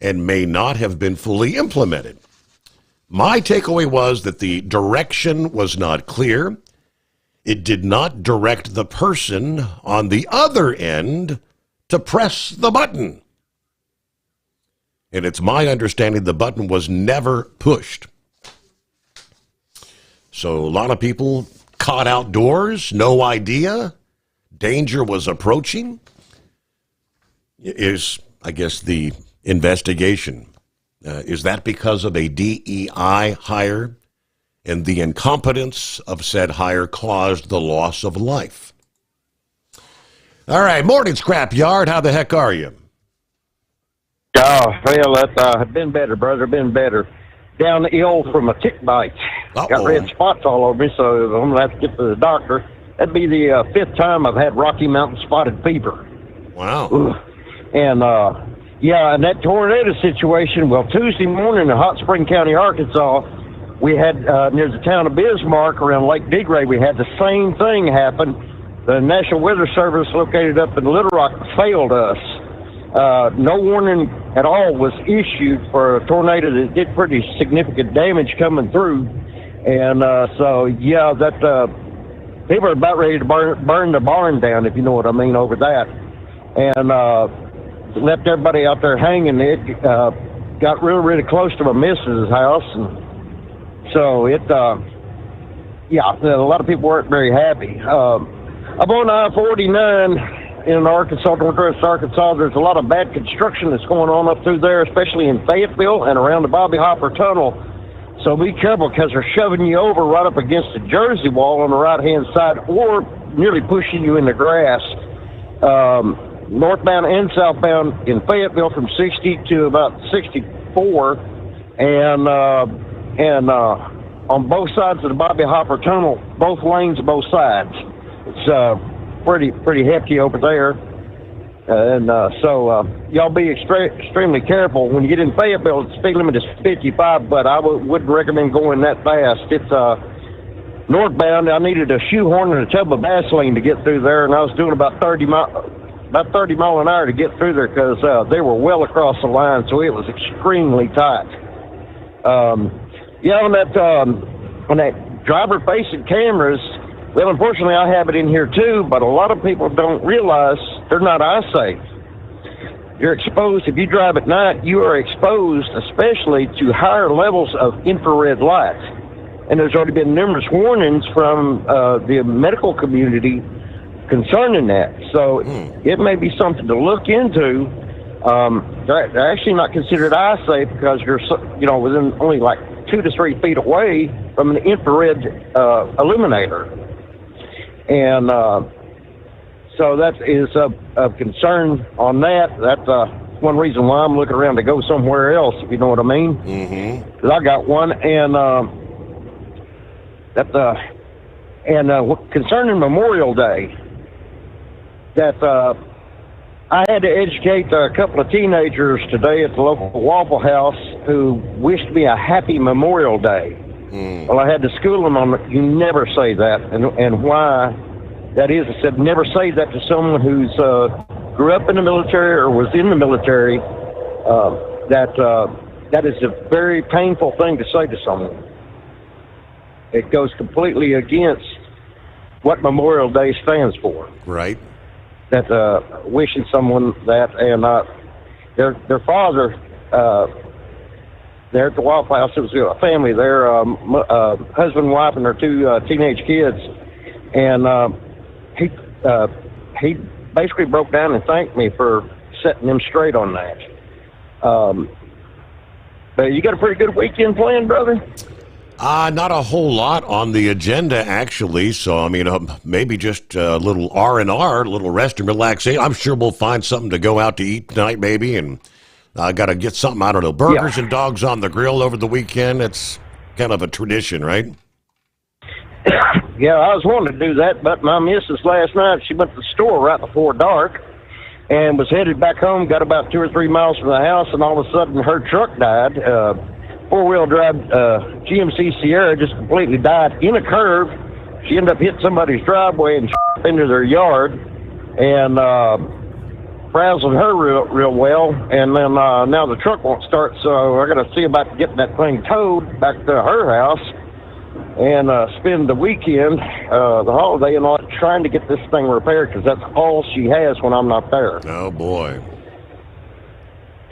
and may not have been fully implemented. My takeaway was that the direction was not clear. It did not direct the person on the other end to press the button. And it's my understanding the button was never pushed. So a lot of people caught outdoors, no idea. Danger was approaching. Is, I guess, the investigation. Is that because of a DEI hire and the incompetence of said hire caused the loss of life? All right, morning, Scrapyard. How the heck are you? Oh, well, that's been better, brother, been better. Down ill from a tick bite. Got red spots all over me, so I'm going to have to get to the doctor. That'd be the fifth time I've had Rocky Mountain spotted fever. Wow. Ugh. And, yeah, and that tornado situation, well, Tuesday morning in Hot Spring County, Arkansas, we had, near the town of Bismarck around Lake DeGray, we had the same thing happen. The National Weather Service located up in Little Rock failed us. No warning at all was issued for a tornado that did pretty significant damage coming through. And so, yeah, that people are about ready to burn the barn down, if you know what I mean, over that. And left everybody out there hanging. It got really, really close to my missus' house. And so it, yeah, a lot of people weren't very happy. I'm on I-49 in Arkansas, northwest Arkansas. There's a lot of bad construction that's going on up through there, especially in Fayetteville and around the Bobby Hopper Tunnel. So be careful because they're shoving you over right up against the Jersey wall on the right-hand side or nearly pushing you in the grass. Northbound and southbound in Fayetteville from 60 to about 64. And on both sides of the Bobby Hopper Tunnel, both lanes, both sides. It's pretty hefty over there. And so y'all be extremely careful. When you get in Fayetteville, the speed limit is 55, but I wouldn't recommend going that fast. It's northbound. I needed a shoehorn and a tub of Vaseline to get through there, and I was doing about 30 mile an hour to get through there because they were well across the line, so it was extremely tight. Yeah, on that driver-facing cameras, well, unfortunately, I have it in here too, but a lot of people don't realize they're not eye safe. You're exposed, if you drive at night, you are exposed especially to higher levels of infrared light. And there's already been numerous warnings from the medical community concerning that. So it may be something to look into. They're actually not considered eye safe because you're, within only like 2 to 3 feet away from an infrared illuminator. And so that is of concern on that. That's one reason why I'm looking around to go somewhere else, if you know what I mean. Mm-hmm. 'Cause I got one, and concerning Memorial Day, that I had to educate a couple of teenagers today at the local Waffle House who wished me a happy Memorial Day. Well, I had to school them on you never say that, and why that is. I said never say that to someone who's grew up in the military or was in the military. That is a very painful thing to say to someone. It goes completely against what Memorial Day stands for. Right. That wishing someone that, and their father. There at the Waffle House, it was a family there, husband, wife, and their 2 teenage kids. And he basically broke down and thanked me for setting them straight on that. But you got a pretty good weekend planned, brother? Not a whole lot on the agenda, actually. So, I mean, maybe just a little R&R, a little rest and relaxation. I'm sure we'll find something to go out to eat tonight, maybe. And I got to get something, I don't know, burgers and dogs on the grill over the weekend. It's kind of a tradition, right? Yeah, I was wanting to do that, but my missus last night, she went to the store right before dark and was headed back home, got about 2 or 3 miles from the house, and all of a sudden her truck died. Four-wheel drive GMC Sierra just completely died in a curve. She ended up hitting somebody's driveway and into their yard and frazzled her real well. And then now the truck won't start, so I got to see about getting that thing towed back to her house and spend the weekend, the holiday, and all, trying to get this thing repaired because that's all she has when I'm not there. Oh, boy.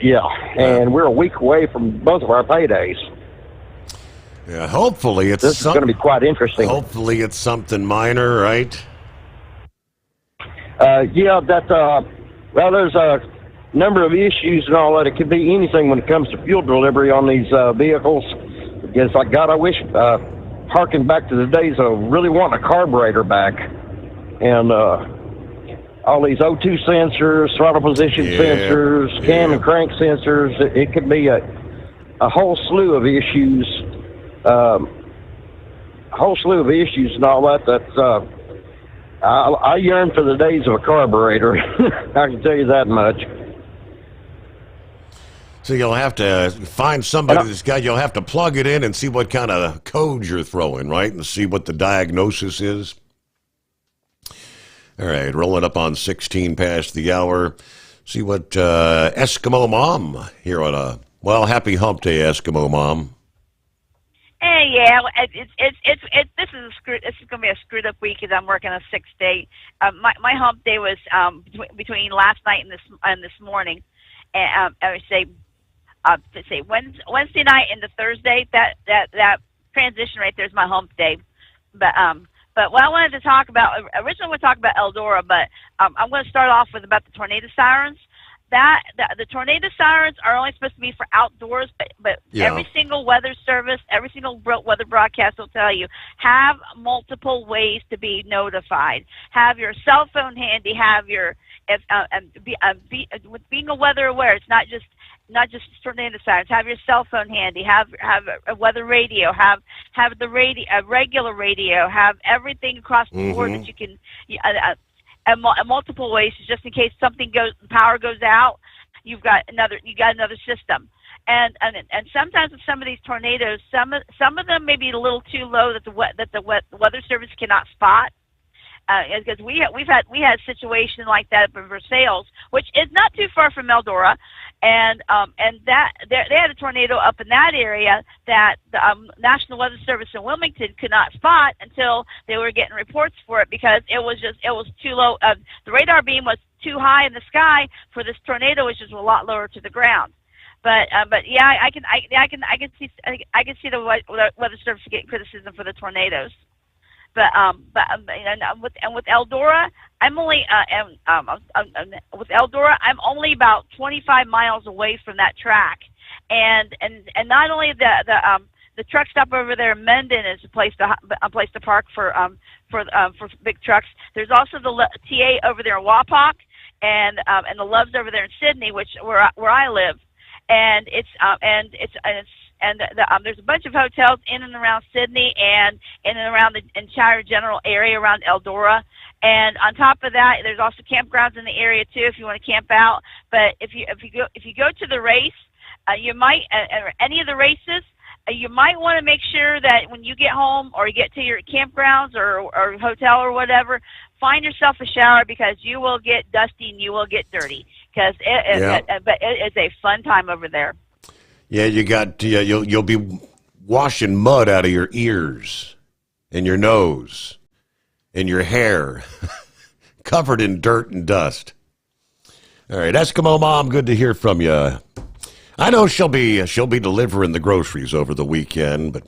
Yeah, and we're a week away from both of our paydays. Yeah, hopefully it's this is going to be quite interesting. Hopefully it's something minor, right? Yeah, well, there's a number of issues and all that. It could be anything when it comes to fuel delivery on these vehicles. It's like, God, I wish, harking back to the days of really wanting a carburetor back. And all these O2 sensors, throttle position sensors, cam and crank sensors. It could be a whole slew of issues, and all that. That's I yearn for the days of a carburetor. I can tell you that much. So you'll have to find somebody that's got. You'll have to plug it in and see what kind of code you're throwing, right, and see what the diagnosis is. All right, rolling up on 16 past the hour. See what Eskimo Mom here on happy hump day, Eskimo Mom. Hey, yeah, this is going to be a screwed up week because I'm working a 6-day. My hump day was between last night and this morning, and I would say Wednesday night into Thursday. That transition right there is my hump day, But what I wanted to talk about, originally I wanted to talk about Eldora, but I'm going to start off with about the tornado sirens. The tornado sirens are only supposed to be for outdoors, but every single weather service, every single weather broadcast will tell you, have multiple ways to be notified. Have your cell phone handy, have your, with being a weather aware, it's not just tornado sirens. Have your cell phone handy. Have a weather radio. Have the radio, a regular radio. Have everything across the board that you can. Multiple ways, just in case power goes out. You got another system. And sometimes with some of these tornadoes, some of them may be a little too low that the weather service cannot spot. Because we had a situation like that for Versailles, which is not too far from Eldora, and that they had a tornado up in that area that the National Weather Service in Wilmington could not spot until they were getting reports for it because it was too low. The radar beam was too high in the sky for this tornado, which is a lot lower to the ground. But yeah, I can see the Weather Service getting criticism for the tornadoes. But with Eldora, I'm only about 25 miles away from that track, and not only the truck stop over there in Mendon is a place to park for big trucks. There's also the TA over there in Wapak, and the Loves over there in Sydney, where I live, and there's a bunch of hotels in and around Sydney and in and around the entire general area around Eldora. And on top of that, there's also campgrounds in the area too if you want to camp out. But if you go to the race, you might any of the races. You might want to make sure that when you get home or you get to your campgrounds or hotel or whatever, find yourself a shower because you will get dusty and you will get dirty because but it is a fun time over there. Yeah, you'll be washing mud out of your ears and your nose and your hair, covered in dirt and dust. All right, Eskimo Mom, good to hear from you. I know she'll be delivering the groceries over the weekend, but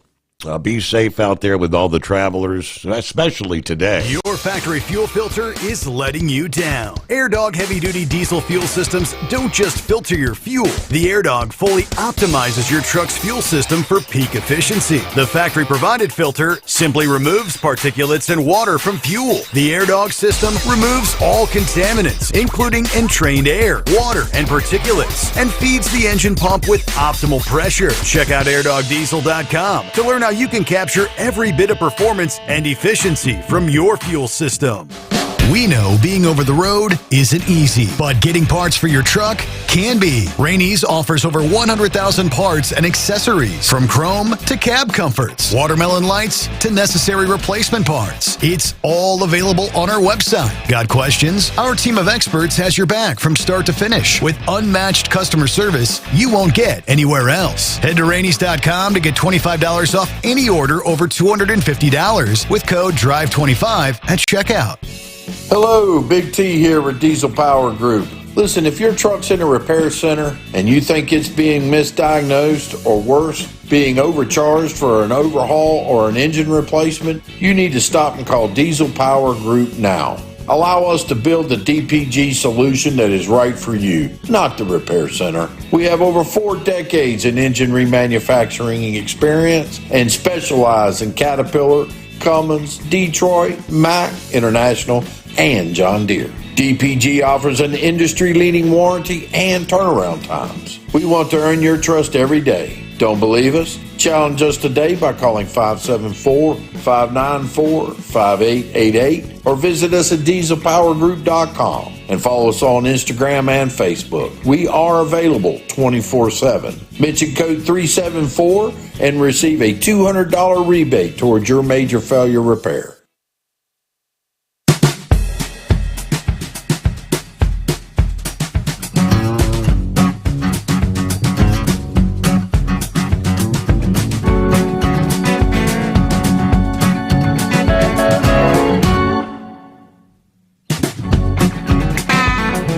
Be safe out there with all the travelers, especially today. Your factory fuel filter is letting you down. AirDog heavy-duty diesel fuel systems don't just filter your fuel. The AirDog fully optimizes your truck's fuel system for peak efficiency. The factory-provided filter simply removes particulates and water from fuel. The AirDog system removes all contaminants, including entrained air, water, and particulates, and feeds the engine pump with optimal pressure. Check out airdogdiesel.com to learn how you can capture every bit of performance and efficiency from your fuel system. We know being over the road isn't easy, but getting parts for your truck can be. Rainey's offers over 100,000 parts and accessories, from chrome to cab comforts, watermelon lights to necessary replacement parts. It's all available on our website. Got questions? Our team of experts has your back from start to finish with unmatched customer service you won't get anywhere else. Head to Rainey's.com to get $25 off any order over $250 with code DRIVE25 at checkout. Hello, Big T here with Diesel Power Group. Listen, if your truck's in a repair center and you think it's being misdiagnosed or worse, being overcharged for an overhaul or an engine replacement, you need to stop and call Diesel Power Group now. Allow us to build the DPG solution that is right for you, not the repair center. We have over 4 decades in engine remanufacturing experience and specialize in Caterpillar, Cummins, Detroit, Mack, International, and John Deere. DPG offers an industry-leading warranty and turnaround times. We want to earn your trust every day. Don't believe us? Challenge us today by calling 574-594-5888 or visit us at dieselpowergroup.com and follow us on Instagram and Facebook. We are available 24/7. Mention code 374 and receive a $200 rebate towards your major failure repair.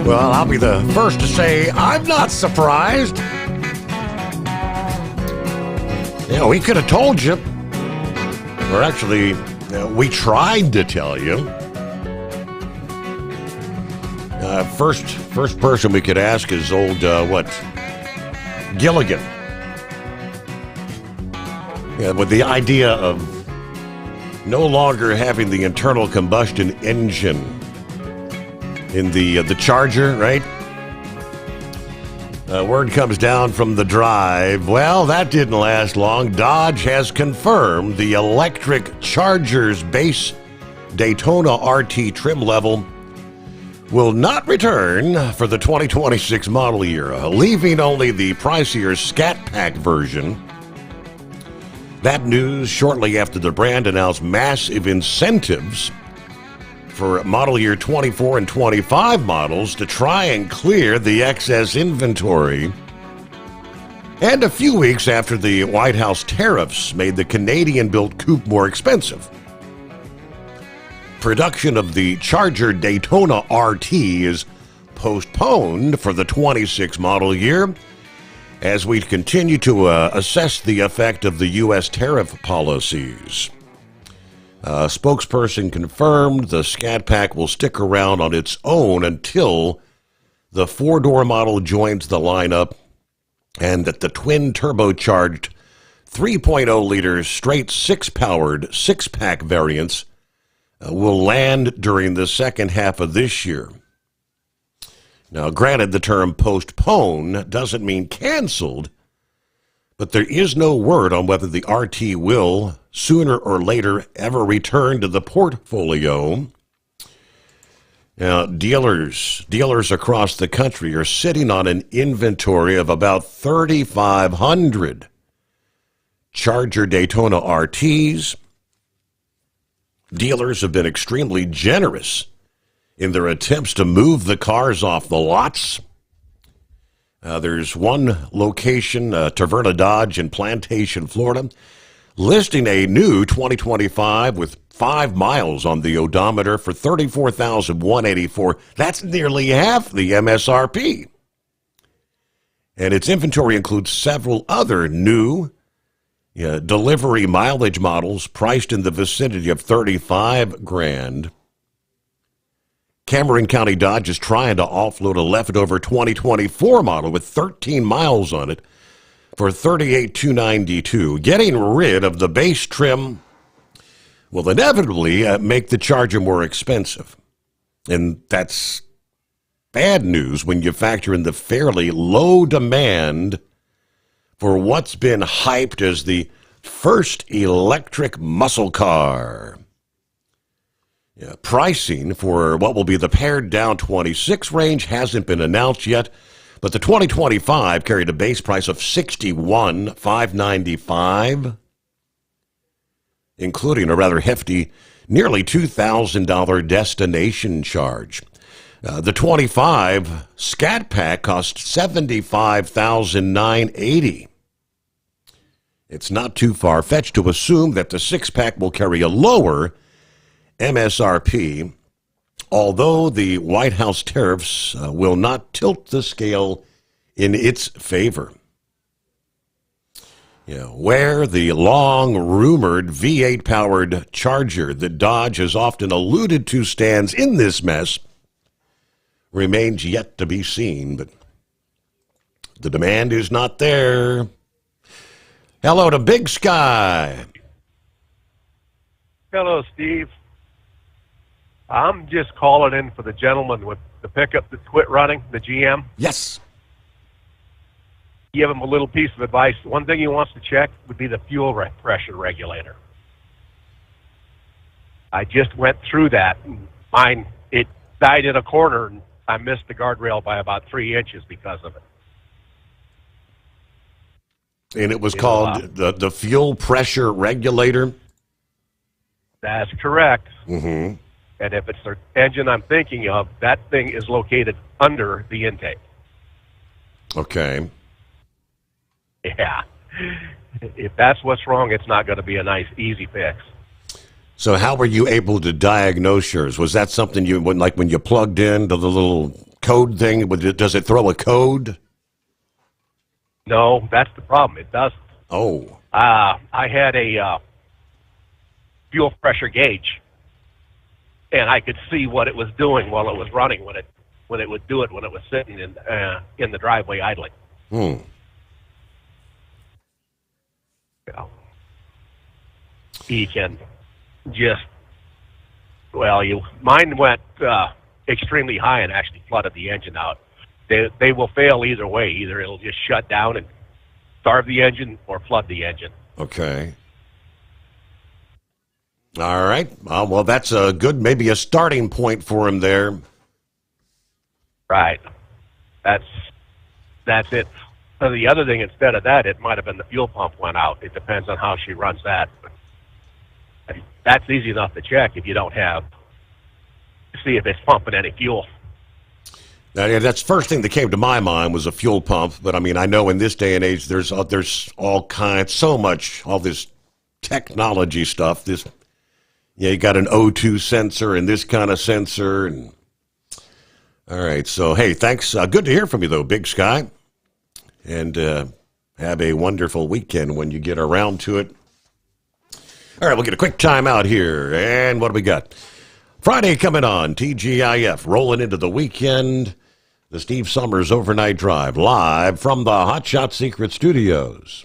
Well, I'll be the first to say I'm not surprised. You know, we could have told you. Or actually, we tried to tell you. First person we could ask is old, Gilligan. Yeah, with the idea of no longer having the internal combustion engine in the Charger, right? Word comes down from the drive. Well, that didn't last long. Dodge has confirmed the electric Charger's base Daytona RT trim level will not return for the 2026 model year, leaving only the pricier Scat Pack version. That news shortly after the brand announced massive incentives for model year 24 and 25 models to try and clear the excess inventory. And a few weeks after the White House tariffs made the Canadian-built coupe more expensive. Production of the Charger Daytona RT is postponed for the 26 model year as we continue to assess the effect of the U.S. tariff policies. A spokesperson confirmed the Scat Pack will stick around on its own until the 4-door model joins the lineup, and that the twin turbocharged 3.0-liter straight 6-powered 6-pack variants will land during the second half of this year. Now, granted, the term postpone doesn't mean canceled, but there is no word on whether the RT will, sooner or later, ever return to the portfolio. Now, dealers across the country are sitting on an inventory of about 3,500 Charger Daytona RTs. Dealers have been extremely generous in their attempts to move the cars off the lots. There's one location, Taverna Dodge in Plantation, Florida, listing a new 2025 with 5 miles on the odometer for $34,184. That's nearly half the MSRP. And its inventory includes several other new, Delivery mileage models priced in the vicinity of $35,000. Cameron County Dodge is trying to offload a leftover 2024 model with 13 miles on it for $38,292. Getting rid of the base trim will inevitably make the Charger more expensive. And that's bad news when you factor in the fairly low demand for what's been hyped as the first electric muscle car. Pricing for what will be the pared down 26 range hasn't been announced yet, but the 2025 carried a base price of $61,595, including a rather hefty, nearly $2,000 destination charge. The 25 Scat Pack cost $75,980. It's not too far-fetched to assume that the 6-pack will carry a lower MSRP, although the White House tariffs will not tilt the scale in its favor. Where the long-rumored V8-powered Charger that Dodge has often alluded to stands in this mess remains yet to be seen, but the demand is not there. Hello to Big Sky. Hello, Steve. I'm just calling in for the gentleman with the pickup that quit running, the GM. Yes. Give him a little piece of advice. One thing he wants to check would be the fuel pressure regulator. I just went through that. Mine, it died in a corner, and I missed the guardrail by about 3 inches because of it. And it was called the fuel pressure regulator? That's correct. Mm-hmm. And if it's the engine I'm thinking of, that thing is located under the intake. Okay. Yeah. If that's what's wrong, it's not going to be a nice, easy fix. So how were you able to diagnose yours? Was that something you, when you plugged into the little code thing, does it throw a code? No, that's the problem. It doesn't. Oh. I had a fuel pressure gauge, and I could see what it was doing while it was running when it would do it when it was sitting in the driveway idling. Yeah. He can just mine went extremely high and actually flooded the engine out. They will fail either way. Either it'll just shut down and starve the engine or flood the engine. Okay. All right. Well, that's a good, maybe a starting point for him there. Right. That's it. The other thing, instead of that, it might have been the fuel pump went out. It depends on how she runs that. But that's easy enough to check if you don't see if it's pumping any fuel. That's the first thing that came to my mind was a fuel pump. But I mean, I know in this day and age, there's all kinds, so much, all this technology stuff. You got an O2 sensor and this kind of sensor. And all right. So, hey, thanks. Good to hear from you, though, Big Sky. And have a wonderful weekend when you get around to it. All right, we'll get a quick time out here. And what do we got? Friday coming on, TGIF, rolling into the weekend. The Steve Sommers Overnight Drive, live from the Hot Shot Secret Studios.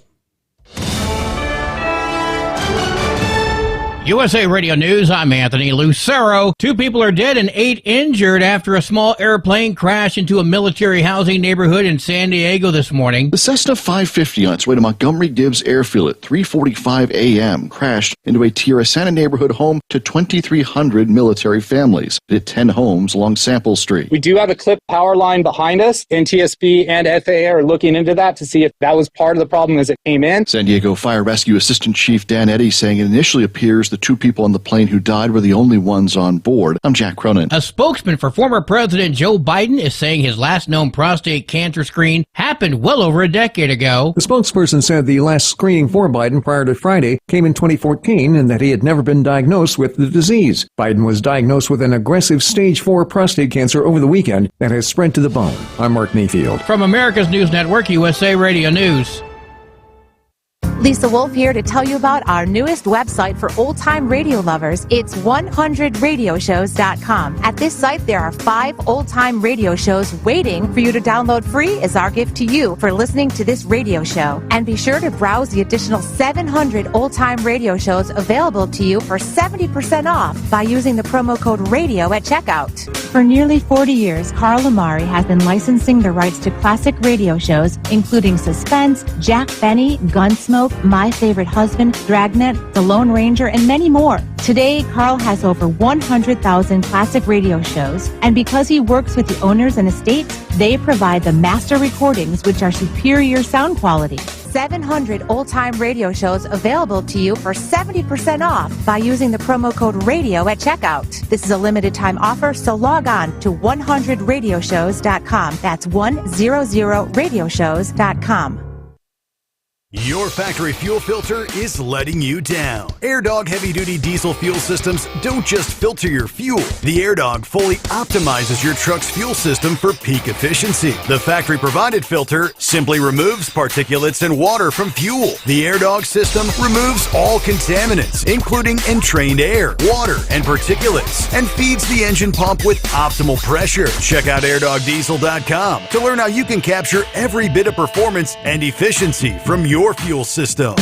USA Radio News, I'm Anthony Lucero. 2 people are dead and 8 injured after a small airplane crashed into a military housing neighborhood in San Diego this morning. The Cessna 550 on its way to Montgomery-Gibbs Airfield at 3:45 a.m. crashed into a Tierra Santa neighborhood home to 2,300 military families. It hit 10 homes along Sample Street. We do have a clipped power line behind us. NTSB and FAA are looking into that to see if that was part of the problem as it came in. San Diego Fire Rescue Assistant Chief Dan Eddy saying it initially appears the 2 people on the plane who died were the only ones on board. I'm Jack Cronin. A spokesman for former President Joe Biden is saying his last known prostate cancer screen happened well over a decade ago. The spokesperson said the last screening for Biden prior to Friday came in 2014 and that he had never been diagnosed with the disease. Biden was diagnosed with an aggressive stage 4 prostate cancer over the weekend that has spread to the bone. I'm Mark Mayfield. From America's News Network, USA Radio News. Lisa Wolf here to tell you about our newest website for old-time radio lovers. It's 100radioshows.com. At this site, there are 5 old-time radio shows waiting for you to download free as our gift to you for listening to this radio show. And be sure to browse the additional 700 old-time radio shows available to you for 70% off by using the promo code RADIO at checkout. For nearly 40 years, Carl Amari has been licensing the rights to classic radio shows, including Suspense, Jack Benny, Gunsmoke, My Favorite Husband, Dragnet, The Lone Ranger, and many more. Today, Carl has over 100,000 classic radio shows, and because he works with the owners and estates, they provide the master recordings, which are superior sound quality. 700 old-time radio shows available to you for 70% off by using the promo code RADIO at checkout. This is a limited-time offer, so log on to 100radioshows.com. That's 100radioshows.com. Your factory fuel filter is letting you down. AirDog heavy-duty diesel fuel systems don't just filter your fuel. The AirDog fully optimizes your truck's fuel system for peak efficiency. The factory-provided filter simply removes particulates and water from fuel. The AirDog system removes all contaminants, including entrained air, water, and particulates, and feeds the engine pump with optimal pressure. Check out airdogdiesel.com to learn how you can capture every bit of performance and efficiency from your fuel system.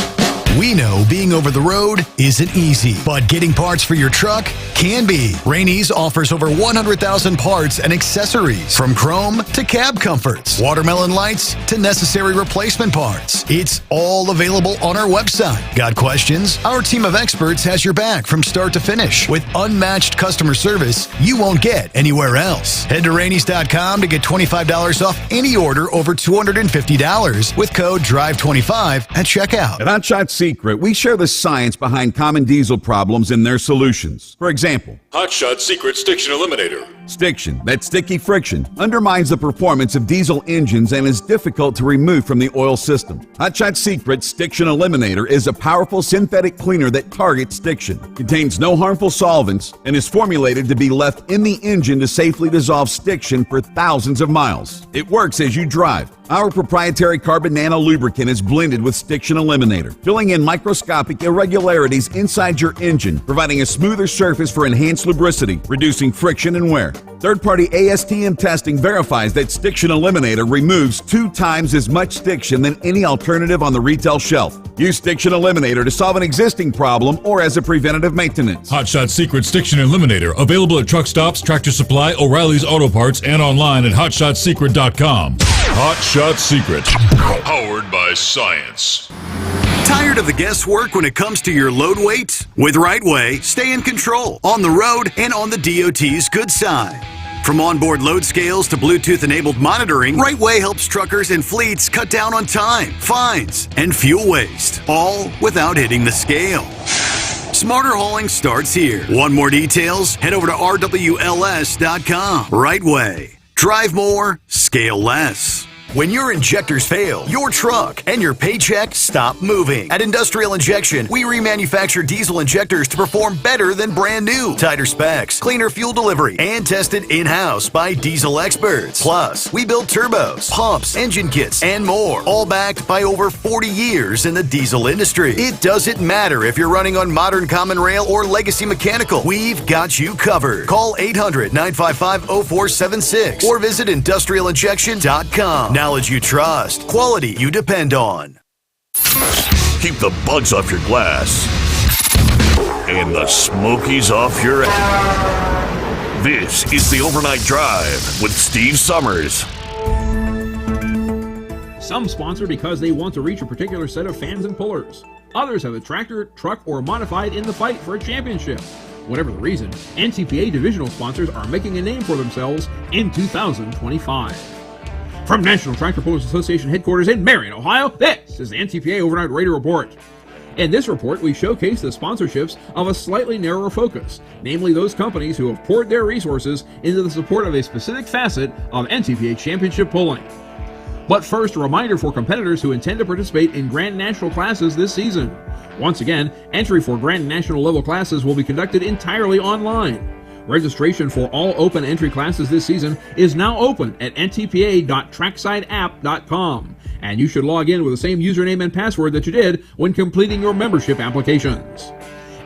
We know being over the road isn't easy, but getting parts for your truck can be. Rainey's offers over 100,000 parts and accessories, from chrome to cab comforts, watermelon lights to necessary replacement parts. It's all available on our website. Got questions? Our team of experts has your back from start to finish with unmatched customer service you won't get anywhere else. Head to Rainey's.com to get $25 off any order over $250 with code DRIVE25 at checkout. At Hotshot Secret, we share the science behind common diesel problems and their solutions. For example, Hotshot Secret Stiction Eliminator. Stiction, that sticky friction, undermines the performance of diesel engines and is difficult to remove from the oil system. Hotshot Secret Stiction Eliminator is a powerful synthetic cleaner that targets stiction, contains no harmful solvents, and is formulated to be left in the engine to safely dissolve stiction for thousands of miles. It works as you drive. Our proprietary carbon nano lubricant is blended with Stiction Eliminator, filling in microscopic irregularities inside your engine, providing a smoother surface for enhanced lubricity, reducing friction and wear. Third-party ASTM testing verifies that Stiction Eliminator removes 2 times as much stiction than any alternative on the retail shelf. Use Stiction Eliminator to solve an existing problem or as a preventative maintenance. Hotshot Secret Stiction Eliminator, available at truck stops, Tractor Supply, O'Reilly's Auto Parts, and online at hotshotsecret.com. Hotshot Secret, powered by science. Tired of the guesswork when it comes to your load weight? With RightWay, stay in control on the road and on the DOT's good side. From onboard load scales to Bluetooth-enabled monitoring, RightWay helps truckers and fleets cut down on time, fines, and fuel waste, all without hitting the scale. Smarter hauling starts here. Want more details? Head over to rwls.com. RightWay. Drive more, scale less. When your injectors fail, your truck and your paycheck stop moving. At Industrial Injection, we remanufacture diesel injectors to perform better than brand new. Tighter specs, cleaner fuel delivery, and tested in-house by diesel experts. Plus, we build turbos, pumps, engine kits, and more, all backed by over 40 years in the diesel industry. It doesn't matter if you're running on modern common rail or legacy mechanical. We've got you covered. Call 800-955-0476 or visit industrialinjection.com. Knowledge you trust, quality you depend on. Keep the bugs off your glass and the smokies off your ass. This is the Overnight Drive with Steve Sommers. Some sponsor because they want to reach a particular set of fans and pullers. Others have a tractor, truck, or modified in the fight for a championship. Whatever the reason, NTPA divisional sponsors are making a name for themselves in 2025. From National Tractor Pullers Association headquarters in Marion, Ohio, this is the NTPA Overnight Radio Report. In this report, we showcase the sponsorships of a slightly narrower focus, namely those companies who have poured their resources into the support of a specific facet of NTPA championship pulling. But first, a reminder for competitors who intend to participate in Grand National classes this season. Once again, entry for Grand National level classes will be conducted entirely online. Registration for all open entry classes this season is now open at ntpa.tracksideapp.com, and you should log in with the same username and password that you did when completing your membership applications.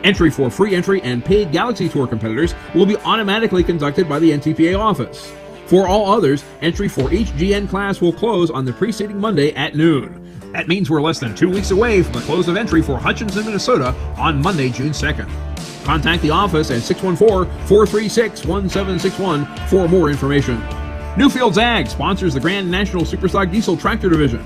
Entry for free entry and paid Galaxy Tour competitors will be automatically conducted by the NTPA office. For all others, entry for each GN class will close on the preceding Monday at noon. That means we're less than 2 weeks away from the close of entry for Hutchinson, Minnesota on Monday, June 2nd. Contact the office at 614-436-1761 for more information. Newfields Ag sponsors the Grand National Superstock Diesel Tractor Division.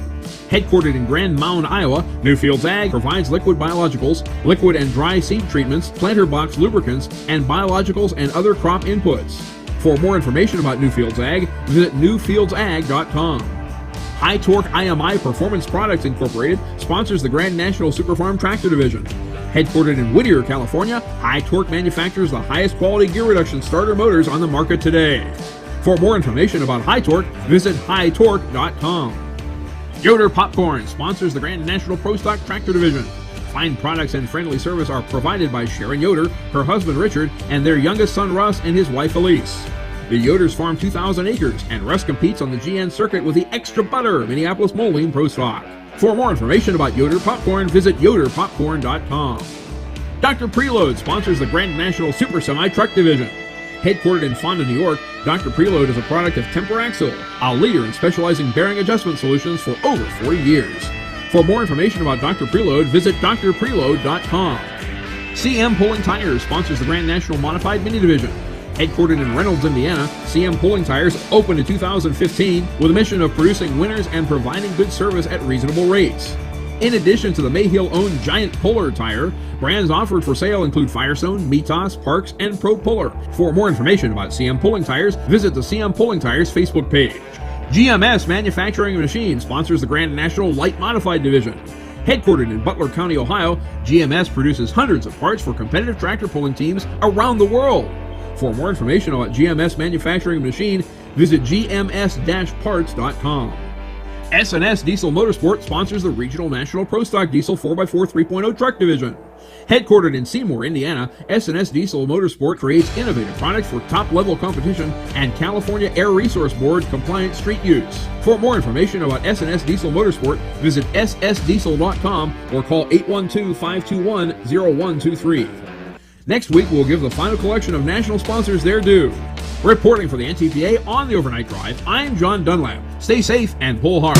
Headquartered in Grand Mound, Iowa, Newfields Ag provides liquid biologicals, liquid and dry seed treatments, planter box lubricants, and biologicals and other crop inputs. For more information about Newfields Ag, visit newfieldsag.com. High Torque IMI Performance Products Incorporated sponsors the Grand National Superfarm Tractor Division. Headquartered in Whittier, California, High Torque manufactures the highest quality gear reduction starter motors on the market today. For more information about High Torque, visit hightorque.com. Yoder Popcorn sponsors the Grand National Pro Stock Tractor Division. Fine products and friendly service are provided by Sharon Yoder, her husband Richard, and their youngest son Russ and his wife Elise. The Yoders farm 2,000 acres, and Russ competes on the GN circuit with the Extra Butter Minneapolis Moline Pro Stock. For more information about Yoder Popcorn, visit yoderpopcorn.com. Dr. Preload sponsors the Grand National Super Semi Truck Division. Headquartered in Fonda, New York, Dr. Preload is a product of Temperaxle, a leader in specializing bearing adjustment solutions for over 40 years. For more information about Dr. Preload, visit drpreload.com. CM Pulling Tires sponsors the Grand National Modified Mini Division. Headquartered in Reynolds, Indiana, CM Pulling Tires opened in 2015 with a mission of producing winners and providing good service at reasonable rates. In addition to the Mayhill-owned Giant Puller tire, brands offered for sale include Firestone, Mitas, Parks, and Pro Puller. For more information about CM Pulling Tires, visit the CM Pulling Tires Facebook page. GMS Manufacturing Machines sponsors the Grand National Light Modified Division. Headquartered in Butler County, Ohio, GMS produces hundreds of parts for competitive tractor pulling teams around the world. For more information about GMS Manufacturing Machine, visit gms-parts.com. S&S Diesel Motorsport sponsors the Regional National Pro Stock Diesel 4x4 3.0 Truck Division. Headquartered in Seymour, Indiana, S&S Diesel Motorsport creates innovative products for top-level competition and California Air Resource Board compliant street use. For more information about S&S Diesel Motorsport, visit ssdiesel.com or call 812-521-0123. Next week, we'll give the final collection of national sponsors their due. Reporting for the NTPA on the Overnight Drive, I'm John Dunlap. Stay safe and pull hard.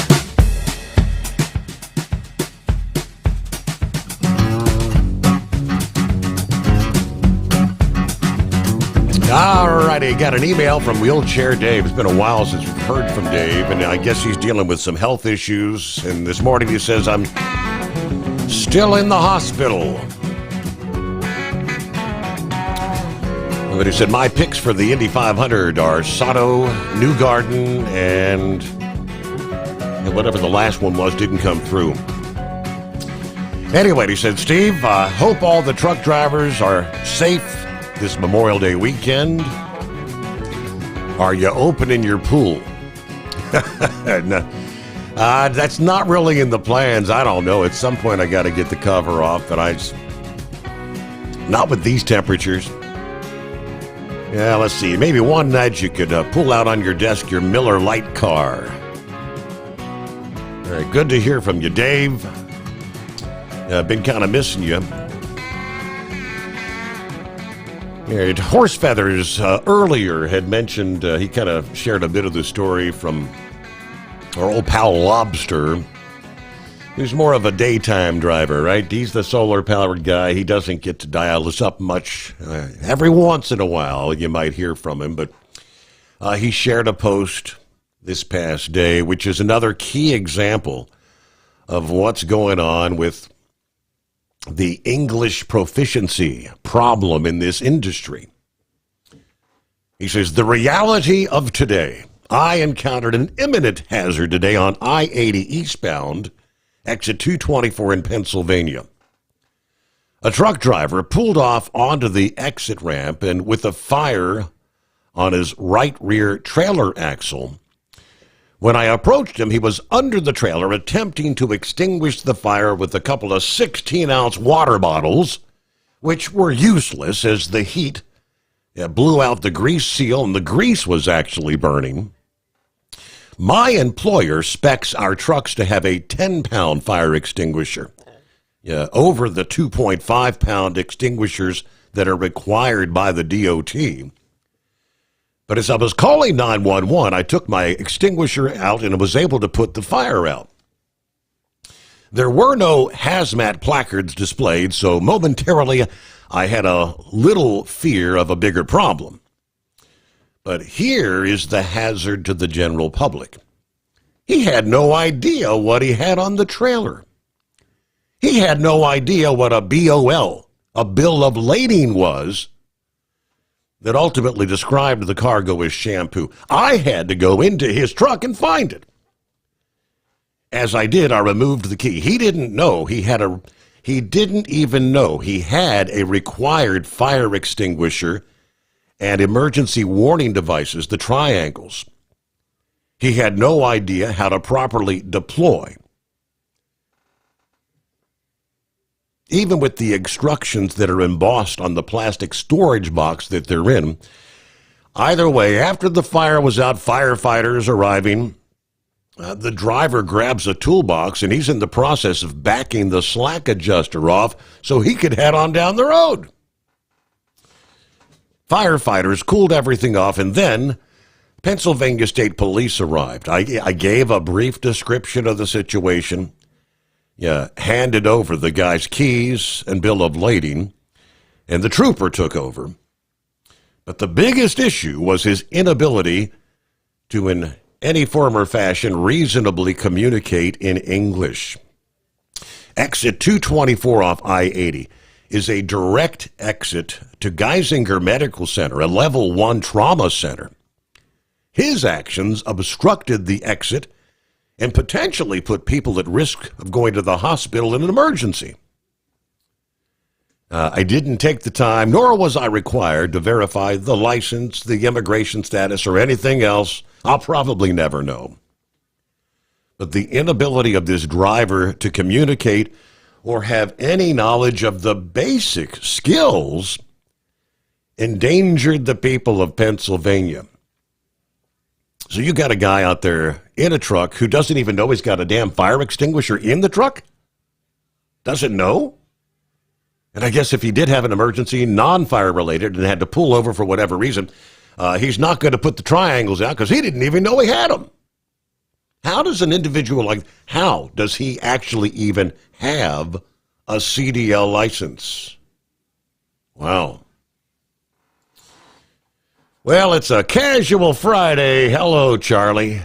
All righty, got an email from Wheelchair Dave. It's been a while since we've heard from Dave, and I guess he's dealing with some health issues. And this morning he says, I'm still in the hospital. But he said, my picks for the Indy 500 are Sato, Newgarden, and whatever the last one was didn't come through. Anyway, he said, Steve, I hope all the truck drivers are safe this Memorial Day weekend. Are you opening your pool? No, that's not really in the plans. I don't know. At some point, I got to get the cover off, but not with these temperatures. Yeah, let's see. Maybe one night you could pull out on your desk your Miller Lite car. All right, good to hear from you, Dave. Been kind of missing you. Yeah, Horse Feathers earlier had mentioned, he kind of shared a bit of the story from our old pal Lobster. He's more of a daytime driver, right? He's the solar-powered guy. He doesn't get to dial us up much. Every once in a while, you might hear from him. But he shared a post this past day, which is another key example of what's going on with the English proficiency problem in this industry. He says, the reality of today. I encountered an imminent hazard today on I-80 eastbound, exit 224 in Pennsylvania. A truck driver pulled off onto the exit ramp and with a fire on his right rear trailer axle. When I approached him, he was under the trailer attempting to extinguish the fire with a couple of 16-ounce water bottles, which were useless as the heat It blew out the grease seal, and the grease was actually burning. My employer specs our trucks to have a 10-pound fire extinguisher, over the 2.5-pound extinguishers that are required by the DOT. But as I was calling 911, I took my extinguisher out and was able to put the fire out. There were no hazmat placards displayed, so momentarily I had a little fear of a bigger problem. But here is the hazard to the general public. He had no idea what he had on the trailer. He had no idea what a BOL, a bill of lading, was that ultimately described the cargo as shampoo. I had to go into his truck and find it. As I did, I removed the key. He didn't even know he had a required fire extinguisher and emergency warning devices, the triangles. He had no idea how to properly deploy. Even with the instructions that are embossed on the plastic storage box that they're in. Either way, after the fire was out, firefighters arriving, the driver grabs a toolbox and he's in the process of backing the slack adjuster off so he could head on down the road. Firefighters cooled everything off, and then Pennsylvania State Police arrived. I gave a brief description of the situation, handed over the guy's keys and bill of lading, and the trooper took over. But the biggest issue was his inability to, in any form or fashion, reasonably communicate in English. Exit 224 off I-80 is a direct exit to Geisinger Medical Center, a level 1 trauma center. His actions obstructed the exit and potentially put people at risk of going to the hospital in an emergency. I didn't take the time, nor was I required, to verify the license, the immigration status, or anything else. I'll probably never know. But the inability of this driver to communicate or have any knowledge of the basic skills endangered the people of Pennsylvania. So you got a guy out there in a truck who doesn't even know he's got a damn fire extinguisher in the truck? Doesn't know? And I guess if he did have an emergency, non-fire related, and had to pull over for whatever reason, he's not going to put the triangles out because he didn't even know he had them. How does an individual how does he actually even have a CDL license? Wow. Well, it's a casual Friday. Hello, Charlie.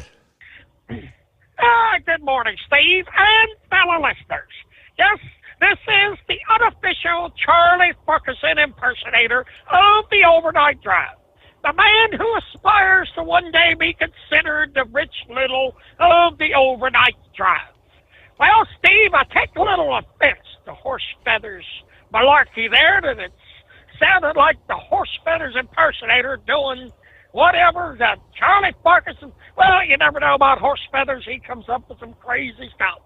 Good morning, Steve and fellow listeners. Yes, this is the unofficial Charlie Ferguson impersonator of the Overnight Drive. The man who aspires to one day be considered the Rich Little of the Overnight Drive. Well, Steve, I take a little offense to horse feathers malarkey there, that it sounded like the horse feathers impersonator doing whatever that Charlie Ferguson. Well, you never know about horse feathers. He comes up with some crazy stuff,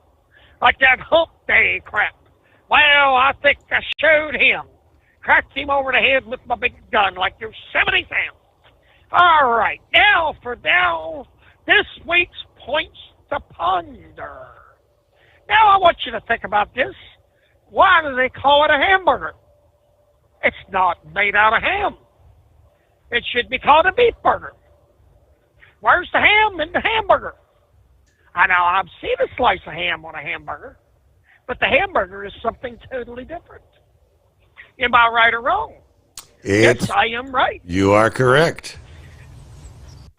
like that hump day crap. Well, I think I showed him. Cracked him over the head with my big gun like Yosemite Sam. All right, now this week's Points to Ponder. Now I want you to think about this. Why do they call it a hamburger? It's not made out of ham. It should be called a beef burger. Where's the ham in the hamburger? I know I've seen a slice of ham on a hamburger, but the hamburger is something totally different. Am I right or wrong? Yes, I am right. You are correct.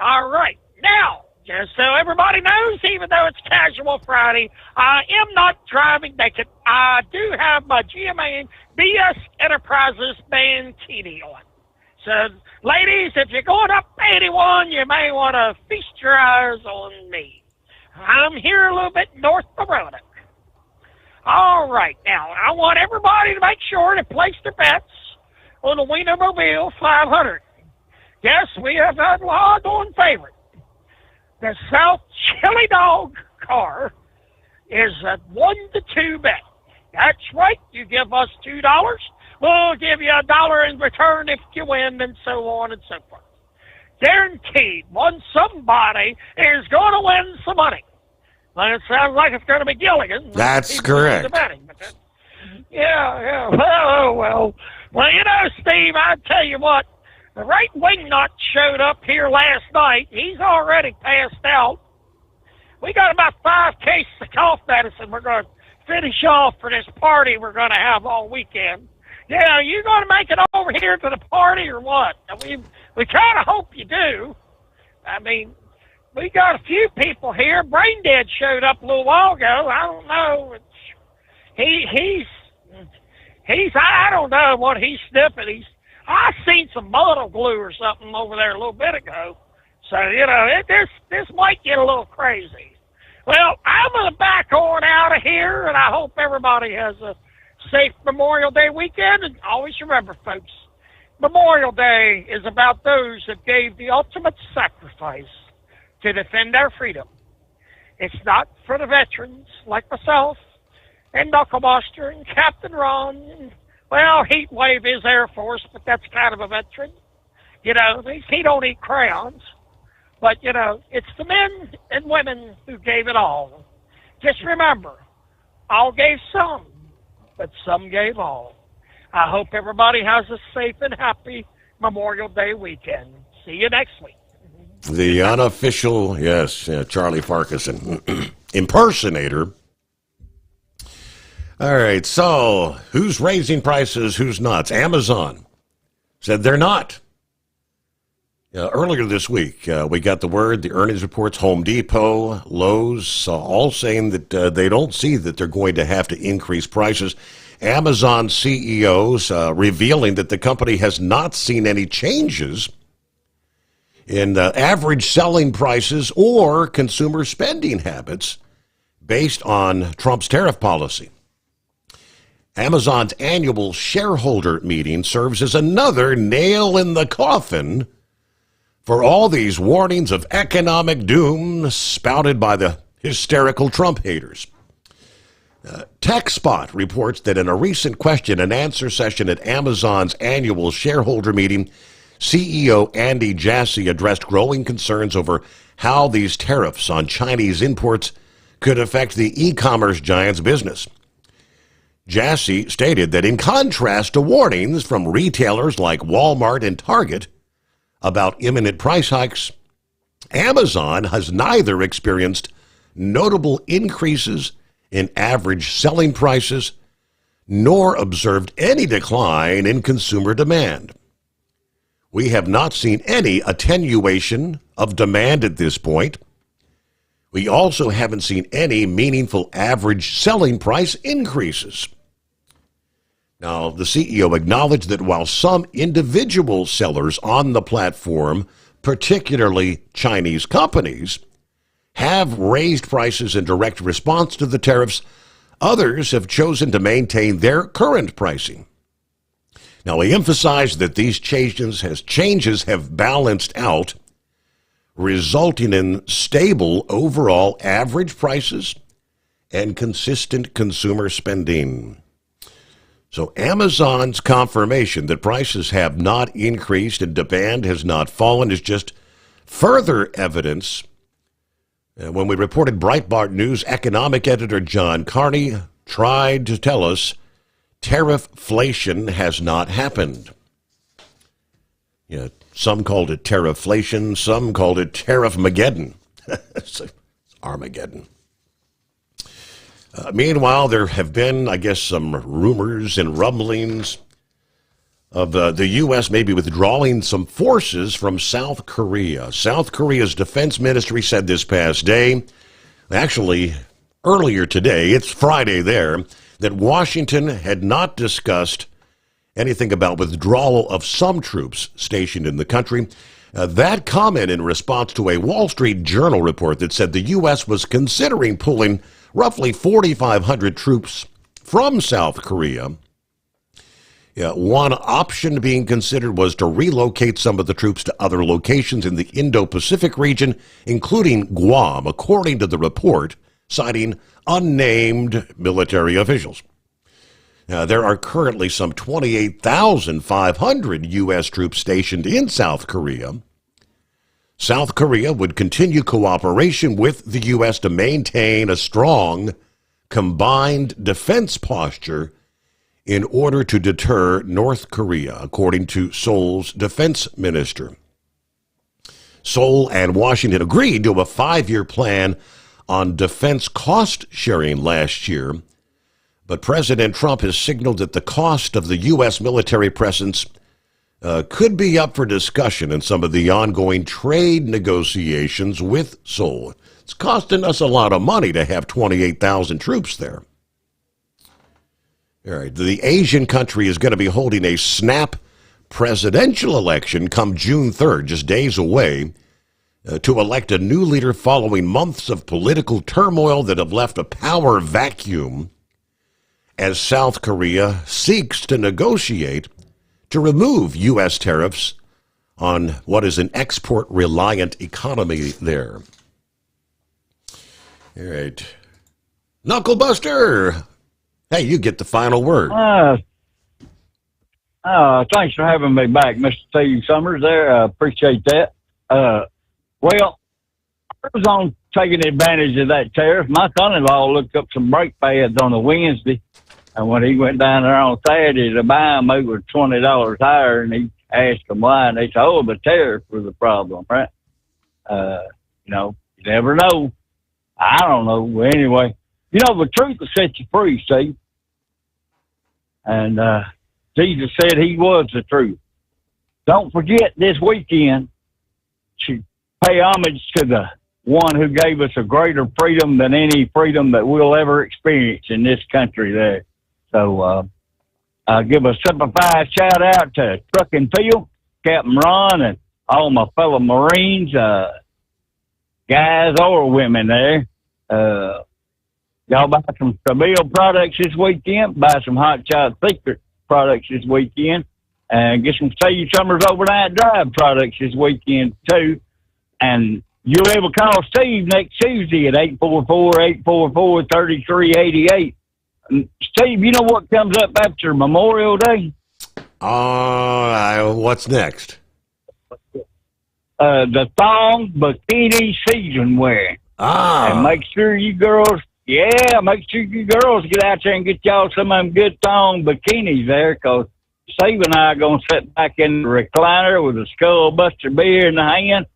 All right. Now, just so everybody knows, even though it's Casual Friday, I am not driving naked. I do have my GMA BS Enterprises Mankini on. So, ladies, if you're going up 81, you may want to feast your eyes on me. I'm here a little bit north of Roanoke. All right. Now, I want everybody to make sure to place their bets on the Wienermobile 500. Yes, we have had odds-on favorite. The South Chili Dog car is a 1-2 bet. That's right. You give us $2, we'll give you $1 in return if you win, and so on and so forth. Guaranteed, somebody is going to win some money. Well, it sounds like it's going to be Gilligan. That's correct. Yeah. Well, Steve, I tell you what, the right wingnut showed up here last night. He's already passed out. We got about 5 cases of cough medicine we're going to finish off for this party we're going to have all weekend. Yeah, are you going to make it over here to the party or what? We kind of hope you do. I mean, we got a few people here. Braindead showed up a little while ago. I don't know. I don't know what he's sniffing. I seen some model glue or something over there a little bit ago. So, this might get a little crazy. Well, I'm going to back on out of here, and I hope everybody has a safe Memorial Day weekend. And always remember, folks, Memorial Day is about those that gave the ultimate sacrifice to defend our freedom. It's not for the veterans like myself and Knucklebuster and Captain Ron. And, Heatwave is Air Force, but that's kind of a veteran. He don't eat crayons. But, it's the men and women who gave it all. Just remember, all gave some, but some gave all. I hope everybody has a safe and happy Memorial Day weekend. See you next week. The unofficial, Charlie Farquharson impersonator. All right, so who's raising prices, who's not? Amazon said they're not. Earlier this week, we got the word, the earnings reports, Home Depot, Lowe's, all saying that they don't see that they're going to have to increase prices. Amazon CEOs revealing that the company has not seen any changes in average selling prices or consumer spending habits based on Trump's tariff policy. Amazon's annual shareholder meeting serves as another nail in the coffin for all these warnings of economic doom spouted by the hysterical Trump haters. TechSpot reports that in a recent question and answer session at Amazon's annual shareholder meeting, CEO Andy Jassy addressed growing concerns over how these tariffs on Chinese imports could affect the e-commerce giant's business. Jassy stated that in contrast to warnings from retailers like Walmart and Target about imminent price hikes, Amazon has neither experienced notable increases in average selling prices nor observed any decline in consumer demand. We have not seen any attenuation of demand at this point. We also haven't seen any meaningful average selling price increases. Now, the CEO acknowledged that while some individual sellers on the platform, particularly Chinese companies, have raised prices in direct response to the tariffs, others have chosen to maintain their current pricing. Now, he emphasized that these changes have balanced out, resulting in stable overall average prices and consistent consumer spending. So Amazon's confirmation that prices have not increased and demand has not fallen is just further evidence. When we reported Breitbart News, economic editor John Carney tried to tell us tarifflation has not happened. Some called it tarifflation, some called it tariffmageddon. It's Armageddon. Meanwhile, there have been, I guess, some rumors and rumblings of the U.S. maybe withdrawing some forces from South Korea. South Korea's defense ministry said this past day, actually earlier today, it's Friday there, that Washington had not discussed anything about withdrawal of some troops stationed in the country. That comment in response to a Wall Street Journal report that said the U.S. was considering pulling roughly 4,500 troops from South Korea. One option being considered was to relocate some of the troops to other locations in the Indo-Pacific region, including Guam, according to the report, citing unnamed military officials. There are currently some 28,500 U.S. troops stationed in South Korea. South Korea would continue cooperation with the U.S. to maintain a strong combined defense posture in order to deter North Korea, according to Seoul's defense minister. Seoul and Washington agreed to a 5-year plan on defense cost sharing last year, but President Trump has signaled that the cost of the U.S. military presence could be up for discussion in some of the ongoing trade negotiations with Seoul. It's costing us a lot of money to have 28,000 troops there. All right, the Asian country is going to be holding a snap presidential election come June 3rd, just days away, to elect a new leader following months of political turmoil that have left a power vacuum as South Korea seeks to negotiate to remove U.S. tariffs on what is an export-reliant economy there. All right. Knucklebuster! Hey, you get the final word. Thanks for having me back, Mr. Steve Sommers there. Appreciate that. Well, I was on taking advantage of that tariff. My son-in-law looked up some brake pads on a Wednesday, and when he went down there on Saturday to buy them, they were $20 higher, and he asked them why, and they said, oh, the tariff was the problem, right? You never know. I don't know. Well, anyway, the truth will set you free, Steve. And Jesus said he was the truth. Don't forget this weekend to pay homage to the one who gave us a greater freedom than any freedom that we'll ever experience in this country there. So I'll give a simplified shout out to Truck and Field, Captain Ron, and all my fellow Marines, guys or women there. Y'all buy some Seville products this weekend, buy some Hot Shot Secret products this weekend, and get some Steve Sommers Overnight Drive products this weekend too. And you'll be able to call Steve next Tuesday at 844-844-3388. Steve, you know what comes up after Memorial Day? What's next? The thong bikini season wear. And make sure you girls get out there and get y'all some of them good thong bikinis there, because Steve and I are going to sit back in the recliner with a Skull Buster beer in the hand,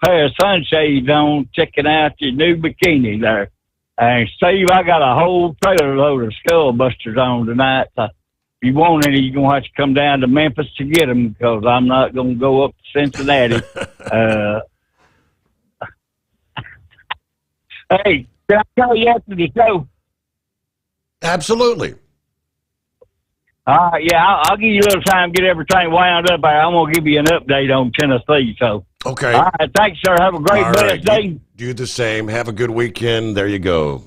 pair of sunshades on, checking out your new bikini there. And Steve, I got a whole trailer load of Skull Busters on tonight. So if you want any, you're going to have to come down to Memphis to get them, because I'm not going to go up to Cincinnati. Hey, can I call you after the show? Absolutely. I'll give you a little time to get everything wound up. I'm going to give you an update on Tennessee. So, okay. All right, thanks, sir. Have a great blessed day. Do the same. Have a good weekend. There you go.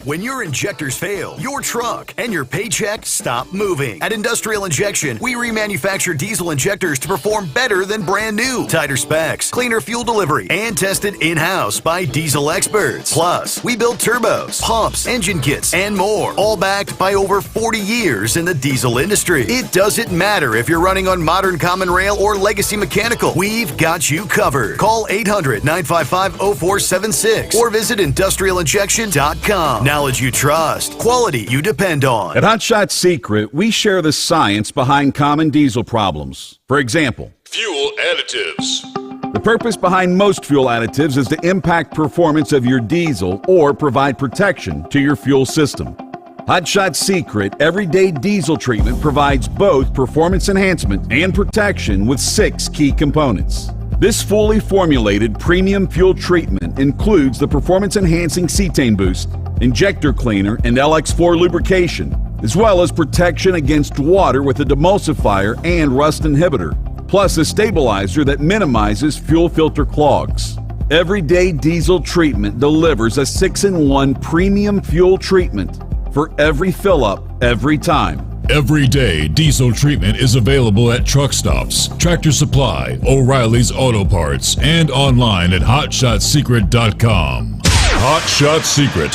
When your injectors fail, your truck and your paycheck stop moving. At Industrial Injection, we remanufacture diesel injectors to perform better than brand new. Tighter specs, cleaner fuel delivery, and tested in-house by diesel experts. Plus, we build turbos, pumps, engine kits, and more, all backed by over 40 years in the diesel industry. It doesn't matter if you're running on modern common rail or legacy mechanical. We've got you covered. Call 800-955-0476 or visit industrialinjection.com. Knowledge you trust, quality you depend on. At Hot Shot Secret, we share the science behind common diesel problems. For example, fuel additives. The purpose behind most fuel additives is to impact performance of your diesel or provide protection to your fuel system. Hot Shot Secret Everyday Diesel Treatment provides both performance enhancement and protection with 6 key components. This fully formulated premium fuel treatment includes the performance-enhancing cetane boost, injector cleaner, and LX4 lubrication, as well as protection against water with a demulsifier and rust inhibitor, plus a stabilizer that minimizes fuel filter clogs. Everyday Diesel Treatment delivers a 6-in-1 premium fuel treatment for every fill-up, every time. Everyday Diesel Treatment is available at truck stops, Tractor Supply, O'Reilly's Auto Parts, and online at hotshotsecret.com. Hot Shot Secret,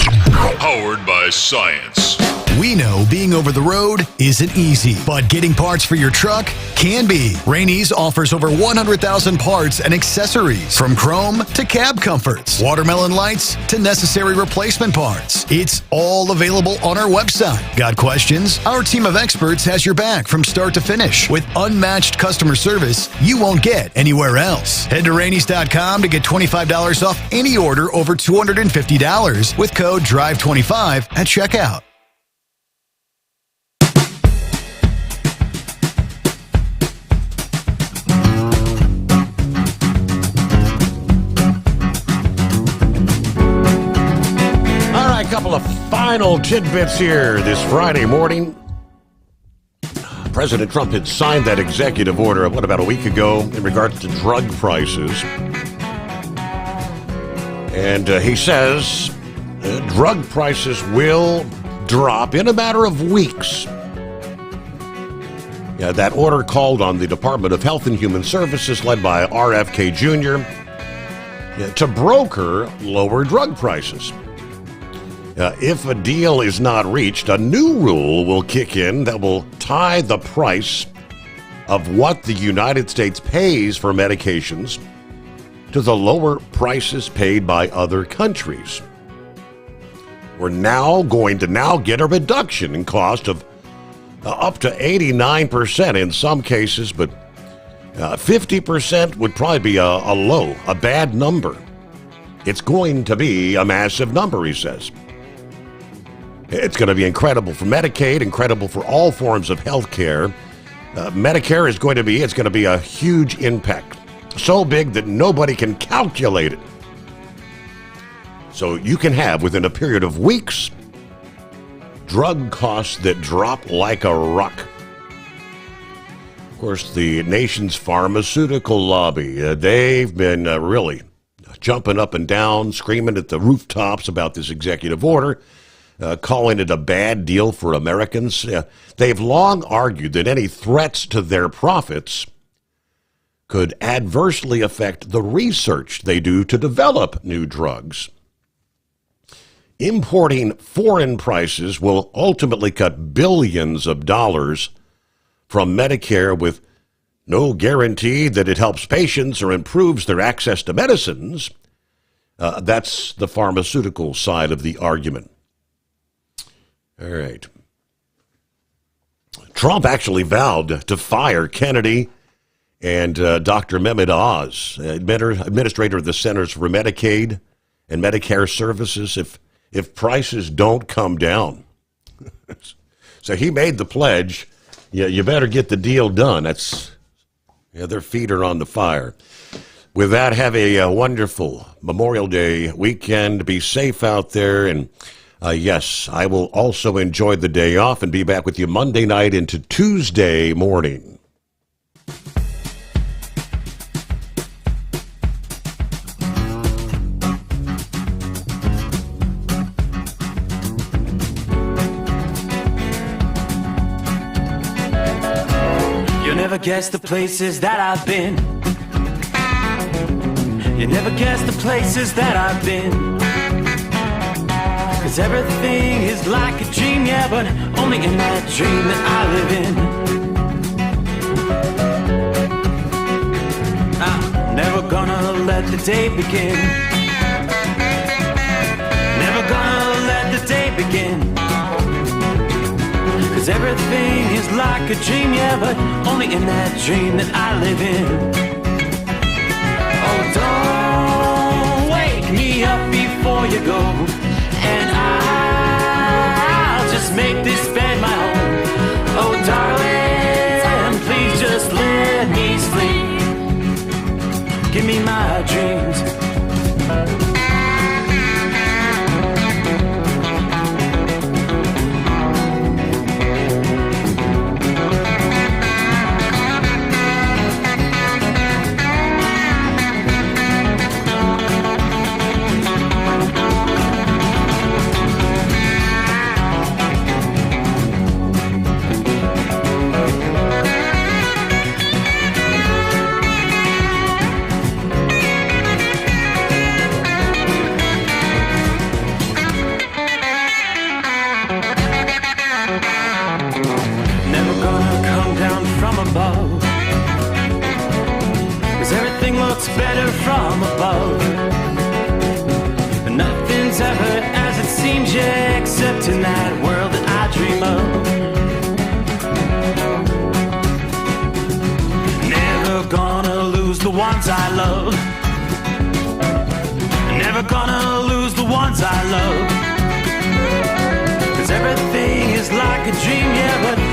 powered by science. We know being over the road isn't easy, but getting parts for your truck can be. Rainey's offers over 100,000 parts and accessories, from chrome to cab comforts, watermelon lights to necessary replacement parts. It's all available on our website. Got questions? Our team of experts has your back from start to finish with unmatched customer service you won't get anywhere else. Head to Rainey's.com to get $25 off any order over $250 with code DRIVE25 at checkout. All right, a couple of final tidbits here this Friday morning. President Trump had signed that executive order, about a week ago, in regards to drug prices. And he says drug prices will drop in a matter of weeks. Yeah, that order called on the Department of Health and Human Services, led by RFK Jr., to broker lower drug prices. If a deal is not reached, a new rule will kick in that will tie the price of what the United States pays for medications to the lower prices paid by other countries. We're now going to get a reduction in cost of up to 89% in some cases, but 50% would probably be a bad number. It's going to be a massive number, he says. It's going to be incredible for Medicaid, incredible for all forms of health care. Medicare is going to be a huge impact. So big that nobody can calculate it. So you can have, within a period of weeks, drug costs that drop like a rock. Of course, the nation's pharmaceutical lobby, they've been really jumping up and down, screaming at the rooftops about this executive order, calling it a bad deal for Americans. They've long argued that any threats to their profits could adversely affect the research they do to develop new drugs. Importing foreign prices will ultimately cut billions of dollars from Medicare with no guarantee that it helps patients or improves their access to medicines. That's the pharmaceutical side of the argument. All right. Trump actually vowed to fire Kennedy and Dr. Mehmet Oz, administrator of the Centers for Medicaid and Medicare Services, if prices don't come down. So he made the pledge, you better get the deal done. Their feet are on the fire. With that, have a wonderful Memorial Day weekend. Be safe out there. And yes, I will also enjoy the day off and be back with you Monday night into Tuesday morning. Never guess the places that I've been. You never guess the places that I've been. 'Cause everything is like a dream, yeah, but only in that dream that I live in. I'm never gonna let the day begin. Never gonna let the day begin. 'Cause everything is like a dream, yeah, but only in that dream that I live in. Oh, don't wake me up before you go, and I'll just make this bed my home. Oh, darling, please just let me sleep. Give me my dreams. ones I love. Never gonna lose the ones I love. 'Cause everything is like a dream, yeah, but